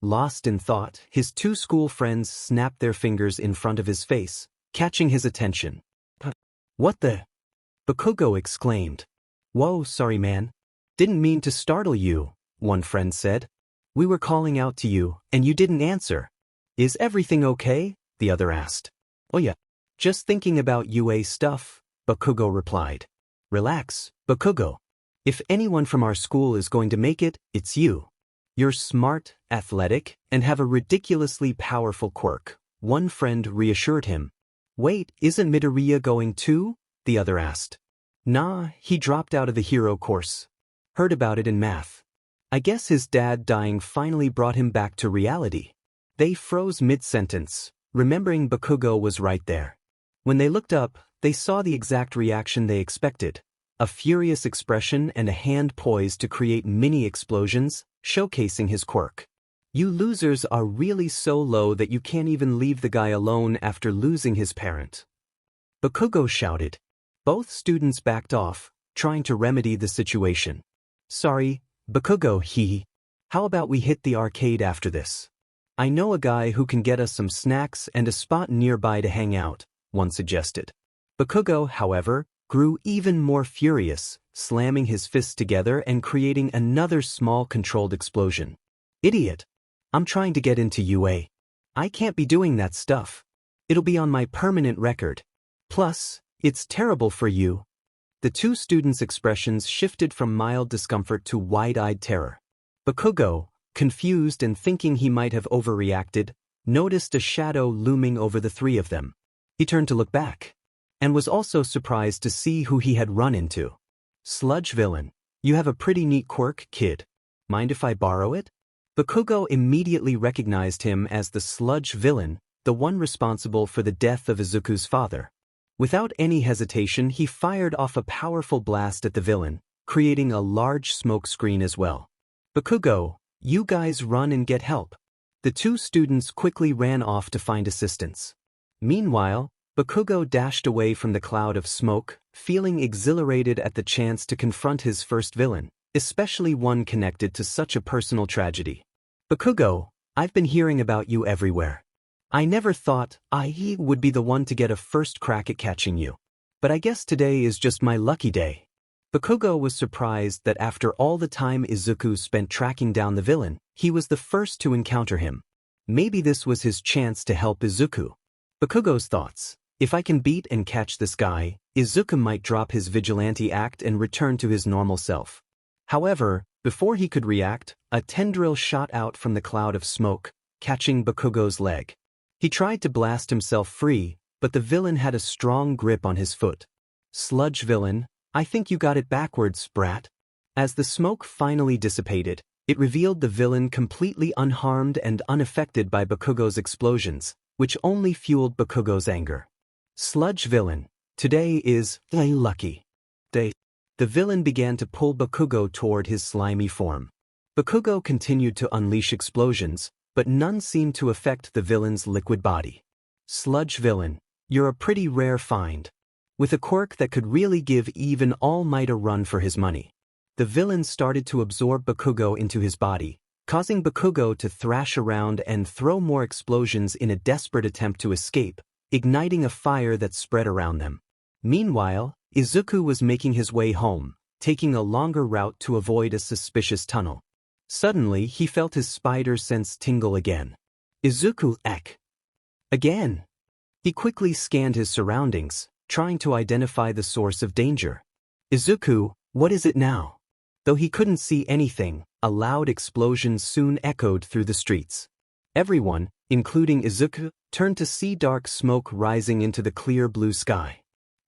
Lost in thought, his two school friends snapped their fingers in front of his face, catching his attention. What the? Bakugo exclaimed. Whoa, sorry man. Didn't mean to startle you, one friend said. We were calling out to you, and you didn't answer. Is everything okay? The other asked. Oh yeah. Just thinking about UA stuff, Bakugo replied. Relax, Bakugo. If anyone from our school is going to make it, it's you. You're smart, athletic, and have a ridiculously powerful quirk, one friend reassured him. Wait, isn't Midoriya going too? The other asked. Nah, he dropped out of the hero course. Heard about it in math. I guess his dad dying finally brought him back to reality. They froze mid-sentence, remembering Bakugo was right there. When they looked up, they saw the exact reaction they expected. A furious expression and a hand poised to create mini explosions, showcasing his quirk. You losers are really so low that you can't even leave the guy alone after losing his parent. Bakugo shouted. Both students backed off, trying to remedy the situation. Sorry, Bakugo, hee. How about we hit the arcade after this? I know a guy who can get us some snacks and a spot nearby to hang out, one suggested. Bakugo, however, grew even more furious, slamming his fists together and creating another small controlled explosion. Idiot! I'm trying to get into UA. I can't be doing that stuff. It'll be on my permanent record. Plus, it's terrible for you. The two students' expressions shifted from mild discomfort to wide-eyed terror. Bakugo, confused and thinking he might have overreacted, noticed a shadow looming over the three of them. He turned to look back, and was also surprised to see who he had run into. Sludge villain, you have a pretty neat quirk, kid. Mind if I borrow it? Bakugo immediately recognized him as the Sludge villain, the one responsible for the death of Izuku's father. Without any hesitation, he fired off a powerful blast at the villain, creating a large smoke screen as well. Bakugo, you guys run and get help. The two students quickly ran off to find assistance. Meanwhile, Bakugo dashed away from the cloud of smoke, feeling exhilarated at the chance to confront his first villain, especially one connected to such a personal tragedy. Bakugo, I've been hearing about you everywhere. I never thought I would be the one to get a first crack at catching you. But I guess today is just my lucky day. Bakugo was surprised that after all the time Izuku spent tracking down the villain, he was the first to encounter him. Maybe this was his chance to help Izuku. Bakugo's thoughts. If I can beat and catch this guy, Izuku might drop his vigilante act and return to his normal self. However, before he could react, a tendril shot out from the cloud of smoke, catching Bakugo's leg. He tried to blast himself free, but the villain had a strong grip on his foot. Sludge villain, I think you got it backwards, brat. As the smoke finally dissipated, it revealed the villain completely unharmed and unaffected by Bakugo's explosions, which only fueled Bakugo's anger. Sludge villain, today is a lucky day. The villain began to pull Bakugo toward his slimy form. Bakugo continued to unleash explosions, but none seemed to affect the villain's liquid body. Sludge villain, you're a pretty rare find. With a quirk that could really give even All Might a run for his money. The villain started to absorb Bakugo into his body, causing Bakugo to thrash around and throw more explosions in a desperate attempt to escape, igniting a fire that spread around them. Meanwhile, Izuku was making his way home, taking a longer route to avoid a suspicious tunnel. Suddenly, he felt his spider sense tingle again. Izuku, eck. Again. He quickly scanned his surroundings, trying to identify the source of danger. Izuku, what is it now? Though he couldn't see anything, a loud explosion soon echoed through the streets. Everyone, including Izuku, turned to see dark smoke rising into the clear blue sky.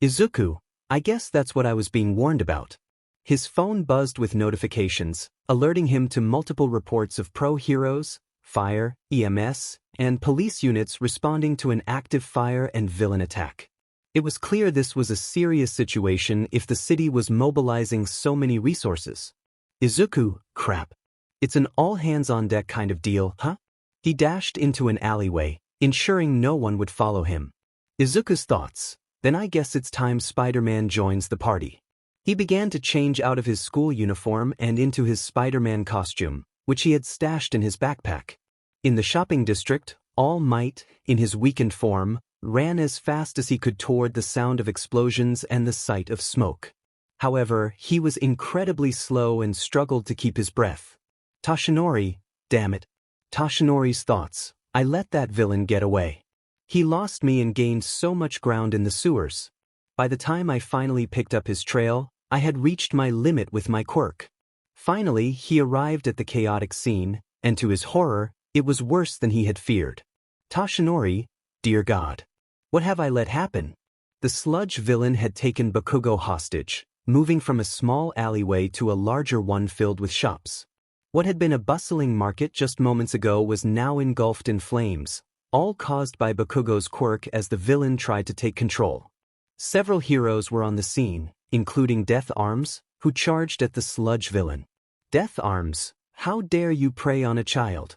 Izuku, I guess that's what I was being warned about. His phone buzzed with notifications, alerting him to multiple reports of pro-heroes, fire, EMS, and police units responding to an active fire and villain attack. It was clear this was a serious situation if the city was mobilizing so many resources. Izuku, crap. It's an all-hands-on-deck kind of deal, huh? He dashed into an alleyway, ensuring no one would follow him. Izuku's thoughts. Then I guess it's time Spider-Man joins the party. He began to change out of his school uniform and into his Spider-Man costume, which he had stashed in his backpack. In the shopping district, All Might, in his weakened form, ran as fast as he could toward the sound of explosions and the sight of smoke. However, he was incredibly slow and struggled to keep his breath. Toshinori, damn it. Toshinori's thoughts. I let that villain get away. He lost me and gained so much ground in the sewers. By the time I finally picked up his trail, I had reached my limit with my quirk. Finally, he arrived at the chaotic scene, and to his horror, it was worse than he had feared. Toshinori, dear God. What have I let happen? The sludge villain had taken Bakugo hostage, moving from a small alleyway to a larger one filled with shops. What had been a bustling market just moments ago was now engulfed in flames, all caused by Bakugo's quirk as the villain tried to take control. Several heroes were on the scene, including Death Arms, who charged at the sludge villain. Death Arms, how dare you prey on a child?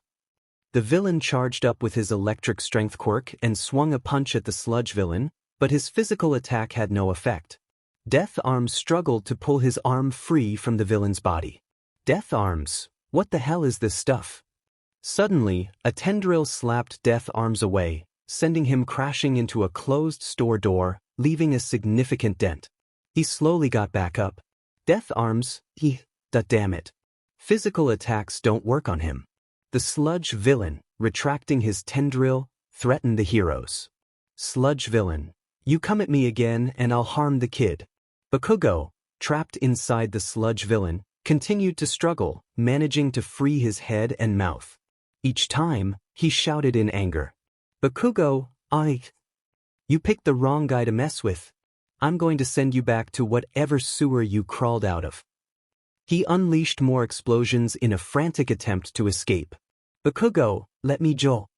The villain charged up with his electric strength quirk and swung a punch at the sludge villain, but his physical attack had no effect. Death Arms struggled to pull his arm free from the villain's body. Death Arms, what the hell is this stuff? Suddenly, a tendril slapped Death Arms away, sending him crashing into a closed store door, leaving a significant dent. He slowly got back up. Death Arms, damn it. Physical attacks don't work on him. The sludge villain, retracting his tendril, threatened the heroes. Sludge villain, you come at me again and I'll harm the kid. Bakugo, trapped inside the sludge villain, continued to struggle, managing to free his head and mouth. Each time, he shouted in anger. Bakugo, you picked the wrong guy to mess with. I'm going to send you back to whatever sewer you crawled out of. He unleashed more explosions in a frantic attempt to escape. Bakugo, let me go.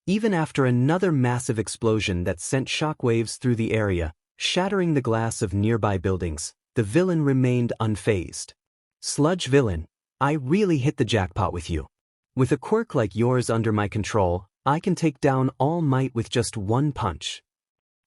Even after another massive explosion that sent shockwaves through the area, shattering the glass of nearby buildings, the villain remained unfazed. Sludge villain, I really hit the jackpot with you. With a quirk like yours under my control, I can take down All Might with just one punch.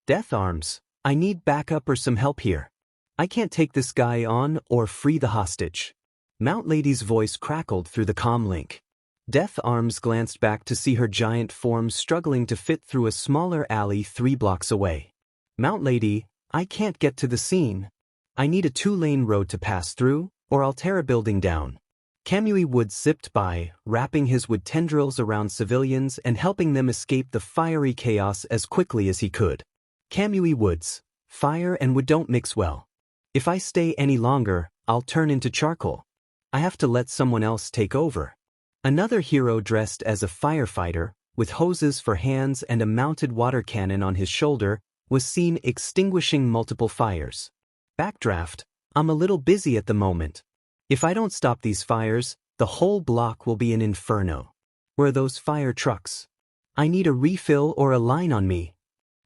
Death Arms, I need backup or some help here. I can't take this guy on or free the hostage. Mount Lady's voice crackled through the comm link. Death Arms glanced back to see her giant form struggling to fit through a smaller alley 3 blocks away. Mount Lady, I can't get to the scene. I need a 2-lane road to pass through, or I'll tear a building down. Kamui Woods zipped by, wrapping his wood tendrils around civilians and helping them escape the fiery chaos as quickly as he could. Kamui Woods, fire and wood don't mix well. If I stay any longer, I'll turn into charcoal. I have to let someone else take over. Another hero dressed as a firefighter, with hoses for hands and a mounted water cannon on his shoulder, was seen extinguishing multiple fires. Backdraft, I'm a little busy at the moment. If I don't stop these fires, the whole block will be an inferno. Where are those fire trucks? I need a refill or a line on me.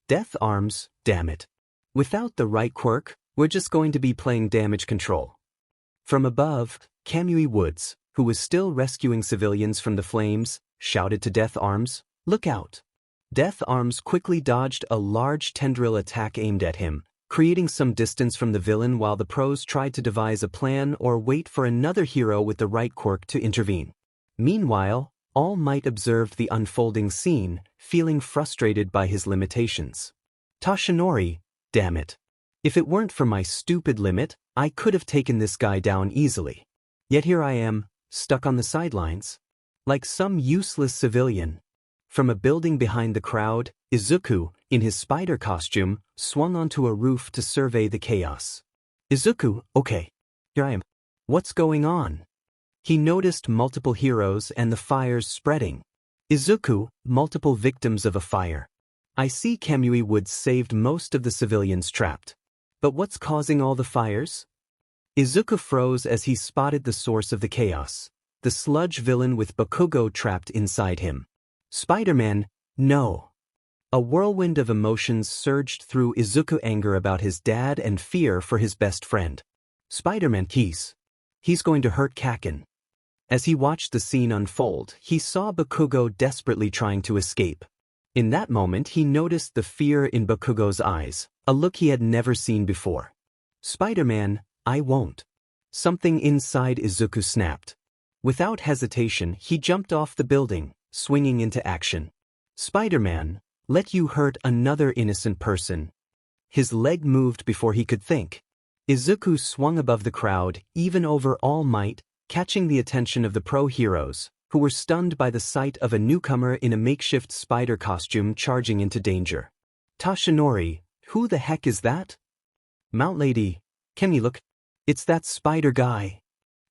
Death Arms, damn it. Without the right quirk, we're just going to be playing damage control. From above, Kamui Woods, who was still rescuing civilians from the flames, shouted to Death Arms, look out. Death Arms quickly dodged a large tendril attack aimed at him, creating some distance from the villain while the pros tried to devise a plan or wait for another hero with the right quirk to intervene. Meanwhile, All Might observed the unfolding scene, feeling frustrated by his limitations. Toshinori, damn it. If it weren't for my stupid limit, I could have taken this guy down easily. Yet here I am, stuck on the sidelines. Like some useless civilian. From a building behind the crowd, Izuku, in his spider costume, swung onto a roof to survey the chaos. Izuku, okay. Here I am. What's going on? He noticed multiple heroes and the fires spreading. Izuku, multiple victims of a fire. I see Kamui Woods saved most of the civilians trapped. But what's causing all the fires? Izuku froze as he spotted the source of the chaos. The sludge villain with Bakugo trapped inside him. Spider-Man, no. A whirlwind of emotions surged through Izuku, anger about his dad and fear for his best friend. Spider-Man, he's going to hurt Kaken. As he watched the scene unfold, he saw Bakugo desperately trying to escape. In that moment he noticed the fear in Bakugo's eyes, a look he had never seen before. Spider-Man, I won't. Something inside Izuku snapped. Without hesitation, he jumped off the building, swinging into action. Spider-Man, let you hurt another innocent person. His leg moved before he could think. Izuku swung above the crowd, even over All Might, catching the attention of the pro heroes, who were stunned by the sight of a newcomer in a makeshift spider costume charging into danger. Tashinori, who the heck is that? Mount Lady, Kemi, look. It's that spider guy.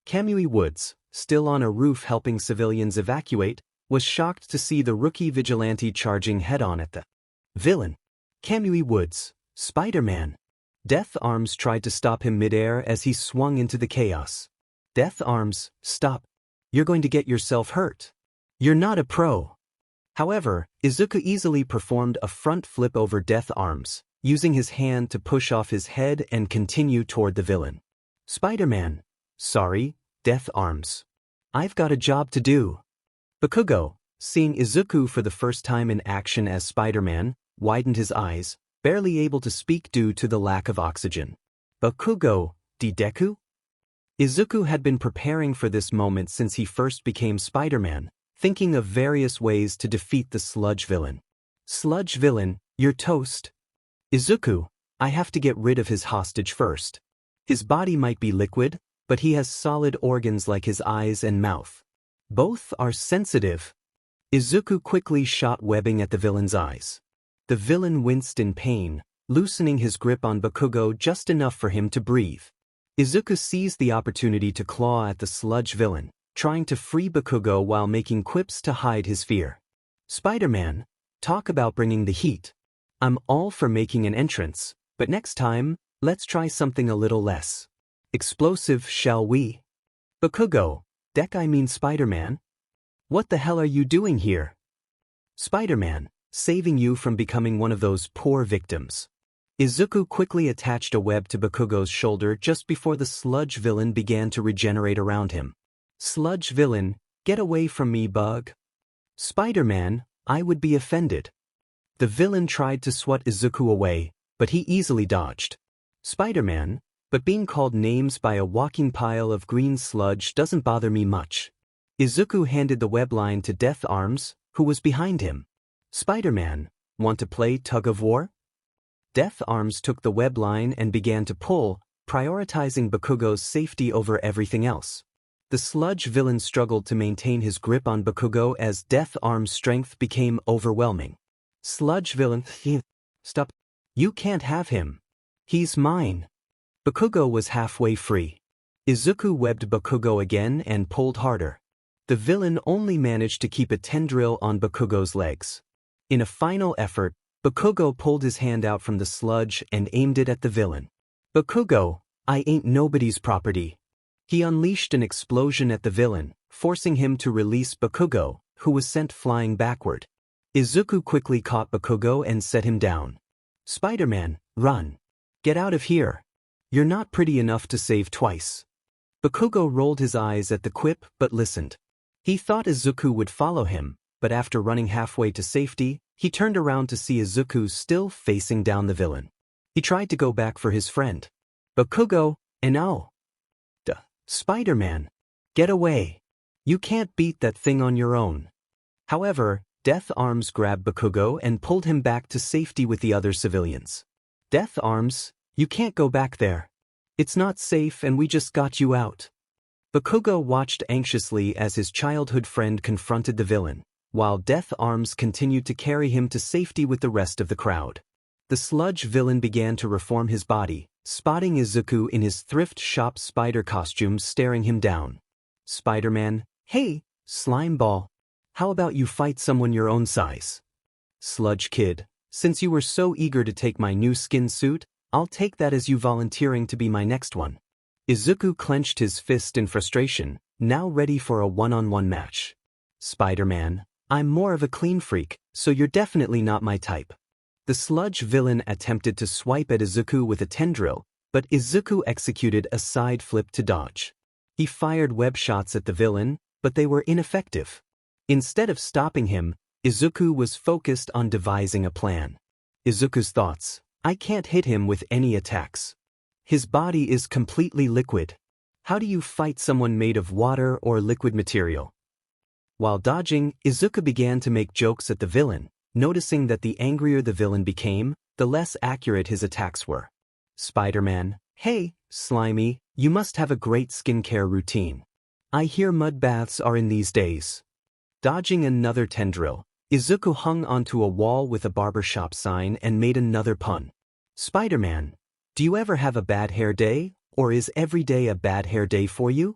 Kamui Woods, still on a roof helping civilians evacuate, was shocked to see the rookie vigilante charging head-on at the villain. Kamui Woods, Spider-Man. Death Arms tried to stop him midair as he swung into the chaos. Death Arms, stop. You're going to get yourself hurt. You're not a pro. However, Izuku easily performed a front flip over Death Arms, using his hand to push off his head and continue toward the villain. Spider-Man. Sorry, Death Arms. I've got a job to do. Bakugo, seeing Izuku for the first time in action as Spider-Man, widened his eyes, barely able to speak due to the lack of oxygen. Bakugo, Deku? Izuku had been preparing for this moment since he first became Spider-Man, thinking of various ways to defeat the Sludge villain. Sludge villain, you're toast. Izuku, I have to get rid of his hostage first. His body might be liquid, but he has solid organs like his eyes and mouth. Both are sensitive. Izuku quickly shot webbing at the villain's eyes. The villain winced in pain, loosening his grip on Bakugo just enough for him to breathe. Izuku seized the opportunity to claw at the Sludge villain, trying to free Bakugo while making quips to hide his fear. Spider-Man, talk about bringing the heat. I'm all for making an entrance, but next time, let's try something a little less explosive, shall we? Bakugo, I mean Spider-Man? What the hell are you doing here? Spider-Man, saving you from becoming one of those poor victims. Izuku quickly attached a web to Bakugo's shoulder just before the Sludge villain began to regenerate around him. Sludge villain, get away from me, bug. Spider-Man, I would be offended. The villain tried to swat Izuku away, but he easily dodged. Spider-Man, but being called names by a walking pile of green sludge doesn't bother me much. Izuku handed the web line to Death Arms, who was behind him. Spider-Man, want to play tug-of-war? Death Arms took the web line and began to pull, prioritizing Bakugo's safety over everything else. The Sludge villain struggled to maintain his grip on Bakugo as Death Arms' strength became overwhelming. Sludge villain, stop. You can't have him. He's mine. Bakugo was halfway free. Izuku webbed Bakugo again and pulled harder. The villain only managed to keep a tendril on Bakugo's legs. In a final effort, Bakugo pulled his hand out from the sludge and aimed it at the villain. Bakugo, I ain't nobody's property. He unleashed an explosion at the villain, forcing him to release Bakugo, who was sent flying backward. Izuku quickly caught Bakugo and set him down. Spider-Man, run. Get out of here. You're not pretty enough to save twice. Bakugo rolled his eyes at the quip but listened. He thought Izuku would follow him, but after running halfway to safety, he turned around to see Izuku still facing down the villain. He tried to go back for his friend. Bakugo, no. Spider-Man, get away. You can't beat that thing on your own. However, Death Arms grabbed Bakugo and pulled him back to safety with the other civilians. Death Arms, you can't go back there. It's not safe and we just got you out. Bakugo watched anxiously as his childhood friend confronted the villain, while Death Arms continued to carry him to safety with the rest of the crowd. The Sludge villain began to reform his body, spotting Izuku in his thrift shop spider costume staring him down. Spider-Man, hey, slime ball. How about you fight someone your own size? Sludge kid, since you were so eager to take my new skin suit, I'll take that as you volunteering to be my next one. Izuku clenched his fist in frustration, now ready for a one-on-one match. Spider-Man, I'm more of a clean freak, so you're definitely not my type. The Sludge villain attempted to swipe at Izuku with a tendril, but Izuku executed a side flip to dodge. He fired web shots at the villain, but they were ineffective. Instead of stopping him, Izuku was focused on devising a plan. Izuku's thoughts, I can't hit him with any attacks. His body is completely liquid. How do you fight someone made of water or liquid material? While dodging, Izuku began to make jokes at the villain, noticing that the angrier the villain became, the less accurate his attacks were. Spider-Man, hey, Slimy, you must have a great skincare routine. I hear mud baths are in these days. Dodging another tendril, Izuku hung onto a wall with a barbershop sign and made another pun. Spider-Man, do you ever have a bad hair day, or is every day a bad hair day for you?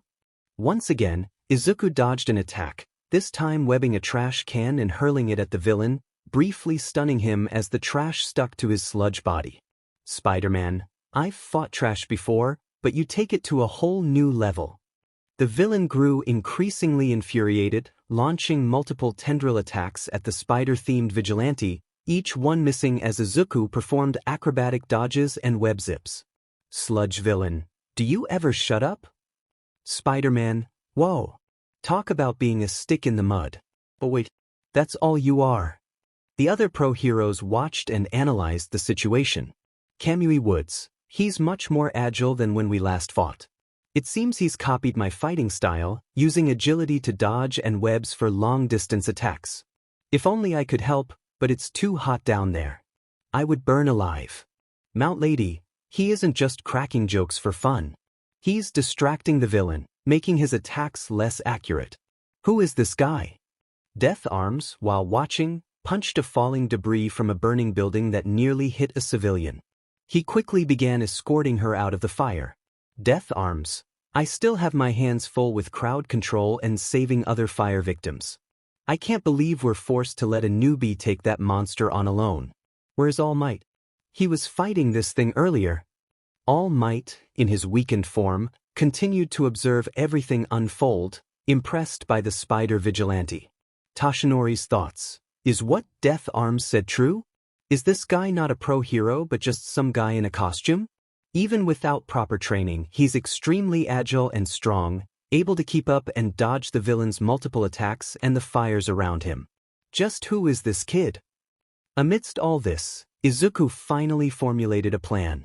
Once again, Izuku dodged an attack, this time webbing a trash can and hurling it at the villain, briefly stunning him as the trash stuck to his sludge body. Spider-Man, I've fought trash before, but you take it to a whole new level. The villain grew increasingly infuriated, launching multiple tendril attacks at the spider-themed vigilante, each one missing as Izuku performed acrobatic dodges and web zips. Sludge villain, do you ever shut up? Spider-Man, whoa. Talk about being a stick in the mud. Oh wait, that's all you are. The other pro-heroes watched and analyzed the situation. Kamui Woods, he's much more agile than when we last fought. It seems he's copied my fighting style, using agility to dodge and webs for long-distance attacks. If only I could help, but it's too hot down there. I would burn alive. Mount Lady, he isn't just cracking jokes for fun. He's distracting the villain, making his attacks less accurate. Who is this guy? Death Arms, while watching, punched a falling debris from a burning building that nearly hit a civilian. He quickly began escorting her out of the fire. Death Arms, I still have my hands full with crowd control and saving other fire victims. I can't believe we're forced to let a newbie take that monster on alone. Where's All Might? He was fighting this thing earlier. All Might, in his weakened form, continued to observe everything unfold, impressed by the spider vigilante. Toshinori's thoughts. Is what Death Arms said true? Is this guy not a pro-hero but just some guy in a costume? Even without proper training, he's extremely agile and strong, able to keep up and dodge the villain's multiple attacks and the fires around him. Just who is this kid? Amidst all this, Izuku finally formulated a plan.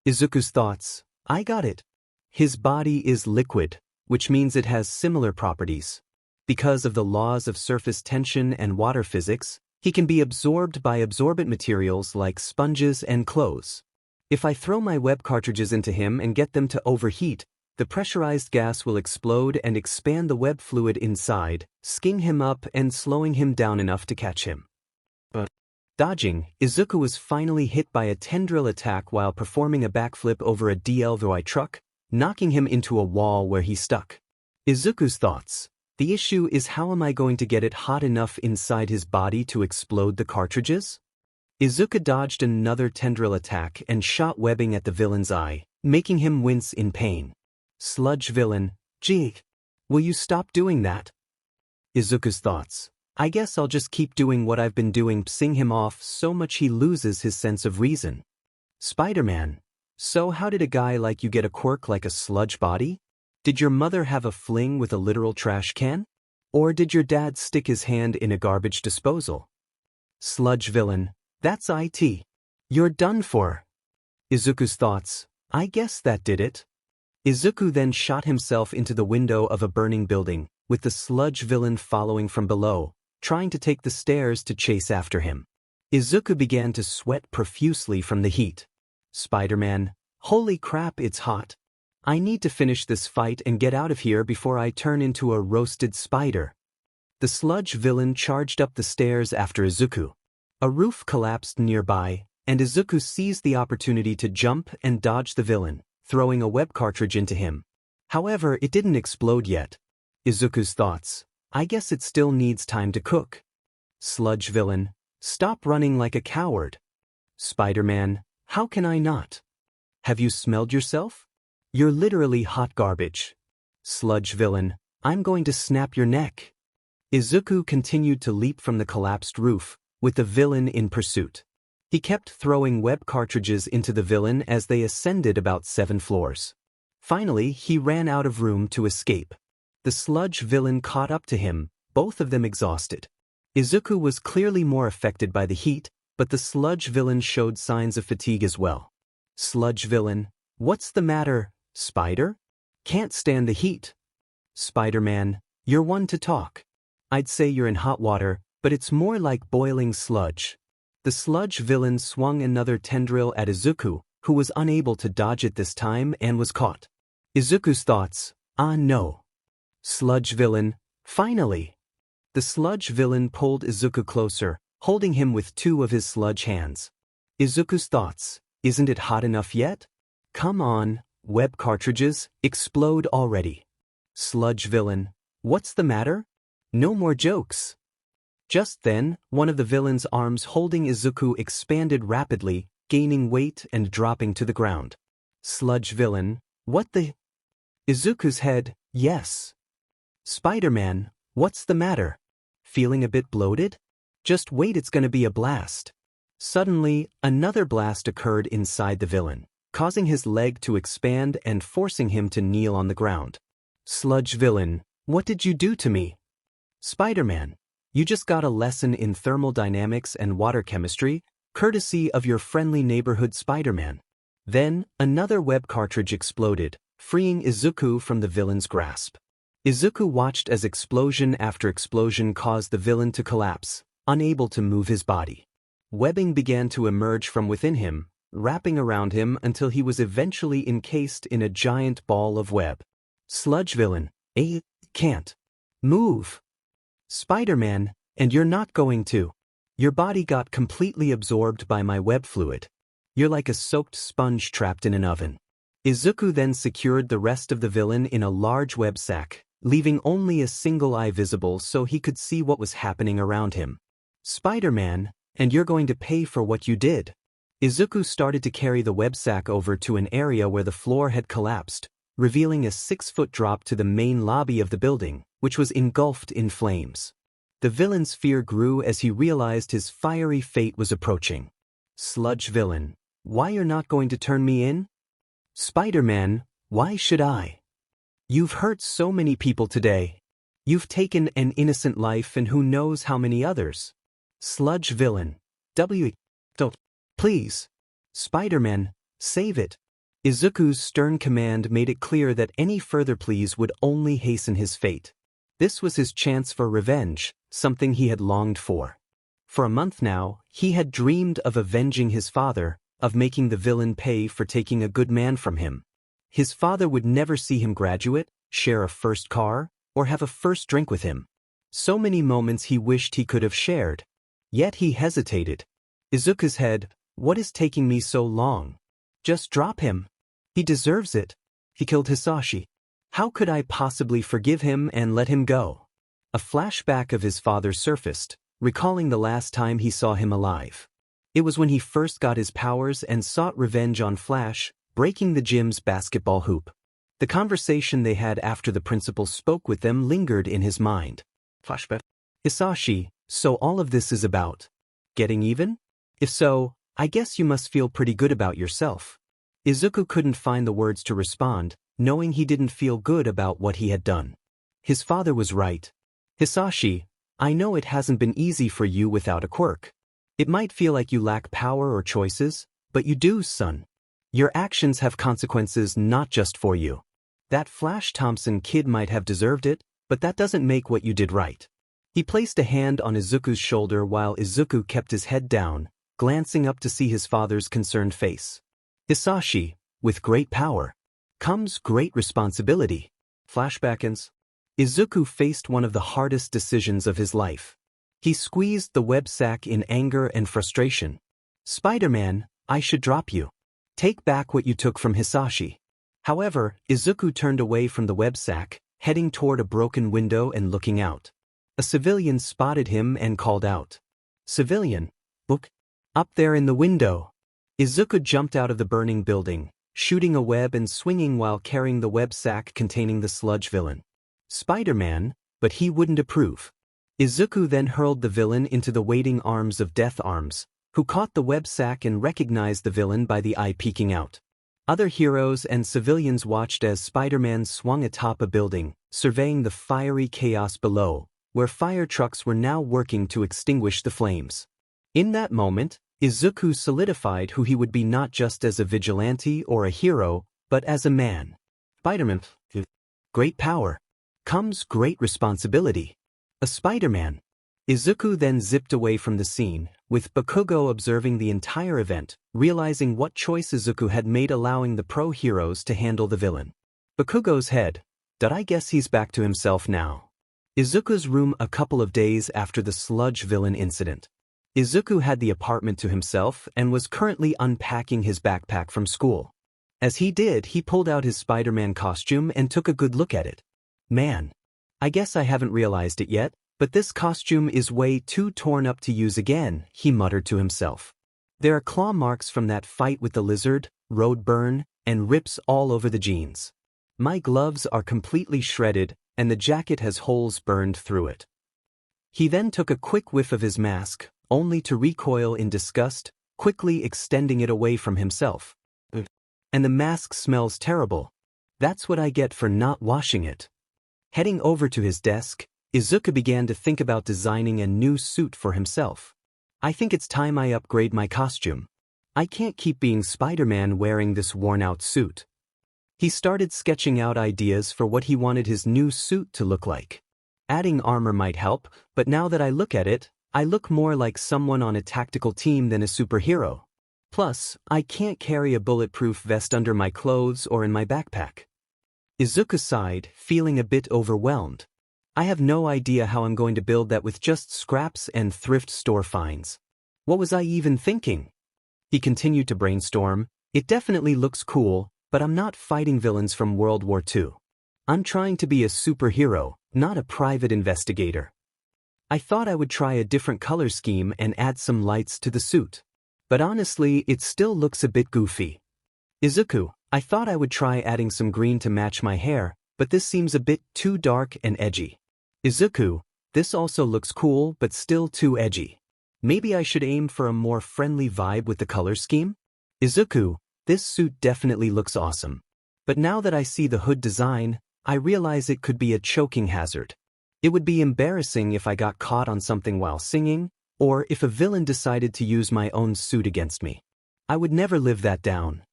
Izuku's thoughts. I got it. His body is liquid, which means it has similar properties. Because of the laws of surface tension and water physics, he can be absorbed by absorbent materials like sponges and clothes. If I throw my web cartridges into him and get them to overheat, the pressurized gas will explode and expand the web fluid inside, sking him up and slowing him down enough to catch him. But dodging, Izuku was finally hit by a tendril attack while performing a backflip over a DLVI truck, knocking him into a wall where he stuck. Izuku's thoughts. The issue is, how am I going to get it hot enough inside his body to explode the cartridges? Izuku dodged another tendril attack and shot webbing at the villain's eye, making him wince in pain. Sludge villain, gee, will you stop doing that? Izuku's thoughts. I guess I'll just keep doing what I've been doing, pissing him off so much he loses his sense of reason. Spider-Man. So how did a guy like you get a quirk like a sludge body? Did your mother have a fling with a literal trash can? Or did your dad stick his hand in a garbage disposal? Sludge villain. That's it. You're done for. Izuku's thoughts. I guess that did it. Izuku then shot himself into the window of a burning building, with the sludge villain following from below, trying to take the stairs to chase after him. Izuku began to sweat profusely from the heat. Spider-Man, holy crap, it's hot. I need to finish this fight and get out of here before I turn into a roasted spider. The sludge villain charged up the stairs after Izuku. A roof collapsed nearby, and Izuku seized the opportunity to jump and dodge the villain, throwing a web cartridge into him. However, it didn't explode yet. Izuku's thoughts. I guess it still needs time to cook. Sludge villain. Stop running like a coward. Spider-Man. How can I not? Have you smelled yourself? You're literally hot garbage. Sludge villain. I'm going to snap your neck. Izuku continued to leap from the collapsed roof, with the villain in pursuit. He kept throwing web cartridges into the villain as they ascended about 7 floors. Finally, he ran out of room to escape. The sludge villain caught up to him, both of them exhausted. Izuku was clearly more affected by the heat, but the sludge villain showed signs of fatigue as well. Sludge villain. What's the matter, Spider? Can't stand the heat. Spider-Man. You're one to talk. I'd say you're in hot water, but it's more like boiling sludge. The sludge villain swung another tendril at Izuku, who was unable to dodge it this time and was caught. Izuku's thoughts. Ah no. Sludge villain. Finally. The Sludge villain pulled Izuku closer, holding him with two of his sludge hands. Izuku's thoughts, isn't it hot enough yet? Come on, web cartridges, explode already. Sludge villain, what's the matter? No more jokes. Just then, one of the villain's arms holding Izuku expanded rapidly, gaining weight and dropping to the ground. Sludge villain, what the? Izuku's head, yes. Spider-Man, what's the matter? Feeling a bit bloated? Just wait, it's gonna be a blast. Suddenly, another blast occurred inside the villain, causing his leg to expand and forcing him to kneel on the ground. Sludge villain, what did you do to me? Spider-Man, you just got a lesson in thermodynamics and water chemistry, courtesy of your friendly neighborhood Spider-Man. Then, another web cartridge exploded, freeing Izuku from the villain's grasp. Izuku watched as explosion after explosion caused the villain to collapse, unable to move his body. Webbing began to emerge from within him, wrapping around him until he was eventually encased in a giant ball of web. Sludge villain, can't move. Spider-Man, and you're not going to. Your body got completely absorbed by my web fluid. You're like a soaked sponge trapped in an oven. Izuku then secured the rest of the villain in a large web sack, leaving only a single eye visible so he could see what was happening around him. Spider-Man, and you're going to pay for what you did. Izuku started to carry the web sack over to an area where the floor had collapsed, revealing a 6-foot drop to the main lobby of the building, which was engulfed in flames. The villain's fear grew as he realized his fiery fate was approaching. Sludge villain, why you're not going to turn me in? Spider-Man, why should I? You've hurt so many people today. You've taken an innocent life and who knows how many others. Sludge villain, don't, please. Spider-Man, save it. Izuku's stern command made it clear that any further pleas would only hasten his fate. This was his chance for revenge, something he had longed for. For a month now, he had dreamed of avenging his father, of making the villain pay for taking a good man from him. His father would never see him graduate, share a first car, or have a first drink with him. So many moments he wished he could have shared. Yet he hesitated. Izuku's head, what is taking me so long? Just drop him. He deserves it. He killed Hisashi. How could I possibly forgive him and let him go? A flashback of his father surfaced, recalling the last time he saw him alive. It was when he first got his powers and sought revenge on Flash, breaking the gym's basketball hoop. The conversation they had after the principal spoke with them lingered in his mind. Flashback. Hisashi, so all of this is about getting even? If so, I guess you must feel pretty good about yourself. Izuku couldn't find the words to respond, knowing he didn't feel good about what he had done. His father was right. Hisashi, I know it hasn't been easy for you without a quirk. It might feel like you lack power or choices, but you do, son. Your actions have consequences not just for you. That Flash Thompson kid might have deserved it, but that doesn't make what you did right. He placed a hand on Izuku's shoulder while Izuku kept his head down, glancing up to see his father's concerned face. Hisashi, with great power comes great responsibility. Flashback ends. Izuku faced one of the hardest decisions of his life. He squeezed the web sack in anger and frustration. Spider-Man, I should drop you. Take back what you took from Hisashi. However, Izuku turned away from the web sack, heading toward a broken window and looking out. A civilian spotted him and called out. Civilian? Look. Up there in the window. Izuku jumped out of the burning building, shooting a web and swinging while carrying the web sack containing the Sludge villain. Spider-Man, but he wouldn't approve. Izuku then hurled the villain into the waiting arms of Death Arms, who caught the web sack and recognized the villain by the eye peeking out. Other heroes and civilians watched as Spider-Man swung atop a building, surveying the fiery chaos below, where fire trucks were now working to extinguish the flames. In that moment, Izuku solidified who he would be not just as a vigilante or a hero, but as a man. Spider-Man. Great power comes great responsibility. A Spider-Man. Izuku then zipped away from the scene, with Bakugo observing the entire event, realizing what choice Izuku had made allowing the pro-heroes to handle the villain. Bakugo's head. Did I guess he's back to himself now? Izuku's room a couple of days after the Sludge villain incident. Izuku had the apartment to himself and was currently unpacking his backpack from school. As he did, he pulled out his Spider-Man costume and took a good look at it. Man, I guess I haven't realized it yet, but this costume is way too torn up to use again, he muttered to himself. There are claw marks from that fight with the lizard, road burn, and rips all over the jeans. My gloves are completely shredded, and the jacket has holes burned through it. He then took a quick whiff of his mask, only to recoil in disgust, quickly extending it away from himself. And the mask smells terrible. That's what I get for not washing it. Heading over to his desk, Izuku began to think about designing a new suit for himself. I think it's time I upgrade my costume. I can't keep being Spider-Man wearing this worn-out suit. He started sketching out ideas for what he wanted his new suit to look like. Adding armor might help, but now that I look at it, I look more like someone on a tactical team than a superhero. Plus, I can't carry a bulletproof vest under my clothes or in my backpack. Izuku sighed, feeling a bit overwhelmed. I have no idea how I'm going to build that with just scraps and thrift store finds. What was I even thinking? He continued to brainstorm. It definitely looks cool, but I'm not fighting villains from World War II. I'm trying to be a superhero, not a private investigator. I thought I would try a different color scheme and add some lights to the suit. But honestly, it still looks a bit goofy. Izuku, I thought I would try adding some green to match my hair, but this seems a bit too dark and edgy. Izuku, this also looks cool but still too edgy. Maybe I should aim for a more friendly vibe with the color scheme? Izuku, this suit definitely looks awesome. But now that I see the hood design, I realize it could be a choking hazard. It would be embarrassing if I got caught on something while singing, or if a villain decided to use my own suit against me. I would never live that down.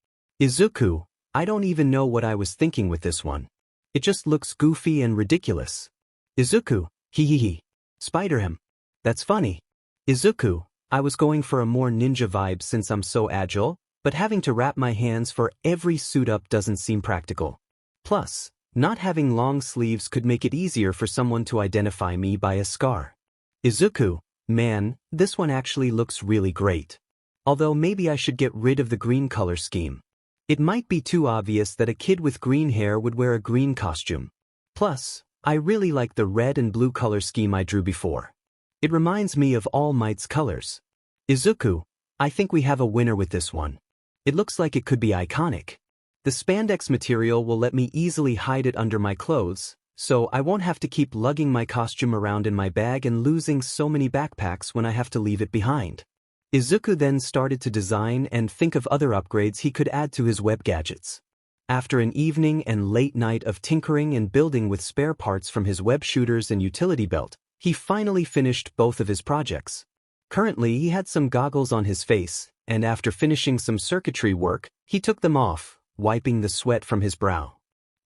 Izuku, I don't even know what I was thinking with this one. It just looks goofy and ridiculous. Izuku, hee. Spider him. That's funny. Izuku, I was going for a more ninja vibe since I'm so agile, but having to wrap my hands for every suit up doesn't seem practical. Plus, not having long sleeves could make it easier for someone to identify me by a scar. Izuku, man, this one actually looks really great. Although maybe I should get rid of the green color scheme. It might be too obvious that a kid with green hair would wear a green costume. Plus, I really like the red and blue color scheme I drew before. It reminds me of All Might's colors. Izuku, I think we have a winner with this one. It looks like it could be iconic. The spandex material will let me easily hide it under my clothes, so I won't have to keep lugging my costume around in my bag and losing so many backpacks when I have to leave it behind. Izuku then started to design and think of other upgrades he could add to his web gadgets. After an evening and late night of tinkering and building with spare parts from his web shooters and utility belt, he finally finished both of his projects. Currently, he had some goggles on his face, and after finishing some circuitry work, he took them off, wiping the sweat from his brow.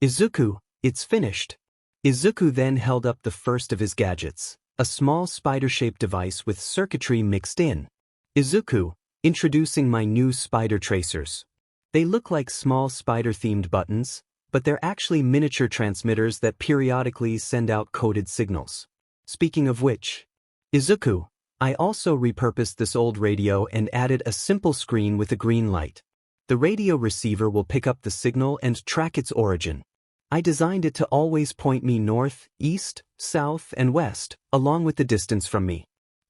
Izuku, it's finished. Izuku then held up the first of his gadgets, a small spider-shaped device with circuitry mixed in. Izuku, introducing my new spider tracers. They look like small spider-themed buttons, but they're actually miniature transmitters that periodically send out coded signals. Speaking of which, Izuku, I also repurposed this old radio and added a simple screen with a green light. The radio receiver will pick up the signal and track its origin. I designed it to always point me north, east, south, and west, along with the distance from me.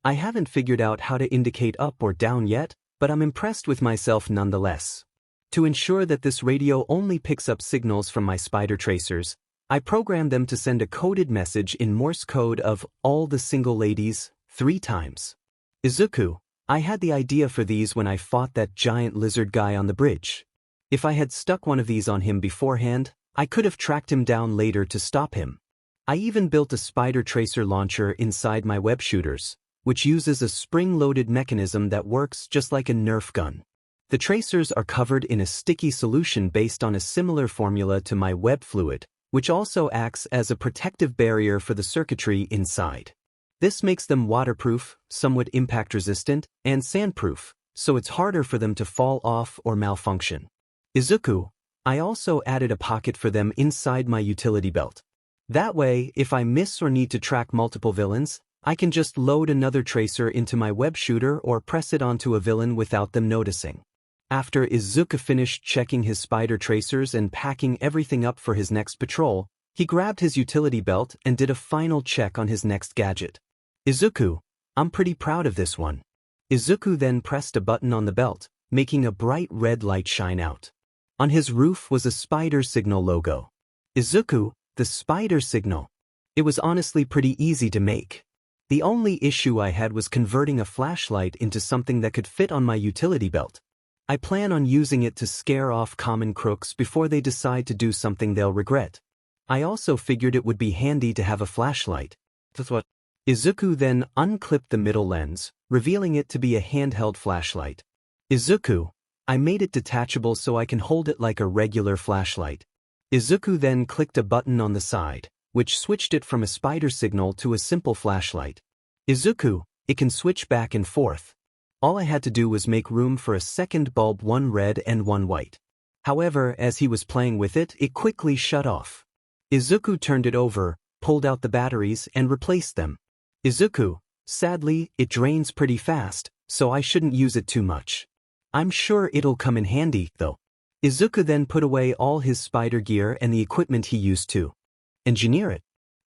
I haven't figured out how to indicate up or down yet, but I'm impressed with myself nonetheless. To ensure that this radio only picks up signals from my spider tracers, I programmed them to send a coded message in Morse code of all the single ladies 3 times. Izuku, I had the idea for these when I fought that giant lizard guy on the bridge. If I had stuck one of these on him beforehand, I could have tracked him down later to stop him. I even built a spider tracer launcher inside my web shooters, which uses a spring-loaded mechanism that works just like a Nerf gun. The tracers are covered in a sticky solution based on a similar formula to my web fluid, which also acts as a protective barrier for the circuitry inside. This makes them waterproof, somewhat impact-resistant, and sandproof, so it's harder for them to fall off or malfunction. Izuku, I also added a pocket for them inside my utility belt. That way, if I miss or need to track multiple villains, I can just load another tracer into my web shooter or press it onto a villain without them noticing. After Izuku finished checking his spider tracers and packing everything up for his next patrol, he grabbed his utility belt and did a final check on his next gadget. Izuku, I'm pretty proud of this one. Izuku then pressed a button on the belt, making a bright red light shine out. On his roof was a spider signal logo. Izuku, the spider signal. It was honestly pretty easy to make. The only issue I had was converting a flashlight into something that could fit on my utility belt. I plan on using it to scare off common crooks before they decide to do something they'll regret. I also figured it would be handy to have a flashlight. That's what. Izuku then unclipped the middle lens, revealing it to be a handheld flashlight. Izuku, I made it detachable so I can hold it like a regular flashlight. Izuku then clicked a button on the side, which switched it from a spider signal to a simple flashlight. Izuku, it can switch back and forth. All I had to do was make room for a second bulb, one red and one white. However, as he was playing with it, it quickly shut off. Izuku turned it over, pulled out the batteries and replaced them. Izuku, sadly, it drains pretty fast, so I shouldn't use it too much. I'm sure it'll come in handy, though. Izuku then put away all his spider gear and the equipment he used to engineer it.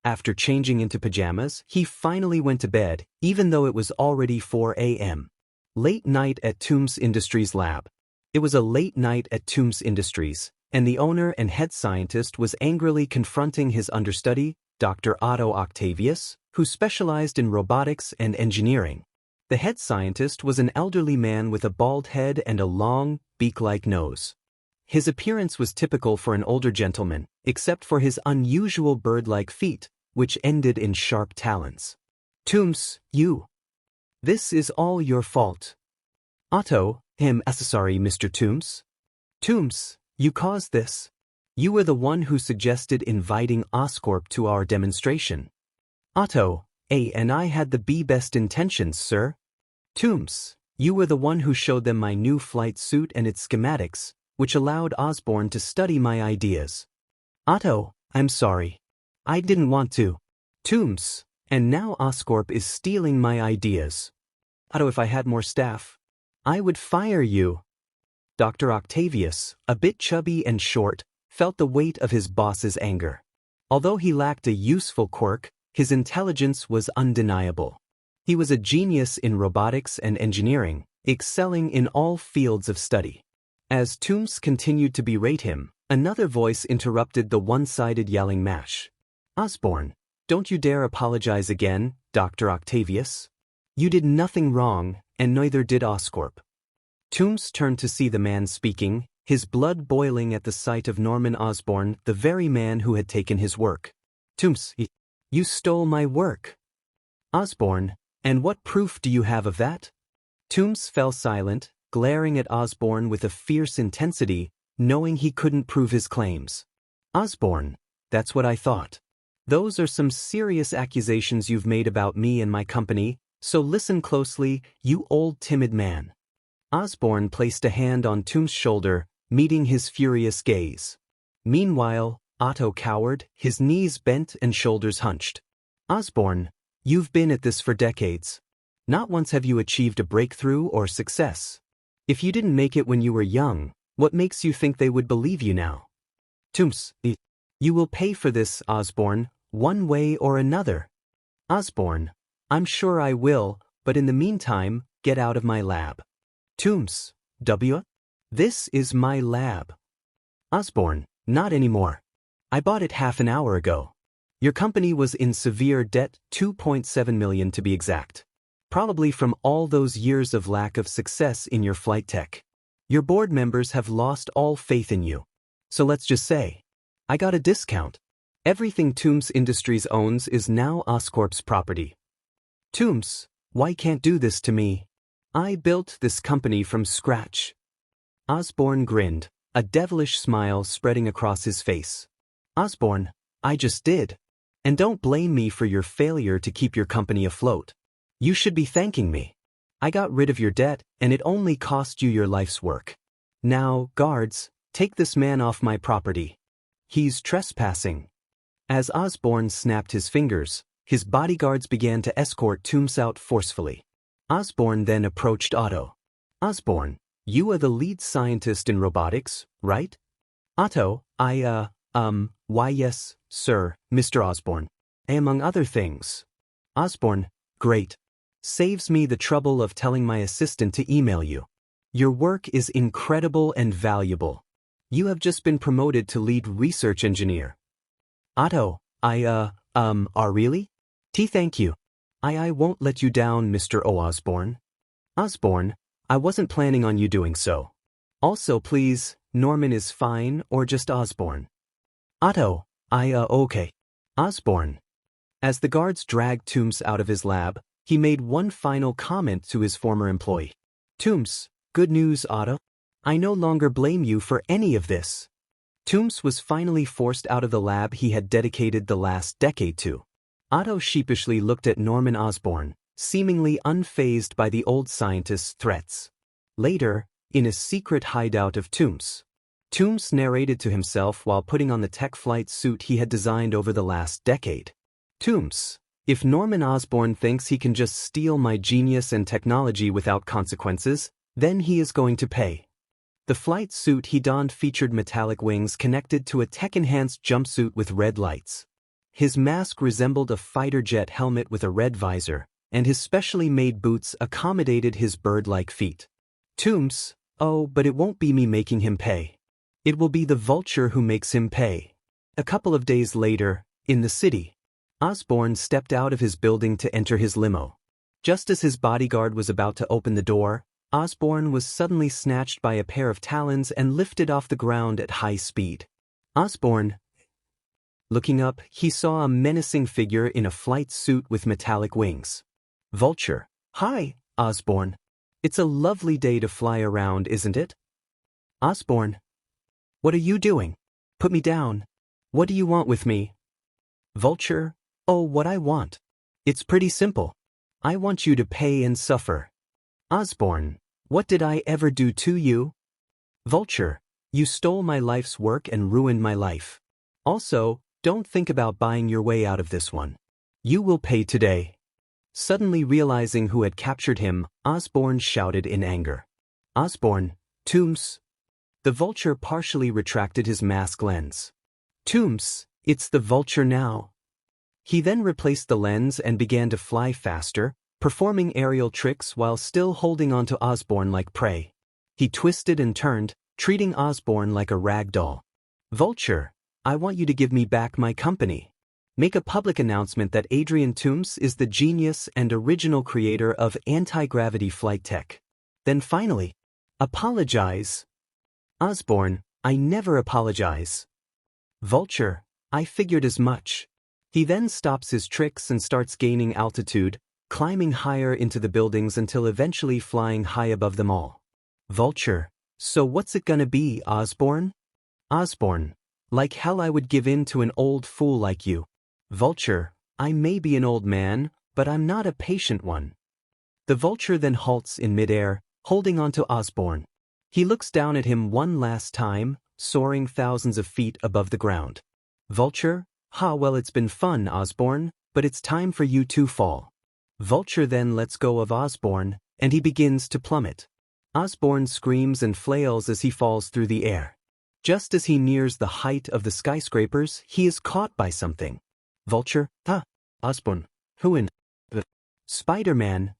After changing into pajamas, he finally went to bed, even though it was already 4 a.m. Late night at Toomes Industries lab. It was a late night at Toomes Industries, and the owner and head scientist was angrily confronting his understudy, Dr. Otto Octavius, who specialized in robotics and engineering. The head scientist was an elderly man with a bald head and a long, beak-like nose. His appearance was typical for an older gentleman, except for his unusual bird-like feet, which ended in sharp talons. Toomes, this is all your fault. Otto, sorry, Mr. Toomes. Toomes, you caused this. You were the one who suggested inviting Oscorp to our demonstration. Otto, and I had the best intentions, sir. Toomes, you were the one who showed them my new flight suit and its schematics, which allowed Osborn to study my ideas. Otto, I'm sorry. I didn't want to. Toomes, and now Oscorp is stealing my ideas. Otto, if I had more staff, I would fire you. Dr. Octavius, a bit chubby and short, felt the weight of his boss's anger. Although he lacked a useful quirk, his intelligence was undeniable. He was a genius in robotics and engineering, excelling in all fields of study. As Toomes continued to berate him, another voice interrupted the one-sided yelling mash. Osborn, don't you dare apologize again, Dr. Octavius. You did nothing wrong, and neither did Oscorp. Toomes turned to see the man speaking, his blood boiling at the sight of Norman Osborn, the very man who had taken his work. Toomes, you stole my work. Osborn, and what proof do you have of that? Toomes fell silent, glaring at Osborn with a fierce intensity, knowing he couldn't prove his claims. Osborn, that's what I thought. Those are some serious accusations you've made about me and my company, so listen closely, you old timid man. Osborn placed a hand on Toomes' shoulder, meeting his furious gaze. Meanwhile, Otto cowered, his knees bent and shoulders hunched. Osborn, you've been at this for decades. Not once have you achieved a breakthrough or success. If you didn't make it when you were young, what makes you think they would believe you now? Toomes, you will pay for this, Osborn, one way or another. Osborn, I'm sure I will, but in the meantime, get out of my lab. Toomes, this is my lab. Osborn, not anymore. I bought it half an hour ago. Your company was in severe debt, 2.7 million to be exact. Probably from all those years of lack of success in your flight tech. Your board members have lost all faith in you. So let's just say, I got a discount. Everything Toomes Industries owns is now Oscorp's property. Toomes, why can't do this to me? I built this company from scratch. Osborn grinned, a devilish smile spreading across his face. Osborn, I just did. And don't blame me for your failure to keep your company afloat. You should be thanking me. I got rid of your debt, and it only cost you your life's work. Now, guards, take this man off my property. He's trespassing. As Osborn snapped his fingers, his bodyguards began to escort Tooms out forcefully. Osborn then approached Otto. Osborn, you are the lead scientist in robotics, right? Otto, why yes, sir, Mr. Osborn. Among other things. Osborn, great. Saves me the trouble of telling my assistant to email you. Your work is incredible and valuable. You have just been promoted to lead research engineer. Otto, really? Thank you. I won't let you down, Mr. O. Osborn. Osborn, I wasn't planning on you doing so. Also please, Norman is fine or just Osborn? Otto, okay. Osborn. As the guards dragged Tooms out of his lab, he made one final comment to his former employee. Tooms, good news, Otto. I no longer blame you for any of this. Tooms was finally forced out of the lab he had dedicated the last decade to. Otto sheepishly looked at Norman Osborn, seemingly unfazed by the old scientist's threats. Later, in a secret hideout of Tooms, Tooms narrated to himself while putting on the tech flight suit he had designed over the last decade. Tooms, if Norman Osborn thinks he can just steal my genius and technology without consequences, then he is going to pay. The flight suit he donned featured metallic wings connected to a tech-enhanced jumpsuit with red lights. His mask resembled a fighter jet helmet with a red visor, and his specially made boots accommodated his bird-like feet. Tooms, oh, but it won't be me making him pay. It will be the Vulture who makes him pay. A couple of days later, in the city, Osborn stepped out of his building to enter his limo. Just as his bodyguard was about to open the door, Osborn was suddenly snatched by a pair of talons and lifted off the ground at high speed. Osborn. Looking up, he saw a menacing figure in a flight suit with metallic wings. Vulture. Hi, Osborn. It's a lovely day to fly around, isn't it? Osborn. What are you doing? Put me down. What do you want with me? Vulture. Oh, what I want. It's pretty simple. I want you to pay and suffer. Osborn. What did I ever do to you? Vulture. You stole my life's work and ruined my life. Also, don't think about buying your way out of this one. You will pay today. Suddenly realizing who had captured him, Osborn shouted in anger. Osborn. Tooms. The Vulture partially retracted his mask lens. Tooms, it's the Vulture now. He then replaced the lens and began to fly faster, performing aerial tricks while still holding onto Osborn like prey. He twisted and turned, treating Osborn like a rag doll. Vulture, I want you to give me back my company. Make a public announcement that Adrian Tooms is the genius and original creator of anti-gravity flight tech. Then finally, apologize. Osborn, I never apologize. Vulture, I figured as much. He then stops his tricks and starts gaining altitude, climbing higher into the buildings until eventually flying high above them all. Vulture, so what's it gonna be, Osborn? Osborn, like hell I would give in to an old fool like you. Vulture, I may be an old man, but I'm not a patient one. The Vulture then halts in midair, holding onto Osborn. He looks down at him one last time, soaring thousands of feet above the ground. Vulture, well it's been fun, Osborn, but it's time for you to fall. Vulture then lets go of Osborn, and he begins to plummet. Osborn screams and flails as he falls through the air. Just as he nears the height of the skyscrapers, he is caught by something. Vulture, Osborn, who in the Spider-Man,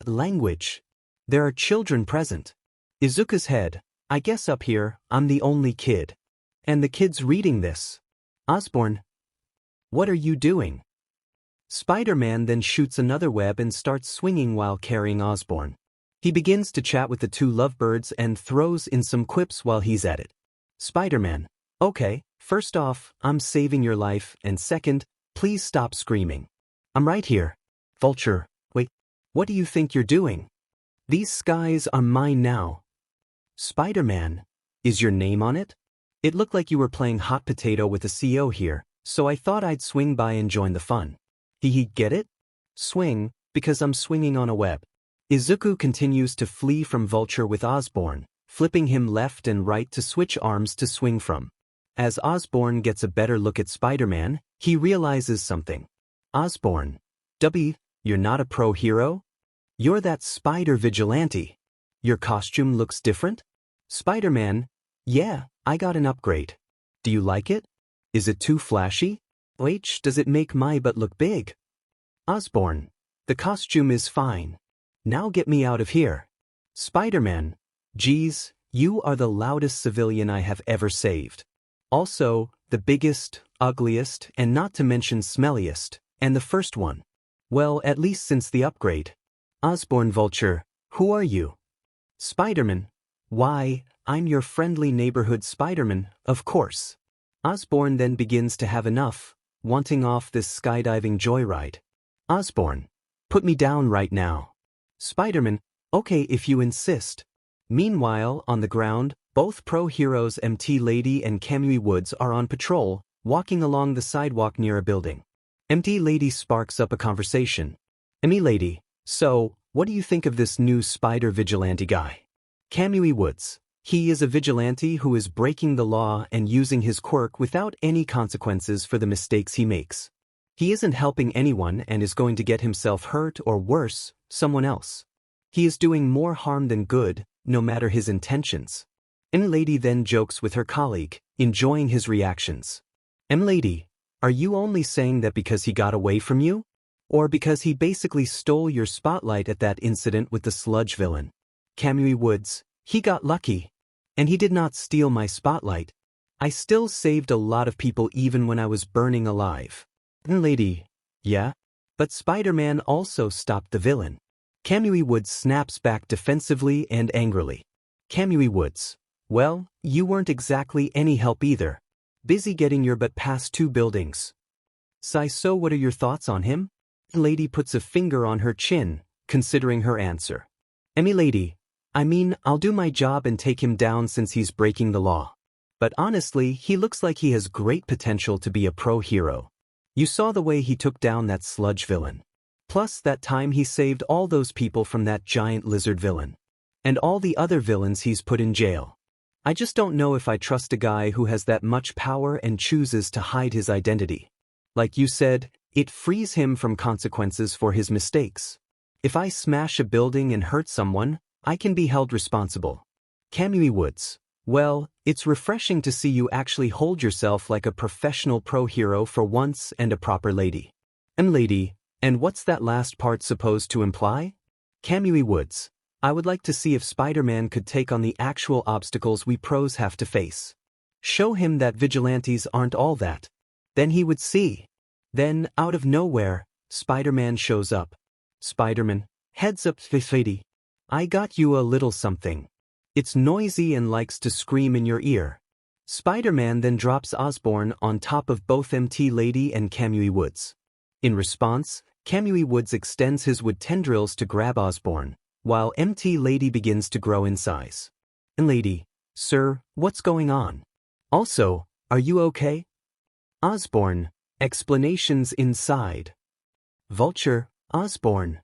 language. There are children present. Izuku's head, I guess up here, I'm the only kid. And the kid's reading this. Osborn, what are you doing? Spider-Man then shoots another web and starts swinging while carrying Osborn. He begins to chat with the two lovebirds and throws in some quips while he's at it. Spider-Man, okay, first off, I'm saving your life, and second, please stop screaming. I'm right here. Vulture, wait, what do you think you're doing? These skies are mine now. Spider-Man, is your name on it? It looked like you were playing hot potato with the CO here, so I thought I'd swing by and join the fun. Get it? Swing, because I'm swinging on a web. Izuku continues to flee from Vulture with Osborn, flipping him left and right to switch arms to swing from. As Osborn gets a better look at Spider-Man, he realizes something. Osborn. You're not a pro hero? You're that spider vigilante. Your costume looks different? Spider-Man. Yeah, I got an upgrade. Do you like it? Is it too flashy? Does it make my butt look big? Osborn. The costume is fine. Now get me out of here. Spider-Man. Geez, you are the loudest civilian I have ever saved. Also, the biggest, ugliest, and not to mention smelliest, and the first one. Well, at least since the upgrade. Osborn. Vulture. Who are you? Spider-Man. Why, I'm your friendly neighborhood Spider-Man, of course. Osborn then begins to have enough, wanting off this skydiving joyride. Osborn. Put me down right now. Spider-Man. Okay if you insist. Meanwhile, on the ground, both pro heroes MT Lady and Kamui Woods are on patrol, walking along the sidewalk near a building. MT Lady sparks up a conversation. MT Lady, so, what do you think of this new spider vigilante guy? Kamui Woods. He is a vigilante who is breaking the law and using his quirk without any consequences for the mistakes he makes. He isn't helping anyone and is going to get himself hurt or worse, someone else. He is doing more harm than good, no matter his intentions. M Lady then jokes with her colleague, enjoying his reactions. M Lady, are you only saying that because he got away from you? Or because he basically stole your spotlight at that incident with the Sludge villain? Kamui Woods. He got lucky. And he did not steal my spotlight. I still saved a lot of people even when I was burning alive. M Lady. Yeah? But Spider-Man also stopped the villain. Kamui Woods snaps back defensively and angrily. Kamui Woods. Well, you weren't exactly any help either. Busy getting your butt past 2 buildings. So what are your thoughts on him? Lady puts a finger on her chin, considering her answer. Lady. I mean, I'll do my job and take him down since he's breaking the law. But honestly, he looks like he has great potential to be a pro hero. You saw the way he took down that Sludge villain. Plus that time he saved all those people from that giant lizard villain. And all the other villains he's put in jail. I just don't know if I trust a guy who has that much power and chooses to hide his identity. Like you said, it frees him from consequences for his mistakes. If I smash a building and hurt someone, I can be held responsible. Kamui Woods. Well, it's refreshing to see you actually hold yourself like a professional pro hero for once and a proper lady. Lady, and what's that last part supposed to imply? Kamui Woods. I would like to see if Spider-Man could take on the actual obstacles we pros have to face. Show him that vigilantes aren't all that. Then he would see. Then, out of nowhere, Spider-Man shows up. Spider-Man. Heads up, Fifady. I got you a little something. It's noisy and likes to scream in your ear. Spider-Man then drops Osborn on top of both MT Lady and Kamui Woods. In response, Kamui Woods extends his wood tendrils to grab Osborn, while MT Lady begins to grow in size. Lady, sir, what's going on? Also, are you okay? Osborn, explanations inside. Vulture, Osborn.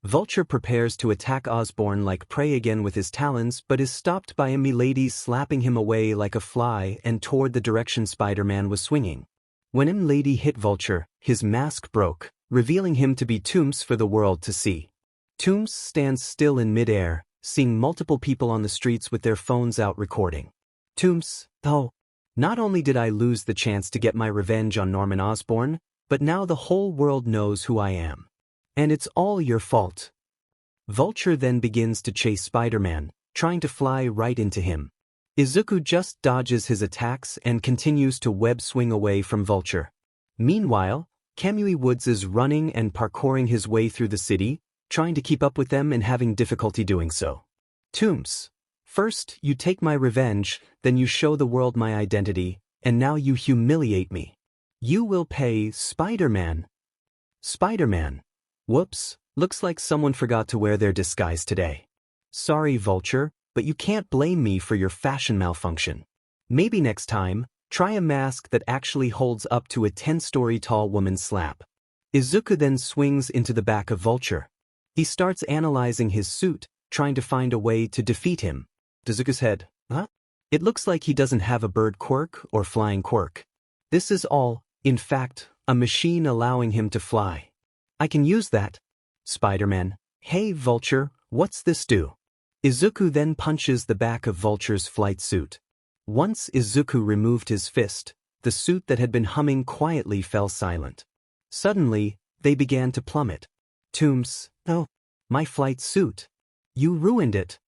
Vulture prepares to attack Osborn like prey again with his talons but is stopped by Lady slapping him away like a fly and toward the direction Spider-Man was swinging. When Lady hit Vulture, his mask broke, revealing him to be Tooms for the world to see. Tooms stands still in midair, seeing multiple people on the streets with their phones out recording. Tooms, oh, not only did I lose the chance to get my revenge on Norman Osborn, but now the whole world knows who I am. And it's all your fault. Vulture then begins to chase Spider-Man, trying to fly right into him. Izuku just dodges his attacks and continues to web swing away from Vulture. Meanwhile, Kamui Woods is running and parkouring his way through the city, trying to keep up with them and having difficulty doing so. Tooms. First, you take my revenge, then you show the world my identity, and now you humiliate me. You will pay, Spider-Man. Spider-Man. Whoops, looks like someone forgot to wear their disguise today. Sorry, Vulture, but you can't blame me for your fashion malfunction. Maybe next time, try a mask that actually holds up to a 10-story tall woman's slap. Izuku then swings into the back of Vulture. He starts analyzing his suit, trying to find a way to defeat him. Izuku's head. Huh? It looks like he doesn't have a bird quirk or flying quirk. This is all, in fact, a machine allowing him to fly. I can use that. Spider-Man, hey Vulture, what's this do? Izuku then punches the back of Vulture's flight suit. Once Izuku removed his fist, the suit that had been humming quietly fell silent. Suddenly, they began to plummet. Tombs, oh, my flight suit. You ruined it.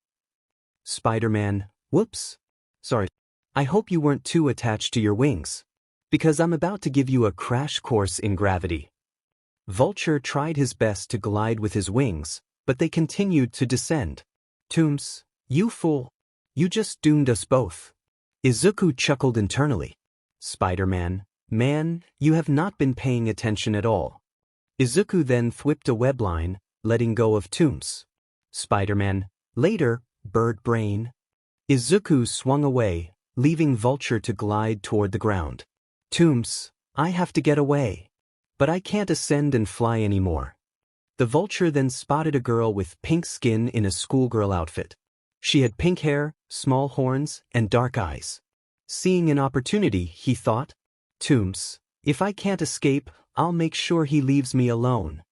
Spider-Man, whoops. Sorry. I hope you weren't too attached to your wings. Because I'm about to give you a crash course in gravity. Vulture tried his best to glide with his wings, but they continued to descend. Tombs, you fool. You just doomed us both. Izuku chuckled internally. Spider-Man, man, you have not been paying attention at all. Izuku then whipped a web line, letting go of Tombs. Spider-Man, later, bird brain. Izuku swung away, leaving Vulture to glide toward the ground. Tombs, I have to get away. But I can't ascend and fly anymore. The Vulture then spotted a girl with pink skin in a schoolgirl outfit. She had pink hair, small horns, and dark eyes. Seeing an opportunity, he thought, Tombs, if I can't escape, I'll make sure he leaves me alone.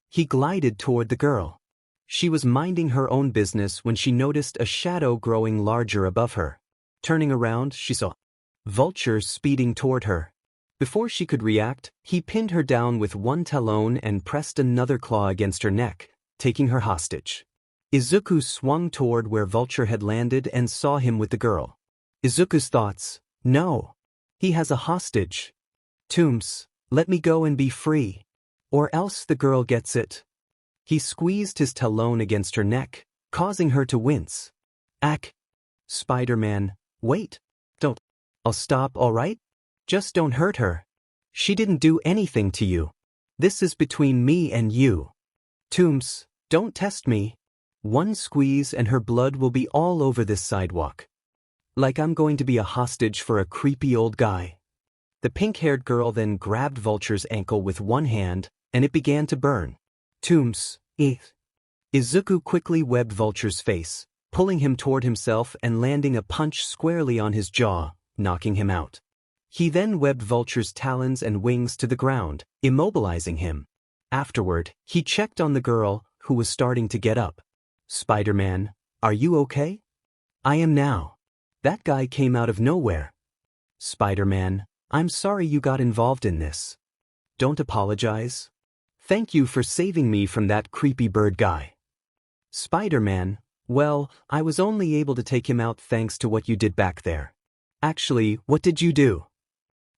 He glided toward the girl. She was minding her own business when she noticed a shadow growing larger above her. Turning around, she saw Vulture speeding toward her. Before she could react, he pinned her down with one talon and pressed another claw against her neck, taking her hostage. Izuku swung toward where Vulture had landed and saw him with the girl. Izuku's thoughts, no. He has a hostage. Tombs, let me go and be free. Or else the girl gets it. He squeezed his talon against her neck, causing her to wince. Ack. Spider-Man, wait. Don't. I'll stop, alright? Just don't hurt her. She didn't do anything to you. This is between me and you. Tombs, don't test me. One squeeze and her blood will be all over this sidewalk. Like I'm going to be a hostage for a creepy old guy. The pink-haired girl then grabbed Vulture's ankle with one hand, and it began to burn. Tombs, Izuku quickly webbed Vulture's face, pulling him toward himself and landing a punch squarely on his jaw, knocking him out. He then webbed Vulture's talons and wings to the ground, immobilizing him. Afterward, he checked on the girl, who was starting to get up. Spider-Man, are you okay? I am now. That guy came out of nowhere. Spider-Man, I'm sorry you got involved in this. Don't apologize. Thank you for saving me from that creepy bird guy. Spider-Man, well, I was only able to take him out thanks to what you did back there. Actually, what did you do?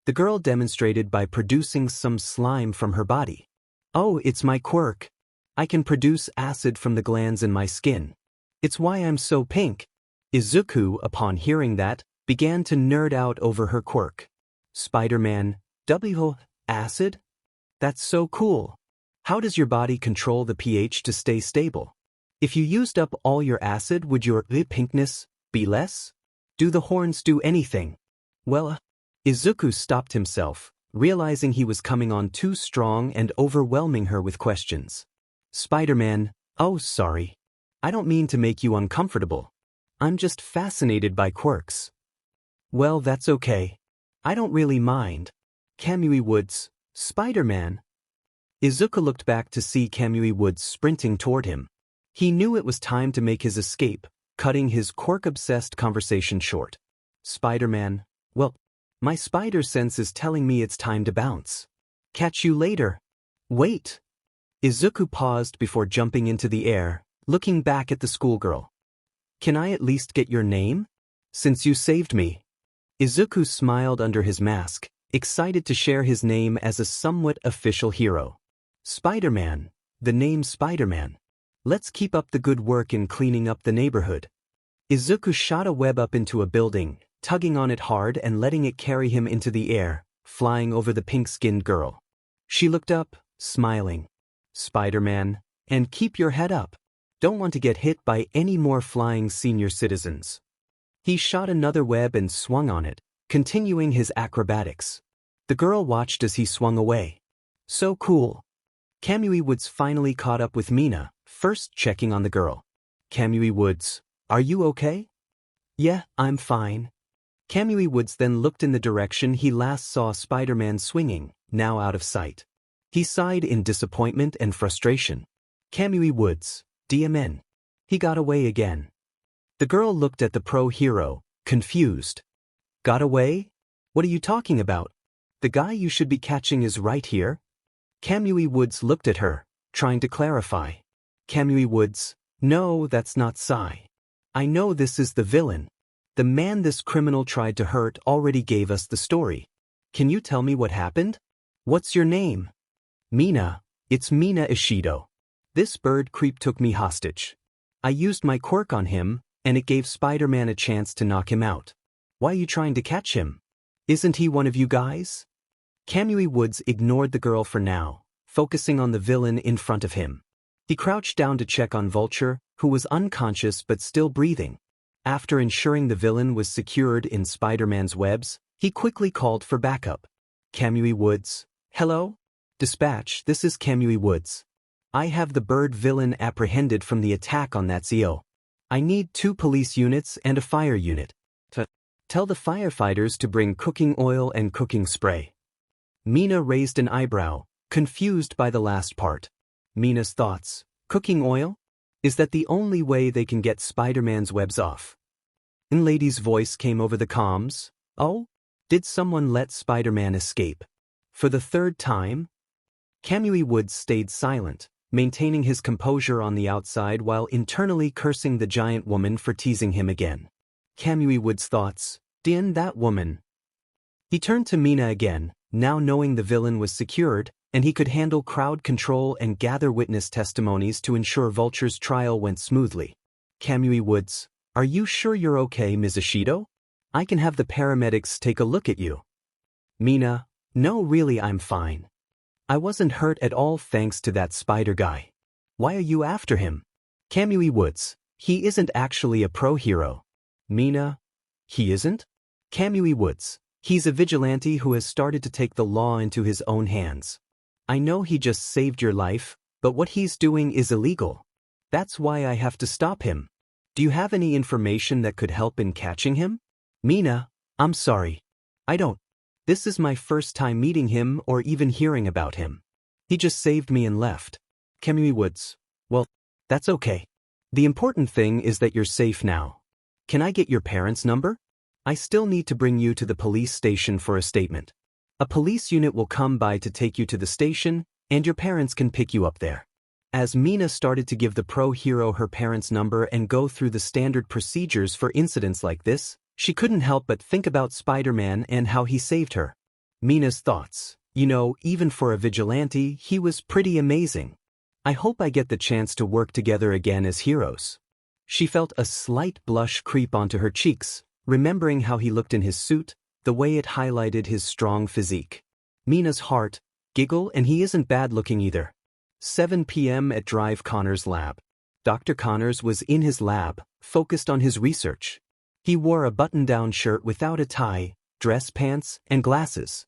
The girl demonstrated by producing some slime from her body. Oh, it's my quirk. I can produce acid from the glands in my skin. It's why I'm so pink. Izuku, upon hearing that, began to nerd out over her quirk. Spider-Man, acid? That's so cool. How does your body control the pH to stay stable? If you used up all your acid, would your pinkness be less? Do the horns do anything? Well, Izuku stopped himself, realizing he was coming on too strong and overwhelming her with questions. Spider-Man, oh sorry. I don't mean to make you uncomfortable. I'm just fascinated by quirks. Well, that's okay. I don't really mind. Kamui Woods, Spider-Man. Izuku looked back to see Kamui Woods sprinting toward him. He knew it was time to make his escape, cutting his quirk-obsessed conversation short. Spider-Man, well, my spider sense is telling me it's time to bounce. Catch you later. Wait. Izuku paused before jumping into the air, looking back at the schoolgirl. Can I at least get your name? Since you saved me. Izuku smiled under his mask, excited to share his name as a somewhat official hero. Spider-Man, the name Spider-Man. Let's keep up the good work in cleaning up the neighborhood. Izuku shot a web up into a building, tugging on it hard and letting it carry him into the air, flying over the pink-skinned girl. She looked up, smiling. Spider-Man, and keep your head up. Don't want to get hit by any more flying senior citizens. He shot another web and swung on it, continuing his acrobatics. The girl watched as he swung away. So cool. Kamui Woods finally caught up with Mina, first checking on the girl. Kamui Woods, are you okay? Yeah, I'm fine. Kamui Woods then looked in the direction he last saw Spider-Man swinging, now out of sight. He sighed in disappointment and frustration. Kamui Woods, DMN. He got away again. The girl looked at the pro-hero, confused. Got away? What are you talking about? The guy you should be catching is right here? Kamui Woods looked at her, trying to clarify. Kamui Woods, no, that's not Sai. I know this is the villain. The man this criminal tried to hurt already gave us the story. Can you tell me what happened? What's your name? Mina, it's Mina Ishido. This bird creep took me hostage. I used my quirk on him, and it gave Spider-Man a chance to knock him out. Why are you trying to catch him? Isn't he one of you guys? Kamui Woods ignored the girl for now, focusing on the villain in front of him. He crouched down to check on Vulture, who was unconscious but still breathing. After ensuring the villain was secured in Spider-Man's webs, he quickly called for backup. Kamui Woods, hello? Dispatch, this is Kamui Woods. I have the bird villain apprehended from the attack on that Zio. I need 2 police units and a fire unit. Tell the firefighters to bring cooking oil and cooking spray. Mina raised an eyebrow, confused by the last part. Mina's thoughts, cooking oil? Is that the only way they can get Spider-Man's webs off? An lady's voice came over the comms. Oh? Did someone let Spider-Man escape? For the 3rd time? Kamui Woods stayed silent, maintaining his composure on the outside while internally cursing the giant woman for teasing him again. Kamui Woods' thoughts, Din, that woman. He turned to Mina again, now knowing the villain was secured, and he could handle crowd control and gather witness testimonies to ensure Vulture's trial went smoothly. Kamui Woods, are you sure you're okay, Ms. Ishido? I can have the paramedics take a look at you. Mina, no, really, I'm fine. I wasn't hurt at all thanks to that spider guy. Why are you after him? Kamui Woods, he isn't actually a pro-hero. Mina, he isn't? Kamui Woods, he's a vigilante who has started to take the law into his own hands. I know he just saved your life, but what he's doing is illegal. That's why I have to stop him. Do you have any information that could help in catching him? Mina, I'm sorry. I don't. This is my first time meeting him or even hearing about him. He just saved me and left. Kamui Woods, well, that's okay. The important thing is that you're safe now. Can I get your parents' number? I still need to bring you to the police station for a statement. A police unit will come by to take you to the station, and your parents can pick you up there. As Mina started to give the pro-hero her parents' number and go through the standard procedures for incidents like this, she couldn't help but think about Spider-Man and how he saved her. Mina's thoughts, even for a vigilante, he was pretty amazing. I hope I get the chance to work together again as heroes. She felt a slight blush creep onto her cheeks, remembering how he looked in his suit, the way it highlighted his strong physique. Mina's heart giggled, and he isn't bad looking either. 7 p.m. at Drive Connor's lab. Dr. Connors was in his lab, focused on his research. He wore a button-down shirt without a tie, dress pants, and glasses.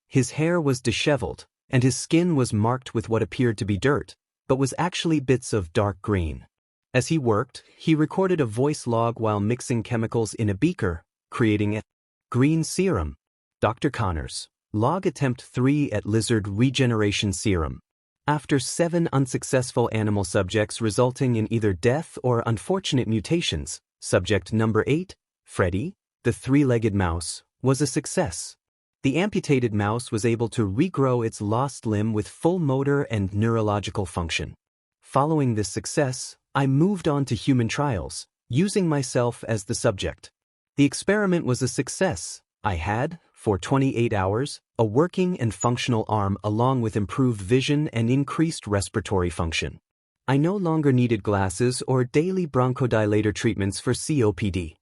His hair was disheveled, and his skin was marked with what appeared to be dirt, but was actually bits of dark green. As he worked, he recorded a voice log while mixing chemicals in a beaker, creating a green serum. Dr. Connors, log attempt 3 at lizard regeneration serum. After 7 unsuccessful animal subjects resulting in either death or unfortunate mutations, subject number 8, Freddy, the 3-legged mouse, was a success. The amputated mouse was able to regrow its lost limb with full motor and neurological function. Following this success, I moved on to human trials, using myself as the subject. The experiment was a success. I had, for 28 hours, a working and functional arm along with improved vision and increased respiratory function. I no longer needed glasses or daily bronchodilator treatments for COPD.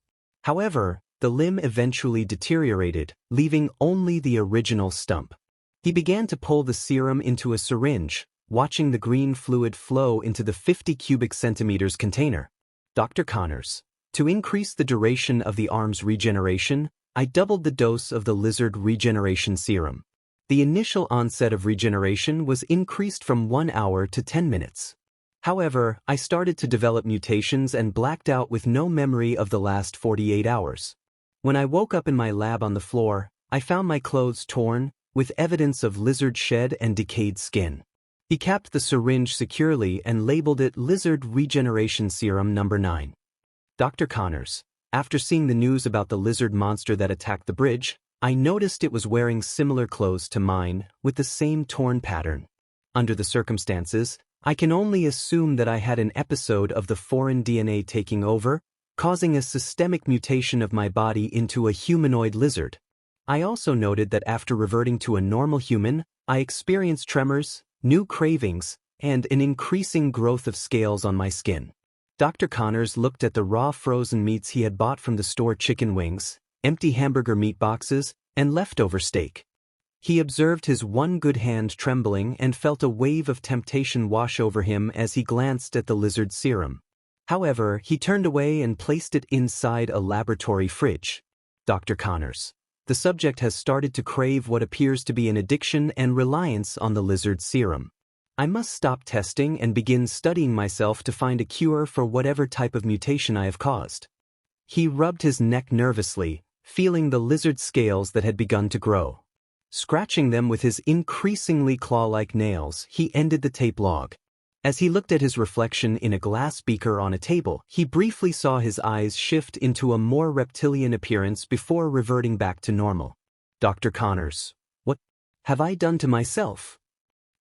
However, the limb eventually deteriorated, leaving only the original stump. He began to pull the serum into a syringe, watching the green fluid flow into the 50 cubic centimeters container. Dr. Connors, to increase the duration of the arm's regeneration, I doubled the dose of the lizard regeneration serum. The initial onset of regeneration was increased from 1 hour to 10 minutes. However, I started to develop mutations and blacked out with no memory of the last 48 hours. When I woke up in my lab on the floor, I found my clothes torn, with evidence of lizard shed and decayed skin. He capped the syringe securely and labeled it Lizard Regeneration Serum number 9. Dr. Connors, after seeing the news about the lizard monster that attacked the bridge, I noticed it was wearing similar clothes to mine, with the same torn pattern. Under the circumstances, I can only assume that I had an episode of the foreign DNA taking over, causing a systemic mutation of my body into a humanoid lizard. I also noted that after reverting to a normal human, I experienced tremors, new cravings, and an increasing growth of scales on my skin. Dr. Connors looked at the raw frozen meats he had bought from the store: chicken wings, empty hamburger meat boxes, and leftover steak. He observed his one good hand trembling and felt a wave of temptation wash over him as he glanced at the lizard serum. However, he turned away and placed it inside a laboratory fridge. Dr. Connors, the subject has started to crave what appears to be an addiction and reliance on the lizard serum. I must stop testing and begin studying myself to find a cure for whatever type of mutation I have caused. He rubbed his neck nervously, feeling the lizard scales that had begun to grow. Scratching them with his increasingly claw-like nails, he ended the tape log. As he looked at his reflection in a glass beaker on a table, he briefly saw his eyes shift into a more reptilian appearance before reverting back to normal. Dr. Connors, what have I done to myself?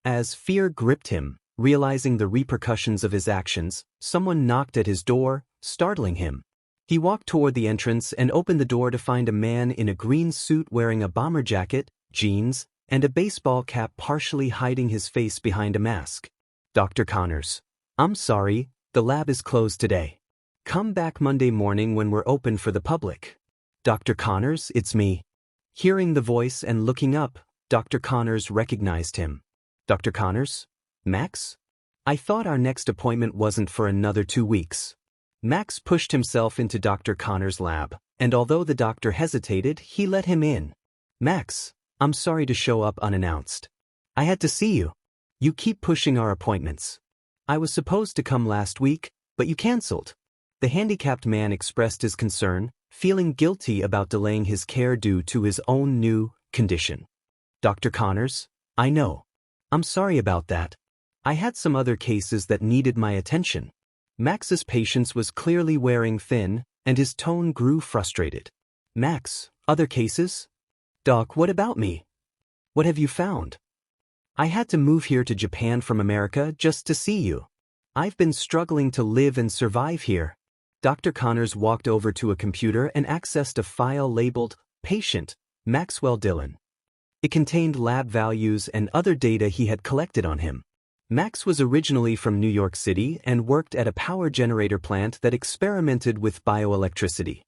As fear gripped him, realizing the repercussions of his actions, someone knocked at his door, startling him. He walked toward the entrance and opened the door to find a man in a green suit wearing a bomber jacket, jeans, and a baseball cap partially hiding his face behind a mask. Dr. Connors, I'm sorry, the lab is closed today. Come back Monday morning when we're open for the public. Dr. Connors, it's me. Hearing the voice and looking up, Dr. Connors recognized him. Dr. Connors? Max? I thought our next appointment wasn't for another 2 weeks. Max pushed himself into Dr. Connors' lab, and although the doctor hesitated, he let him in. Max, I'm sorry to show up unannounced. I had to see you. You keep pushing our appointments. I was supposed to come last week, but you canceled. The handicapped man expressed his concern, feeling guilty about delaying his care due to his own new condition. Dr. Connors, I know. I'm sorry about that. I had some other cases that needed my attention. Max's patience was clearly wearing thin, and his tone grew frustrated. Max, other cases? Doc, what about me? What have you found? I had to move here to Japan from America just to see you. I've been struggling to live and survive here. Dr. Connors walked over to a computer and accessed a file labeled Patient, Maxwell Dillon. It contained lab values and other data he had collected on him. Max was originally from New York City and worked at a power generator plant that experimented with bioelectricity.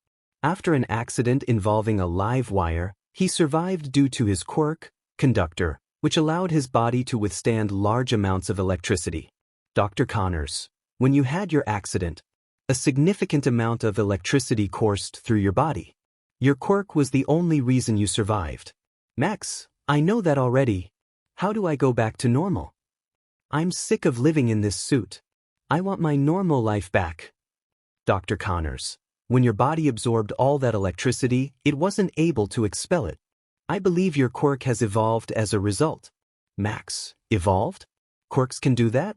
After an accident involving a live wire, he survived due to his quirk, conductor, which allowed his body to withstand large amounts of electricity. Dr. Connors, when you had your accident, a significant amount of electricity coursed through your body. Your quirk was the only reason you survived. Max, I know that already. How do I go back to normal? I'm sick of living in this suit. I want my normal life back. Dr. Connors, when your body absorbed all that electricity, it wasn't able to expel it. I believe your quirk has evolved as a result. Max, evolved? Quirks can do that?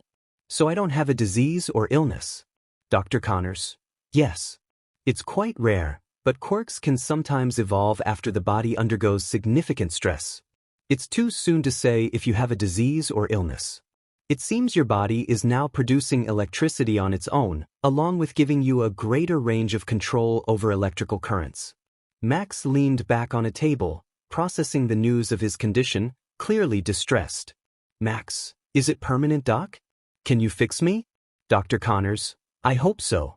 So I don't have a disease or illness. Dr. Connors, yes. It's quite rare, but quirks can sometimes evolve after the body undergoes significant stress. It's too soon to say if you have a disease or illness. It seems your body is now producing electricity on its own, along with giving you a greater range of control over electrical currents. Max leaned back on a table, processing the news of his condition, clearly distressed. Max, is it permanent, Doc? Can you fix me? Dr. Connors, I hope so.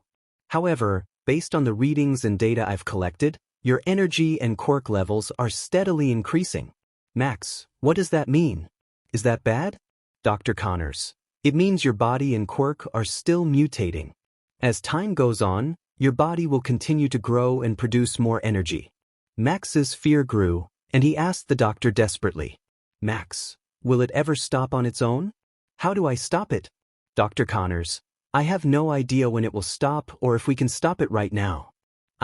However, based on the readings and data I've collected, your energy and quirk levels are steadily increasing. Max, what does that mean? Is that bad? Dr. Connors, it means your body and quirk are still mutating. As time goes on, your body will continue to grow and produce more energy. Max's fear grew, and he asked the doctor desperately, Max, will it ever stop on its own? How do I stop it? Dr. Connors, I have no idea when it will stop or if we can stop it right now.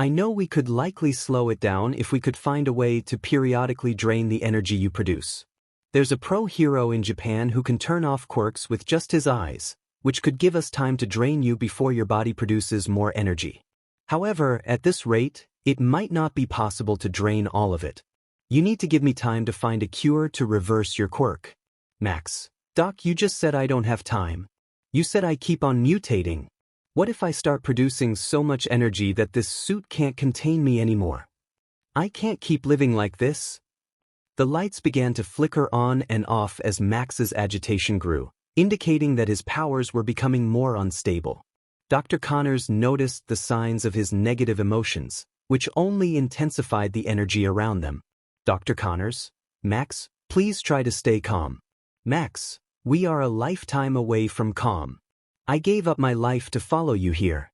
I know we could likely slow it down if we could find a way to periodically drain the energy you produce. There's a pro hero in Japan who can turn off quirks with just his eyes, which could give us time to drain you before your body produces more energy. However, at this rate, it might not be possible to drain all of it. You need to give me time to find a cure to reverse your quirk. Max. Doc, you just said I don't have time. You said I keep on mutating. What if I start producing so much energy that this suit can't contain me anymore? I can't keep living like this. The lights began to flicker on and off as Max's agitation grew, indicating that his powers were becoming more unstable. Dr. Connors noticed the signs of his negative emotions, which only intensified the energy around them. Dr. Connors, Max, please try to stay calm. Max, we are a lifetime away from calm. I gave up my life to follow you here,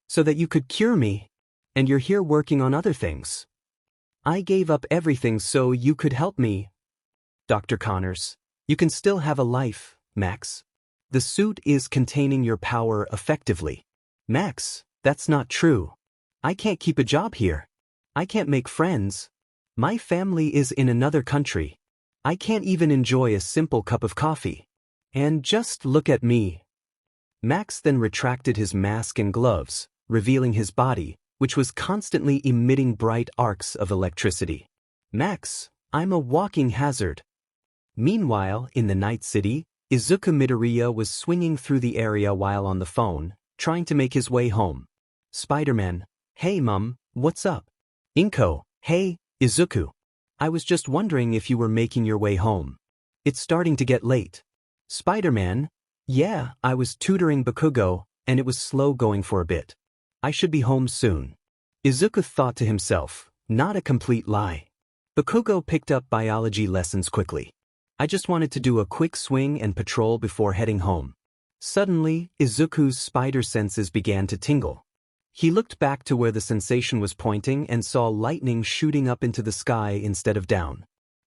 so that you could cure me, and you're here working on other things. I gave up everything so you could help me. Dr. Connors, you can still have a life, Max. The suit is containing your power effectively. Max, that's not true. I can't keep a job here. I can't make friends. My family is in another country. I can't even enjoy a simple cup of coffee. And just look at me. Max then retracted his mask and gloves, revealing his body, which was constantly emitting bright arcs of electricity. Max, I'm a walking hazard. Meanwhile, in the night city, Izuku Midoriya was swinging through the area while on the phone, trying to make his way home. Spider-Man, hey mum, what's up? Inko, hey, Izuku. I was just wondering if you were making your way home. It's starting to get late. Spider-Man, yeah, I was tutoring Bakugo, and it was slow going for a bit. I should be home soon. Izuku thought to himself, not a complete lie. Bakugo picked up biology lessons quickly. I just wanted to do a quick swing and patrol before heading home. Suddenly, Izuku's spider senses began to tingle. He looked back to where the sensation was pointing and saw lightning shooting up into the sky instead of down.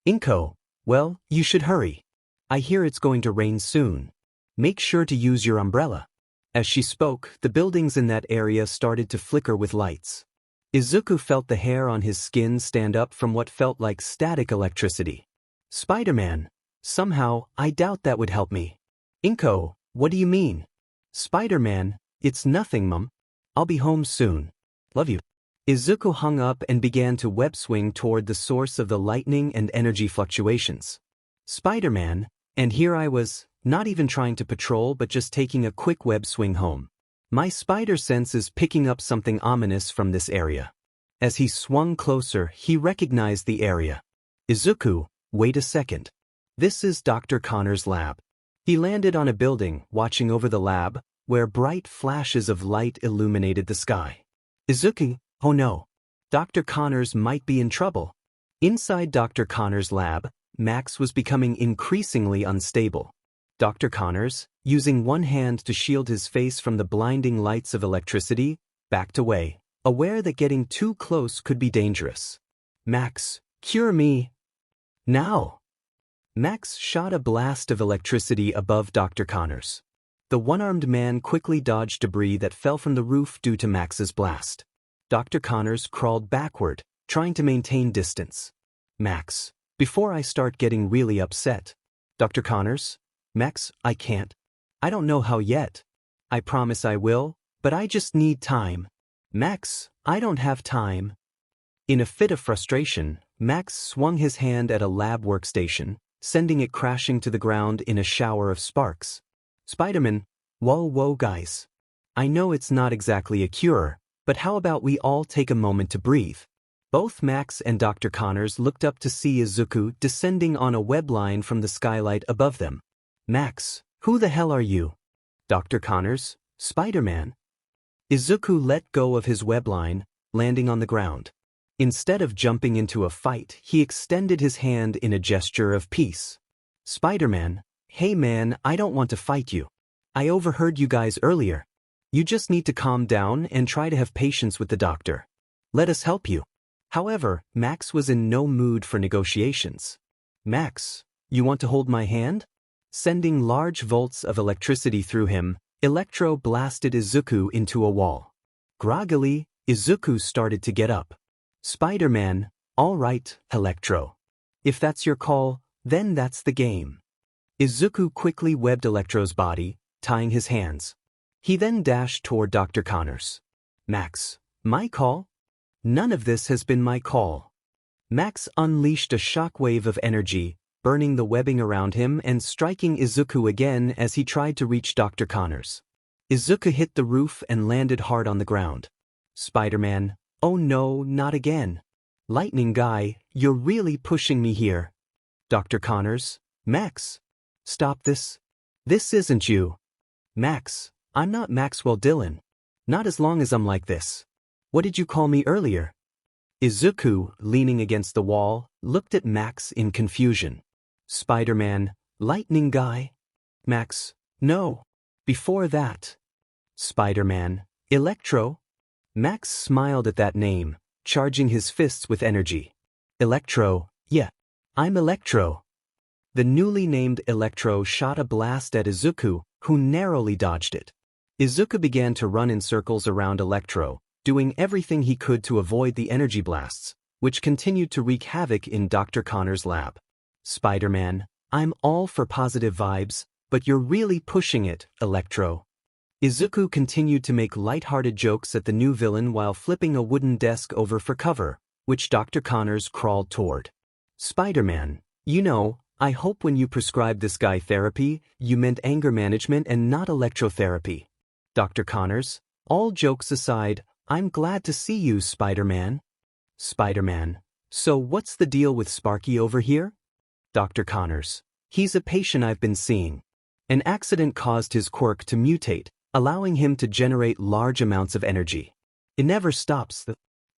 Inko, well, you should hurry. I hear it's going to rain soon. Make sure to use your umbrella. As she spoke, the buildings in that area started to flicker with lights. Izuku felt the hair on his skin stand up from what felt like static electricity. Spider-Man, somehow, I doubt that would help me. Inko, what do you mean? Spider-Man, it's nothing, mum. I'll be home soon. Love you. Izuku hung up and began to web swing toward the source of the lightning and energy fluctuations. Spider-Man, and here I was, not even trying to patrol but just taking a quick web swing home. My spider sense is picking up something ominous from this area. As he swung closer, he recognized the area. Izuku, wait a second. This is Dr. Connor's lab. He landed on a building, watching over the lab, where bright flashes of light illuminated the sky. Izuku, oh no. Dr. Connors might be in trouble. Inside Dr. Connor's lab, Max was becoming increasingly unstable. Dr. Connors, using one hand to shield his face from the blinding lights of electricity, backed away, aware that getting too close could be dangerous. Max, cure me. Now. Max shot a blast of electricity above Dr. Connors. The one-armed man quickly dodged debris that fell from the roof due to Max's blast. Dr. Connors crawled backward, trying to maintain distance. Max, before I start getting really upset. Dr. Connors? Max, I can't. I don't know how yet. I promise I will, but I just need time. Max, I don't have time. In a fit of frustration, Max swung his hand at a lab workstation, sending it crashing to the ground in a shower of sparks. Spider-Man, whoa guys. I know it's not exactly a cure, but how about we all take a moment to breathe? Both Max and Dr. Connors looked up to see Izuku descending on a web line from the skylight above them. Max, who the hell are you? Dr. Connors, Spider-Man. Izuku let go of his web line, landing on the ground. Instead of jumping into a fight, he extended his hand in a gesture of peace. Spider-Man, hey man, I don't want to fight you. I overheard you guys earlier. You just need to calm down and try to have patience with the doctor. Let us help you. However, Max was in no mood for negotiations. Max, you want to hold my hand? Sending large volts of electricity through him, Electro blasted Izuku into a wall. Groggily, Izuku started to get up. Spider-Man, all right, Electro. If that's your call, then that's the game. Izuku quickly webbed Electro's body, tying his hands. He then dashed toward Dr. Connors. Max, my call? None of this has been my call. Max unleashed a shockwave of energy, burning the webbing around him and striking Izuku again as he tried to reach Dr. Connors. Izuku hit the roof and landed hard on the ground. Spider-Man, oh no, not again. Lightning Guy, you're really pushing me here. Dr. Connors, Max. Stop this. This isn't you. Max, I'm not Maxwell Dillon. Not as long as I'm like this. What did you call me earlier? Izuku, leaning against the wall, looked at Max in confusion. Spider-Man, Lightning Guy. Max, no. Before that. Spider-Man, Electro. Max smiled at that name, charging his fists with energy. Electro, yeah. I'm Electro. The newly named Electro shot a blast at Izuku, who narrowly dodged it. Izuku began to run in circles around Electro, doing everything he could to avoid the energy blasts, which continued to wreak havoc in Dr. Connor's lab. Spider-Man, I'm all for positive vibes, but you're really pushing it, Electro. Izuku continued to make light-hearted jokes at the new villain while flipping a wooden desk over for cover, which Dr. Connors crawled toward. Spider-Man, you know, I hope when you prescribed this guy therapy, you meant anger management and not electrotherapy. Dr. Connors, all jokes aside, I'm glad to see you, Spider-Man. Spider-Man, so what's the deal with Sparky over here? Dr. Connors, he's a patient I've been seeing. An accident caused his quirk to mutate, allowing him to generate large amounts of energy. It never stops.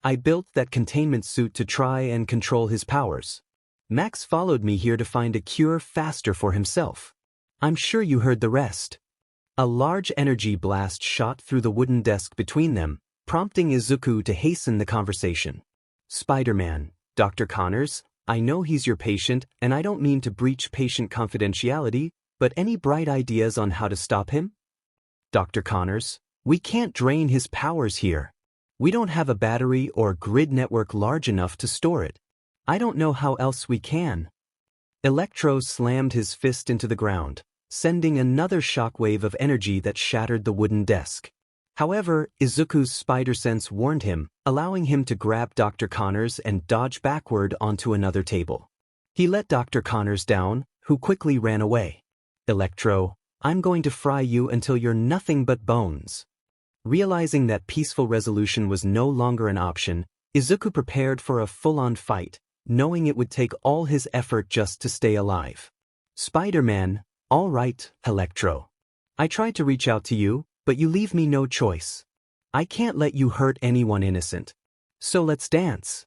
I built that containment suit to try and control his powers. Max followed me here to find a cure faster for himself. I'm sure you heard the rest. A large energy blast shot through the wooden desk between them, prompting Izuku to hasten the conversation. Spider-Man, Dr. Connors, I know he's your patient, and I don't mean to breach patient confidentiality, but any bright ideas on how to stop him? Dr. Connors, we can't drain his powers here. We don't have a battery or grid network large enough to store it. I don't know how else we can. Electro slammed his fist into the ground, sending another shockwave of energy that shattered the wooden desk. However, Izuku's spider sense warned him, allowing him to grab Dr. Connors and dodge backward onto another table. He let Dr. Connors down, who quickly ran away. Electro, I'm going to fry you until you're nothing but bones. Realizing that peaceful resolution was no longer an option, Izuku prepared for a full-on fight, knowing it would take all his effort just to stay alive. Spider-Man, all right, Electro. I tried to reach out to you, but you leave me no choice. I can't let you hurt anyone innocent. So let's dance.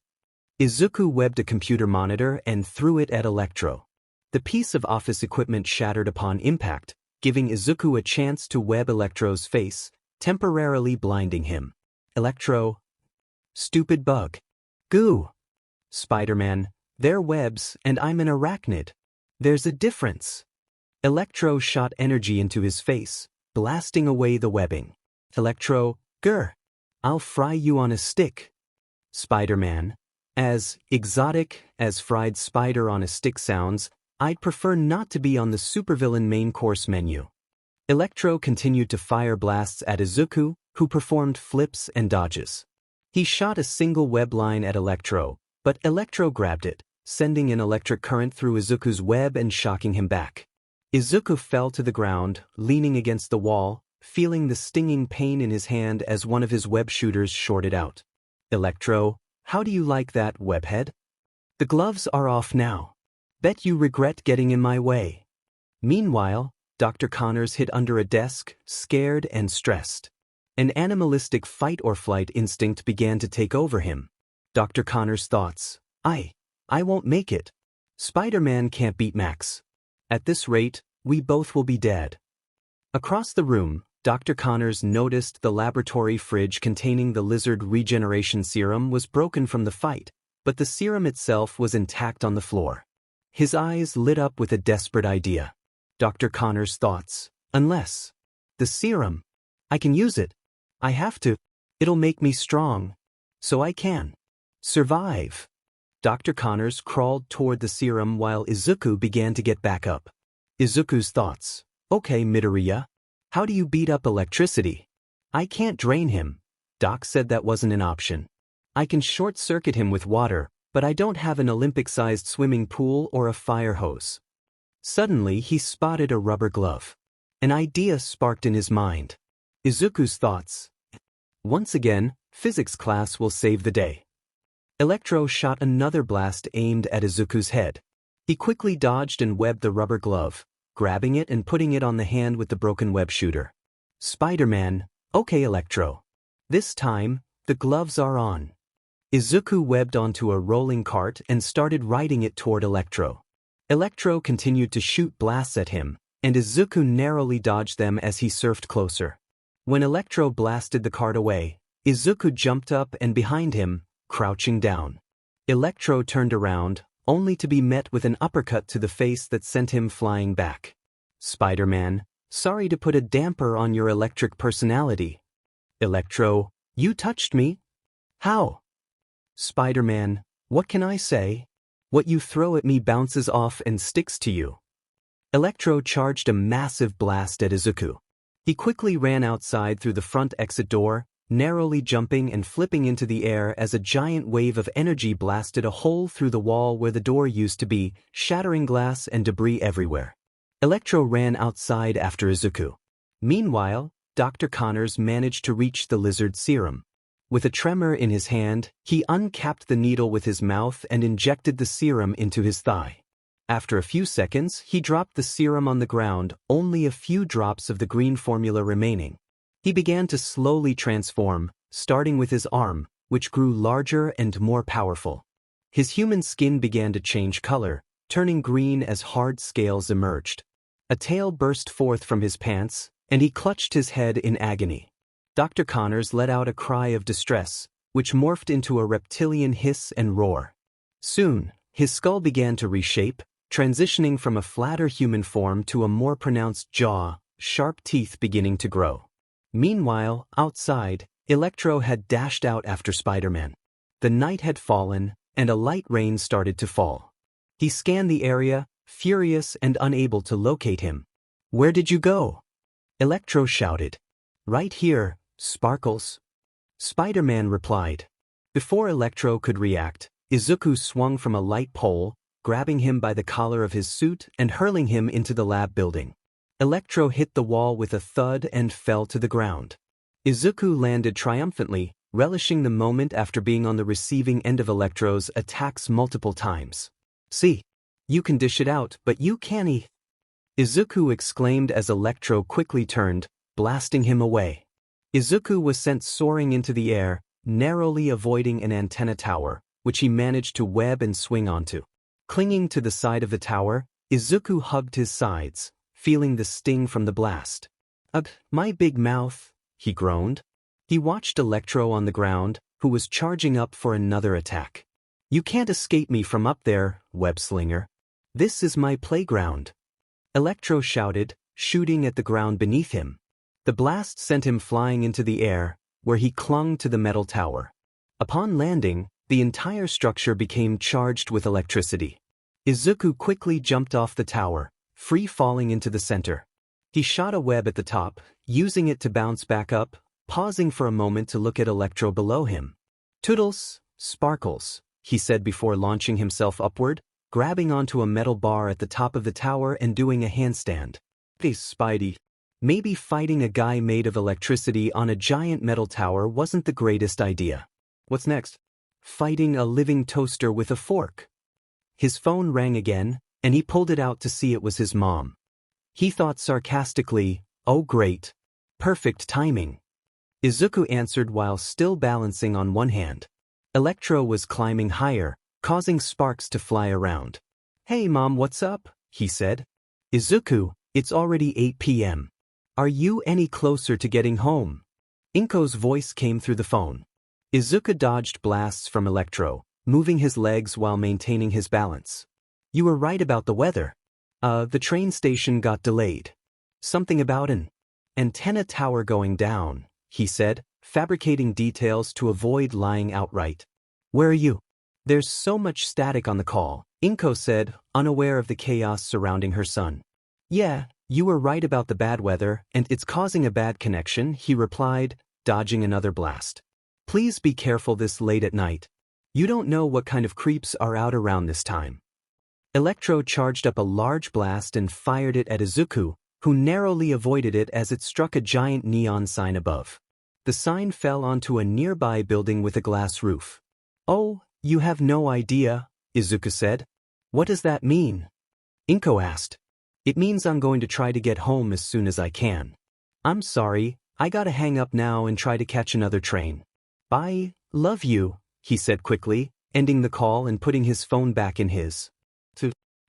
Izuku webbed a computer monitor and threw it at Electro. The piece of office equipment shattered upon impact, giving Izuku a chance to web Electro's face, temporarily blinding him. Electro. Stupid bug. Goo. Spider-Man, they're webs and I'm an arachnid. There's a difference. Electro shot energy into his face, blasting away the webbing. Electro, grr. I'll fry you on a stick. Spider-Man, as exotic as fried spider on a stick sounds, I'd prefer not to be on the supervillain main course menu. Electro continued to fire blasts at Izuku, who performed flips and dodges. He shot a single web line at Electro, but Electro grabbed it, sending an electric current through Izuku's web and shocking him back. Izuku fell to the ground, leaning against the wall, feeling the stinging pain in his hand as one of his web shooters shorted out. Electro, how do you like that, webhead? The gloves are off now. Bet you regret getting in my way. Meanwhile, Dr. Connors hid under a desk, scared and stressed. An animalistic fight-or-flight instinct began to take over him. Dr. Connors' thoughts, I won't make it. Spider-Man can't beat Max. At this rate, we both will be dead. Across the room, Dr. Connors noticed the laboratory fridge containing the lizard regeneration serum was broken from the fight, but the serum itself was intact on the floor. His eyes lit up with a desperate idea. Dr. Connors' thoughts, unless the serum, I can use it. I have to. It'll make me strong. So I can survive. Dr. Connors crawled toward the serum while Izuku began to get back up. Izuku's thoughts. Okay, Midoriya. How do you beat up electricity? I can't drain him. Doc said that wasn't an option. I can short-circuit him with water, but I don't have an Olympic-sized swimming pool or a fire hose. Suddenly he spotted a rubber glove. An idea sparked in his mind. Izuku's thoughts. Once again, physics class will save the day. Electro shot another blast aimed at Izuku's head. He quickly dodged and webbed the rubber glove, grabbing it and putting it on the hand with the broken web shooter. Spider-Man, okay Electro. This time, the gloves are on. Izuku webbed onto a rolling cart and started riding it toward Electro. Electro continued to shoot blasts at him, and Izuku narrowly dodged them as he surfed closer. When Electro blasted the cart away, Izuku jumped up and behind him, crouching down. Electro turned around, only to be met with an uppercut to the face that sent him flying back. Spider-Man, sorry to put a damper on your electric personality. Electro, you touched me? How? Spider-Man, what can I say? What you throw at me bounces off and sticks to you. Electro charged a massive blast at Izuku. He quickly ran outside through the front exit door, narrowly jumping and flipping into the air as a giant wave of energy blasted a hole through the wall where the door used to be, shattering glass and debris everywhere. Electro ran outside after Izuku. Meanwhile, Dr. Connors managed to reach the lizard serum. With a tremor in his hand, he uncapped the needle with his mouth and injected the serum into his thigh. After a few seconds, he dropped the serum on the ground, only a few drops of the green formula remaining. He began to slowly transform, starting with his arm, which grew larger and more powerful. His human skin began to change color, turning green as hard scales emerged. A tail burst forth from his pants, and he clutched his head in agony. Dr. Connors let out a cry of distress, which morphed into a reptilian hiss and roar. Soon, his skull began to reshape, transitioning from a flatter human form to a more pronounced jaw, sharp teeth beginning to grow. Meanwhile, outside, Electro had dashed out after Spider-Man. The night had fallen, and a light rain started to fall. He scanned the area, furious and unable to locate him. Where did you go? Electro shouted. Right here, Sparkles. Spider-Man replied. Before Electro could react, Izuku swung from a light pole, grabbing him by the collar of his suit and hurling him into the lab building. Electro hit the wall with a thud and fell to the ground. Izuku landed triumphantly, relishing the moment after being on the receiving end of Electro's attacks multiple times. See, you can dish it out, but you can't. Izuku exclaimed as Electro quickly turned, blasting him away. Izuku was sent soaring into the air, narrowly avoiding an antenna tower, which he managed to web and swing onto. Clinging to the side of the tower, Izuku hugged his sides, feeling the sting from the blast. My big mouth, he groaned. He watched Electro on the ground, who was charging up for another attack. You can't escape me from up there, web-slinger. This is my playground. Electro shouted, shooting at the ground beneath him. The blast sent him flying into the air, where he clung to the metal tower. Upon landing, the entire structure became charged with electricity. Izuku quickly jumped off the tower, free falling into the center. He shot a web at the top, using it to bounce back up, pausing for a moment to look at Electro below him. Toodles, Sparkles, he said before launching himself upward, grabbing onto a metal bar at the top of the tower and doing a handstand. Hey Spidey. Maybe fighting a guy made of electricity on a giant metal tower wasn't the greatest idea. What's next? Fighting a living toaster with a fork. His phone rang again, and he pulled it out to see it was his mom. He thought sarcastically, oh great. Perfect timing. Izuku answered while still balancing on one hand. Electro was climbing higher, causing sparks to fly around. Hey mom, what's up? He said. Izuku, it's already 8 p.m. Are you any closer to getting home? Inko's voice came through the phone. Izuku dodged blasts from Electro, moving his legs while maintaining his balance. You were right about the weather. The train station got delayed. Something about an antenna tower going down, he said, fabricating details to avoid lying outright. Where are you? There's so much static on the call, Inko said, unaware of the chaos surrounding her son. Yeah, you were right about the bad weather, and it's causing a bad connection, he replied, dodging another blast. Please be careful this late at night. You don't know what kind of creeps are out around this time. Electro charged up a large blast and fired it at Izuku, who narrowly avoided it as it struck a giant neon sign above. The sign fell onto a nearby building with a glass roof. Oh, you have no idea, Izuku said. What does that mean? Inko asked. It means I'm going to try to get home as soon as I can. I'm sorry, I gotta hang up now and try to catch another train. Bye, love you, he said quickly, ending the call and putting his phone back in his.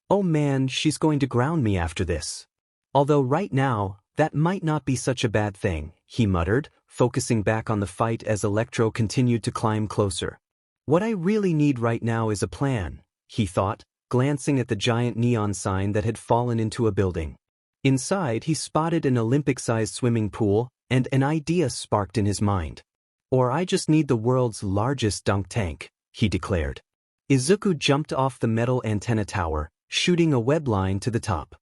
Oh man, she's going to ground me after this. Although right now, that might not be such a bad thing, he muttered, focusing back on the fight as Electro continued to climb closer. What I really need right now is a plan, he thought, glancing at the giant neon sign that had fallen into a building. Inside, he spotted an Olympic-sized swimming pool, and an idea sparked in his mind. Or I just need the world's largest dunk tank, he declared. Izuku jumped off the metal antenna tower, shooting a web line to the top.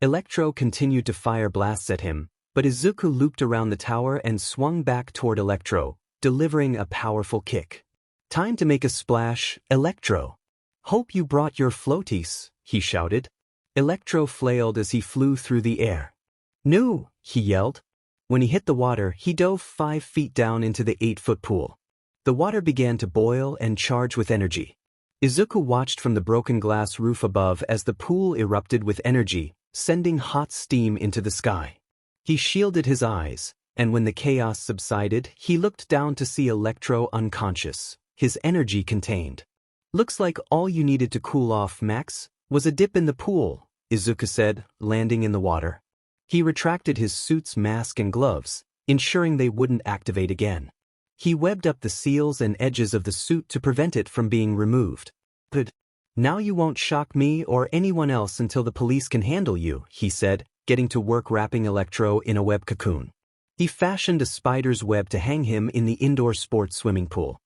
Electro continued to fire blasts at him, but Izuku looped around the tower and swung back toward Electro, delivering a powerful kick. Time to make a splash, Electro. Hope you brought your floaties, he shouted. Electro flailed as he flew through the air. No, he yelled. When he hit the water, he dove 5 feet down into the 8-foot pool. The water began to boil and charge with energy. Izuku watched from the broken glass roof above as the pool erupted with energy, sending hot steam into the sky. He shielded his eyes, and when the chaos subsided, he looked down to see Electro unconscious, his energy contained. Looks like all you needed to cool off, Max, was a dip in the pool, Izuku said, landing in the water. He retracted his suit's mask and gloves, ensuring they wouldn't activate again. He webbed up the seals and edges of the suit to prevent it from being removed. Good. Now you won't shock me or anyone else until the police can handle you, he said, getting to work wrapping Electro in a web cocoon. He fashioned a spider's web to hang him in the indoor sports swimming pool.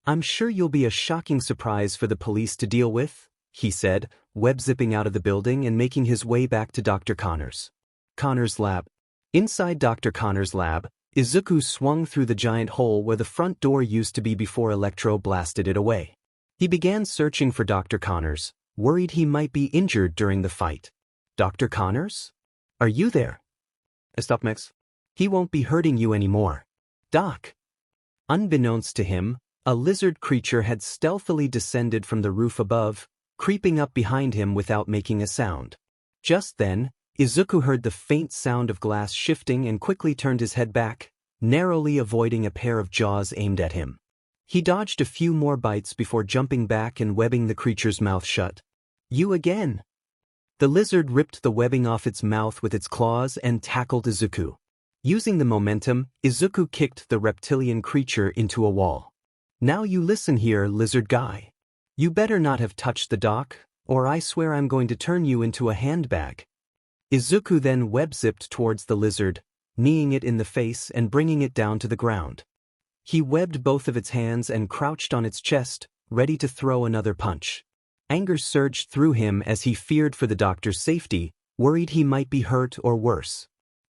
I'm sure you'll be a shocking surprise for the police to deal with, he said, web-zipping out of the building and making his way back to Dr. Connor's lab. Inside Dr. Connor's lab, Izuku swung through the giant hole where the front door used to be before Electro blasted it away. He began searching for Dr. Connors, worried he might be injured during the fight. Dr. Connors? Are you there? Stop, Max. He won't be hurting you anymore. Doc. Unbeknownst to him, a lizard creature had stealthily descended from the roof above, creeping up behind him without making a sound. Just then, Izuku heard the faint sound of glass shifting and quickly turned his head back, narrowly avoiding a pair of jaws aimed at him. He dodged a few more bites before jumping back and webbing the creature's mouth shut. You again. The lizard ripped the webbing off its mouth with its claws and tackled Izuku. Using the momentum, Izuku kicked the reptilian creature into a wall. Now you listen here, lizard guy. You better not have touched the dock, or I swear I'm going to turn you into a handbag. Izuku then web-zipped towards the lizard, kneeing it in the face and bringing it down to the ground. He webbed both of its hands and crouched on its chest, ready to throw another punch. Anger surged through him as he feared for the doctor's safety, worried he might be hurt or worse.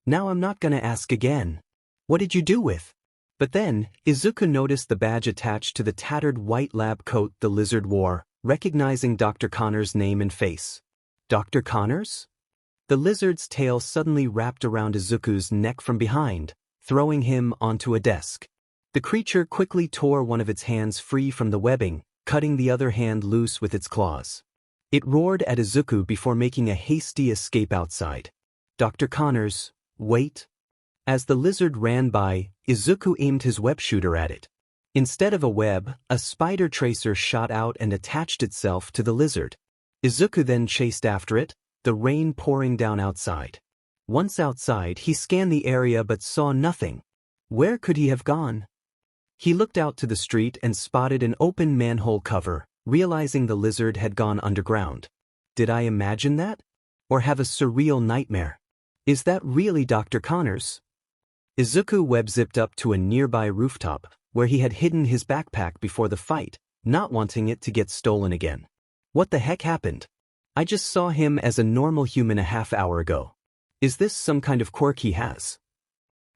Now I'm not gonna ask again. What did you do with? But then, Izuku noticed the badge attached to the tattered white lab coat the lizard wore, recognizing Dr. Connor's name and face. Dr. Connors? The lizard's tail suddenly wrapped around Izuku's neck from behind, throwing him onto a desk. The creature quickly tore one of its hands free from the webbing, cutting the other hand loose with its claws. It roared at Izuku before making a hasty escape outside. Dr. Connors, wait. As the lizard ran by, Izuku aimed his web shooter at it. Instead of a web, a spider tracer shot out and attached itself to the lizard. Izuku then chased after it, the rain pouring down outside. Once outside, he scanned the area but saw nothing. Where could he have gone? He looked out to the street and spotted an open manhole cover, realizing the lizard had gone underground. Did I imagine that? Or have a surreal nightmare? Is that really Dr. Connors? Izuku web-zipped up to a nearby rooftop, where he had hidden his backpack before the fight, not wanting it to get stolen again. What the heck happened? I just saw him as a normal human a half-hour ago. Is this some kind of quirk he has?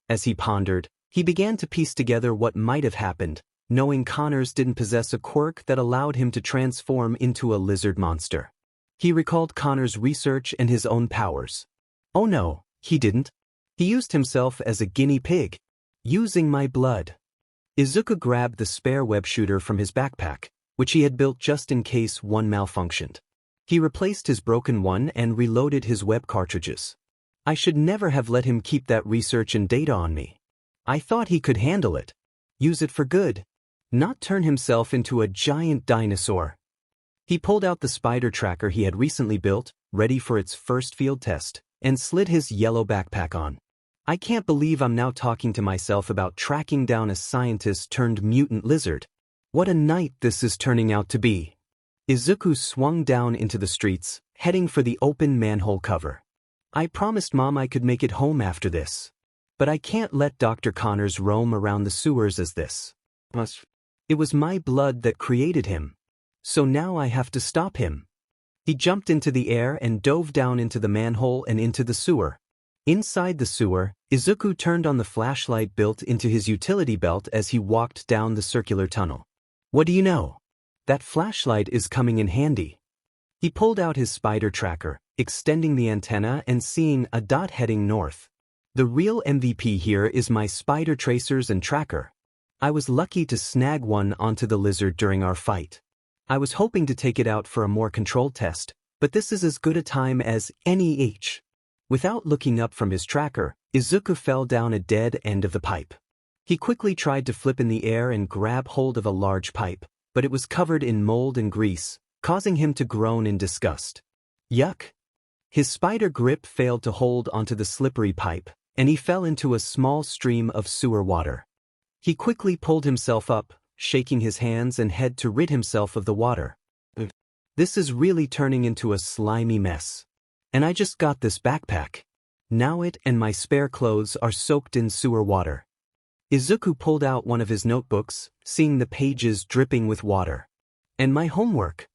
As he pondered, he began to piece together what might have happened, knowing Connors didn't possess a quirk that allowed him to transform into a lizard monster. He recalled Connors' research and his own powers. Oh no, he didn't. He used himself as a guinea pig. Using my blood. Izuku grabbed the spare web shooter from his backpack, which he had built just in case one malfunctioned. He replaced his broken one and reloaded his web cartridges. I should never have let him keep that research and data on me. I thought he could handle it. Use it for good. Not turn himself into a giant dinosaur. He pulled out the spider tracker he had recently built, ready for its first field test, and slid his yellow backpack on. I can't believe I'm now talking to myself about tracking down a scientist-turned-mutant lizard. What a night this is turning out to be. Izuku swung down into the streets, heading for the open manhole cover. I promised Mom I could make it home after this. But I can't let Dr. Connors roam around the sewers as this. It was my blood that created him. So now I have to stop him. He jumped into the air and dove down into the manhole and into the sewer. Inside the sewer, Izuku turned on the flashlight built into his utility belt as he walked down the circular tunnel. What do you know? That flashlight is coming in handy. He pulled out his spider tracker, extending the antenna and seeing a dot heading north. The real MVP here is my spider tracers and tracker. I was lucky to snag one onto the lizard during our fight. I was hoping to take it out for a more controlled test, but this is as good a time as any. Without looking up from his tracker, Izuku fell down a dead end of the pipe. He quickly tried to flip in the air and grab hold of a large pipe, but it was covered in mold and grease, causing him to groan in disgust. Yuck! His spider grip failed to hold onto the slippery pipe, and he fell into a small stream of sewer water. He quickly pulled himself up, shaking his hands and head to rid himself of the water. This is really turning into a slimy mess. And I just got this backpack. Now it and my spare clothes are soaked in sewer water. Izuku pulled out one of his notebooks, seeing the pages dripping with water. And my homework.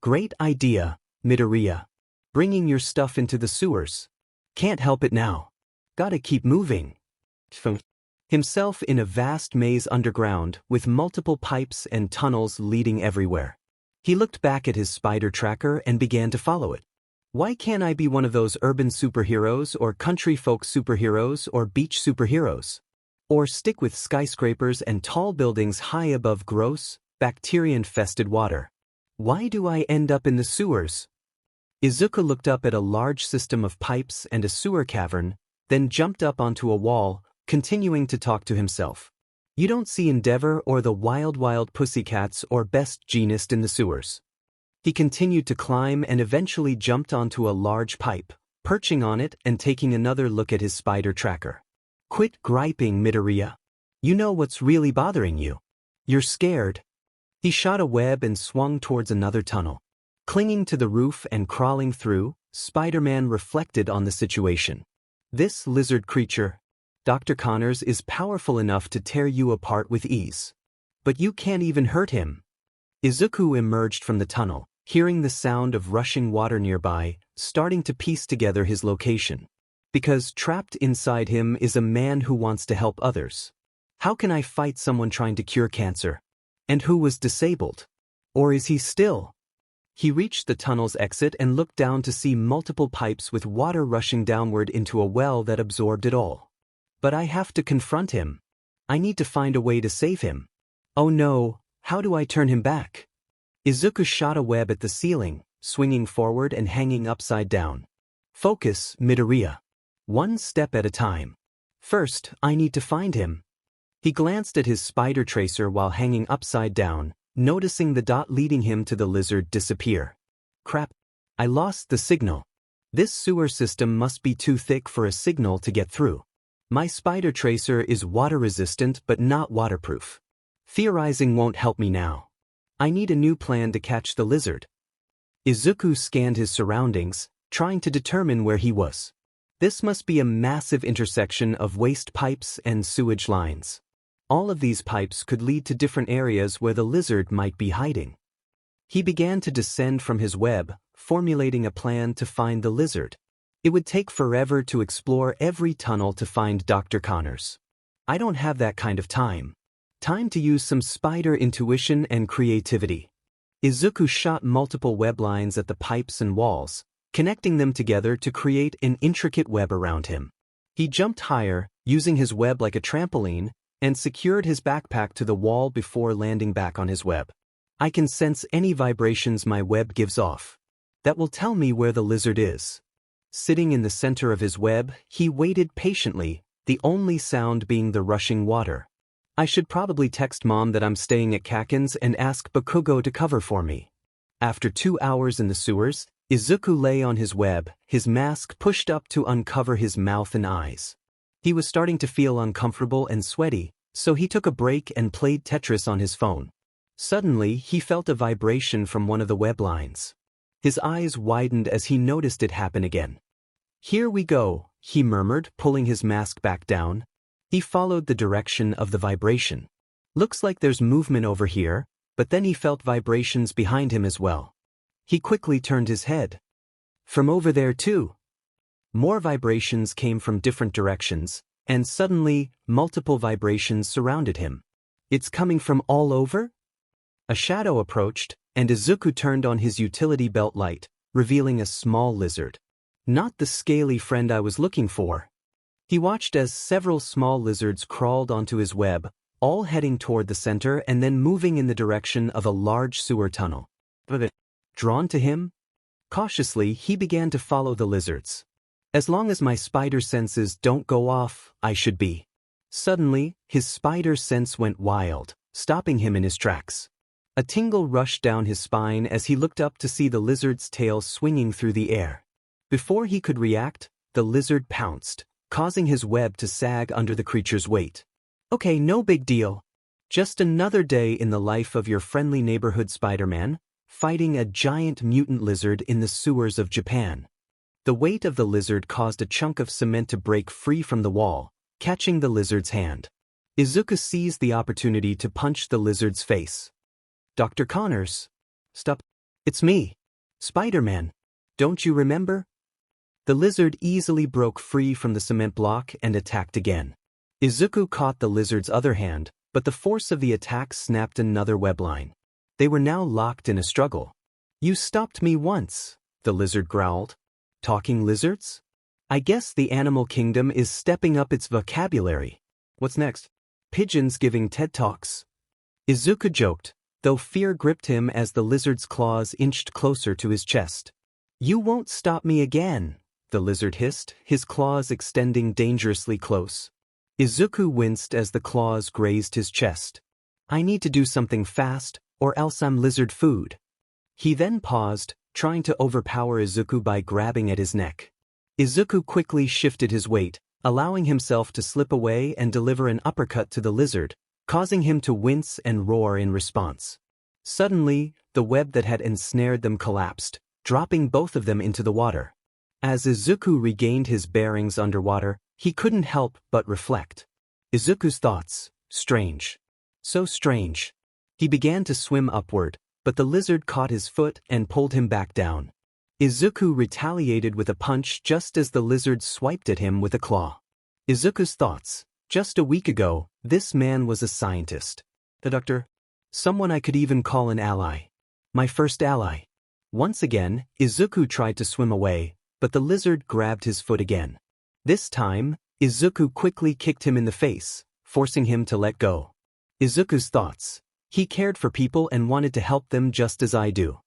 Great idea, Midoriya. Bringing your stuff into the sewers. Can't help it now. Gotta keep moving. Himself in a vast maze underground with multiple pipes and tunnels leading everywhere. He looked back at his spider tracker and began to follow it. Why can't I be one of those urban superheroes or country folk superheroes or beach superheroes? Or stick with skyscrapers and tall buildings high above gross, bacteria-infested water? Why do I end up in the sewers? Izuku looked up at a large system of pipes and a sewer cavern, then jumped up onto a wall, continuing to talk to himself. You don't see Endeavor or the wild pussycats or best genist in the sewers. He continued to climb and eventually jumped onto a large pipe, perching on it and taking another look at his spider tracker. Quit griping, Midoriya. You know what's really bothering you. You're scared. He shot a web and swung towards another tunnel. Clinging to the roof and crawling through, Spider-Man reflected on the situation. This lizard creature, Dr. Connors, is powerful enough to tear you apart with ease. But you can't even hurt him. Izuku emerged from the tunnel, hearing the sound of rushing water nearby, starting to piece together his location. Because trapped inside him is a man who wants to help others. How can I fight someone trying to cure cancer? And who was disabled? Or is he still? He reached the tunnel's exit and looked down to see multiple pipes with water rushing downward into a well that absorbed it all. But I have to confront him. I need to find a way to save him. Oh no, how do I turn him back? Izuku shot a web at the ceiling, swinging forward and hanging upside down. Focus, Midoriya. One step at a time. First, I need to find him. He glanced at his spider tracer while hanging upside down, noticing the dot leading him to the lizard disappear. Crap. I lost the signal. This sewer system must be too thick for a signal to get through. My spider tracer is water-resistant but not waterproof. Theorizing won't help me now. I need a new plan to catch the lizard. Izuku scanned his surroundings, trying to determine where he was. This must be a massive intersection of waste pipes and sewage lines. All of these pipes could lead to different areas where the lizard might be hiding. He began to descend from his web, formulating a plan to find the lizard. It would take forever to explore every tunnel to find Dr. Connors. I don't have that kind of time. Time to use some spider intuition and creativity. Izuku shot multiple web lines at the pipes and walls, connecting them together to create an intricate web around him. He jumped higher, using his web like a trampoline, and secured his backpack to the wall before landing back on his web. I can sense any vibrations my web gives off. That will tell me where the lizard is. Sitting in the center of his web, he waited patiently, the only sound being the rushing water. I should probably text Mom that I'm staying at Kaken's and ask Bakugo to cover for me. After 2 hours in the sewers, Izuku lay on his web, his mask pushed up to uncover his mouth and eyes. He was starting to feel uncomfortable and sweaty, so he took a break and played Tetris on his phone. Suddenly, he felt a vibration from one of the web lines. His eyes widened as he noticed it happen again. "Here we go," he murmured, pulling his mask back down. He followed the direction of the vibration. "Looks like there's movement over here," but then he felt vibrations behind him as well. He quickly turned his head. "From over there too." More vibrations came from different directions, and suddenly, multiple vibrations surrounded him. "It's coming from all over?" A shadow approached, and Izuku turned on his utility belt light, revealing a small lizard. Not the scaly friend I was looking for. He watched as several small lizards crawled onto his web, all heading toward the center and then moving in the direction of a large sewer tunnel. Drawn to him? Cautiously, he began to follow the lizards. As long as my spider senses don't go off, I should be. Suddenly, his spider sense went wild, stopping him in his tracks. A tingle rushed down his spine as he looked up to see the lizard's tail swinging through the air. Before he could react, the lizard pounced, causing his web to sag under the creature's weight. "Okay, no big deal. Just another day in the life of your friendly neighborhood Spider-Man, fighting a giant mutant lizard in the sewers of Japan." The weight of the lizard caused a chunk of cement to break free from the wall, catching the lizard's hand. Izuku seized the opportunity to punch the lizard's face. "Dr. Connors." "Stop. It's me. Spider-Man. Don't you remember?" The lizard easily broke free from the cement block and attacked again. Izuku caught the lizard's other hand, but the force of the attack snapped another web line. They were now locked in a struggle. "You stopped me once," the lizard growled. "Talking lizards? I guess the animal kingdom is stepping up its vocabulary. What's next? Pigeons giving TED Talks." Izuku joked, though fear gripped him as the lizard's claws inched closer to his chest. "You won't stop me again," the lizard hissed, his claws extending dangerously close. Izuku winced as the claws grazed his chest. "I need to do something fast, or else I'm lizard food." He then paused, trying to overpower Izuku by grabbing at his neck. Izuku quickly shifted his weight, allowing himself to slip away and deliver an uppercut to the lizard, causing him to wince and roar in response. Suddenly, the web that had ensnared them collapsed, dropping both of them into the water. As Izuku regained his bearings underwater, he couldn't help but reflect. Izuku's thoughts, strange. So strange. He began to swim upward, but the lizard caught his foot and pulled him back down. Izuku retaliated with a punch just as the lizard swiped at him with a claw. Izuku's thoughts. Just a week ago, this man was a scientist. The doctor. Someone I could even call an ally. My first ally. Once again, Izuku tried to swim away, but the lizard grabbed his foot again. This time, Izuku quickly kicked him in the face, forcing him to let go. Izuku's thoughts. He cared for people and wanted to help them just as I do.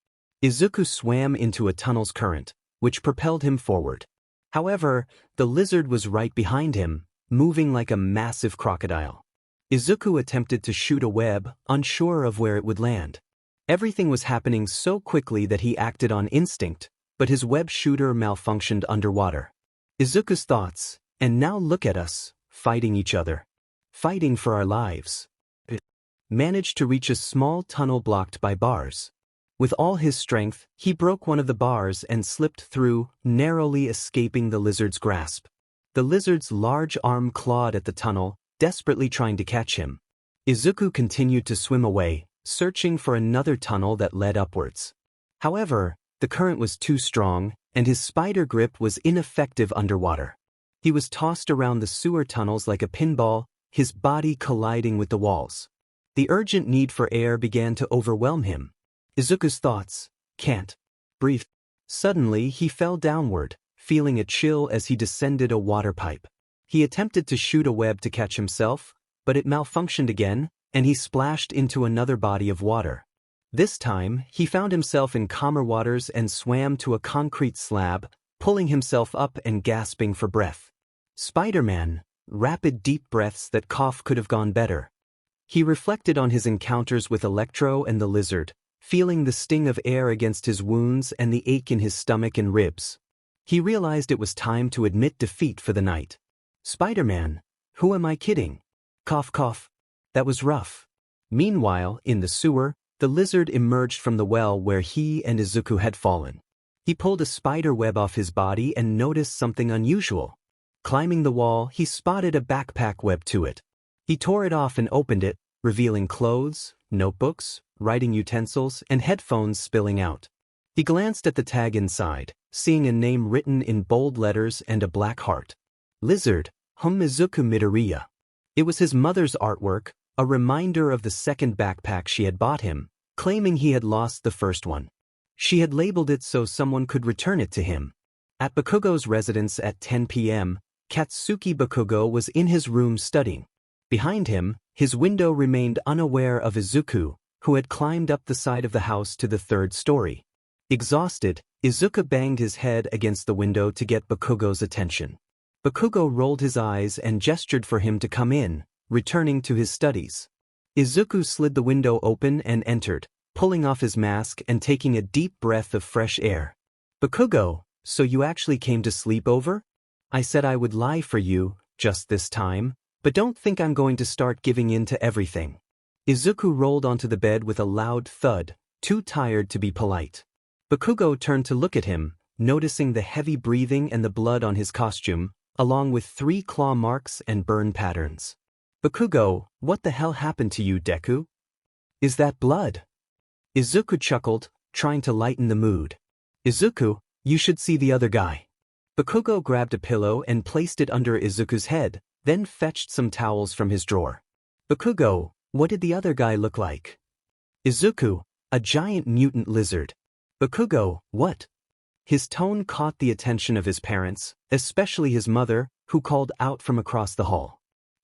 Izuku swam into a tunnel's current, which propelled him forward. However, the lizard was right behind him, moving like a massive crocodile. Izuku attempted to shoot a web, unsure of where it would land. Everything was happening so quickly that he acted on instinct, but his web shooter malfunctioned underwater. Izuku's thoughts, and now look at us, fighting each other. Fighting for our lives. It managed to reach a small tunnel blocked by bars. With all his strength, he broke one of the bars and slipped through, narrowly escaping the lizard's grasp. The lizard's large arm clawed at the tunnel, desperately trying to catch him. Izuku continued to swim away, searching for another tunnel that led upwards. However, the current was too strong, and his spider grip was ineffective underwater. He was tossed around the sewer tunnels like a pinball, his body colliding with the walls. The urgent need for air began to overwhelm him. Izuku's thoughts, can't breathe. Suddenly he fell downward, feeling a chill as he descended a water pipe. He attempted to shoot a web to catch himself, but it malfunctioned again, and he splashed into another body of water. This time, he found himself in calmer waters and swam to a concrete slab, pulling himself up and gasping for breath. Spider-Man, rapid deep breaths that cough could have gone better. He reflected on his encounters with Electro and the lizard, feeling the sting of air against his wounds and the ache in his stomach and ribs. He realized it was time to admit defeat for the night. Spider-Man, who am I kidding? Cough cough. That was rough. Meanwhile, in the sewer, the lizard emerged from the well where he and Izuku had fallen. He pulled a spider web off his body and noticed something unusual. Climbing the wall, he spotted a backpack web to it. He tore it off and opened it, revealing clothes, notebooks, writing utensils, and headphones spilling out. He glanced at the tag inside, seeing a name written in bold letters and a black heart. Lizard, Izuku Midoriya. It was his mother's artwork, a reminder of the second backpack she had bought him, claiming he had lost the first one. She had labeled it so someone could return it to him. At Bakugo's residence at 10 p.m., Katsuki Bakugo was in his room studying. Behind him, his window remained unaware of Izuku, who had climbed up the side of the house to the third story. Exhausted, Izuku banged his head against the window to get Bakugo's attention. Bakugo rolled his eyes and gestured for him to come in, returning to his studies. Izuku slid the window open and entered, pulling off his mask and taking a deep breath of fresh air. Bakugo, so you actually came to sleep over? I said I would lie for you, just this time, but don't think I'm going to start giving in to everything. Izuku rolled onto the bed with a loud thud, too tired to be polite. Bakugo turned to look at him, noticing the heavy breathing and the blood on his costume, along with 3 claw marks and burn patterns. Bakugo, what the hell happened to you, Deku? Is that blood? Izuku chuckled, trying to lighten the mood. Izuku, you should see the other guy. Bakugo grabbed a pillow and placed it under Izuku's head, then fetched some towels from his drawer. Bakugo, what did the other guy look like? Izuku, a giant mutant lizard. Bakugo, what? His tone caught the attention of his parents, especially his mother, who called out from across the hall.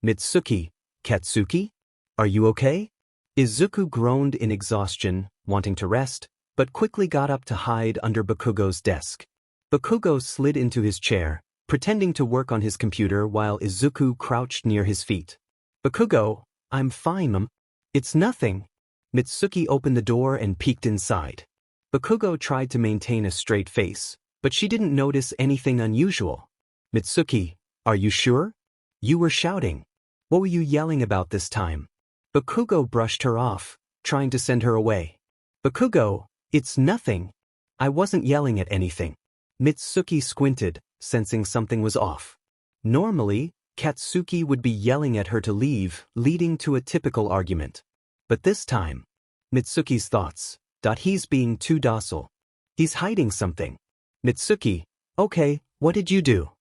Mitsuki, Katsuki? Are you okay? Izuku groaned in exhaustion, wanting to rest, but quickly got up to hide under Bakugo's desk. Bakugo slid into his chair, pretending to work on his computer while Izuku crouched near his feet. Bakugo, I'm fine, It's nothing. Mitsuki opened the door and peeked inside. Bakugo tried to maintain a straight face, but she didn't notice anything unusual. Mitsuki, are you sure? You were shouting. What were you yelling about this time? Bakugo brushed her off, trying to send her away. Bakugo, it's nothing. I wasn't yelling at anything. Mitsuki squinted, sensing something was off. Normally, Katsuki would be yelling at her to leave, leading to a typical argument. But this time, Mitsuki's thoughts. He's being too docile. He's hiding something. Mitsuki, okay, what did you do?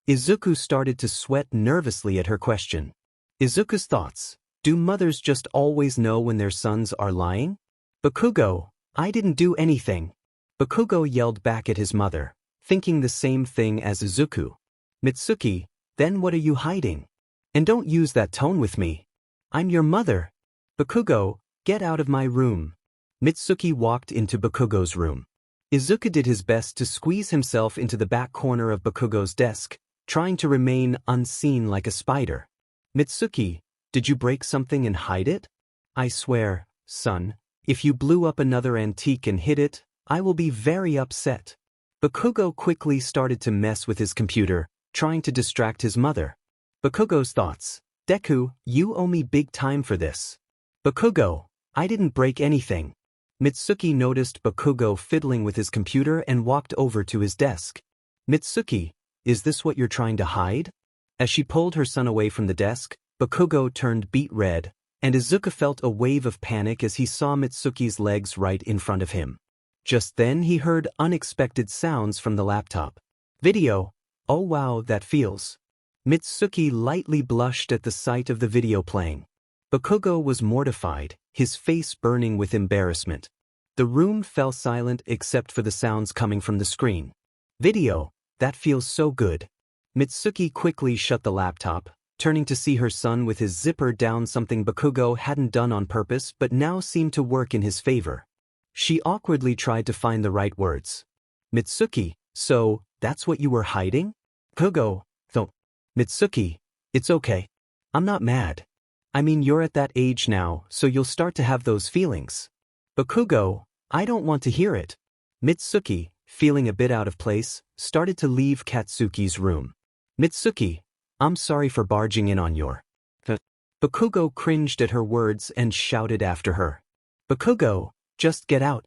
Izuku started to sweat nervously at her question. Izuku's thoughts. Do mothers just always know when their sons are lying? Bakugo, I didn't do anything. Bakugo yelled back at his mother, thinking the same thing as Izuku. Mitsuki, then what are you hiding? And don't use that tone with me. I'm your mother. Bakugo, get out of my room. Mitsuki walked into Bakugo's room. Izuku did his best to squeeze himself into the back corner of Bakugo's desk, trying to remain unseen like a spider. Mitsuki, did you break something and hide it? I swear, son, if you blew up another antique and hid it, I will be very upset. Bakugo quickly started to mess with his computer, trying to distract his mother. Bakugo's thoughts. Deku, you owe me big time for this. Bakugo, I didn't break anything. Mitsuki noticed Bakugo fiddling with his computer and walked over to his desk. Mitsuki, is this what you're trying to hide? As she pulled her son away from the desk, Bakugo turned beet red, and Izuku felt a wave of panic as he saw Mitsuki's legs right in front of him. Just then he heard unexpected sounds from the laptop. Video. Oh wow, that feels. Mitsuki lightly blushed at the sight of the video playing. Bakugo was mortified, his face burning with embarrassment. The room fell silent except for the sounds coming from the screen. Video. That feels so good. Mitsuki quickly shut the laptop, turning to see her son with his zipper down, something Bakugo hadn't done on purpose but now seemed to work in his favor. She awkwardly tried to find the right words. Mitsuki, so, that's what you were hiding? Bakugo, though. Mitsuki, it's okay. I'm not mad. I mean, you're at that age now, so you'll start to have those feelings. Bakugo, I don't want to hear it. Mitsuki, feeling a bit out of place, started to leave Katsuki's room. Mitsuki, I'm sorry for barging in on your... Bakugo cringed at her words and shouted after her. Bakugo, just get out.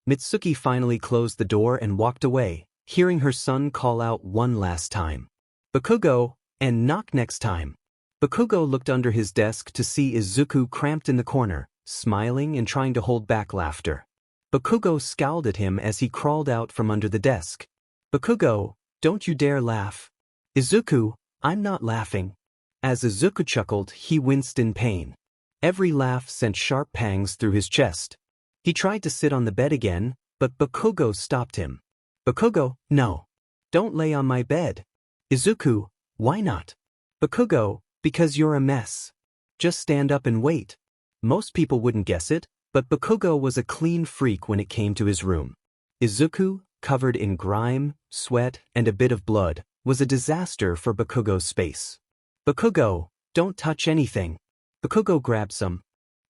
Mitsuki finally closed the door and walked away, hearing her son call out one last time. Bakugo, and knock next time. Bakugo looked under his desk to see Izuku cramped in the corner, smiling and trying to hold back laughter. Bakugo scowled at him as he crawled out from under the desk. Bakugo, don't you dare laugh. Izuku, I'm not laughing. As Izuku chuckled, he winced in pain. Every laugh sent sharp pangs through his chest. He tried to sit on the bed again, but Bakugo stopped him. Bakugo, no. Don't lay on my bed. Izuku, why not? Bakugo, because you're a mess. Just stand up and wait. Most people wouldn't guess it, but Bakugo was a clean freak when it came to his room. Izuku, covered in grime, sweat, and a bit of blood, was a disaster for Bakugo's space. Bakugo, don't touch anything. Bakugo grabbed some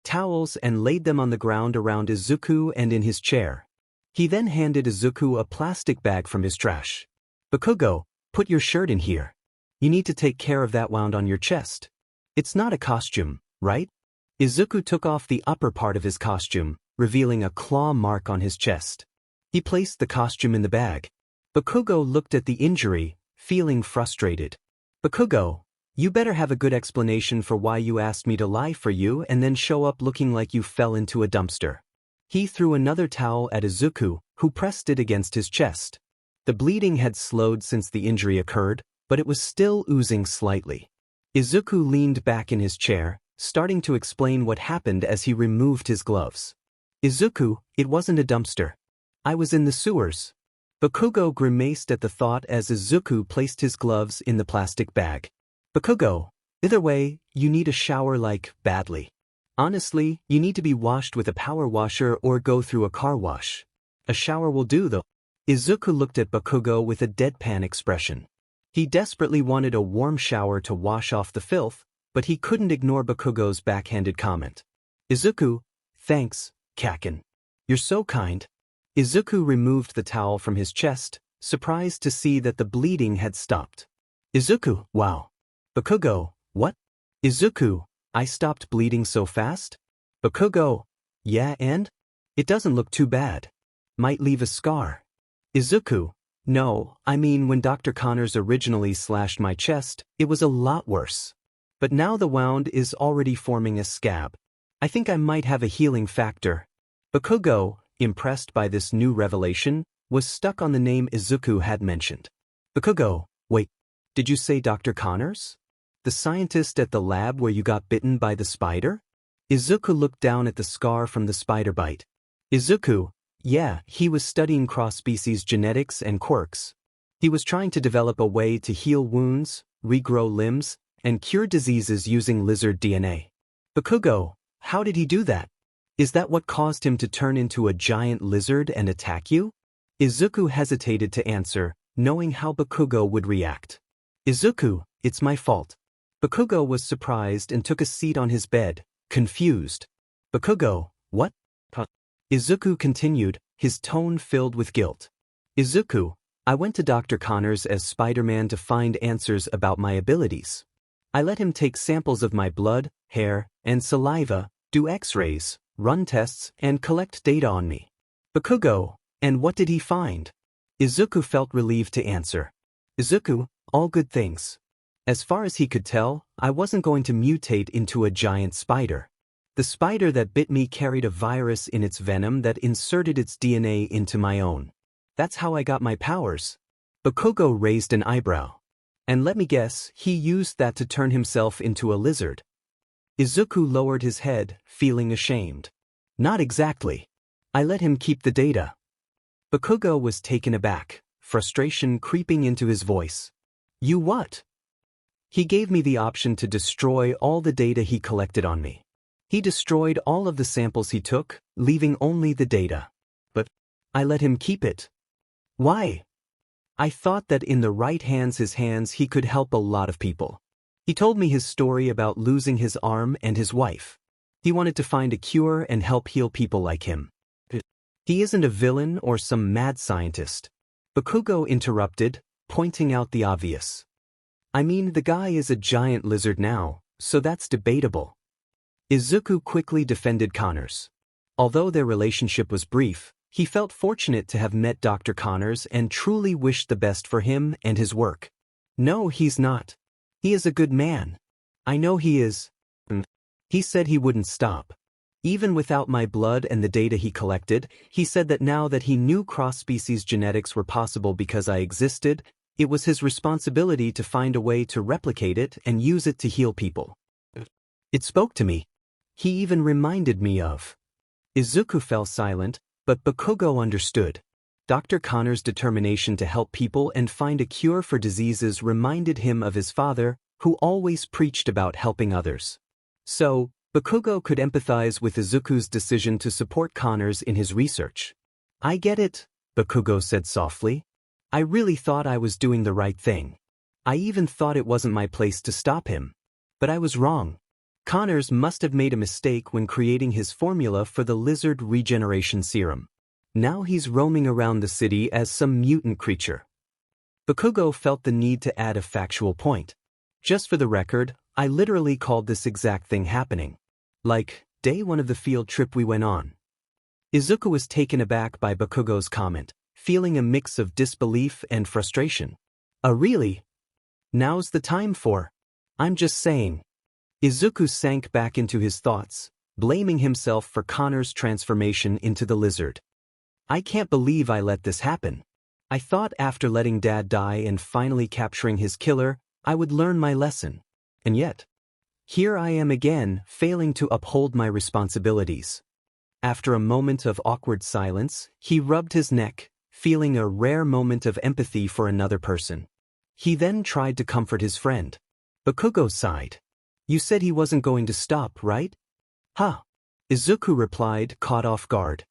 towels and laid them on the ground around Izuku and in his chair. He then handed Izuku a plastic bag from his trash. Bakugo, put your shirt in here. You need to take care of that wound on your chest. It's not a costume, right? Izuku took off the upper part of his costume, revealing a claw mark on his chest. He placed the costume in the bag. Bakugo looked at the injury, feeling frustrated. Bakugo, you better have a good explanation for why you asked me to lie for you and then show up looking like you fell into a dumpster. He threw another towel at Izuku, who pressed it against his chest. The bleeding had slowed since the injury occurred, but it was still oozing slightly. Izuku leaned back in his chair, starting to explain what happened as he removed his gloves. Izuku, it wasn't a dumpster. I was in the sewers. Bakugo grimaced at the thought as Izuku placed his gloves in the plastic bag. Bakugo, either way, you need a shower like, badly. Honestly, you need to be washed with a power washer or go through a car wash. A shower will do though. Izuku looked at Bakugo with a deadpan expression. He desperately wanted a warm shower to wash off the filth, but he couldn't ignore Bakugo's backhanded comment. Izuku, thanks, Kaken. You're so kind. Izuku removed the towel from his chest, surprised to see that the bleeding had stopped. Izuku, wow. Bakugo, what? Izuku, I stopped bleeding so fast? Bakugo, yeah, and? It doesn't look too bad. Might leave a scar. Izuku, no, I mean when Dr. Connors originally slashed my chest, it was a lot worse. But now the wound is already forming a scab. I think I might have a healing factor. Bakugo, impressed by this new revelation, was stuck on the name Izuku had mentioned. Bakugo, wait, did you say Dr. Connors? The scientist at the lab where you got bitten by the spider? Izuku looked down at the scar from the spider bite. Izuku, yeah, he was studying cross-species genetics and quirks. He was trying to develop a way to heal wounds, regrow limbs, and cure diseases using lizard DNA. Bakugo, how did he do that? Is that what caused him to turn into a giant lizard and attack you? Izuku hesitated to answer, knowing how Bakugo would react. Izuku, it's my fault. Bakugo was surprised and took a seat on his bed, confused. Bakugo, what? Izuku continued, his tone filled with guilt. Izuku, I went to Dr. Connors as Spider-Man to find answers about my abilities. I let him take samples of my blood, hair, and saliva, do x-rays, run tests, and collect data on me. Bakugo, and what did he find? Izuku felt relieved to answer. Izuku, all good things. As far as he could tell, I wasn't going to mutate into a giant spider. The spider that bit me carried a virus in its venom that inserted its DNA into my own. That's how I got my powers. Bakugo raised an eyebrow. And let me guess, he used that to turn himself into a lizard. Izuku lowered his head, feeling ashamed. Not exactly. I let him keep the data. Bakugo was taken aback, frustration creeping into his voice. You what? He gave me the option to destroy all the data he collected on me. He destroyed all of the samples he took, leaving only the data. But I let him keep it. Why? I thought that in the right hands he could help a lot of people. He told me his story about losing his arm and his wife. He wanted to find a cure and help heal people like him. He isn't a villain or some mad scientist. Bakugo interrupted, pointing out the obvious. I mean, the guy is a giant lizard now, so that's debatable. Izuku quickly defended Connors. Although their relationship was brief, he felt fortunate to have met Dr. Connors and truly wished the best for him and his work. No, he's not. He is a good man. I know he is. He said he wouldn't stop. Even without my blood and the data he collected, he said that now that he knew cross-species genetics were possible because I existed, it was his responsibility to find a way to replicate it and use it to heal people. It spoke to me. He even reminded me of. Izuku fell silent, but Bakugo understood. Dr. Connor's determination to help people and find a cure for diseases reminded him of his father, who always preached about helping others. So, Bakugo could empathize with Izuku's decision to support Connors in his research. I get it, Bakugo said softly. I really thought I was doing the right thing. I even thought it wasn't my place to stop him. But I was wrong. Connors must have made a mistake when creating his formula for the lizard regeneration serum. Now he's roaming around the city as some mutant creature. Bakugo felt the need to add a factual point. Just for the record, I literally called this exact thing happening. Like, day 1 of the field trip we went on. Izuku was taken aback by Bakugo's comment, feeling a mix of disbelief and frustration. Really? Now's the time for. I'm just saying. Izuku sank back into his thoughts, blaming himself for Connor's transformation into the lizard. I can't believe I let this happen. I thought after letting Dad die and finally capturing his killer, I would learn my lesson. And yet, here I am again, failing to uphold my responsibilities. After a moment of awkward silence, he rubbed his neck, feeling a rare moment of empathy for another person. He then tried to comfort his friend. Bakugo sighed. You said he wasn't going to stop, right? Huh. Izuku replied, caught off guard.